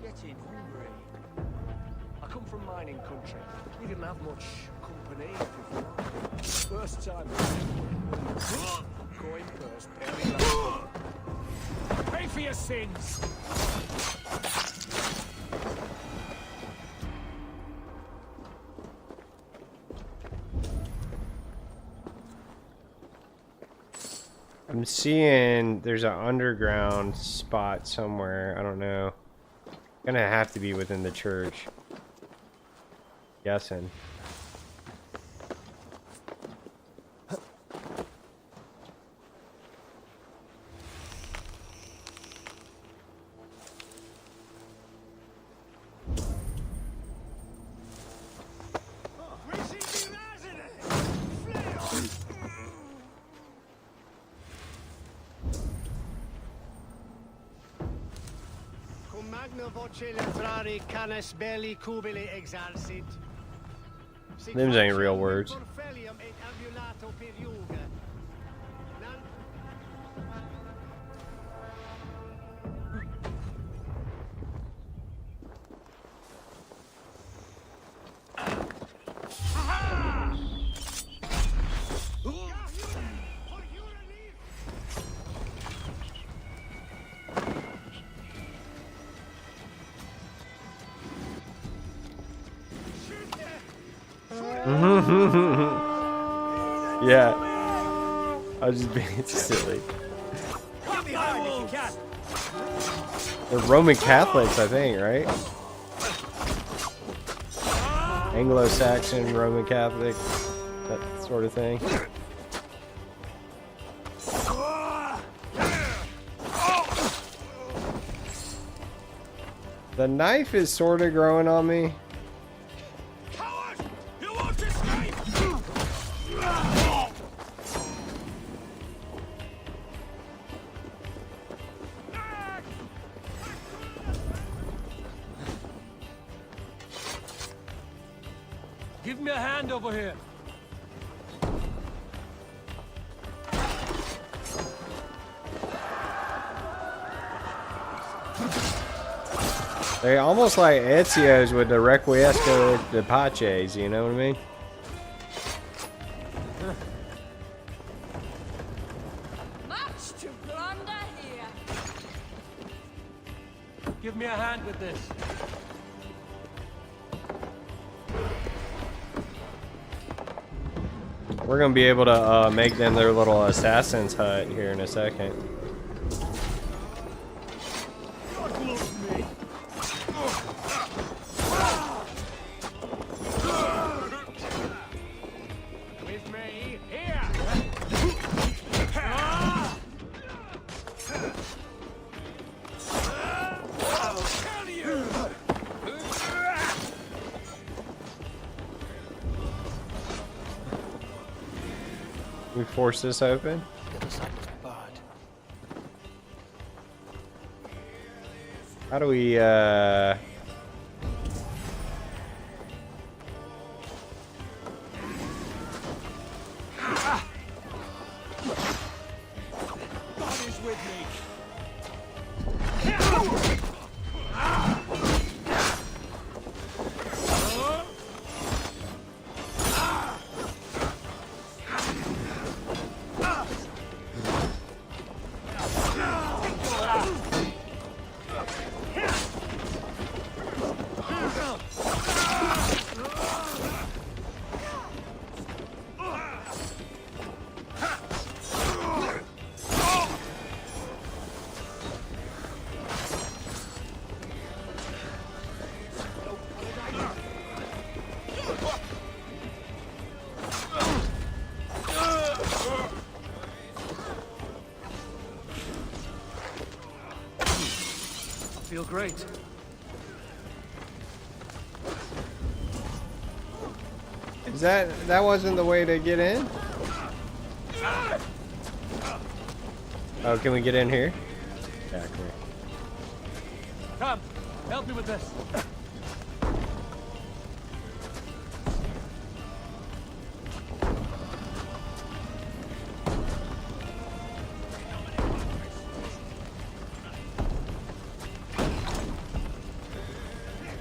Getting hungry. I come from mining country. We didn't have much company before. First time. Coin purse, barely left. Pay for your sins! I'm seeing there's an underground spot somewhere. I don't know. Gonna have to be within the church. Guessing. Them's ain't real words. Yeah, I was just being silly. They're Roman Catholics, I think, right? Anglo-Saxon, Roman Catholic, that sort of thing. The knife is sort of growing on me. Give me a hand over here. They almost like Ezio's with the Requiescat de Paces, you know what I mean? Much to plunder here. Give me a hand with this. We're gonna be able to make them their little assassin's hut here in a second. We force this open. How do we God is with me. Feel great. Is that wasn't the way to get in? Oh, can we get in here? Yeah, come here. Come, help me with this.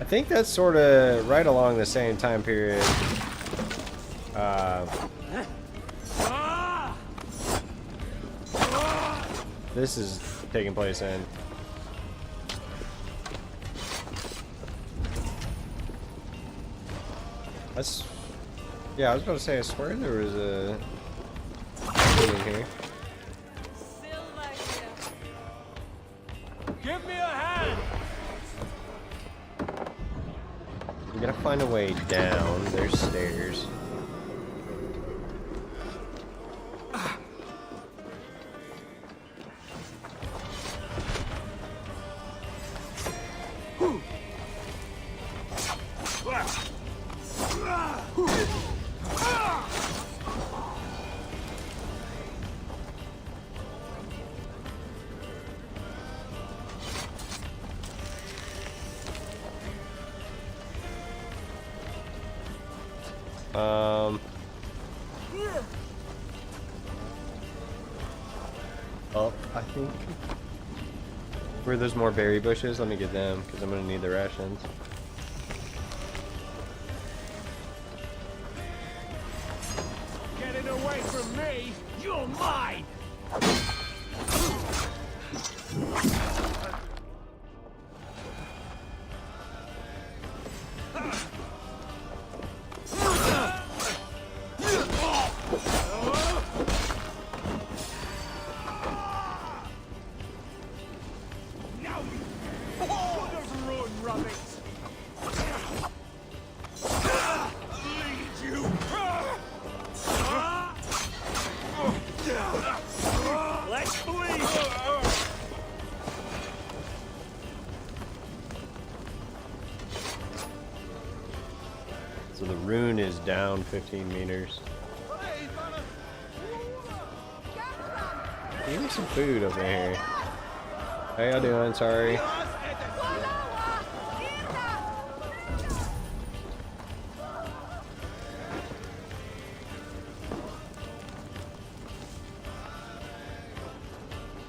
I think that's sort of right along the same time period. This is taking place in. That's, yeah, I was about to say, I swear there was a thing in here. find a way down. There's stairs. Up, I think. Where there's more berry bushes, let me get them, because I'm gonna need the rations. Get it away from me! You're mine! So the rune is down 15 meters. Give me some food over here. How y'all doing? Sorry.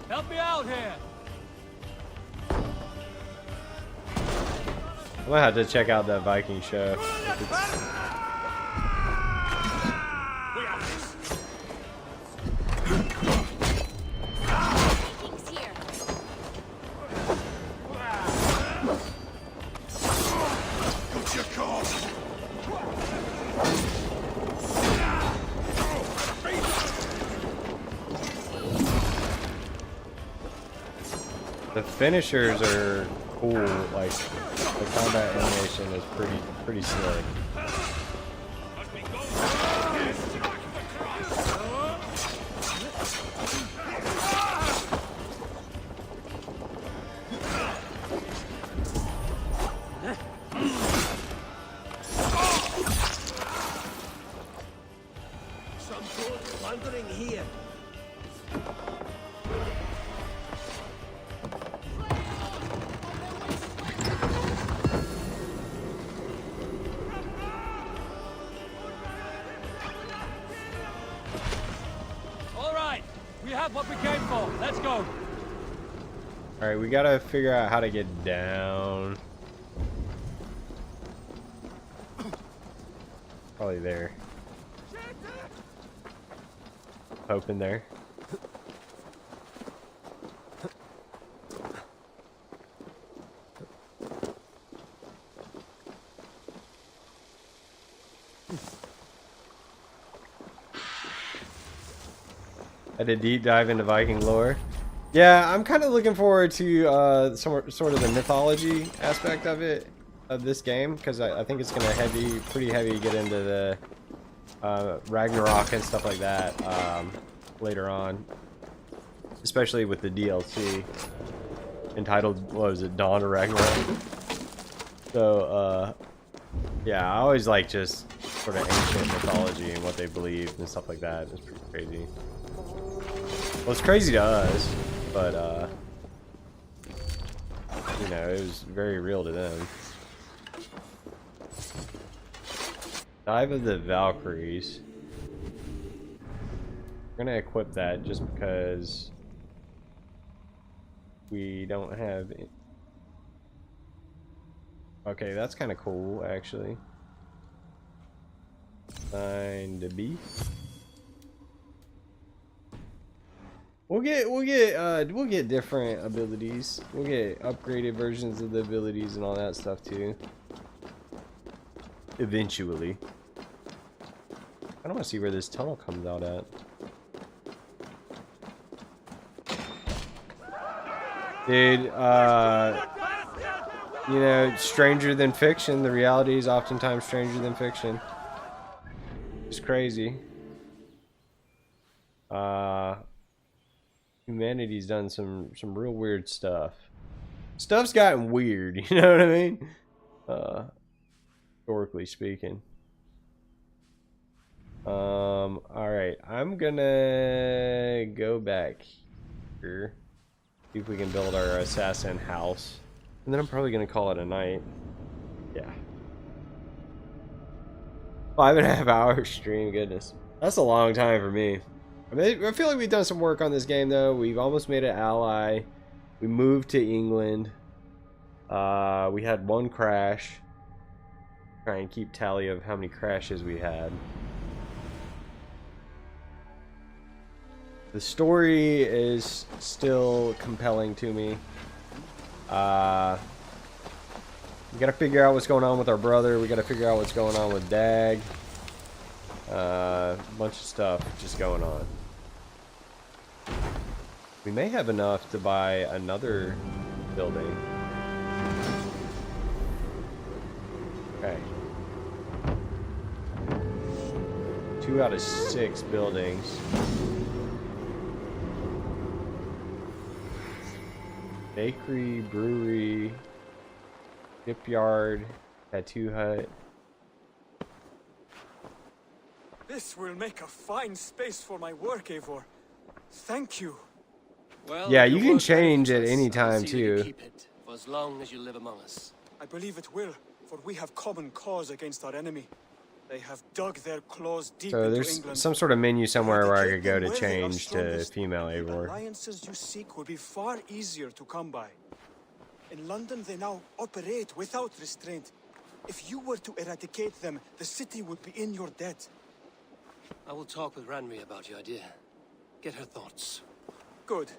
Help me out here! I'm gonna have to check out that Viking show. The finishers are cool, like the combat animation is pretty slick. Some sort of wandering here. We have what we came for. Let's go. Alright, we gotta figure out how to get down. Probably there. Open there. I did deep dive into Viking lore. Yeah, I'm kind of looking forward to sort of the mythology aspect of it, of this game, because I think it's gonna pretty heavy get into the Ragnarok and stuff like that later on, especially with the DLC entitled, what was it, Dawn of Ragnarok. So yeah, I always like just sort of ancient mythology and what they believed and stuff like that. It's pretty crazy. Well, it's crazy to us, but you know, it was very real to them. Dive of the Valkyries. We're gonna equip that just because we don't have it. Okay, that's kind of cool, actually. Find a beast. We'll get different abilities. We'll get upgraded versions of the abilities and all that stuff too. Eventually. I don't want to see where this tunnel comes out at. Dude, you know, stranger than fiction. The reality is oftentimes stranger than fiction. It's crazy. Humanity's done some real weird stuff. Stuff's gotten weird, you know what I mean? Historically speaking. Alright, I'm gonna go back here. See if we can build our assassin house. And then I'm probably gonna call it a night. Yeah. 5.5 hour stream, goodness. That's a long time for me. I mean, I feel like we've done some work on this game though. We've almost made an ally. We moved to England. We had one crash. Try and keep tally of how many crashes we had. The story is still compelling to me. We gotta figure out what's going on with our brother. We gotta figure out what's going on with Dag. A bunch of stuff just going on. We may have enough to buy another building. Okay. 2 out of 6 buildings. Bakery, brewery, shipyard, tattoo hut. This will make a fine space for my work, Eivor. Thank you. Well, Yeah, you can change at any time too. Keep it for as long as you live among us. I believe it will, for we have common cause against our enemy. They have dug their claws deep So into there's England. some sort of menu somewhere where I could go to Where they are change to strongest, female the Eivor. alliances you seek will be far easier to come by. In London, they now operate without restraint. If you were to eradicate them, the city would be in your debt. I will talk with Ranri about your idea. Get her thoughts. Good.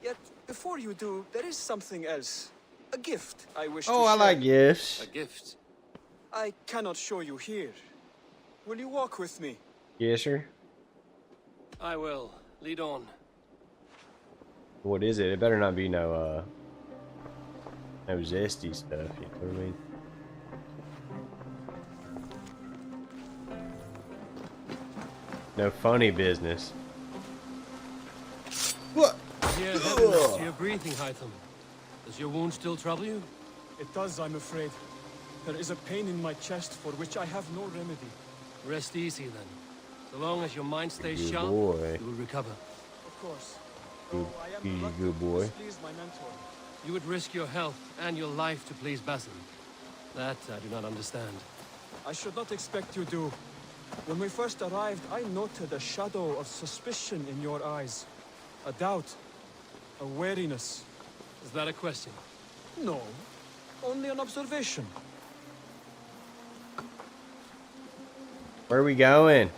Yet, before you do, there is something else. A gift I wish to Oh, I share. like gifts. A gift? I cannot show you here. Will you walk with me? Yes, sir. I will. Lead on. What is it? It better not be no zesty stuff, you know what I mean? No funny business. What? Dear heavens to your breathing, Hytham. Does your wound still trouble you? It does, I'm afraid. There is a pain in my chest for which I have no remedy. Rest easy then. So long as your mind stays Good sharp, boy. you will recover. Of course. Good, Though I am easy, reluctant good to boy. displease my mentor. You would risk your health and your life to please Basin. That I do not understand. I should not expect you do. When we first arrived, I noted a shadow of suspicion in your eyes. A doubt. A wariness. Is that a question? No. Only an observation. Where are we going?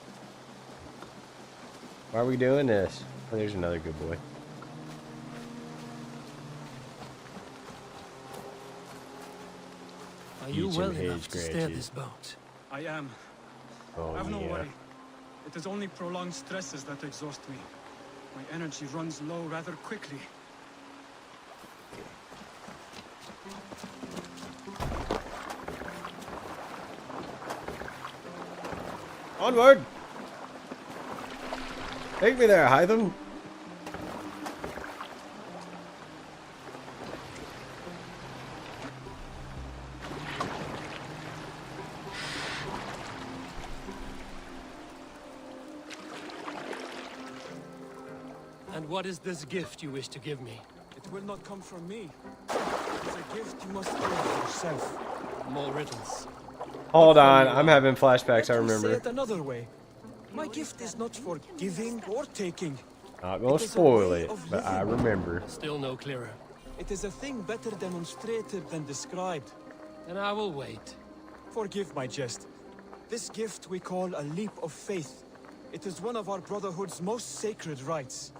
Why are we doing this? Oh, there's another good boy. Are you Eat well some hay enough to steer scratches. this boat? I am. Oh, Have no yeah. worry. It is only prolonged stresses that exhaust me. My energy runs low rather quickly. Onward! Take me there, Hytham. And what is this gift you wish to give me? It will not come from me. It is a gift you must give yourself. More riddles. Hold on, I'm having flashbacks, I Let me say remember. it another way. My gift is not for giving or taking. Not gonna It is a spoil way it, of but I living. remember. Still no clearer. It is a thing better demonstrated than described. Then I will wait. Forgive my jest. This gift we call a leap of faith. It is one of our Brotherhood's most sacred rites.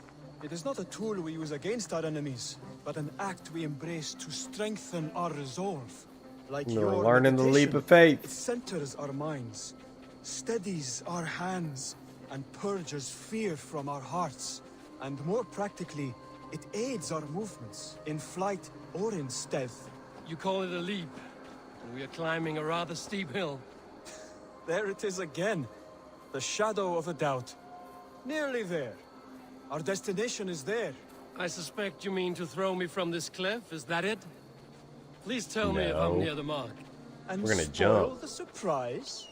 It is not a tool we use against our enemies, but an act we embrace to strengthen our resolve. Like You're your learning the leap meditation, of faith. It centers our minds, steadies our hands, and purges fear from our hearts. And more practically, it aids our movements, in flight or in stealth. You call it a leap, and we are climbing a rather steep hill. There it is again. The shadow of a doubt. Nearly there. Our destination is there. I suspect you mean to throw me from this cliff, is that it? Please tell me if I'm near the mark. And we're gonna spoil jump. the surprise?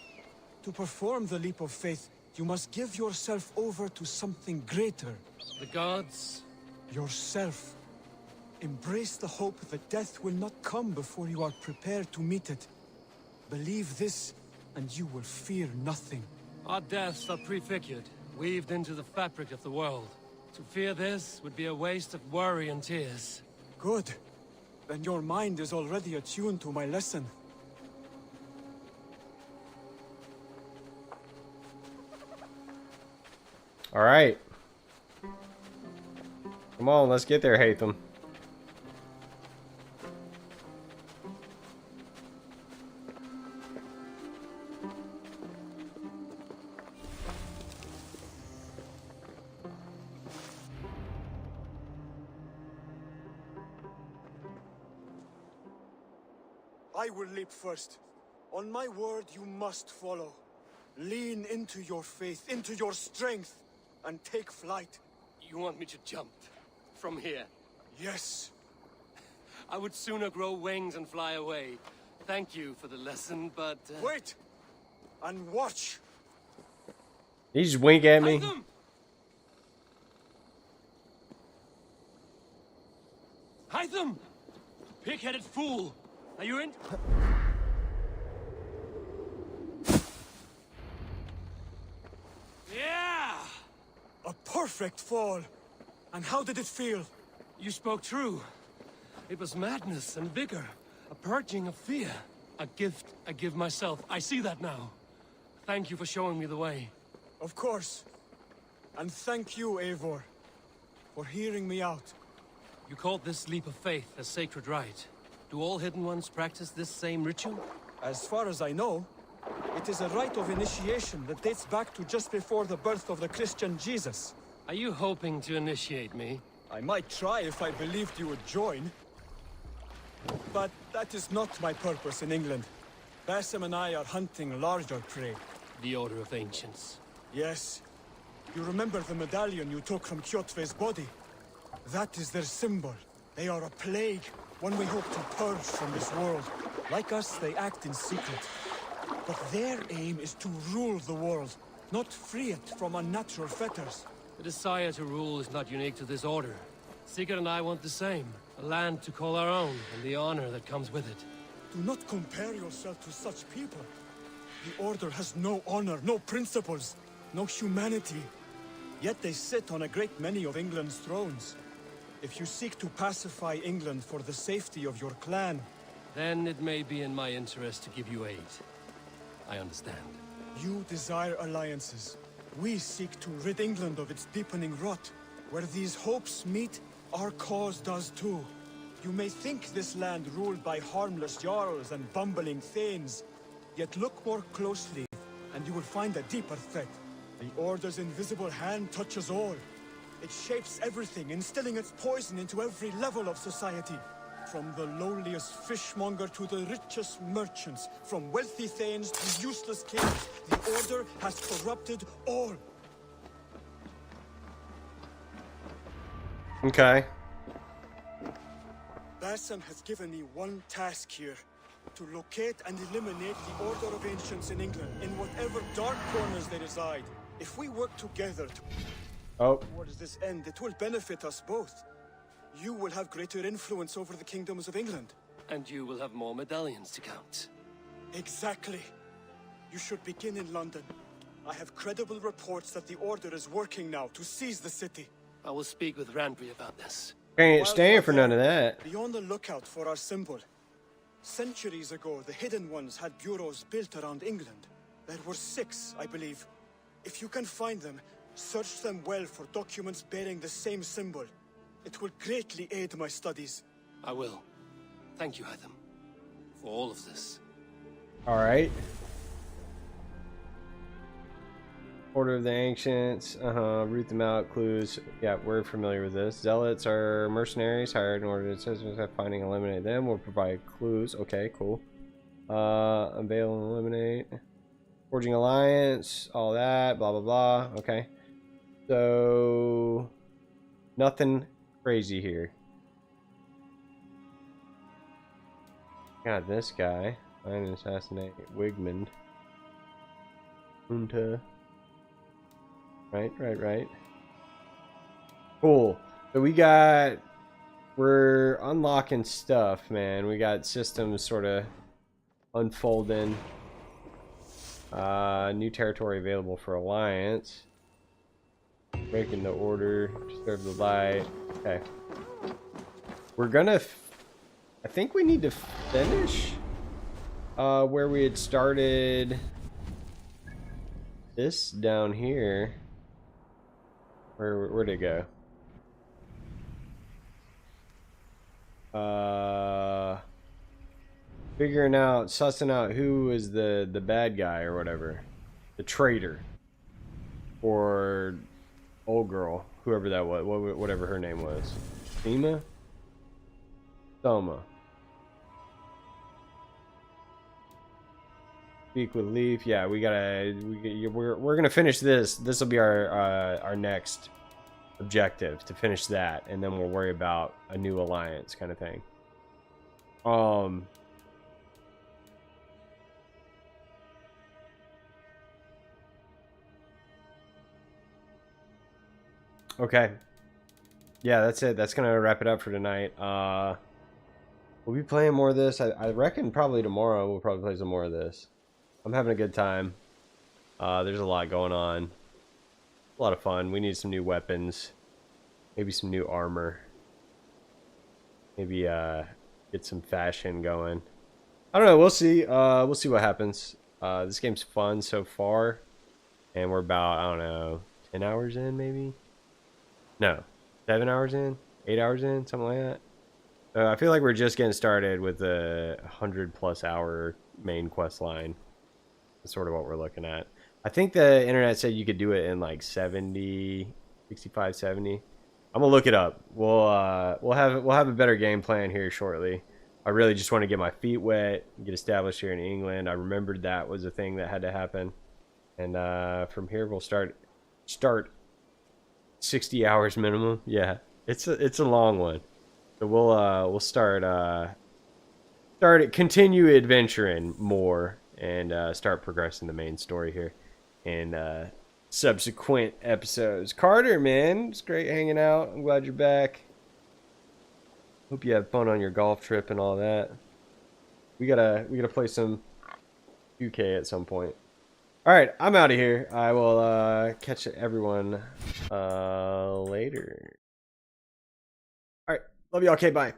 To perform the leap of faith, you must give yourself over to something greater. The gods? Yourself. Embrace the hope that death will not come before you are prepared to meet it. Believe this, and you will fear nothing. Our deaths are prefigured, weaved into the fabric of the world. To fear this would be a waste of worry and tears. Good. Then your mind is already attuned to my lesson. All right. Come on, let's get there, Hatham. I will leap first. On my word, you must follow. Lean into your faith, into your strength, and take flight. You want me to jump? From here? Yes. I would sooner grow wings and fly away. Thank you for the lesson, but... Wait! And watch! He just wink at me. Hytham! Pig-headed fool! Are you in? Yeah! A perfect fall! And how did it feel? You spoke true. It was madness and vigor. A purging of fear. A gift I give myself. I see that now. Thank you for showing me the way. Of course. And thank you, Eivor, for hearing me out. You called this leap of faith a sacred rite. Do all Hidden Ones practice this same ritual? As far as I know, it is a rite of initiation that dates back to just before the birth of the Christian Jesus. Are you hoping to initiate me? I might try if I believed you would join. But that is not my purpose in England. Basim and I are hunting larger prey. The Order of Ancients. Yes. You remember the medallion you took from Kjotve's body? That is their symbol. They are a plague, one we hope to purge from this world. Like us, they act in secret. But their aim is to rule the world, not free it from unnatural fetters. The desire to rule is not unique to this order. Sigurd and I want the same. A land to call our own, and the honor that comes with it. Do not compare yourself to such people. The Order has no honor, no principles, no humanity. Yet they sit on a great many of England's thrones. If you seek to pacify England for the safety of your clan... Then it may be in my interest to give you aid. I understand. You desire alliances. We seek to rid England of its deepening rot. Where these hopes meet, our cause does too. You may think this land ruled by harmless jarls and bumbling thanes. Yet look more closely, and you will find a deeper threat. The Order's invisible hand touches all. It shapes everything, instilling its poison into every level of society. From the lowliest fishmonger to the richest merchants, from wealthy thanes to useless kings, the Order has corrupted all. Okay. Basim has given me one task here. To locate and eliminate the Order of Ancients in England, in whatever dark corners they reside. If we work together towards this end, it will benefit us both. You will have greater influence over the kingdoms of England. And you will have more medallions to count. Exactly. You should begin in London. I have credible reports that the Order is working now to seize the city. I will speak with Randry about this. Can't stand for none of that. Be on the lookout for our symbol. Centuries ago, the Hidden Ones had bureaus built around England. There were 6, I believe. If you can find them, search them well for documents bearing the same symbol. It will greatly aid my studies. I will. Thank you, Hytham, for all of this. All right. Order of the Ancients. Root them out. Clues. Yeah, we're familiar with this. Zealots are mercenaries hired in order to finding and eliminate them. We'll provide clues. Okay, cool. Unveil and eliminate. Forging alliance. All that. Blah, blah, blah. Okay. So, nothing crazy here. Got this guy. Find and assassinate Wigmund. Junta. Right. Cool. So we're unlocking stuff, man. We got systems sort of unfolding. New territory available for alliance. Breaking the order. Disturb the light. Okay. We're gonna... I think we need to finish where we had started this down here. Where'd it go? Sussing out who is the bad guy or whatever. The traitor. Or old girl. Whoever that was. Whatever her name was. Sima? Soma. Speak with Leaf. Yeah, we're gonna finish this. This will be our next objective, to finish that, and then we'll worry about a new alliance kind of thing. Okay. Yeah, that's it. That's gonna wrap it up for tonight. We'll be playing more of this. I reckon probably tomorrow we'll probably play some more of this. I'm having a good time. There's a lot going on. A lot of fun. We need some new weapons. Maybe some new armor. Maybe get some fashion going. I don't know. We'll see. We'll see what happens. This game's fun so far. And we're about, I don't know, 10 hours in maybe? No. 7 hours in? 8 hours in? Something like that. I feel like we're just getting started with the 100+ hour main quest line. That's sort of what we're looking at. I think the internet said you could do it in like 65, 70. I'm gonna look it up. We'll have a better game plan here shortly. I really just want to get my feet wet, get established here in England. I remembered that was a thing that had to happen, and from here we'll start 60 hours minimum. Yeah, it's a long one. So we'll continue adventuring more and start progressing the main story here in subsequent episodes. Carter, man, it's great hanging out. I'm glad you're back. Hope you have fun on your golf trip and all that. We gotta play some 2K at some point. All right, I'm out of here. I will catch everyone later. All right, love y'all. Okay, bye.